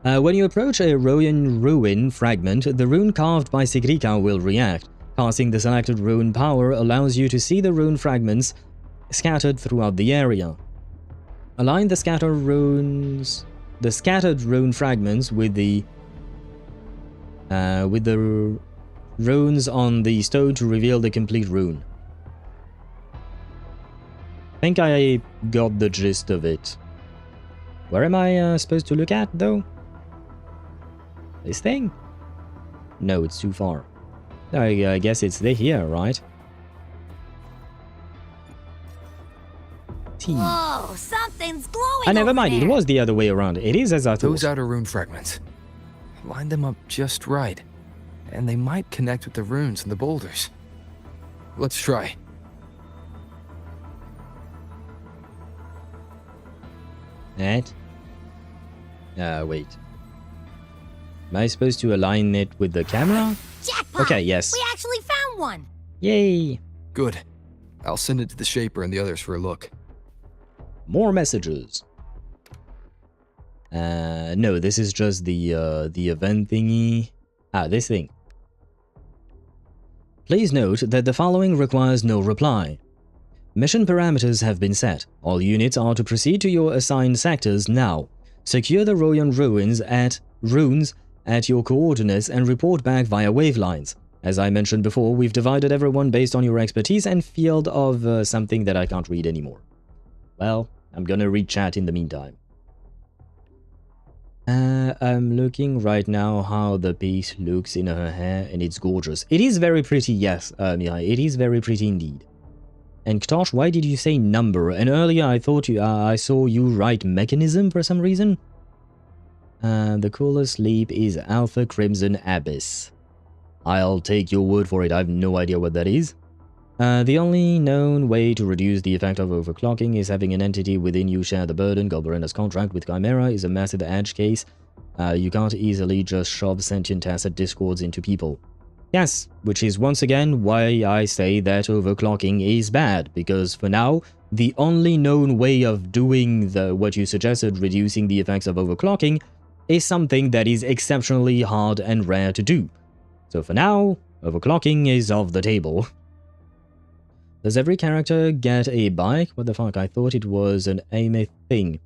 When you approach a Royan ruin fragment, the rune carved by Sigrika will react. Casting the selected rune power allows you to see the rune fragments scattered throughout the area. Align the scattered rune fragments with the runes on the stone to reveal the complete rune. I think I got the gist of it. Where am I supposed to look at, though? This thing? No, it's too far. I guess it's here, right? T. Whoa, something's glowing. Never mind, over it was the other way around. It is as I thought. Those outer rune fragments. Line them up just right, and they might connect with the runes and the boulders. Let's try. That? Wait. Am I supposed to align it with the camera? Jackpot! Okay, yes. We actually found one! Yay! Good. I'll send it to the Shaper and the others for a look. More messages. No, this is just the event thingy. This thing. Please note that the following requires no reply. Mission parameters have been set. All units are to proceed to your assigned sectors now. Secure the Royan runes at your coordinates and report back via wavelines. As I mentioned before, we've divided everyone based on your expertise and field of something that I can't read anymore. Well, I'm gonna read chat in the meantime. I'm looking right now how the piece looks in her hair, and it's gorgeous. It is very pretty, yes, Mihai, it is very pretty indeed. And Ktosh, why did you say number? And earlier I thought I saw you write mechanism for some reason. The coolest leap is Alpha Crimson Abyss. I'll take your word for it, I have no idea what that is. The only known way to reduce the effect of overclocking is having an entity within you share the burden. Galbarena's contract with Chimera is a massive edge case. You can't easily just shove sentient tacit discords into people. Yes, which is once again why I say that overclocking is bad, because for now, the only known way of doing what you suggested, reducing the effects of overclocking, is something that is exceptionally hard and rare to do. So for now, overclocking is off the table. Does every character get a bike? What the fuck, I thought it was an Aemeath thing.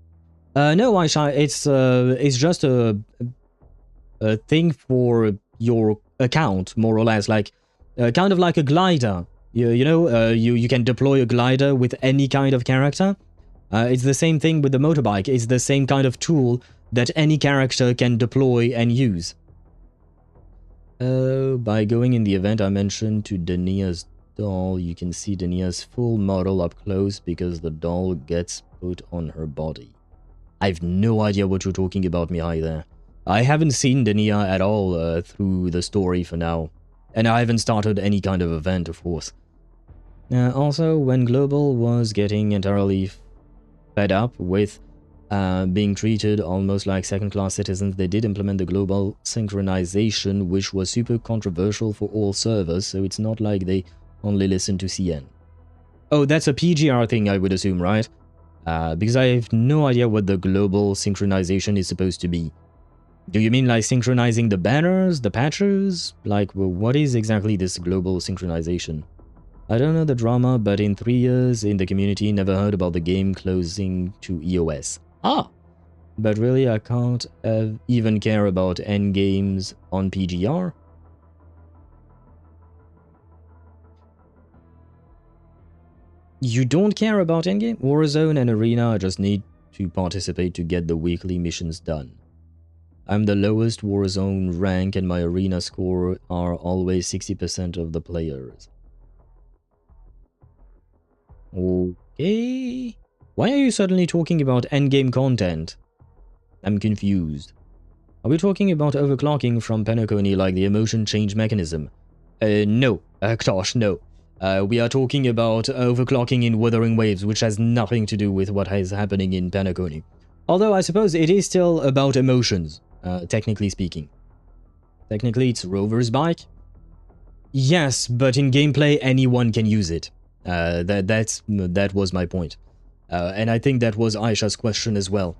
No, Aisha, it's just a thing for your account, more or less, like kind of like a glider. You can deploy a glider with any kind of character. It's the same thing with the motorbike. It's the same kind of tool that any character can deploy and use. By going in the event I mentioned to Dania's doll, you can see Denia's full model up close because the doll gets put on her body. I have no idea what you're talking about, Mihai, there. I haven't seen Denia at all through the story for now. And I haven't started any kind of event, of course. Also, when Global was getting entirely fed up with being treated almost like second-class citizens, they did implement the global synchronization, which was super controversial for all servers, so it's not like they only listen to CN. Oh, that's a PGR thing, I would assume, right? Because I have no idea what the global synchronization is supposed to be. Do you mean like synchronizing the banners, the patches? Like, well, what is exactly this global synchronization? I don't know the drama, but in 3 years in the community, never heard about the game closing to EOS. Ah! But really, I can't even care about endgames on PGR? You don't care about endgame? Warzone and Arena just need to participate to get the weekly missions done. I'm the lowest Warzone rank and my Arena score are always 60% of the players. Okay. Why are you suddenly talking about endgame content? I'm confused. Are we talking about overclocking from Penacony like the emotion change mechanism? No. Gosh, no. We are talking about overclocking in Wuthering Waves, which has nothing to do with what is happening in Penacony. Although I suppose it is still about emotions, technically speaking. Technically, it's Rover's bike. Yes, but in gameplay, anyone can use it. That was my point. And I think that was Aisha's question as well.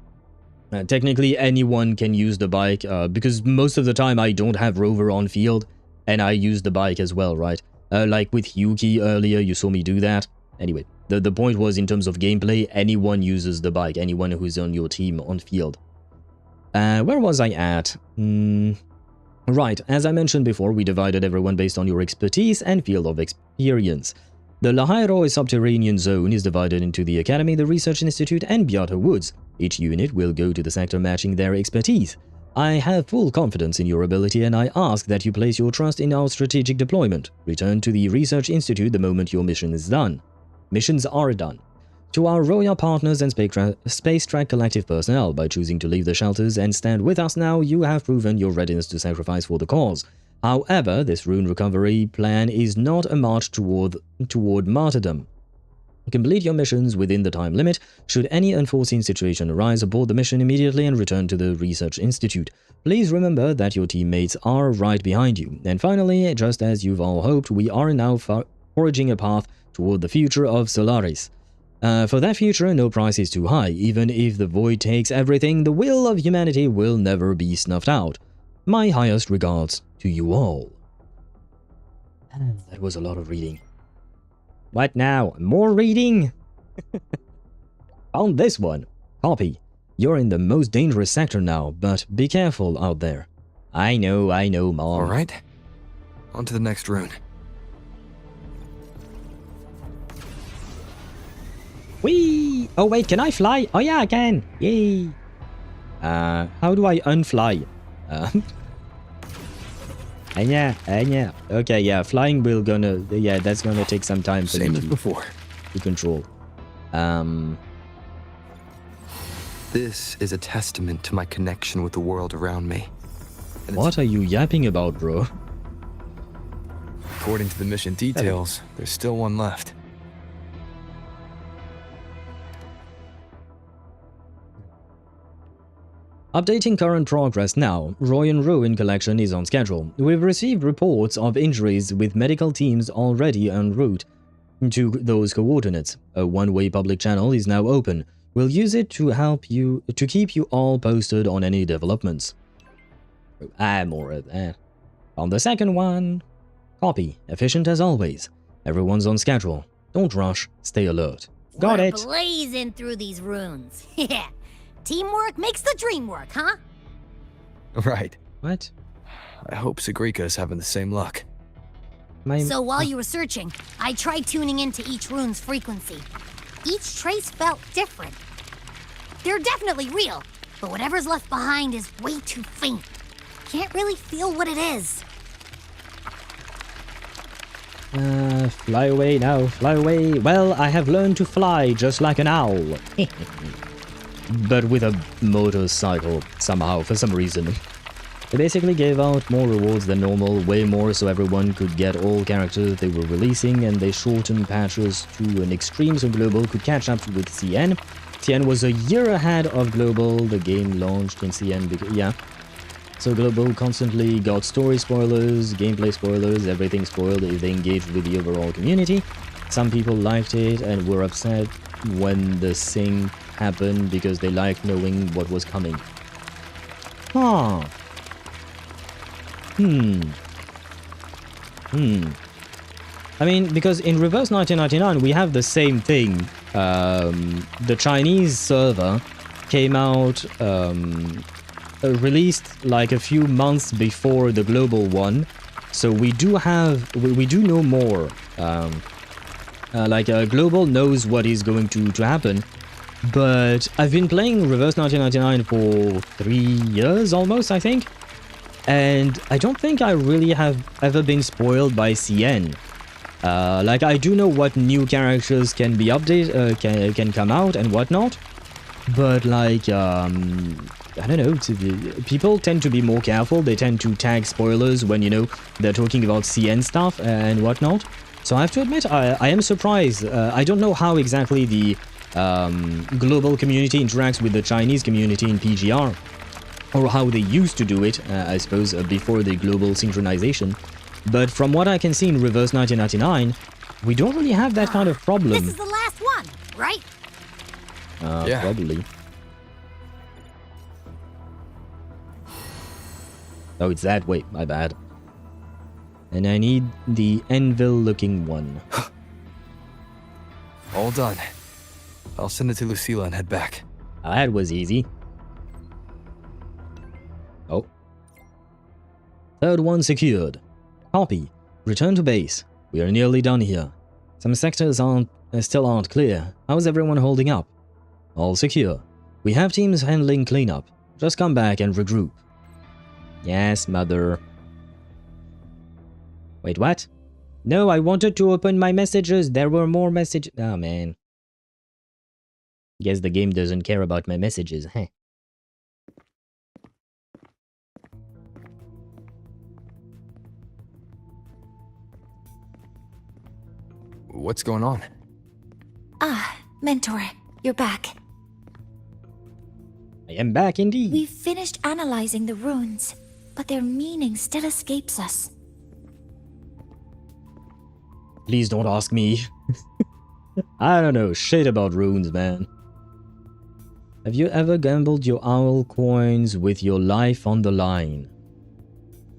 Technically, anyone can use the bike, because most of the time I don't have Rover on field, and I use the bike as well, right? Like with Yuki earlier, you saw me do that. Anyway, the point was in terms of gameplay, anyone uses the bike, anyone who's on your team on field. Where was I at? Right, as I mentioned before, we divided everyone based on your expertise and field of experience. The Lahai-Roi subterranean zone is divided into the Academy, the Research Institute, and Beata Woods. Each unit will go to the sector matching their expertise. I have full confidence in your ability and I ask that you place your trust in our strategic deployment. Return to the Research Institute the moment your mission is done. Missions are done. To our Roya partners and Space Track Collective personnel, by choosing to leave the shelters and stand with us now, you have proven your readiness to sacrifice for the cause. However, this rune recovery plan is not a march toward martyrdom. Complete your missions within the time limit. Should any unforeseen situation arise, abort the mission immediately and return to the Research Institute. Please remember that your teammates are right behind you. And finally, just as you've all hoped, we are now forging a path toward the future of Solaris. For that future, no price is too high. Even if the void takes everything, the will of humanity will never be snuffed out. My highest regards to you all. That was a lot of reading. What now? More reading? Found this one. Copy. You're in the most dangerous sector now, but be careful out there. I know, Mom. Alright. On to the next rune. Whee! Oh wait, can I fly? Oh yeah, I can. Yay! How do I unfly? Yeah. Okay, yeah, flying will that's gonna take some time for Same as before. To control. This is a testament to my connection with the world around me. What are you yapping about, bro? According to the mission details, there's still one left. Updating current progress now. Royan Ruin collection is on schedule. We've received reports of injuries with medical teams already en route to those coordinates. A one-way public channel is now open. We'll use it to keep you all posted on any developments. More of that. On the second one. Copy. Efficient as always. Everyone's on schedule. Don't rush. Stay alert. Got it. Blazing through these runes. Yeah. Teamwork makes the dream work, huh? Right. What? I hope Segrika is having the same luck. So while you were searching, I tried tuning into each rune's frequency. Each trace felt different. They're definitely real, but whatever's left behind is way too faint. Can't really feel what it is. Fly away now, fly away. Well, I have learned to fly just like an owl. But with a motorcycle, somehow, for some reason. They basically gave out more rewards than normal, way more, so everyone could get all characters they were releasing, and they shortened patches to an extreme so Global could catch up with CN. CN was a year ahead of Global, the game launched in CN, yeah. So Global constantly got story spoilers, gameplay spoilers, everything spoiled if they engaged with the overall community. Some people liked it and were upset when the sync happened because they liked knowing what was coming. Huh. I mean, because in Reverse 1999 we have the same thing. The Chinese server came out, released like a few months before the global one, so we do know more. Global knows what is going to happen, but I've been playing Reverse 1999 for 3 years almost, I think, and I don't think I really have ever been spoiled by CN. I do know what new characters can be updated, can come out and whatnot, but I don't know, people tend to be more careful. They tend to tag spoilers when, they're talking about CN stuff and whatnot. So I have to admit, I am surprised. I don't know how exactly the global community interacts with the Chinese community in PGR, or how they used to do it, I suppose, before the global synchronization. But from what I can see in Reverse 1999, we don't really have that kind of problem. This is the last one, right? Yeah. Probably. Oh, it's that way, my bad. And I need the anvil-looking one. All done. I'll send it to Lucilla and head back. That was easy. Oh. Third one secured. Copy. Return to base. We are nearly done here. Some sectors still aren't clear. How's everyone holding up? All secure. We have teams handling cleanup. Just come back and regroup. Yes, mother. Wait, what? No, I wanted to open my messages. There were more messages. Oh, man. Guess the game doesn't care about my messages, huh? What's going on? Ah, Mentor, you're back. I am back indeed. We've finished analyzing the runes, but their meaning still escapes us. Please don't ask me. I don't know shit about runes, man. Have you ever gambled your owl coins with your life on the line?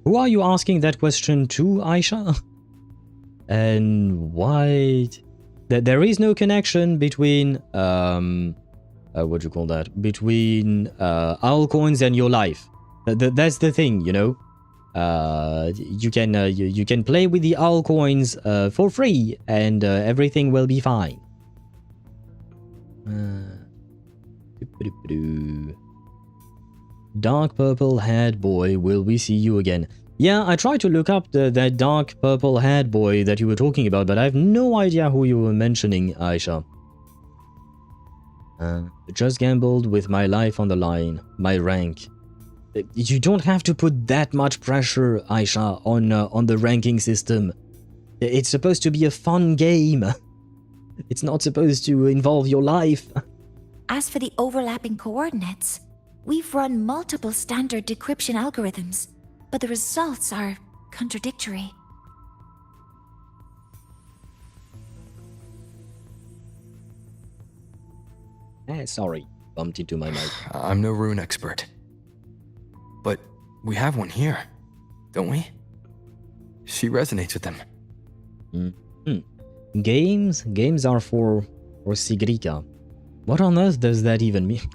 Who are you asking that question to, Aisha? And why? There is no connection between what do you call that? Between owl coins and your life. That's the thing, you can play with the owl coins for free, and everything will be fine. Dark purple haired boy, will we see you again? Yeah, I tried to look up that dark purple haired boy that you were talking about, but I have no idea who you were mentioning, Aisha. Just gambled with my life on the line, my rank. You don't have to put that much pressure, Aisha, on the ranking system. It's supposed to be a fun game. It's not supposed to involve your life. As for the overlapping coordinates, we've run multiple standard decryption algorithms, but the results are contradictory. Sorry, bumped into my mic. I'm no rune expert. But we have one here, don't we? She resonates with them. Games are for Sigrika. What on earth does that even mean?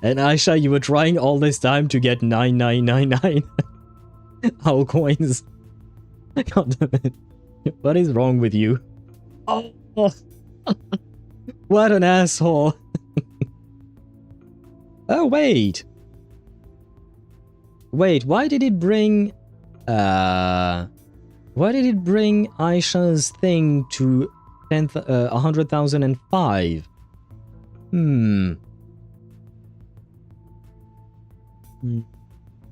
And Aisha, you were trying all this time to get 9999 owl coins. God damn it. What is wrong with you? Oh, what an asshole. Oh, wait. Wait, why did it bring... Why did it bring Aisha's thing to 100,005?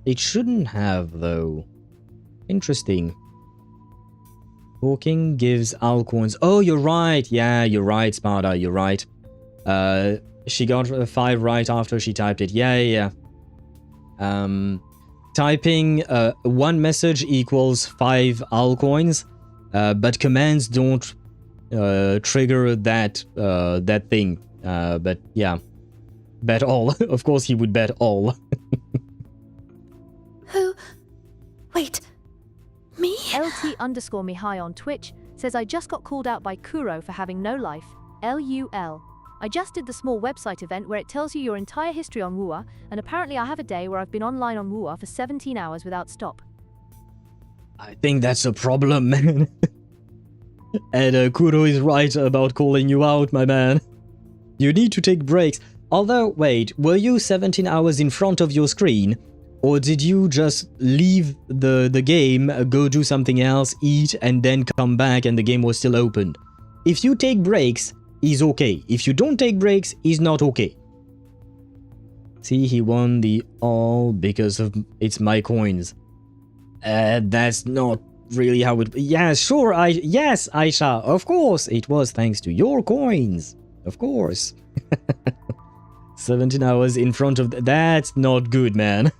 It shouldn't have, though. Interesting. Talking gives alcoins. Oh, you're right. Yeah, you're right, Sparta. You're right. She got 5 right after she typed it. Yeah. Typing 1 message equals 5 alcoins, but commands don't trigger that thing. But yeah, bet all. Of course, he would bet all. Who? Wait. Me? LT_Mihai on Twitch says I just got called out by Kuro for having no life. LUL. I just did the small website event where it tells you your entire history on Wua, and apparently I have a day where I've been online on Wua for 17 hours without stop. I think that's a problem, man. And Kuro is right about calling you out, my man. You need to take breaks. Although, wait, were you 17 hours in front of your screen? Or did you just leave the game, go do something else, eat, and then come back and the game was still open? If you take breaks, he's okay. If you don't take breaks, he's not okay. See, he won the all because of it's my coins. That's not really how it... Yeah, sure, yes, Aisha, of course, it was thanks to your coins. Of course. 17 hours in front of... That's not good, man.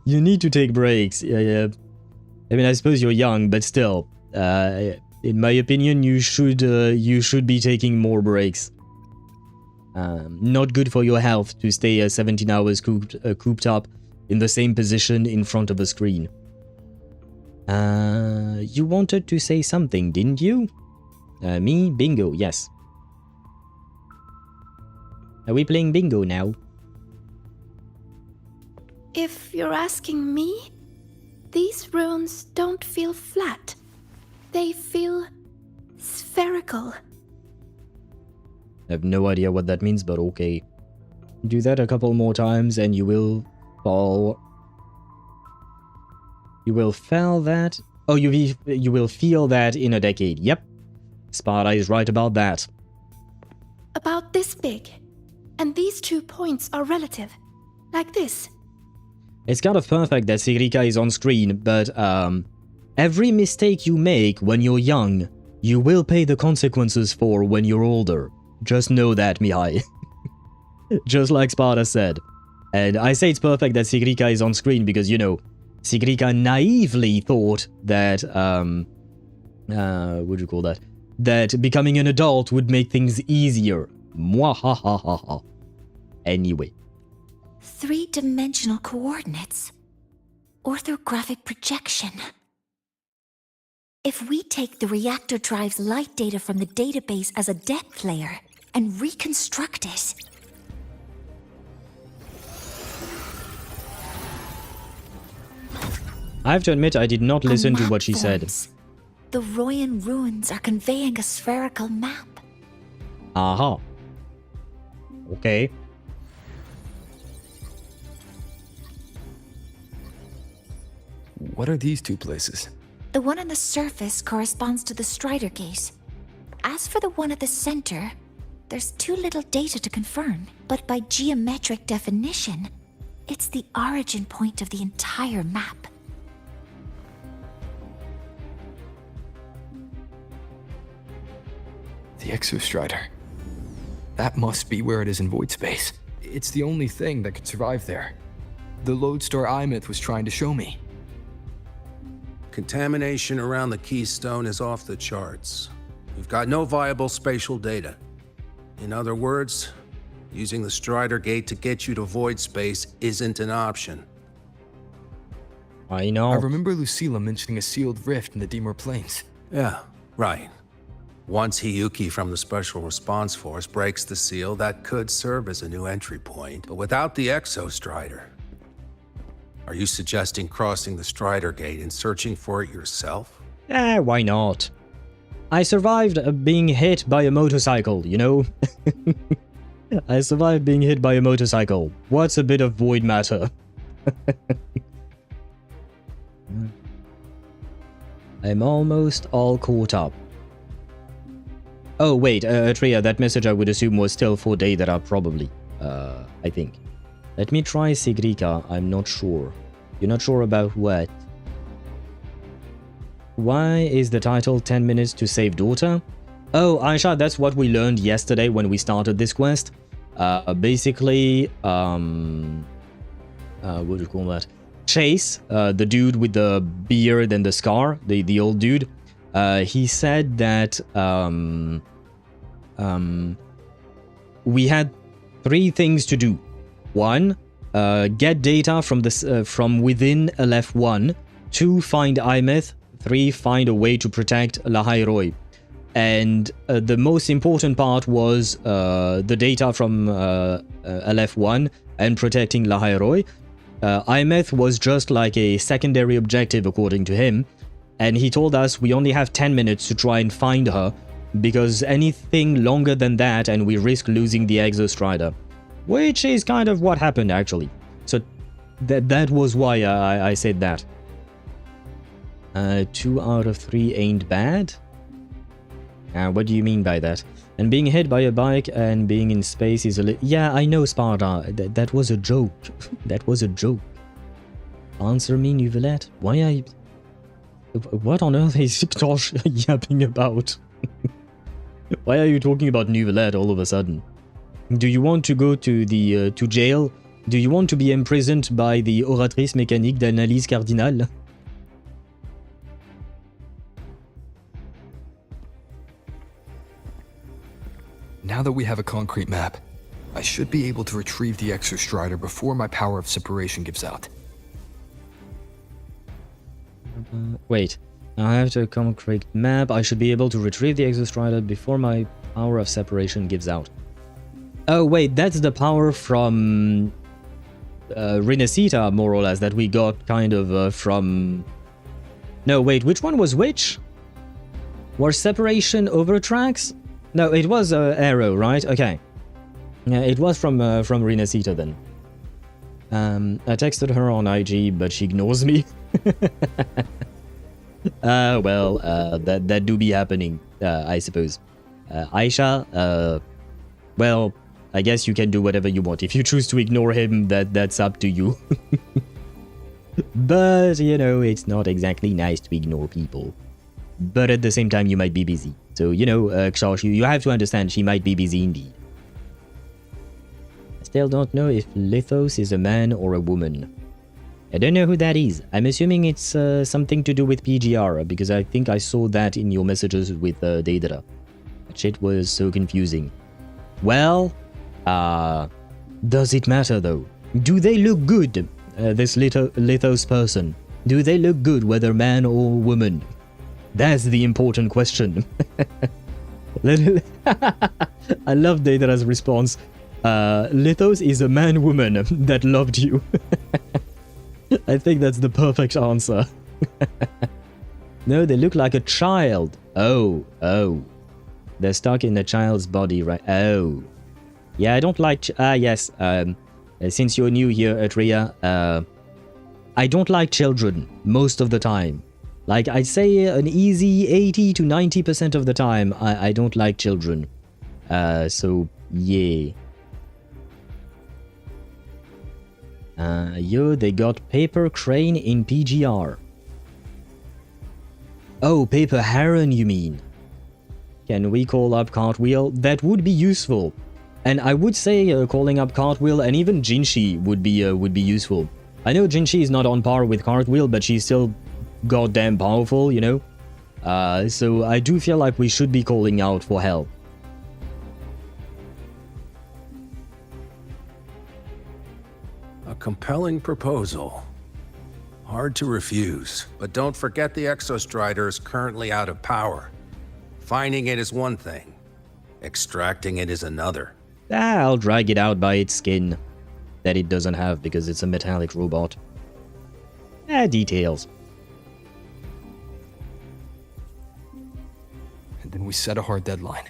You need to take breaks. Yeah. I mean, I suppose you're young, but still, in my opinion, you should be taking more breaks. Not good for your health to stay 17 hours cooped up in the same position in front of a screen. You wanted to say something, didn't you? Me? Bingo, yes. Are we playing bingo now? If you're asking me, these runes don't feel flat. They feel spherical. I have no idea what that means, but okay. Do that a couple more times and you will fall. You will feel that? Oh, you will feel that in a decade. Yep. Sparta is right about that. About this big. And these 2 points are relative. Like this. It's kind of perfect that Sigrika is on screen, but every mistake you make when you're young, you will pay the consequences for when you're older. Just know that, Mihai. Just like Sparta said. And I say it's perfect that Sigrika is on screen because, you know, Sigrika naively thought that, what do you call that? That becoming an adult would make things easier. Mwahahaha. Anyway. 3-dimensional coordinates. Orthographic projection. If we take the reactor drive's light data from the database as a depth layer and reconstruct it... I have to admit I did not listen to what she said. The Royan ruins are conveying a spherical map. Aha. Okay. What are these 2 places? The one on the surface corresponds to the Strider Gate. As for the one at the center, there's too little data to confirm, but by geometric definition, it's the origin point of the entire map. The Exostrider. That must be where it is in void space. It's the only thing that could survive there. The lodestar Aemeath was trying to show me. Contamination around the keystone is off the charts. We've got no viable spatial data. In other words, using the Strider Gate to get you to void space isn't an option. I know. I remember Lucilla mentioning a sealed rift in the Dimmer Plains. Yeah, right. Once Hiyuki from the Special Response Force breaks the seal, that could serve as a new entry point. But without the Exostrider, are you suggesting crossing the Strider Gate and searching for it yourself? Why not? I survived being hit by a motorcycle, you know? I survived being hit by a motorcycle. What's a bit of void matter? I'm almost all caught up. Oh, wait, Tria, that message I would assume was still for Daedra, probably. I think. Let me try Sigrika, I'm not sure. You're not sure about what? Why is the title 10 minutes to save daughter? Oh, Aisha, that's what we learned yesterday when we started this quest. Basically, what do you call that? Chase, the dude with the beard and the scar, the old dude, he said that we had 3 things to do. 1, get data from within Aleph-1. 2, find Aemeath. 3, find a way to protect Lahai-Roi. And the most important part was the data from Aleph-1 and protecting Lahai-Roi. Aemeath was just like a secondary objective according to him, and he told us we only have 10 minutes to try and find her, because anything longer than that and we risk losing the Exostrider. Which is kind of what happened actually. So that was why I said that. 2 out of 3 ain't bad? What do you mean by that? And being hit by a bike and being in space is a yeah, I know, Sparta. That was a joke. That was a joke. Answer me, Nuvelette. Why are you... What on earth is Tosh yapping about? Why are you talking about Nuvelette all of a sudden? Do you want to go to the to jail? Do you want to be imprisoned by the oratrice mécanique d'analyse cardinale? Now that we have a concrete map, I should be able to retrieve the Exostrider before my power of separation gives out. Wait, I have a concrete map. I should be able to retrieve the Exostrider before my power of separation gives out. Oh wait, that's the power from Renacita, more or less, that we got kind of from... No, wait, which one was which? Were separation over tracks? No, it was Arrow, right? Okay. Yeah, it was from Renacita then. I texted her on IG, but she ignores me. Well, that do be happening, I suppose. Aisha, well, I guess you can do whatever you want. If you choose to ignore him, that's up to you. But, you know, it's not exactly nice to ignore people. But at the same time, you might be busy. So, you know, Ksharsh, you have to understand she might be busy indeed. I still don't know if Lithos is a man or a woman. I don't know who that is. I'm assuming it's something to do with PGR, because I think I saw that in your messages with Daedra. That shit was so confusing. Well, does it matter though? Do they look good, this Lithos person? Do they look good, whether man or woman? That's the important question. I love Daedra's response. Lithos is a man-woman that loved you. I think that's the perfect answer. No, they look like a child. Oh. They're stuck in a child's body, right? Oh. Yeah, I don't like... yes. Since you're new here, Atria, I don't like children most of the time. Like, I'd say an easy 80 to 90% of the time, I don't like children. So, yeah. Yo, they got Paper Crane in PGR. Oh, Paper Heron, you mean? Can we call up Cartwheel? That would be useful. And I would say calling up Cartwheel and even Jinshi would be useful. I know Jinshi is not on par with Cartwheel, but she's still goddamn powerful, you know? So I do feel like we should be calling out for help. A compelling proposal. Hard to refuse, but don't forget the Exostrider is currently out of power. Finding it is one thing, extracting it is another. I'll drag it out by its skin that it doesn't have because it's a metallic robot. Details. And then we set a hard deadline.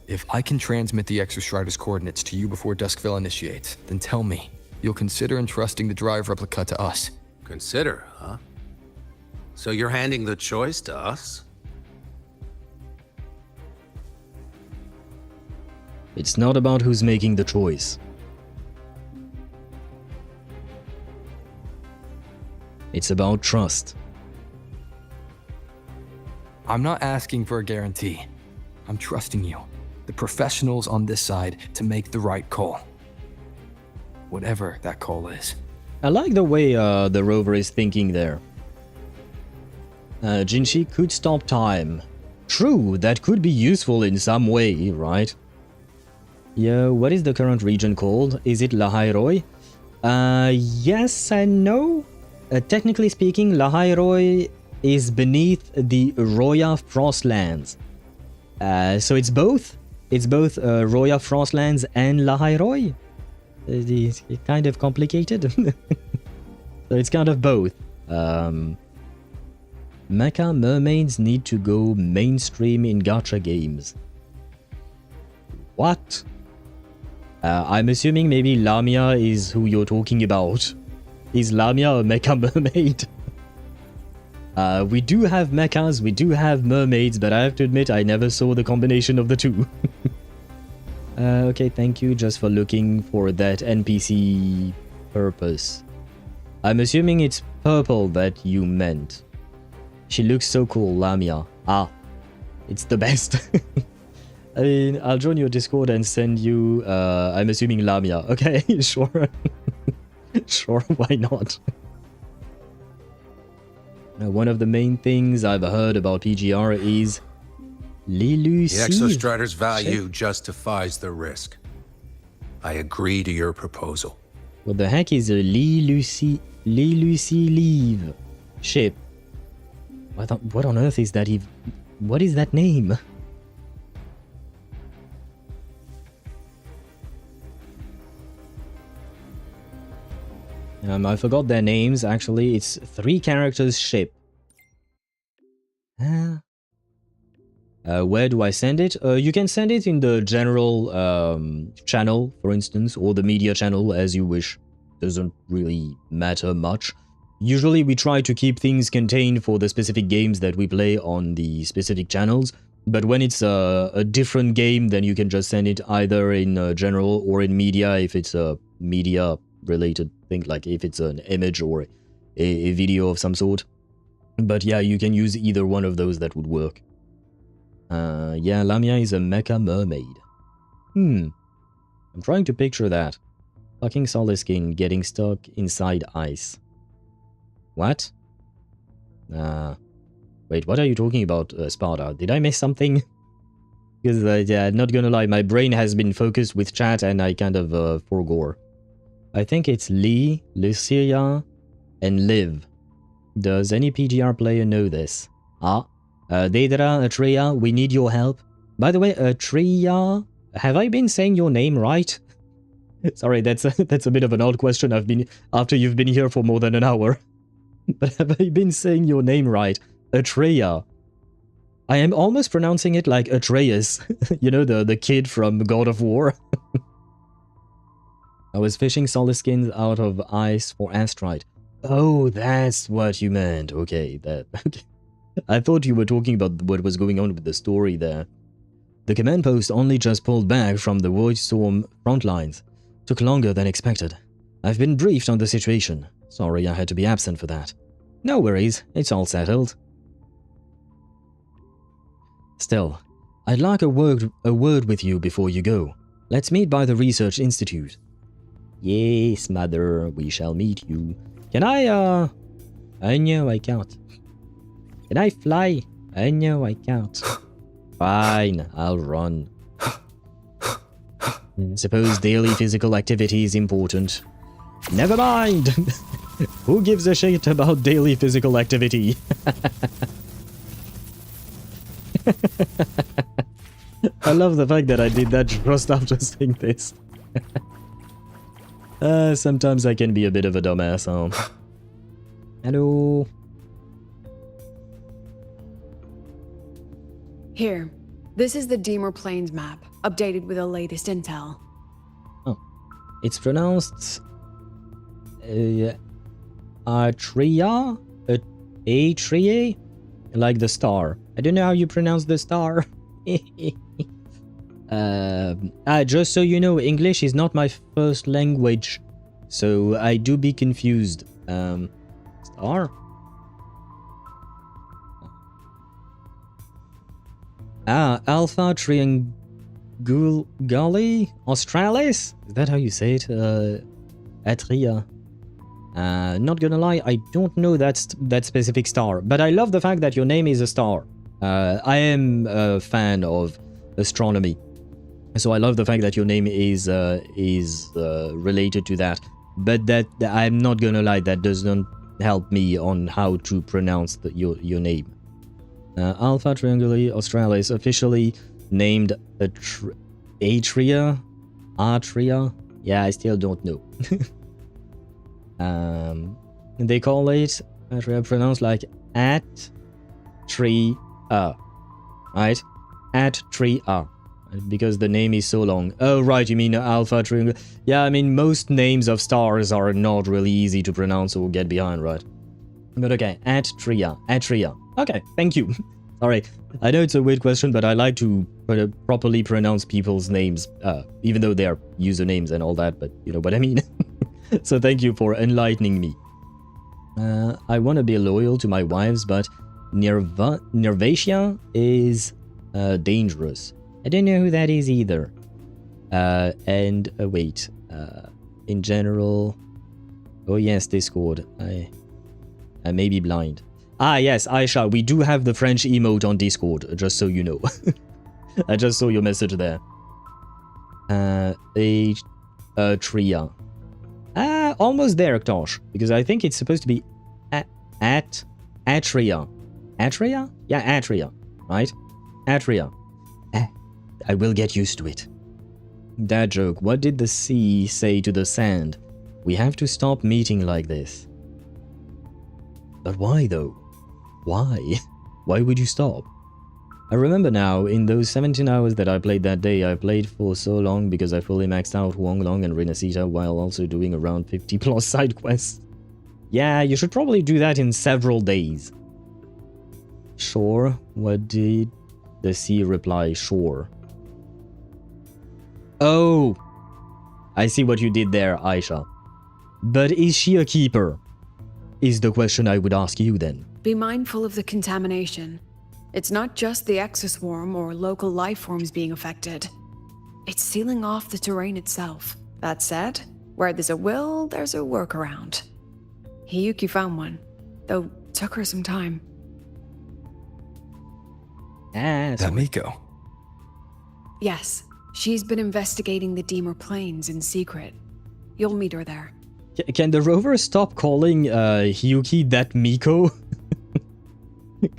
If I can transmit the Exostrider's coordinates to you before Duskville initiates, then tell me, you'll consider entrusting the drive replica to us, Consider, huh? So you're handing the choice to us? It's not about who's making the choice. It's about trust. I'm not asking for a guarantee. I'm trusting you, the professionals on this side, to make the right call. Whatever that call is. I like the way the Rover is thinking there. Jinshi could stop time. True, that could be useful in some way, right? Yeah, what is the current region called? Is it Lahai-Roi? Yes and no. Technically speaking, Lahai-Roi is beneath the Roya Frostlands. So it's both. It's both Roya Frostlands and Lahai-Roi. It's kind of complicated. So it's kind of both. Mecha mermaids need to go mainstream in gacha games. What? I'm assuming maybe Lamia is who you're talking about. Is Lamia a mecha mermaid? We do have mechas, we do have mermaids, but I have to admit I never saw the combination of the two. Okay, thank you just for looking for that NPC purpose. I'm assuming it's purple that you meant. She looks so cool, Lamia. Ah, it's the best. I mean, I'll join your Discord and send you, I'm assuming Lamia. Okay, sure. Sure, why not? One of the main things I've heard about PGR is The Exostrider's value justifies the risk. I agree to your proposal. What the heck is a Lucy Leave ship? What on earth is that even? What is that name? I forgot their names, actually. It's 3 characters ship. Where do I send it? You can send it in the general channel, for instance, or the media channel, as you wish. Doesn't really matter much. Usually we try to keep things contained for the specific games that we play on the specific channels, but when it's a different game, then you can just send it either in general or in media if it's a media-related thing, like if it's an image or a video of some sort. But yeah, you can use either one of those, that would work. Yeah, Lamia is a mecha mermaid. I'm trying to picture that. Fucking solid skin getting stuck inside ice. What? Wait, what are you talking about, Sparta? Did I miss something? Because, yeah, not gonna lie, my brain has been focused with chat and I kind of forgot. I think it's Lee, Lucia, and Liv. Does any PGR player know this? Deidara, Atreya, we need your help. By the way, Atreya, have I been saying your name right? Sorry, that's a bit of an odd question. After you've been here for more than an hour. But have I been saying your name right? Atreya. I am almost pronouncing it like Atreus. You know, the kid from God of War. I was fishing solid skins out of ice for astrite. Oh, that's what you meant. Okay, okay. I thought you were talking about what was going on with the story there. The command post only just pulled back from the Void Storm front lines. Took longer than expected. I've been briefed on the situation. Sorry I had to be absent for that. No worries, it's all settled. Still, I'd like a word with you before you go. Let's meet by the Research Institute. Yes, mother, we shall meet you. Can I, no, I can't. Can I fly? No, I can't. Fine, I'll run. Suppose daily physical activity is important. Never mind! Who gives a shit about daily physical activity? I love the fact that I did that just after saying this. Sometimes I can be a bit of a dumbass, huh? Hello? Here. This is the Deemer Plains map, updated with the latest intel. Oh. It's pronounced... Atria? Atria? Like the star. I don't know how you pronounce the star. Just so you know, English is not my first language, so I do be confused. Star? Alpha Trianguli Australis? Is that how you say it? Atria. Not gonna lie, I don't know that specific star, but I love the fact that your name is a star. I am a fan of astronomy, so I love the fact that your name is related to that. But that I'm not gonna lie, that doesn't help me on how to pronounce your name. Alpha Trianguli Australis, officially named Atria. Yeah, I still don't know. They call it pronounced like Atria, right? Atria, because the name is so long. Oh, right, you mean Alpha Triangle? Yeah, I mean most names of stars are not really easy to pronounce or get behind, right? But okay, Atria. Okay, thank you. Sorry, I know it's a weird question, but I like to properly pronounce people's names, even though they are usernames and all that. But you know what I mean. So thank you for enlightening me. I want to be loyal to my wives, but Nervatia is dangerous. I don't know who that is either. And wait. In general... Oh yes, Discord. I may be blind. Ah yes, Aisha, we do have the French emote on Discord, just so you know. I just saw your message there. Atria. Almost there, Tosh, because I think it's supposed to be Atria. Atria? Yeah, Atria, right? Atria. I will get used to it. Dad joke, what did the sea say to the sand? We have to stop meeting like this. But why though? Why? Why would you stop? I remember now, in those 17 hours that I played that day, I played for so long because I fully maxed out Huanglong and Renacita while also doing around 50 plus side quests. Yeah, you should probably do that in several days. Sure, what did the sea reply? Sure. Oh! I see what you did there, Aisha. But is she a keeper? Is the question I would ask you then. Be mindful of the contamination. It's not just the exoswarm or local life forms being affected. It's sealing off the terrain itself. That said, where there's a will, there's a workaround. Hiyuki found one, though took her some time. Miko. Yes, she's been investigating the Deemer Plains in secret. You'll meet her there. Can the Rover stop calling Hiyuki that Miko?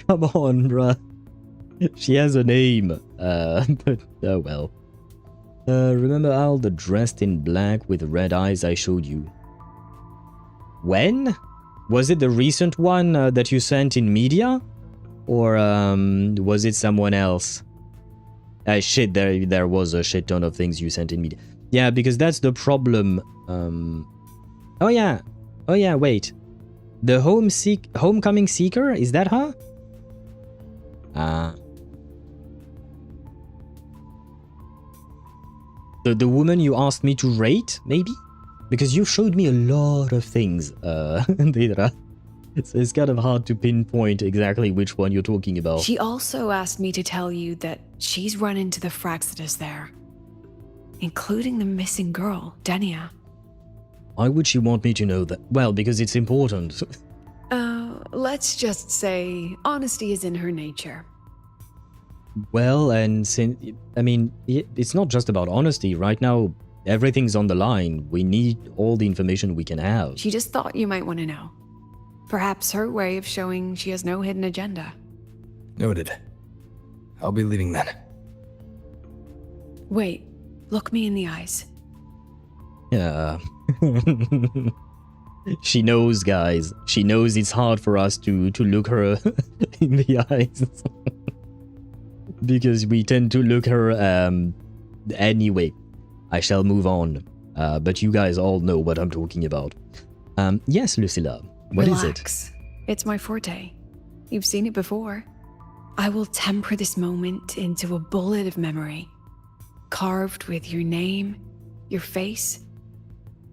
Come on, bruh. She has a name. But, oh well. Remember Al, the dressed in black with red eyes I showed you? When? Was it the recent one that you sent in media? Or, was it someone else? Shit, there was a shit ton of things you sent in media. Yeah, because that's the problem. Oh yeah, wait. The Homecoming Seeker, is that her? The woman you asked me to rate, maybe? Because you showed me a lot of things, Deidra. It's kind of hard to pinpoint exactly which one you're talking about. She also asked me to tell you that she's run into the Fraxidus there, including the missing girl, Denia. Why would she want me to know that? Well, because it's important. Let's just say honesty is in her nature. Well, and since, I mean, it's not just about honesty. Right now, everything's on the line. We need all the information we can have. She just thought you might want to know. Perhaps her way of showing she has no hidden agenda. Noted. I'll be leaving then. Wait, look me in the eyes. Yeah. She knows, guys. She knows it's hard for us to look her in the eyes. Because we tend to look her anyway. I shall move on. But you guys all know what I'm talking about. Yes, Lucilla. What is it? Relax. It's my forte. You've seen it before. I will temper this moment into a bullet of memory, carved with your name, your face,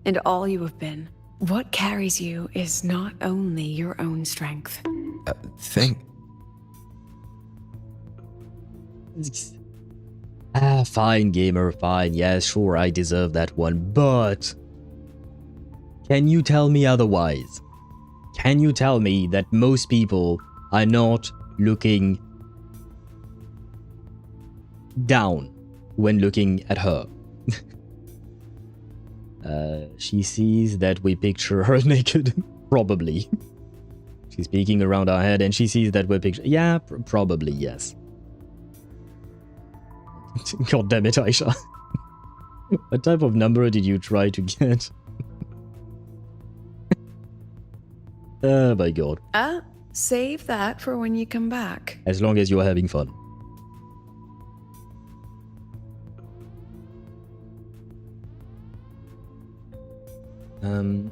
and all you have been. What carries you is not only your own strength. Fine, gamer, fine. Yes, sure, I deserve that one. But can you tell me otherwise? Can you tell me that most people are not looking down when looking at her? She sees that we picture her naked. Probably. She's peeking around our head and she sees that we're picture. Yeah, probably, yes. God damn it, Aisha. What type of number did you try to get? Oh my god. Save that for when you come back. As long as you're having fun.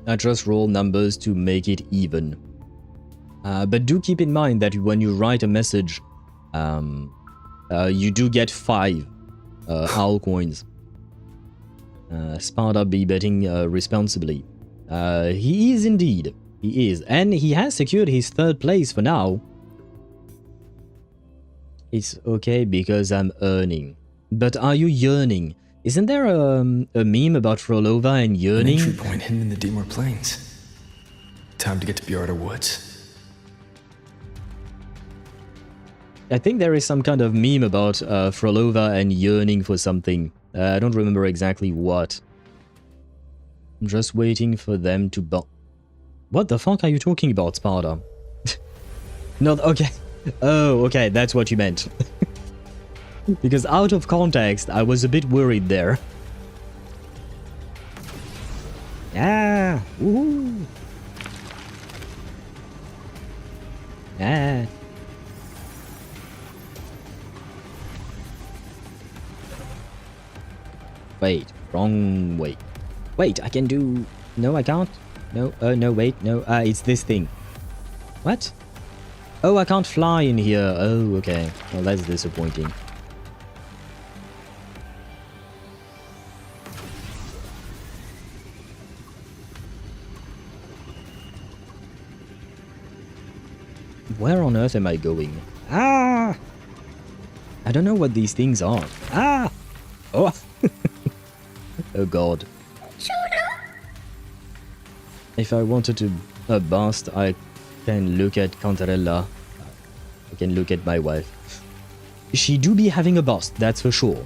I just roll numbers to make it even. But do keep in mind that when you write a message, you do get 5 owl coins. Sparta be betting responsibly. He is indeed. He is. And he has secured his 3rd place for now. It's okay because I'm earning. But are you yearning? Isn't there a meme about Frolova and yearning? An entry point hidden in the Dimor Plains. Time to get to Bjarta Woods. I think there is some kind of meme about Frolova and yearning for something. I don't remember exactly what. I'm just waiting for them to What the fuck are you talking about, Sparta? No, okay. Oh, okay, that's what you meant. Because out of context, I was a bit worried there. Yeah. Woohoo. Yeah. Wait, wrong way. Wait, I can do... No, I can't. No, no, wait, no, it's this thing. What? Oh, I can't fly in here. Oh, okay. Well, that's disappointing. Where on earth am I going? Ah! I don't know what these things are. Ah! Oh! Oh god. If I wanted to bust, I can look at Cantarella. I can look at my wife. She do be having a bust, that's for sure.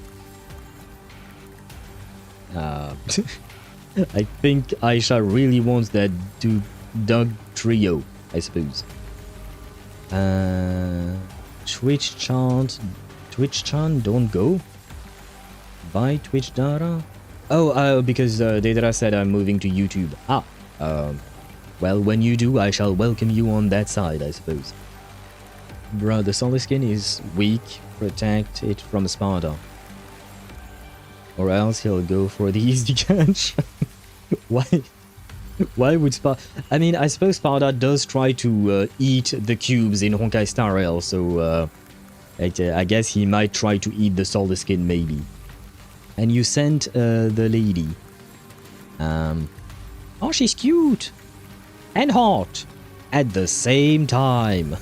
I think Aisha really wants that dog trio, I suppose. Twitch chant, don't go. Buy Twitch data. Oh, because Daedra said I'm moving to YouTube. Well, when you do, I shall welcome you on that side, I suppose. Bruh, the solid skin is weak. Protect it from Sparta. Or else he'll go for the easy catch. Why? Why would Sparta... I mean, I suppose Sparta does try to eat the cubes in Honkai Star Rail, so I guess he might try to eat the solid skin, maybe. And you sent the lady. Oh, she's cute! And hot! At the same time.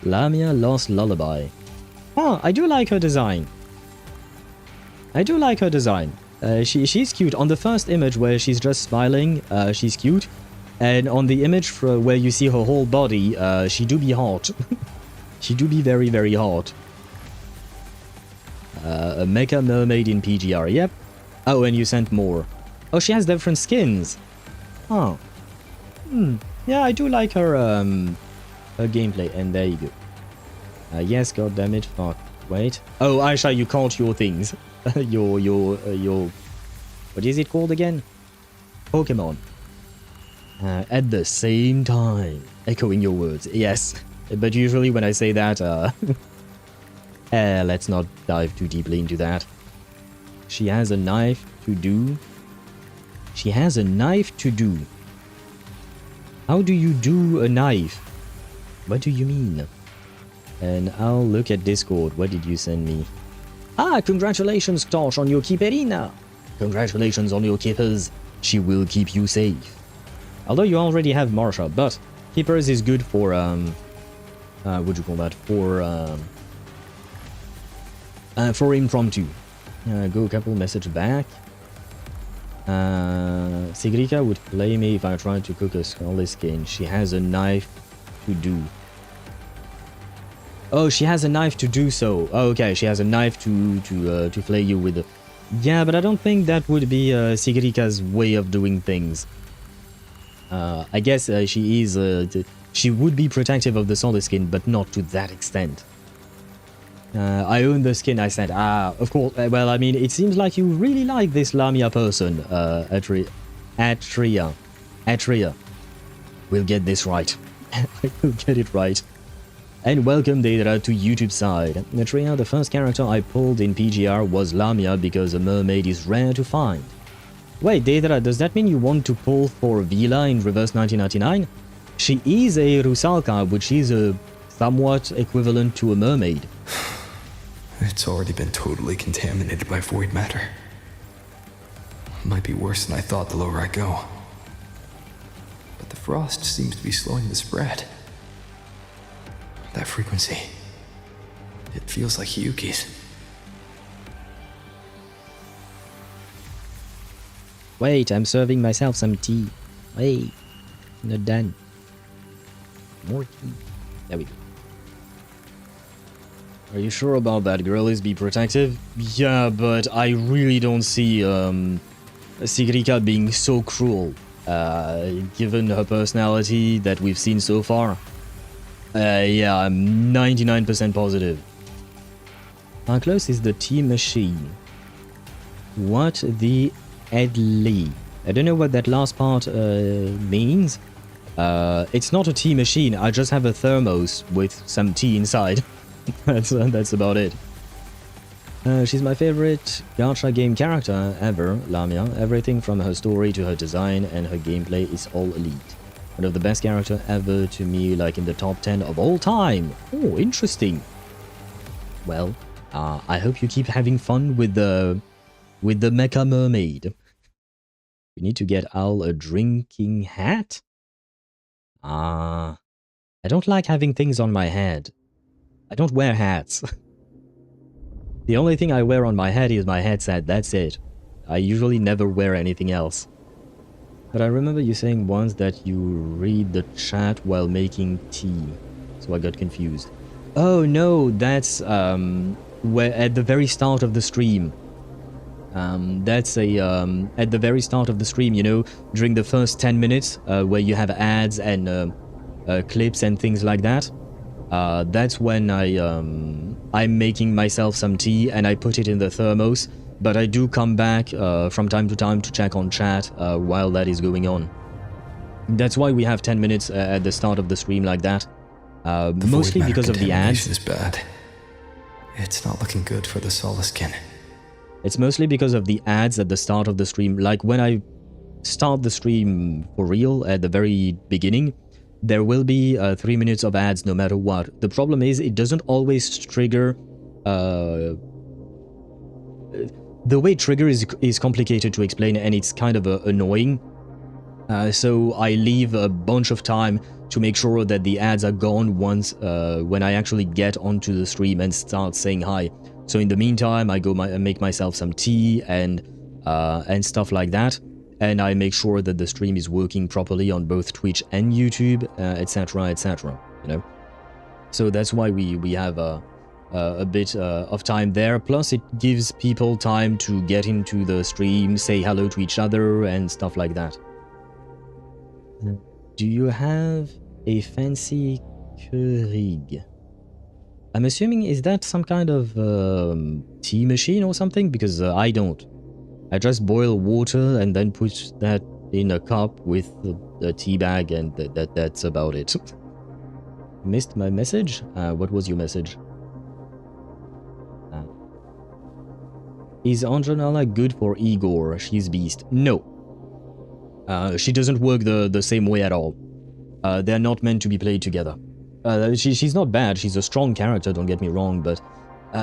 Lamia Lost Lullaby. Oh, I do like her design. She's cute. On the first image where she's just smiling, she's cute. And on the image where you see her whole body, she do be hot. She do be very, very hot. A mecha mermaid in PGR, yep. Oh, and you sent more. Oh, she has different skins. Oh. Yeah, I do like her gameplay. And there you go. Yes, goddammit, fuck. Wait. Oh, Aisha, you caught your things. your what is it called again? Pokemon. At the same time. Echoing your words. Yes. But usually when I say that, let's not dive too deeply into that. She has a knife to do. How do you do a knife? What do you mean? And I'll look at Discord. What did you send me? Ah, congratulations, Tosh, on your keeperina. Congratulations on your keepers. She will keep you safe. Although you already have Marsha, but keepers is good for, what do you call that? For impromptu. Go a couple message back. Sigrika would play me if I tried to cook a scully skin. She has a knife to do. Oh, she has a knife to do so. Oh, okay, she has a knife to flay you with. Yeah, but I don't think that would be Sigrika's way of doing things. I guess she would be protective of the solid skin, but not to that extent. I own the skin, I said. Ah, of course. Well, I mean, it seems like you really like this Lamia person, Atria. We'll get this right. We'll get it right. And welcome, Deidara, to YouTube side. Atria, the first character I pulled in PGR was Lamia because a mermaid is rare to find. Wait, Deidara, does that mean you want to pull for Vila in Reverse 1999? She is a Rusalka, which is a somewhat equivalent to a mermaid. It's already been totally contaminated by void matter. Might be worse than I thought the lower I go. But the frost seems to be slowing the spread. That frequency. It feels like Hiyuki's. Wait, I'm serving myself some tea. Wait, not done. More tea. There we go. Are you sure about that, girlies? Be protective? Yeah, but I really don't see Sigrika being so cruel, given her personality that we've seen so far. Yeah, I'm 99% positive. How close is the tea machine? What the Edley? I don't know what that last part means. It's not a tea machine, I just have a thermos with some tea inside. That's about it. She's my favorite gacha game character ever, Lamia. Everything from her story to her design and her gameplay is all elite. One of the best character ever to me, like in the top 10 of all time. Oh, interesting. Well, I hope you keep having fun with the Mecha Mermaid. We need to get Al a drinking hat. I don't like having things on my head. I don't wear hats. The only thing I wear on my head is my headset, that's it. I usually never wear anything else. But I remember you saying once that you read the chat while making tea. So I got confused. Oh no, that's where at the very start of the stream. That's at the very start of the stream, you know, during the first 10 minutes, where you have ads and clips and things like that. That's when I'm making myself some tea and I put it in the thermos, but I do come back from time to time to check on chat while that is going on. That's why we have 10 minutes at the start of the stream like that. Mostly because of the ads. Is bad. It's not looking good for the Solaskin. It's mostly because of the ads at the start of the stream. Like when I start the stream for real at the very beginning, there will be 3 minutes of ads no matter what. The problem is it doesn't always trigger... the way trigger is complicated to explain and it's kind of annoying. So I leave a bunch of time to make sure that the ads are gone once when I actually get onto the stream and start saying hi. So in the meantime, I go make myself some tea and stuff like that. And I make sure that the stream is working properly on both Twitch and YouTube, etc, etc, you know. So that's why we have a bit of time there. Plus, it gives people time to get into the stream, say hello to each other, and stuff like that. Do you have a fancy Keurig? I'm assuming, is that some kind of tea machine or something? Because I don't. I just boil water and then put that in a cup with a tea bag, and that's about it. Missed my message? What was your message? Is Anjanala good for Igor? She's beast. No. She doesn't work the same way at all. They're not meant to be played together. She's not bad, she's a strong character, don't get me wrong, but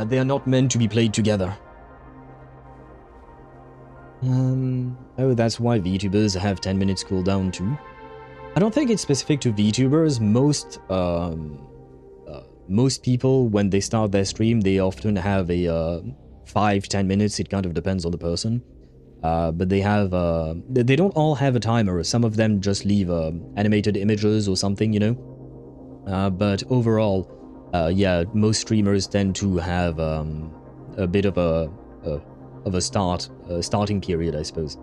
they are not meant to be played together. Oh, that's why VTubers have 10 minutes cooldown too. I don't think it's specific to VTubers. Most people, when they start their stream, they often have a 5-10 minutes. It kind of depends on the person. But they have, they don't all have a timer. Some of them just leave animated images or something, you know. But overall, yeah, most streamers tend to have a bit of a starting period, I suppose.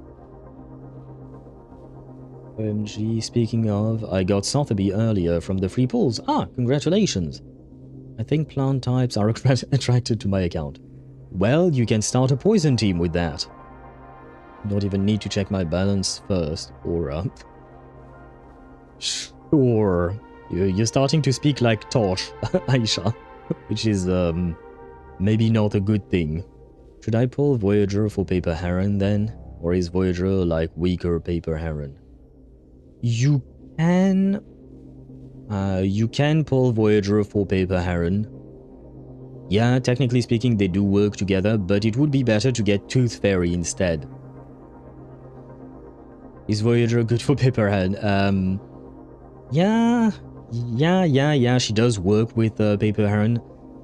OMG, speaking of, I got Sotheby earlier from the free pools. Ah, congratulations. I think plant types are attracted to my account. Well, you can start a poison team with that. Don't even need to check my balance first, or Sure. You're starting to speak like Tosh, Aisha, which is, maybe not a good thing. Should I pull Voyager for Paper Heron then? Or is Voyager like weaker Paper Heron? You can pull Voyager for Paper Heron. Yeah, technically speaking they do work together, but it would be better to get Tooth Fairy instead. Is Voyager good for Paper Heron? Yeah, she does work with Paper Heron,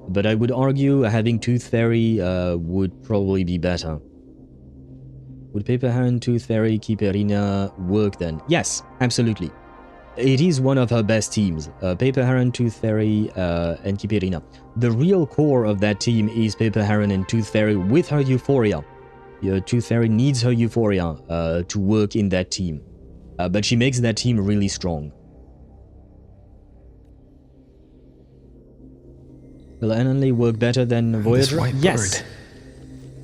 but I would argue having Tooth Fairy would probably be better. Would Paper Heron, Tooth Fairy, Kiperina work then? Yes, absolutely. It is one of her best teams. Paper Heron, Tooth Fairy, and Kiperina. The real core of that team is Paper Heron and Tooth Fairy with her Euphoria. Tooth Fairy needs her Euphoria to work in that team. But she makes that team really strong. Will Ananli work better than Voyager? Yes. Bird.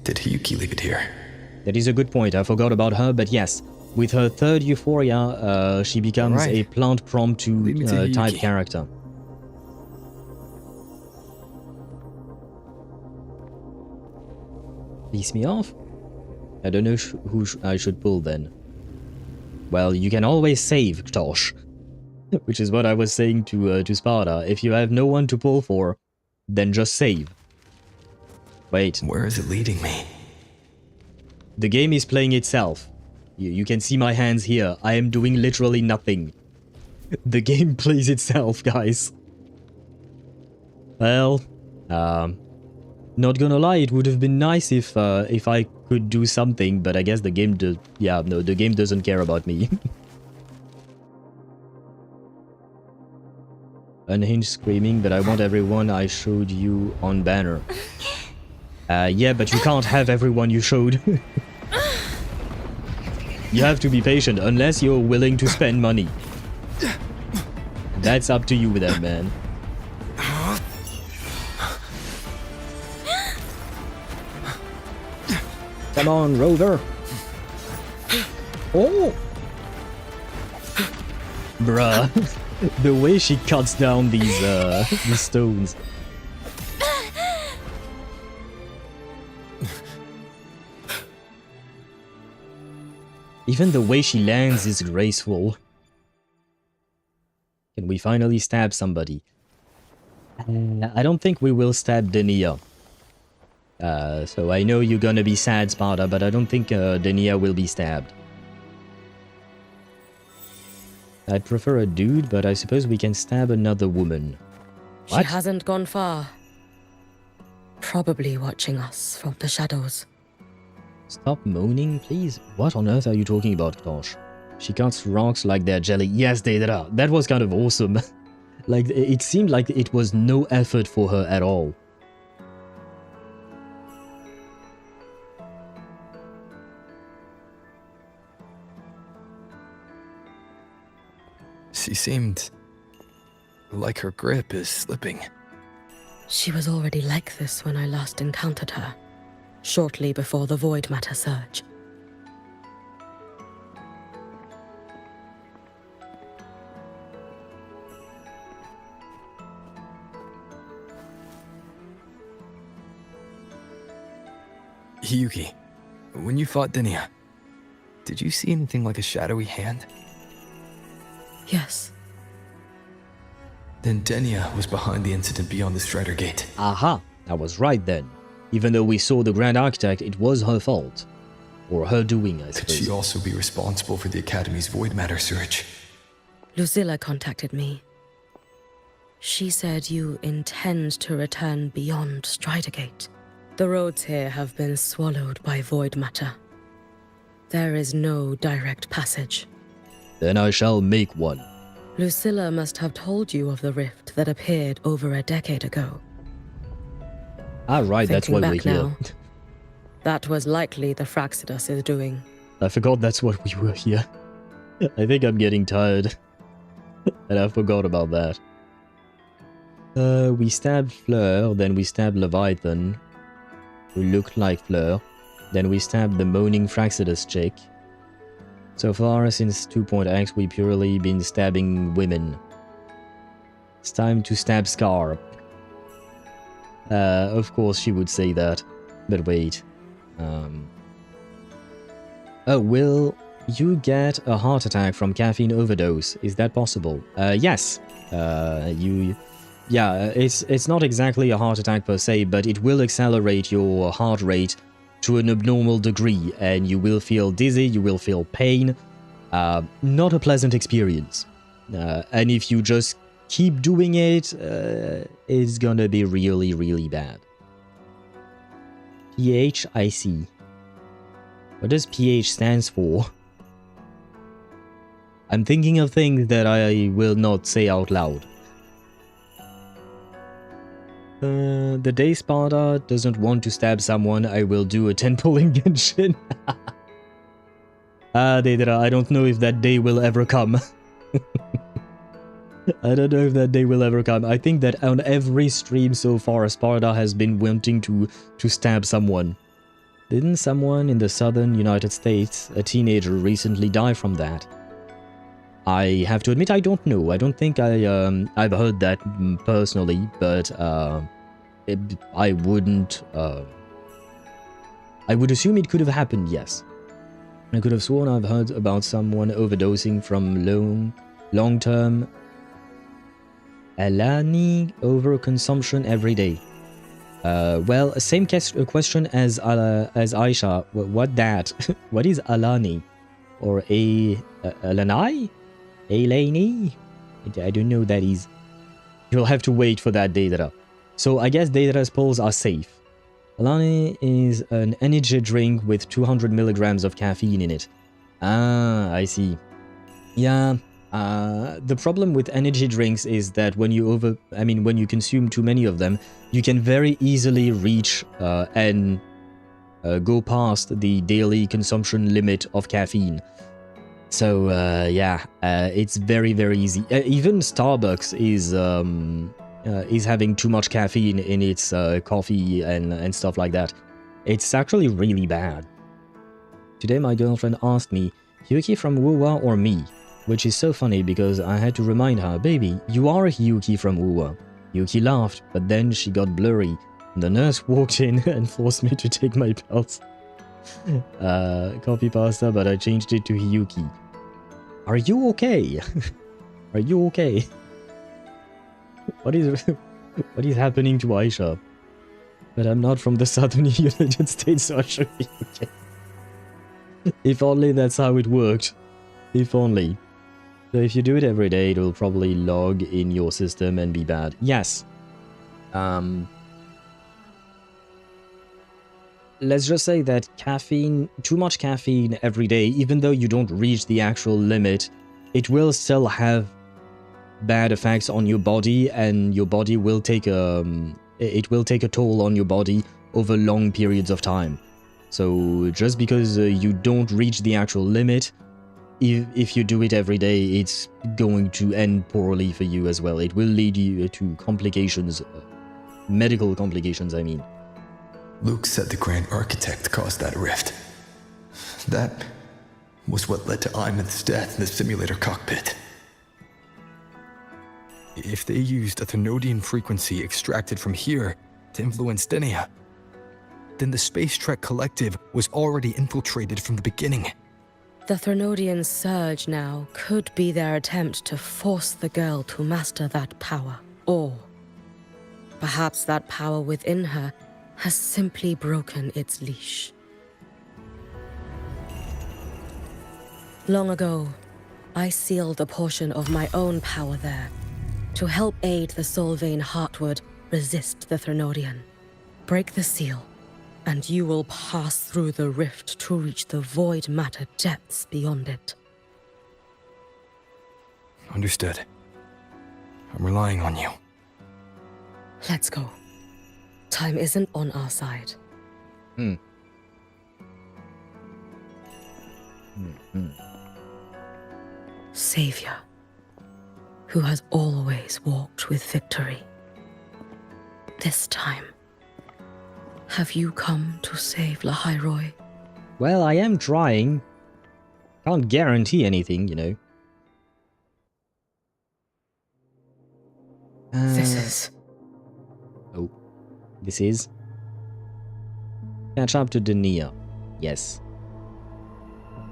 Did Hiyuki leave it here? That is a good point. I forgot about her, but yes. With her third Euphoria, she becomes a plant promptu type character. Piece me off? I don't know who I should pull then. Well, you can always save, Tosh. Which is what I was saying to Sparta. If you have no one to pull for, then just save. Wait. Where is it leading me? The game is playing itself. You can see my hands here. I am doing literally nothing. The game plays itself, guys. Well, not gonna lie, it would have been nice if I could do something, but I guess the game does. Yeah, no, the game doesn't care about me. Unhinged screaming, but I want everyone I showed you on banner. Yeah, but you can't have everyone you showed. You have to be patient, unless you're willing to spend money. That's up to you then, man. Come on, Rover. Oh! Bruh. The way she cuts down these stones. Even the way she lands is graceful. Can we finally stab somebody? I don't think we will stab Denia. So I know you're gonna be sad, Sparta, but I don't think Denia will be stabbed. I'd prefer a dude, but I suppose we can stab another woman. What? She hasn't gone far. Probably watching us from the shadows. Stop moaning, please. What on earth are you talking about, Tosh? She cuts rocks like they're jelly. Yes, Deidara. That was kind of awesome. Like, it seemed like it was no effort for her at all. She seemed like her grip is slipping. She was already like this when I last encountered her, shortly before the Void Matter surge. Hiyuki, when you fought Denia, did you see anything like a shadowy hand? Yes. Then Denia was behind the incident beyond the Strider Gate. Aha! I was right then. Even though we saw the Grand Architect, it was her fault. Or her doing, I suppose. Could she also be responsible for the Academy's void matter surge? Lucilla contacted me. She said you intend to return beyond Strider Gate. The roads here have been swallowed by void matter. There is no direct passage. Then I shall make one. Lucilla must have told you of the rift that appeared over a decade ago. Ah, right, that's why we're here. Now, that was likely the Fraxidus' doing. I forgot that's what we were here. I think I'm getting tired. And I forgot about that. We stabbed Fleur, then we stabbed Leviathan, who looked like Fleur. Then we stabbed the moaning Fraxidus chick. So far, since 2.x, we purely been stabbing women. It's time to stab Scarp. Of course she would say that. But wait. Oh, will you get a heart attack from caffeine overdose? Is that possible? Yes. Yeah, it's not exactly a heart attack per se, but it will accelerate your heart rate to an abnormal degree, and you will feel dizzy, you will feel pain. Not a pleasant experience. And if you just keep doing it, it's gonna be really, really bad. pH, I see. What does pH stands for? I'm thinking of things that I will not say out loud. The day Sparta doesn't want to stab someone, I will do a 10-pulling Genshin. Deidara, I don't know if that day will ever come. I don't know if that day will ever come. I think that on every stream so far, Sparta has been wanting to stab someone. Didn't someone in the southern United States, a teenager, recently die from that? I have to admit I don't know. I don't think I've heard that personally, but I wouldn't. I would assume it could have happened. Yes, I could have sworn I've heard about someone overdosing from long-term Alani overconsumption every day. Well, same question as Aisha. What that? What is Alani? Or Alani? Eleni? I don't know what that is. You'll have to wait for that, Deidara. So I guess Deidara's polls are safe. Alani is an energy drink with 200 milligrams of caffeine in it. Ah, I see. Yeah, the problem with energy drinks is that when you consume too many of them, you can very easily reach and go past the daily consumption limit of caffeine. So yeah, it's very, very easy. Even Starbucks is having too much caffeine in its coffee and stuff like that. It's actually really bad. Today my girlfriend asked me, Yuki from Wuwa or me? Which is so funny because I had to remind her, baby, you are Yuki from Wuwa. Yuki laughed, but then she got blurry. The nurse walked in and forced me to take my pills. Copy pasta, but I changed it to Yuki. Are you okay? Are you okay? What is happening to Aisha? But I'm not from the southern United States, so I should be okay. If only that's how it worked. If only. So if you do it every day, it will probably log in your system and be bad. Yes. Let's just say that too much caffeine every day, even though you don't reach the actual limit, it will still have bad effects on your body, and your body will take a toll on your body over long periods of time. So just because you don't reach the actual limit, if you do it every day, it's going to end poorly for you as well. It will lead you to complications, medical complications, I mean. Luke said the Grand Architect caused that rift. That was what led to Aemeath's death in the simulator cockpit. If they used a Threnodian frequency extracted from here to influence Denia, then the Space Trek Collective was already infiltrated from the beginning. The Threnodian surge now could be their attempt to force the girl to master that power. Or perhaps that power within her has simply broken its leash. Long ago, I sealed a portion of my own power there to help aid the Solvane Heartwood resist the Threnodian. Break the seal, and you will pass through the rift to reach the void matter depths beyond it. Understood. I'm relying on you. Let's go. Time isn't on our side. Savior, who has always walked with victory. This time, have you come to save Lahai-Roi? Well, I am trying. Can't guarantee anything, you know. This is... Oh. This is... Catch up to Dania. Yes.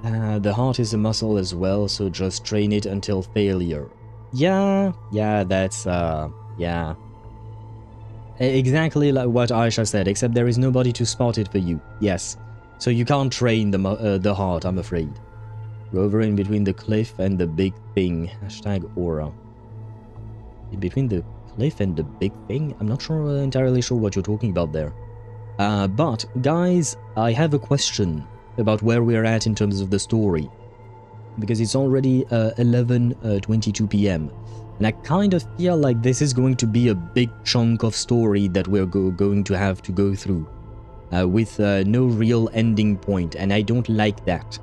The heart is a muscle as well, so just train it until failure. Yeah, that's, yeah. Exactly like what Aisha said, except there is nobody to spot it for you. Yes. So you can't train the heart, I'm afraid. Rover in between the cliff and the big thing. Hashtag aura. In between the cliff and the big thing? I'm not entirely sure what you're talking about there. But, guys, I have a question about where we're at in terms of the story. Because it's already 11:22 p.m. And I kind of feel like this is going to be a big chunk of story that we're going to have to go through. With no real ending point, and I don't like that.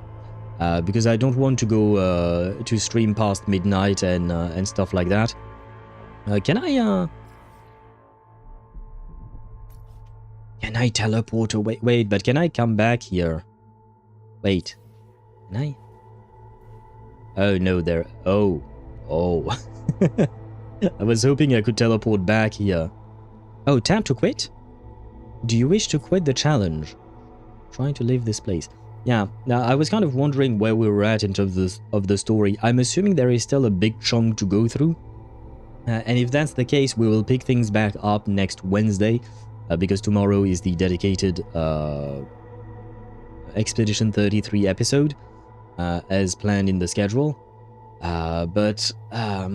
Because I don't want to go to stream past midnight and stuff like that. Can I teleport away? Wait, but can I come back here? Wait. Can I? Oh, no, there. Oh. I was hoping I could teleport back here. Oh, tap to quit? Do you wish to quit the challenge? Trying to leave this place. Yeah, now I was kind of wondering where we were at in terms of the story. I'm assuming there is still a big chunk to go through. And if that's the case, we will pick things back up next Wednesday. Because tomorrow is the dedicated Expedition 33 episode. As planned in the schedule. But I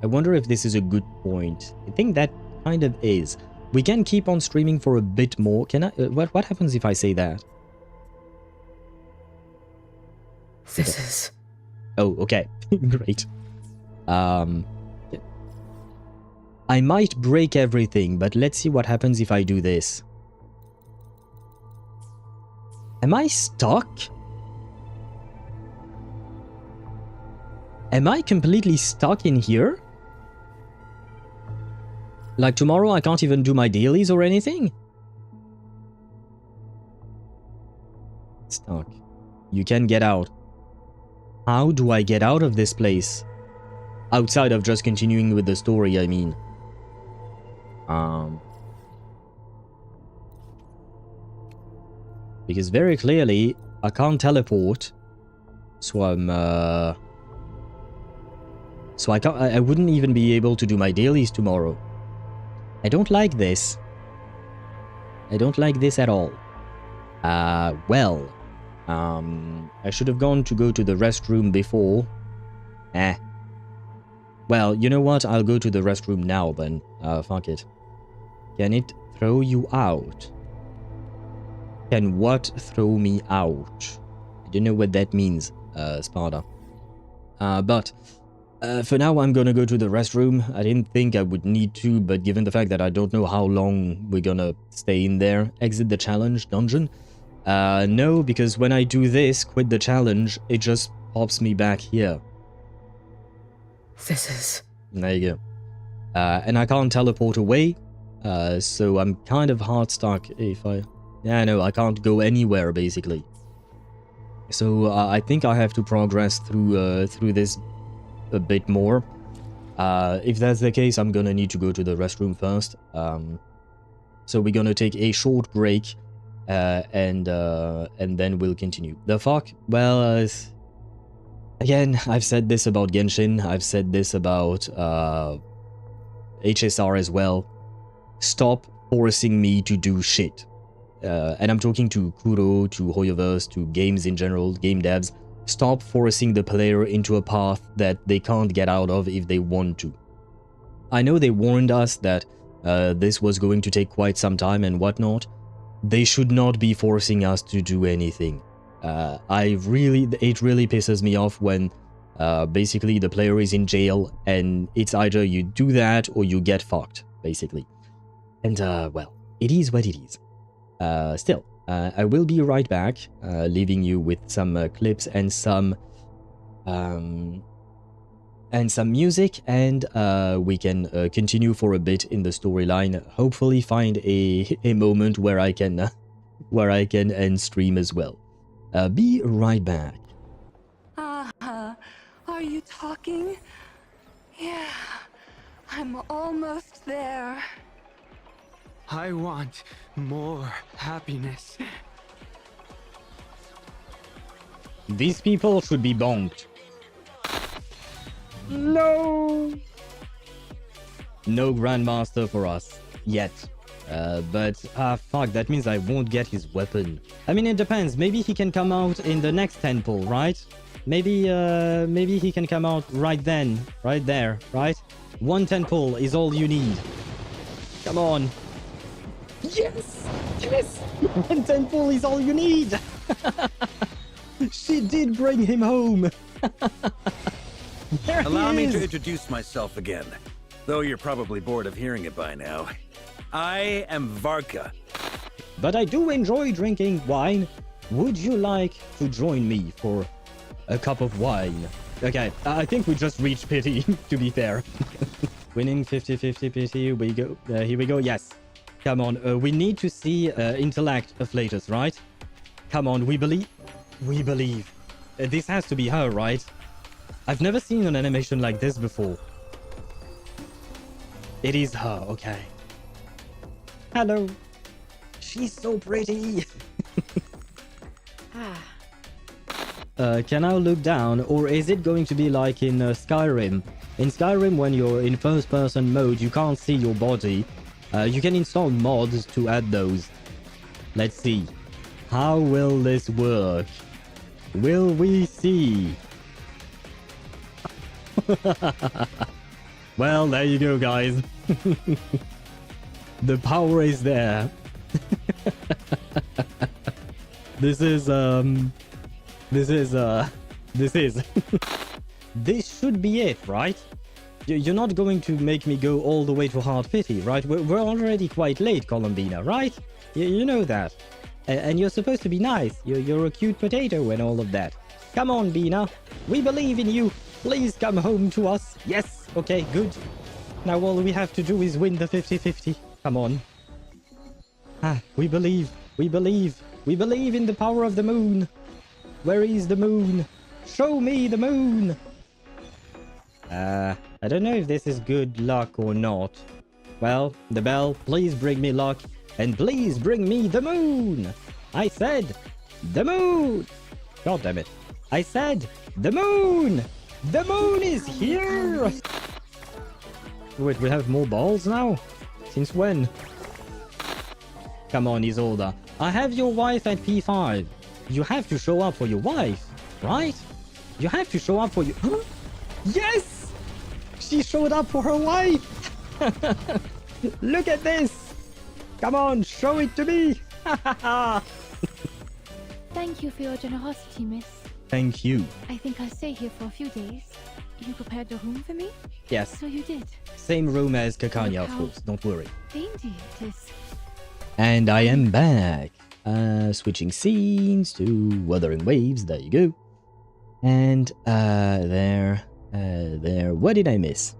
wonder if this is a good point. I think that kind of is. We can keep on streaming for a bit more. Can I? What happens if I say that? This is... Oh, okay. Great. I might break everything, but let's see what happens if I do this. Am I stuck? Am I completely stuck in here? Like tomorrow I can't even do my dailies or anything? Stuck. You can get out. How do I get out of this place? Outside of just continuing with the story, I mean. Because very clearly, I can't teleport. So So I wouldn't even be able to do my dailies tomorrow. I don't like this. I don't like this at all. Well. I should have gone to go to the restroom before. Well, you know what? I'll go to the restroom now then. Fuck it. Can it throw you out? Can what throw me out? I don't know what that means, Sparta. But for now, I'm gonna go to the restroom. I didn't think I would need to, but given the fact that I don't know how long we're gonna stay in there, exit the challenge dungeon. No, because when I do this, quit the challenge, it just pops me back here. This is... There you go. And I can't teleport away, so I'm kind of hard stuck if I... Yeah, no, I can't go anywhere, basically. So I think I have to progress through this a bit more. If that's the case, I'm gonna need to go to the restroom first. So we're gonna take a short break, and then we'll continue. The fuck? Well, Again, I've said this about Genshin, I've said this about HSR as well. Stop forcing me to do shit. And I'm talking to Kuro, to Hoyoverse, to games in general, game devs. Stop forcing the player into a path that they can't get out of if they want to. I know they warned us that this was going to take quite some time and whatnot. They should not be forcing us to do anything. It really pisses me off when basically the player is in jail and it's either you do that or you get fucked, basically. And well, it is what it is. Still, I will be right back, leaving you with some clips and some music, and we can continue for a bit in the storyline. Hopefully, find a moment where I can end stream as well. Be right back. Are you talking? Yeah, I'm almost there. I want more happiness. These people should be bonked. No! No Grandmaster for us. Yet. But fuck, that means I won't get his weapon. I mean, it depends. Maybe he can come out in the next temple, right? Maybe he can come out right then. Right there, right? One temple is all you need. Come on. Yes! Yes! One temple is all you need! She did bring him home! Allow me to introduce myself again, though you're probably bored of hearing it by now. I am Varka. But I do enjoy drinking wine. Would you like to join me for a cup of wine? Okay, I think we just reached pity, to be fair. Winning 50-50 pity, we go. Here we go, yes. Come on, we need to see intellect of Flatus, right? Come on, we believe. We believe. This has to be her, right? I've never seen an animation like this before. It is her, okay. Hello. She's so pretty. Can I look down, or is it going to be like in Skyrim? In Skyrim, when you're in first-person mode, you can't see your body. You can install mods to add those. Let's see. How will this work? Will we see? Well, there you go, guys. The power is there. This should be it, right? You're not going to make me go all the way to hard 50, right? We're already quite late, Columbina, right? You know that. And you're supposed to be nice. You're a cute potato and all of that. Come on, Bina. We believe in you. Please come home to us. Yes. Okay, good. Now all we have to do is win the 50-50. Come on. We believe. We believe. We believe in the power of the moon. Where is the moon? Show me the moon. I don't know if this is good luck or not. Well, the bell, please bring me luck. And please bring me the moon. I said the moon. God damn it. I said the moon. The moon is here. Wait, we have more balls now? Since when? Come on, Isolda. I have your wife at P5. You have to show up for your wife, right? You have to show up for your... Yes! She showed up for her wife! Look at this! Come on, show it to me! Thank you for your generosity, miss. Thank you. I think I'll stay here for a few days. You prepared the room for me? Yes. So you did. Same room as Kakanya, of course. Don't worry. Dainty it is. And I am back. Switching scenes to Wuthering Waves. There you go. And there. What did I miss?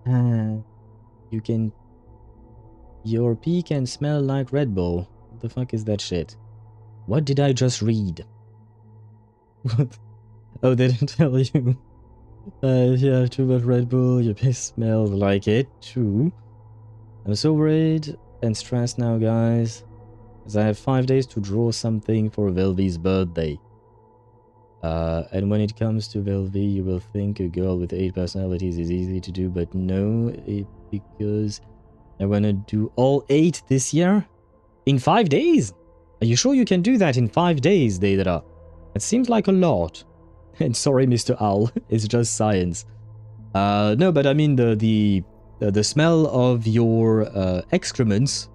You can... Your pee can smell like Red Bull. What the fuck is that shit? What did I just read? Oh, they didn't tell you. If you have too much Red Bull, your piss smells like it too. I'm so worried and stressed now, guys, as I have 5 days to draw something for Velvy's birthday. And when it comes to Velvi, you will think a girl with 8 personalities is easy to do, but no, because I want to do all 8 this year in 5 days. Are you sure you can do that in 5 days, Deidara? It seems like a lot. And sorry, Mr. Owl, it's just science. No, but I mean the smell of your excrements,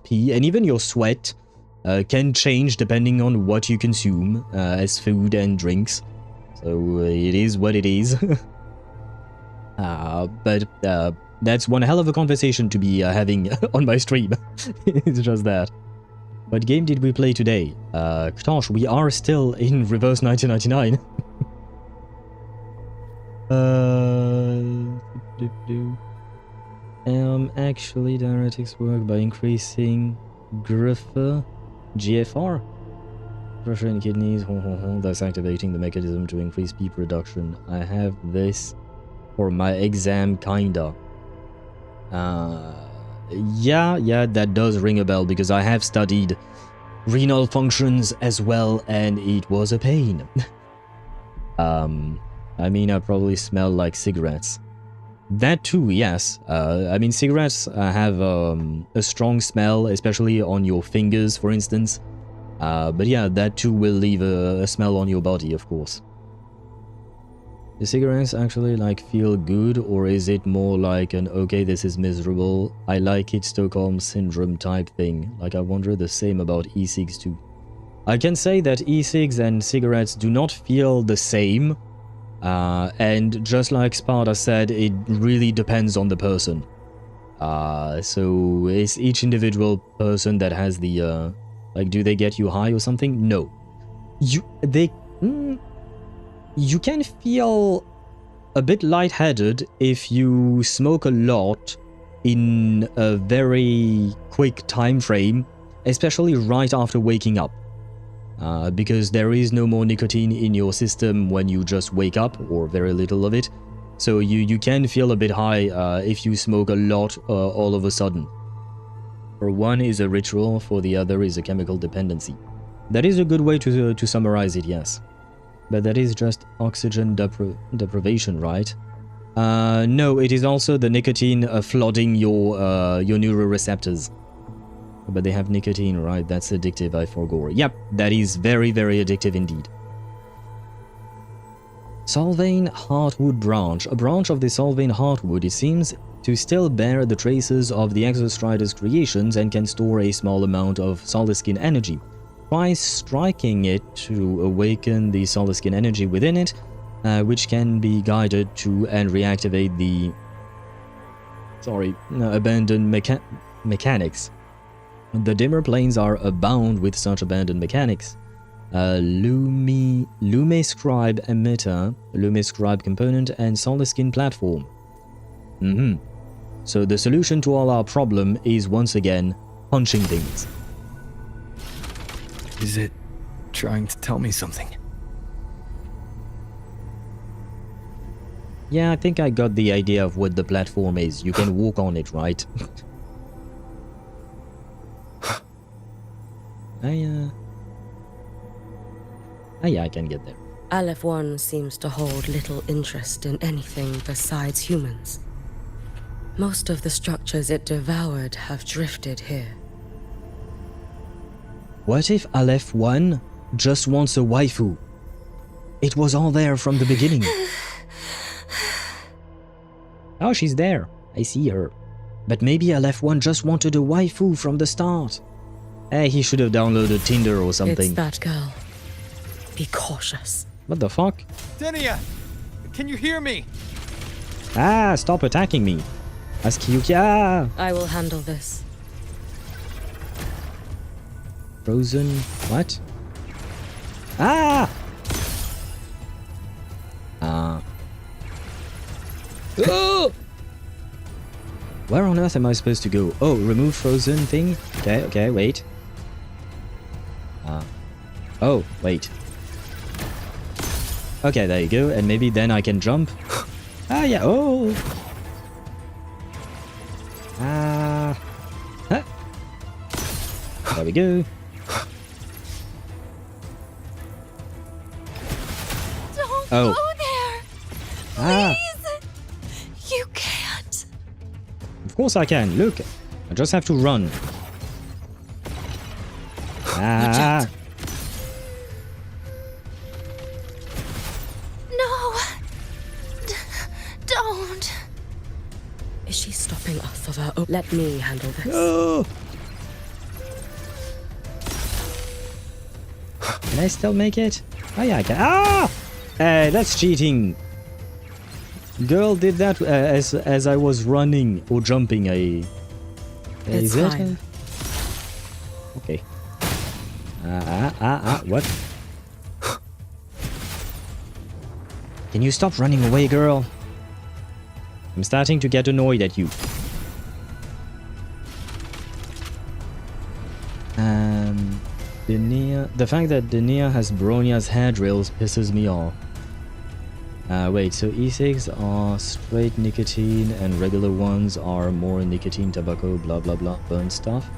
pee, and even your sweat can change depending on what you consume as food and drinks. So it is what it is. But that's one hell of a conversation to be having on my stream. It's just that. What game did we play today? Ktosh, we are still in reverse 1999. Actually, diuretics work by increasing GFR. Pressure in kidneys, thus activating the mechanism to increase pee production. I have this for my exam, kinda. Yeah, that does ring a bell because I have studied renal functions as well, and it was a pain. I mean, I probably smell like cigarettes. That too, yes. I mean, cigarettes have a strong smell, especially on your fingers, for instance. But yeah, that too will leave a smell on your body, of course. Do cigarettes actually, like, feel good, or is it more like an, okay, this is miserable, I like it, Stockholm Syndrome type thing? Like, I wonder the same about e-cigs too. I can say that e-cigs and cigarettes do not feel the same, and just like Sparta said, it really depends on the person. So it's each individual person that has the, like, do they get you high or something? No. You can feel a bit lightheaded if you smoke a lot in a very quick time frame, especially right after waking up. Because there is no more nicotine in your system when you just wake up, or very little of it. So you can feel a bit high if you smoke a lot all of a sudden. For one is a ritual, for the other is a chemical dependency. That is a good way to summarize it, yes. But that is just oxygen deprivation, right? No, it is also the nicotine flooding your neuroreceptors. But they have nicotine, right? That's addictive, I forgot. Yep, that is very, very addictive indeed. Solvane Heartwood branch. A branch of the Solvane Heartwood, it seems to still bear the traces of the Exostrider's creations and can store a small amount of Soliskin energy. Try striking it to awaken the Soliskin energy within it, which can be guided to and reactivate the abandoned mechanics. The dimmer planes are abound with such abandoned mechanics. Lume Scribe emitter, Lume Scribe component, and Soliskin platform. So the solution to all our problem is once again punching things. Is it trying to tell me something? Yeah, I think I got the idea of what the platform is. You can walk on it, right? Yeah, I can get there. Aleph-1 seems to hold little interest in anything besides humans. Most of the structures it devoured have drifted here. What if Aleph-1 just wants a waifu? It was all there from the beginning. Oh, she's there. I see her. But maybe Aleph-1 just wanted a waifu from the start. Hey, he should have downloaded Tinder or something. It's that girl. Be cautious. What the fuck? Denia! Can you hear me? Ah, stop attacking me. Askiyukia! I will handle this. Frozen... what? Ah! Oh! Where on earth am I supposed to go? Oh, remove frozen thing? Okay, wait. Oh, wait. Okay, there you go, and maybe then I can jump. Ah, yeah, oh! Huh. There we go. Oh. Go there! Ah. Please! You can't. Of course I can. Look. I just have to run. Ah. No. Don't. Is she stopping us of her own? Let me handle this. Oh. Can I still make it? Oh yeah, I can. Ah! That's cheating. Girl did that as I was running or jumping. It's fine. Okay. What? Can you stop running away, girl? I'm starting to get annoyed at you. The fact that Denia has Bronia's hair drills pisses me off. Wait, so E6 are straight nicotine and regular ones are more nicotine, tobacco, blah blah blah, burn stuff.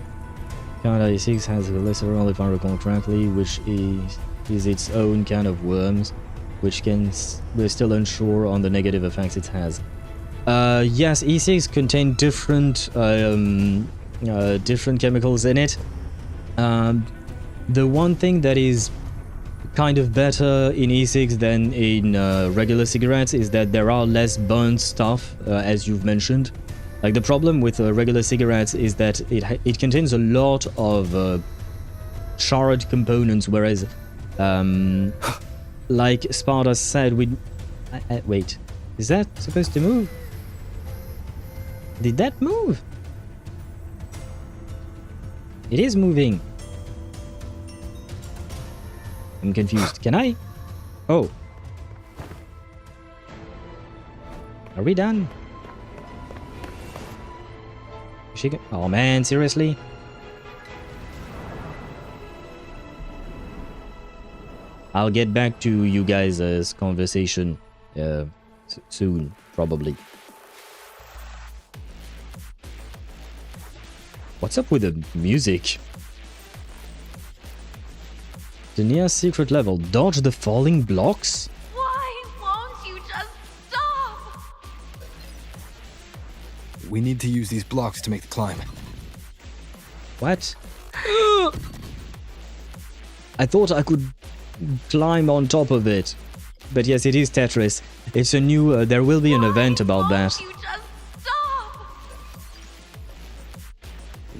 Canada E6 has glycerol, if I recall correctly, which is its own kind of worms, which we're still unsure on the negative effects it has. Yes, E6 contain different chemicals in it. The one thing that is kind of better in E6 than in regular cigarettes is that there are less burnt stuff, as you've mentioned. Like, the problem with regular cigarettes is that it contains a lot of charred components, whereas, like Sparta said, wait, is that supposed to move? Did that move? It is moving. I'm confused. Can I? Oh. Are we done? Oh man, seriously? I'll get back to you guys' conversation soon, probably. What's up with the music? Denia's secret level. Dodge the falling blocks? Why won't you just stop? We need to use these blocks to make the climb. What? I thought I could climb on top of it. But yes, it is Tetris. It's a new... there will be an event about that.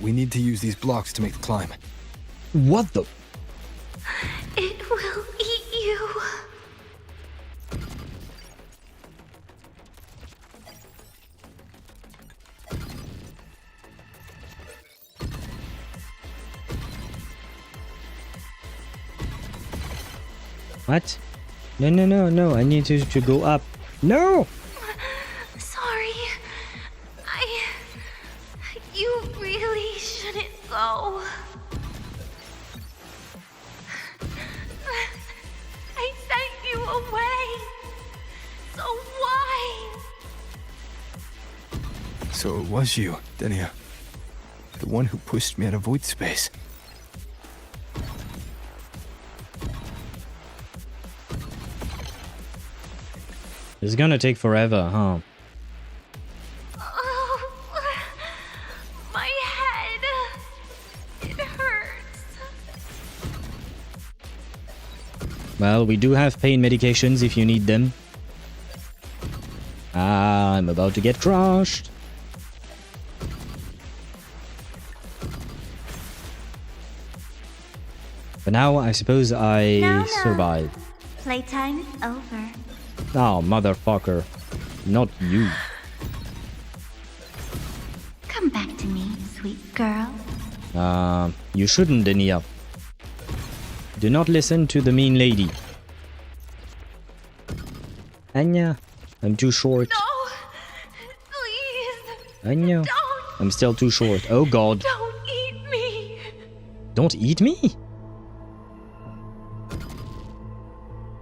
We need to use these blocks to make the climb. What the... It will eat you. What? No. I need to go up. No! Sorry. You really shouldn't go. I sent you away. So why? So it was you, Denia. The one who pushed me out of void space. It's gonna take forever, huh? Oh, my head. It hurts. Well, we do have pain medications if you need them. Ah, I'm about to get crushed. But now I suppose I survive. Playtime is over. Oh, motherfucker. Not you. Come back to me, sweet girl. You shouldn't, Denia. Do not listen to the mean lady. Anya, I'm too short. No, please. Anya, I'm still too short. Oh god. Don't eat me. Don't eat me?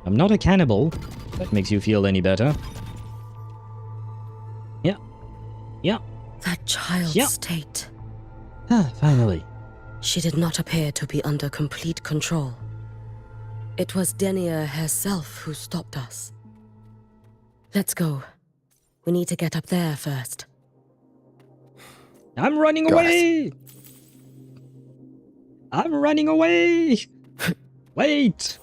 I'm not a cannibal. That makes you feel any better. Yeah. That child's state. Ah, finally. She did not appear to be under complete control. It was Denia herself who stopped us. Let's go. We need to get up there first. I'm running away! I'm running away! Wait!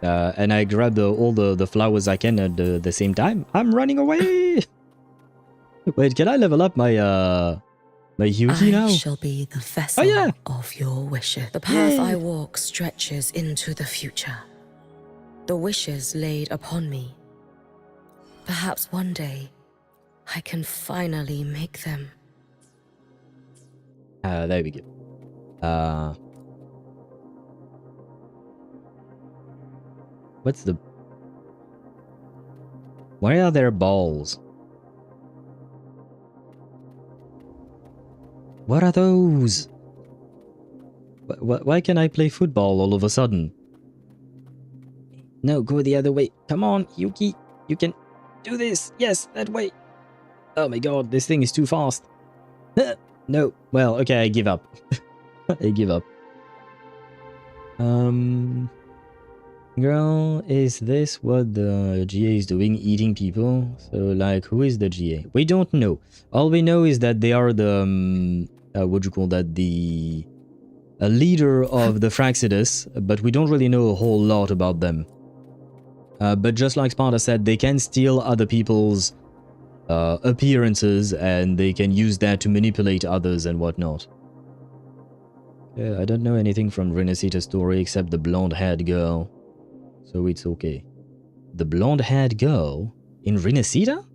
And I grab all the flowers I can at the same time. I'm running away! Wait, can I level up my Yuki now? I shall be the vessel of your wishes. The path I walk stretches into the future. The wishes laid upon me. Perhaps one day, I can finally make them. There we go. What's the... Why are there balls? What are those? Why can I play football all of a sudden? No, go the other way. Come on, Yuki. You can do this. Yes, that way. Oh my god, this thing is too fast. No. Well, okay, I give up. I give up. Girl, is this what the GA is doing? Eating people? So, like, who is the GA? We don't know. All we know is that they are the... what do you call that? The... a leader of the Fraxidus, but we don't really know a whole lot about them. But just like Sparta said, they can steal other people's appearances, and they can use that to manipulate others and whatnot. I don't know anything from Renesita's story except the blonde-haired girl. So it's okay. The blonde-haired girl in Renesita?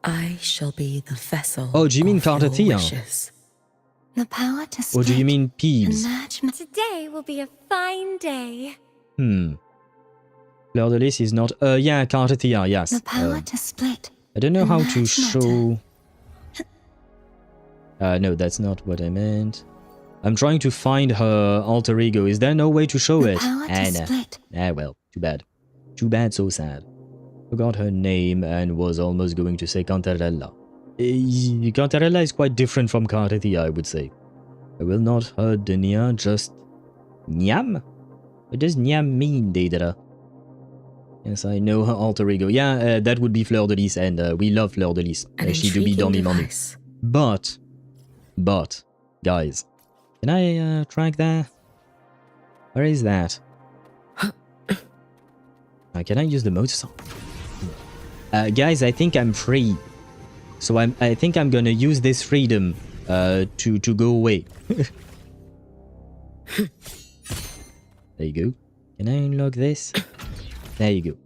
I shall be the vessel. Oh, do you mean Cartathea? The power to Or do you mean Peeves? Today will be a fine day. Fleur de Lis is not... yeah, Cartathea, yes. The power to split. I don't know how to Match show... no, that's not what I meant. I'm trying to find her alter ego. Is there no way to show it? Split. Well, too bad. Too bad, so sad. Forgot her name and was almost going to say Cantarella. Cantarella is quite different from Cartathea, I would say. I will not hurt Denia, just... Nyam? What does Nyam mean, Daedra? Yes, I know her alter ego. Yeah, that would be Fleur de Lis, and we love Fleur de Lis. She do be dummy mommy. But, guys, can I track that? Where is that? Can I use the motorcycle? Guys, I think I'm free. So I think I'm gonna use this freedom to go away. There you go. Can I unlock this? There you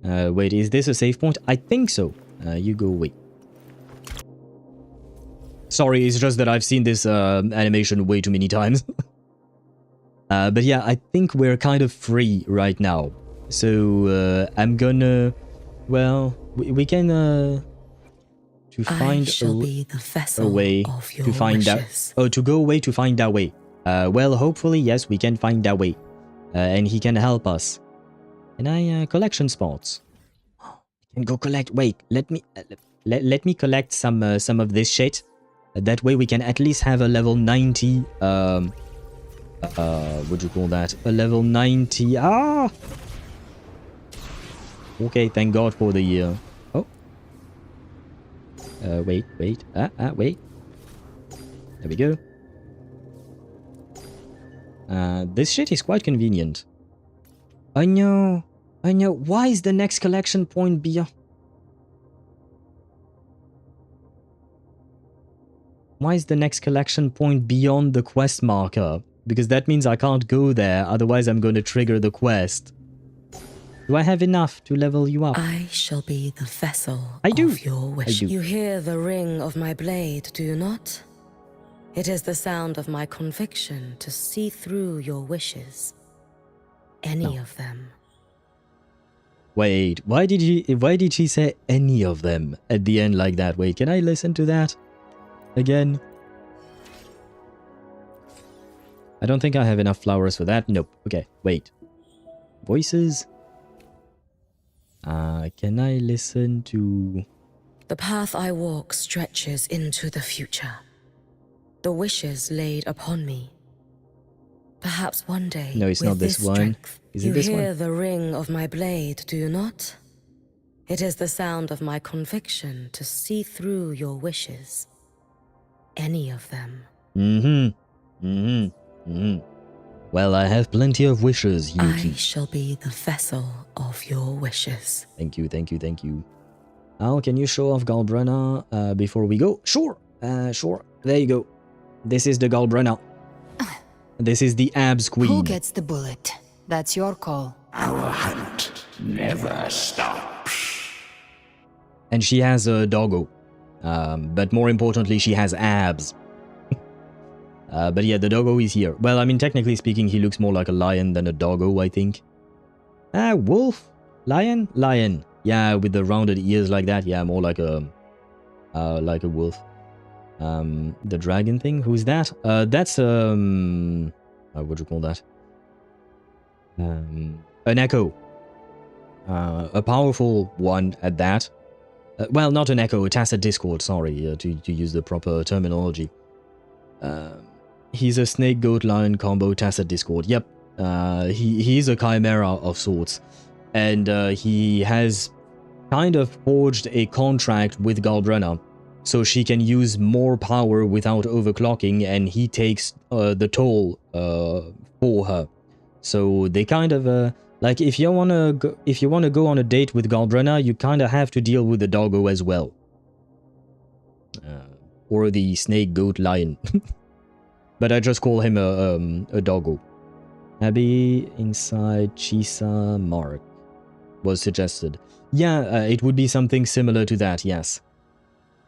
go. Wait, is this a save point? I think so. You go away. Sorry, it's just that I've seen this animation way too many times. But yeah, I think we're kind of free right now. So I'm gonna... Well, we can... to find a way to find out... Oh, to go away to find our way. Well, hopefully, yes, we can find our way. And he can help us. Can I collection spots? I can go collect... Wait, let me collect some of this shit. That way we can at least have a level 90... what do you call that? A level 90... Ah! Okay, thank God for the year. Oh. Wait. Wait. There we go. This shit is quite convenient. I know. Why is the next collection point beyond? Why is the next collection point beyond the quest marker? Because that means I can't go there, otherwise I'm going to trigger the quest. Do I have enough to level you up? I shall be the vessel of your wish. You hear the ring of my blade, do you not? It is the sound of my conviction to see through your wishes. Any of them. Wait, why did she say any of them at the end like that? Wait, can I listen to that again? I don't think I have enough flowers for that. Nope. Okay, wait. Voices? Can I listen to... The path I walk stretches into the future. The wishes laid upon me. Perhaps one day, No, it's with not this one. strength, Is it you this hear one? the ring of my blade, do you not? It is the sound of my conviction to see through your wishes. Any of them. Well, I have plenty of wishes, Yuki. I shall be the vessel of your wishes. Thank you, thank you, thank you. Now, can you show off Galbrenna before we go? Sure, sure. There you go. This is the Galbrenna. This is the Abs Queen. Who gets the bullet? That's your call. Our hunt never stops. And she has a doggo. But more importantly, she has abs. But yeah, the doggo is here. Well, I mean, technically speaking, he looks more like a lion than a doggo, I think. Wolf? Lion? Lion. Yeah, with the rounded ears like that. Yeah, more like a wolf. The dragon thing? Who's that? That's, what do you call that? An echo. A powerful one at that. Well, not an echo, a tacit discord, sorry, to use the proper terminology. He's a snake, goat, lion combo tacit discord. Yep, he's a chimera of sorts. And he has kind of forged a contract with Galbrenna, so she can use more power without overclocking, and he takes the toll for her. So they kind of like if you wanna go on a date with Galbrenna, you kind of have to deal with the doggo as well, or the snake, goat, lion. But I just call him a doggo. Abby inside Chisa Mark was suggested. Yeah, it would be something similar to that, yes.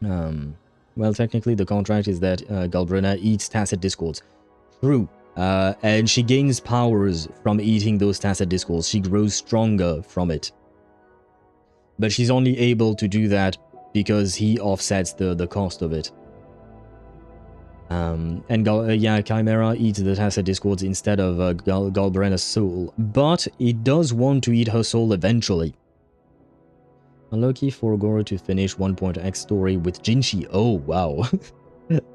Well, technically the contract is that Galbrenna eats tacit discords. True. And she gains powers from eating those tacit discords. She grows stronger from it. But she's only able to do that because he offsets the cost of it. Yeah, Chimera eats the tacit discords instead of Galbrenna's soul, but it does want to eat her soul eventually. Unlucky for Goro to finish 1.x story with Jinshi. Oh, wow.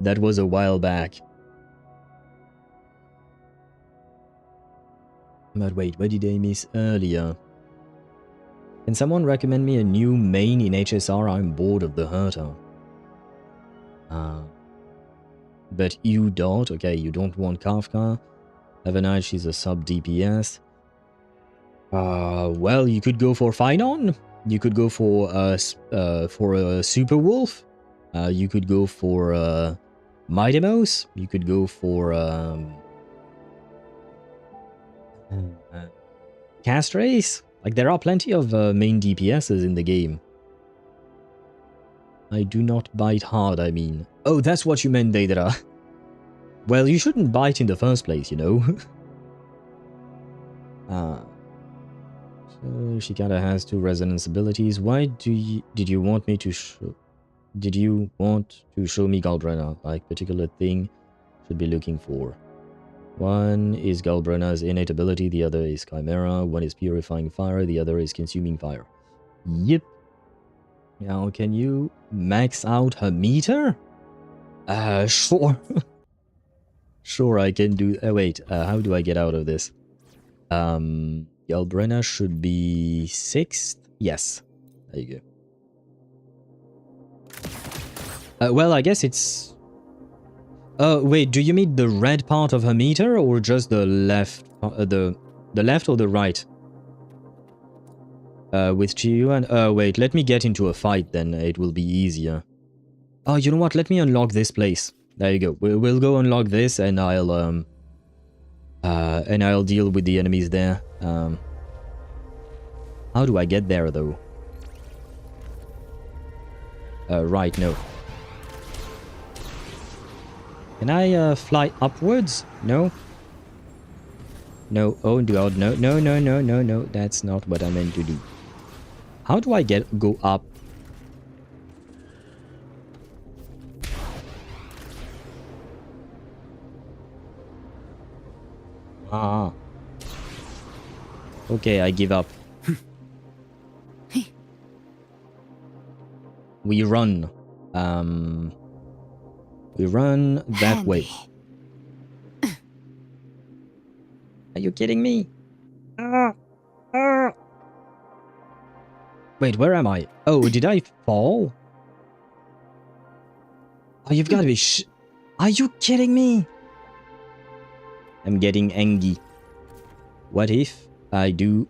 That was a while back. But wait, what did I miss earlier? Can someone recommend me a new main in HSR? I'm bored of the Herta. But you don't. Okay, you don't want Kafka. Have a night, she's a sub DPS. Well, you could go for Phynon. You could go for a Super Wolf. You could go for Midemos. You could go for Castrace. Like, there are plenty of main DPSs in the game. I do not bite hard, I mean. Oh, that's what you meant, Deidara. Well, you shouldn't bite in the first place, you know. So she kinda has 2 resonance abilities. Why did you want me to show... Did you want to show me Galbrenna? Like, particular thing should be looking for. One is Galbrenna's innate ability, the other is Chimera. One is purifying fire, the other is consuming fire. Yep. Now, can you max out her meter? Sure. Sure, I can do... wait, how do I get out of this? Galbrenna should be 6th? Yes. There you go. Well, I guess it's... wait, do you mean the red part of her meter, or just the left... the left or the right? With Chiyuan? Wait, let me get into a fight then, it will be easier. Oh, you know what, let me unlock this place. There you go, we'll go unlock this, and I'll deal with the enemies there. How do I get there, though? Right, no. Can I, fly upwards? No? No, oh god, no, no, no, no, no, no, that's not what I meant to do. How do I go up? Ah. Okay, I give up. We run. We run that way. Are you kidding me? Wait, where am I? Oh, did I fall? Oh, you've got to be Are you kidding me? I'm getting angry. What if I do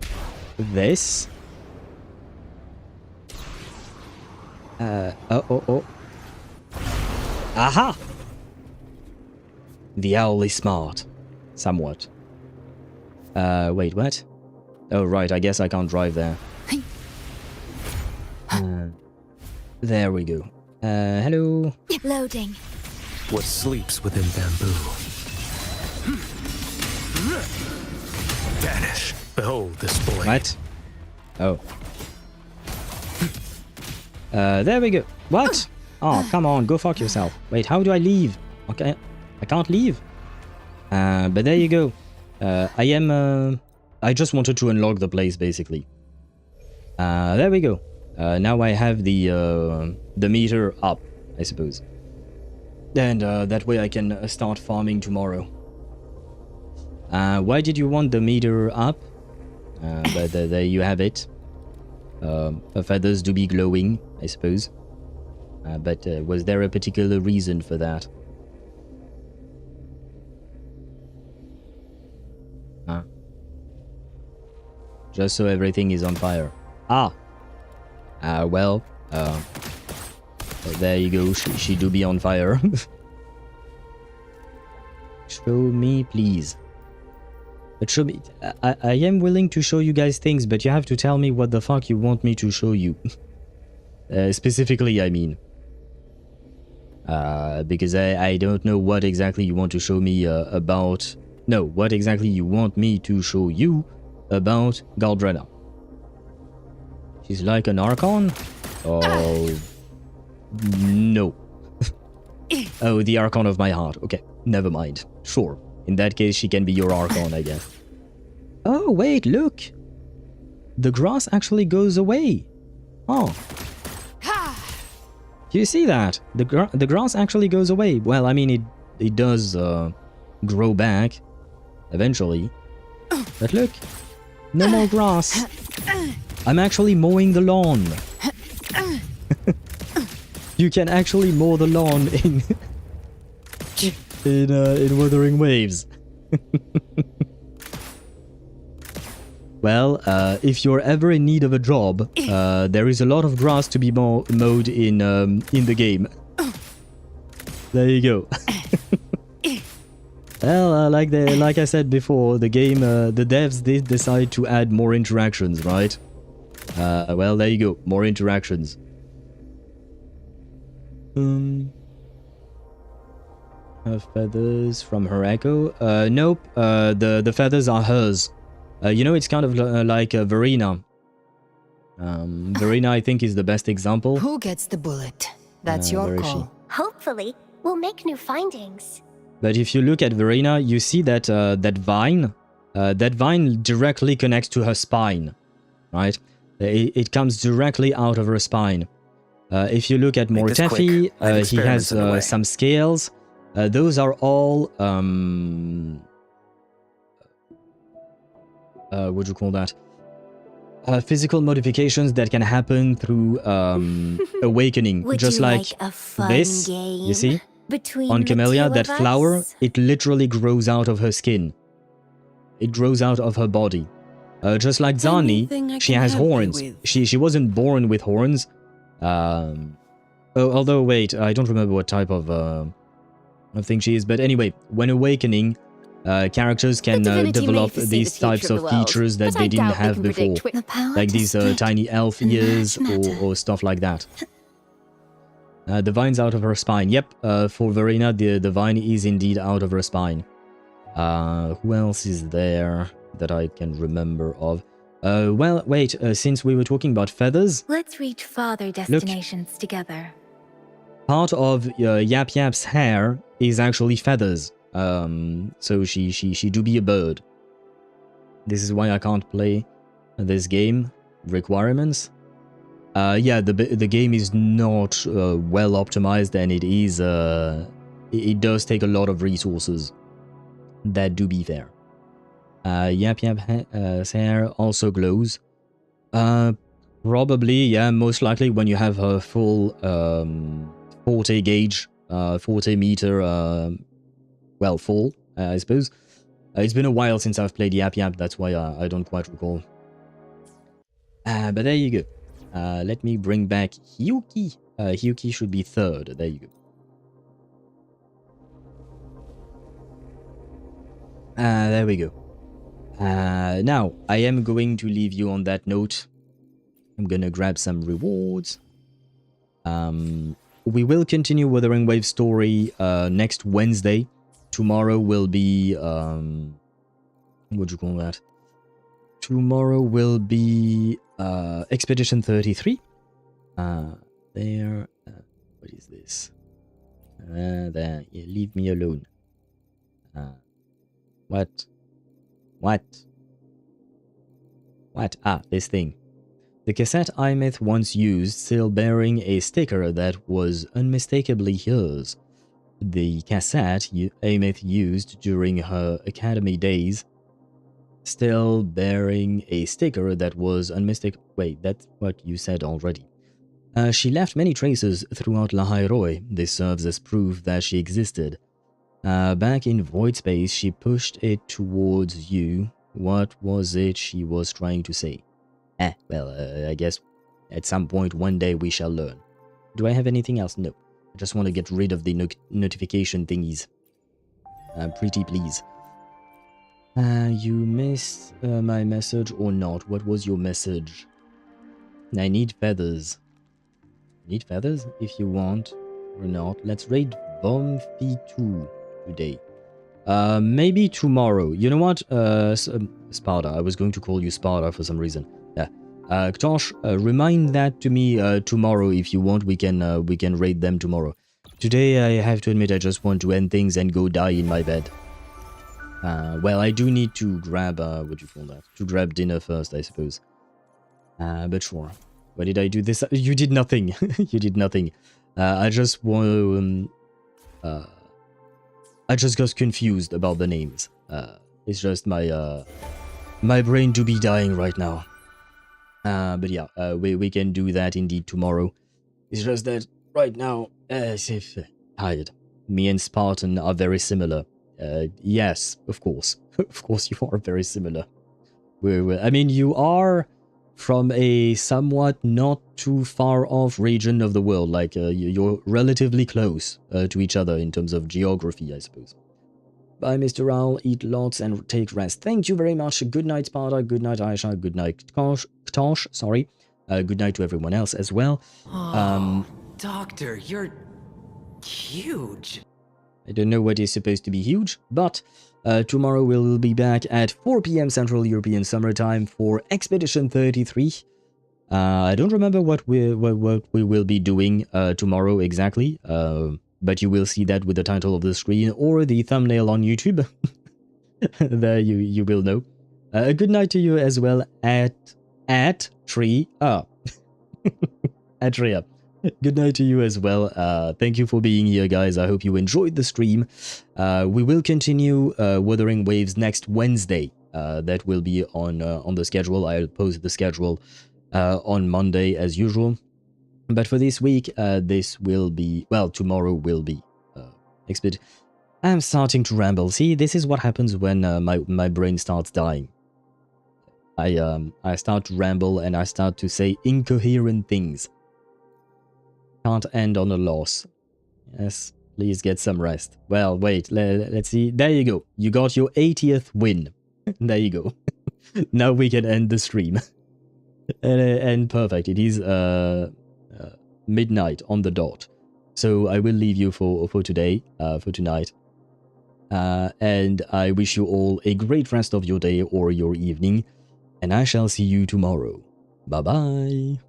this? Oh. Aha! The owl is smart. Somewhat. Wait, what? Oh, right, I guess I can't drive there. There we go. Hello? Loading. What sleeps within bamboo? Vanish. Behold this boy. What? Oh. There we go. What? Oh, come on, go fuck yourself. Wait, how do I leave? Okay, I can't leave. But there you go. I just wanted to unlock the place, basically. There we go. Now I have the meter up, I suppose. And that way I can start farming tomorrow. Why did you want the meter up? But there you have it. Feathers do be glowing, I suppose. But was there a particular reason for that? Just so everything is on fire. Well, there you go, she do be on fire. Show me, please. But show me, I am willing to show you guys things, but you have to tell me what the fuck you want me to show you. Specifically, I mean. Because I don't know what exactly you want to show me about... No, what exactly you want me to show you about Galdrena. She's like an Archon? Oh... No. Oh, the Archon of my heart. Okay, never mind. Sure. In that case, she can be your Archon, I guess. Oh, wait, look! The grass actually goes away. Oh. Do you see that? The grass actually goes away. Well, I mean, it does grow back eventually. But look, no more grass. I'm actually mowing the lawn. You can actually mow the lawn in Wuthering Waves. Well, if you're ever in need of a job, there is a lot of grass to be mowed in the game. There you go. Well, like I said before, the game, the devs did decide to add more interactions, right? Well, there you go, more interactions. Feathers from her echo? Nope. The feathers are hers. You know, it's kind of like Verena. Verena, I think, is the best example. Who gets the bullet? That's your call. Hopefully, we'll make new findings. But if you look at Verena, you see that that vine directly connects to her spine, right? It comes directly out of her spine. If you look at Mortefi, he has some scales. Those are all what do you call that? Physical modifications that can happen through awakening, just like this. You see, on Camellia, that flower, it literally grows out of her skin. It grows out of her body. Just like Zani, she has horns. She wasn't born with horns. Although, wait, I don't remember what type of thing she is. But anyway, when awakening, characters can develop these types of features that they didn't have before. Like these tiny elf ears or stuff like that. The vine's out of her spine. Yep, for Verena, the vine is indeed out of her spine. Who else is there that I can remember of? Well, wait, since we were talking about feathers... Let's reach farther destinations together. Part of Yap Yap's hair is actually feathers. So she do be a bird. This is why I can't play this game. Requirements. Yeah, the game is not well optimized, and it is it does take a lot of resources. That do be fair. Yap hair also glows. Probably, yeah, most likely when you have a full 40 gauge, 40 meter, well, full, I suppose. It's been a while since I've played Yap, that's why I don't quite recall. But there you go. Let me bring back Hyuki. Hyuki should be third. There you go. There we go. Now, I am going to leave you on that note. I'm gonna grab some rewards. We will continue Wuthering Waves story next Wednesday. Tomorrow will be... what do you call that? Tomorrow will be Expedition 33. There... what is this? There. Yeah, leave me alone. What? What? What? Ah, this thing. The cassette Aemeath once used, still bearing a sticker that was unmistakably hers. The cassette Aemeath used during her academy days, still bearing a sticker that was unmistakable. Wait, that's what you said already. She left many traces throughout Lahai-Roi. This serves as proof that she existed. Back in void space, she pushed it towards you. What was it she was trying to say? Well, I guess at some point one day we shall learn. Do I have anything else? No. I just want to get rid of the notification thingies. Pretty please. You missed my message or not? What was your message? I need feathers. Need feathers? If you want or not. Let's raid Bomfi 2 today. Maybe tomorrow. You know what? Sparta. I was going to call you Sparta for some reason. Yeah. Ktosh, remind that to me tomorrow if you want. We can raid them tomorrow. Today, I have to admit, I just want to end things and go die in my bed. Well, I do need to grab, what do you call that? To grab dinner first, I suppose. But sure. Why did I do this? You did nothing. You did nothing. I just want to, I just got confused about the names. It's just my, my brain to be dying right now. But yeah, we can do that indeed tomorrow. It's just that right now, tired. Me and Spartan are very similar. Yes, of course. Of course you are very similar. I mean, you are from a somewhat not too far off region of the world. Like, you're relatively close to each other in terms of geography, I suppose. Bye, Mr. Owl. Eat lots and take rest. Thank you very much. Good night, Sparta. Good night, Aisha. Good night, Ktosh. Sorry. Good night to everyone else as well. Doctor, you're huge. I don't know what is supposed to be huge, but tomorrow we'll be back at 4 p.m. Central European Summer Time for Expedition 33. I don't remember what we will be doing tomorrow exactly, but you will see that with the title of the screen or the thumbnail on YouTube. There you will know. A good night to you as well at Tree Up. At Tree Up. Good night to you as well. Thank you for being here, guys. I hope you enjoyed the stream. We will continue Wuthering Waves next Wednesday. That will be on the schedule. I'll post the schedule on Monday as usual. But for this week, this will be... Well, tomorrow will be... I'm starting to ramble. See, this is what happens when my brain starts dying. I start to ramble and I start to say incoherent things. Can't end on a loss. Yes, please get some rest. Well, wait, let's see. There you go. You got your 80th win. There you go. Now we can end the stream. And perfect. It is midnight on the dot. So I will leave you for today, for tonight. And I wish you all a great rest of your day or your evening. And I shall see you tomorrow. Bye-bye.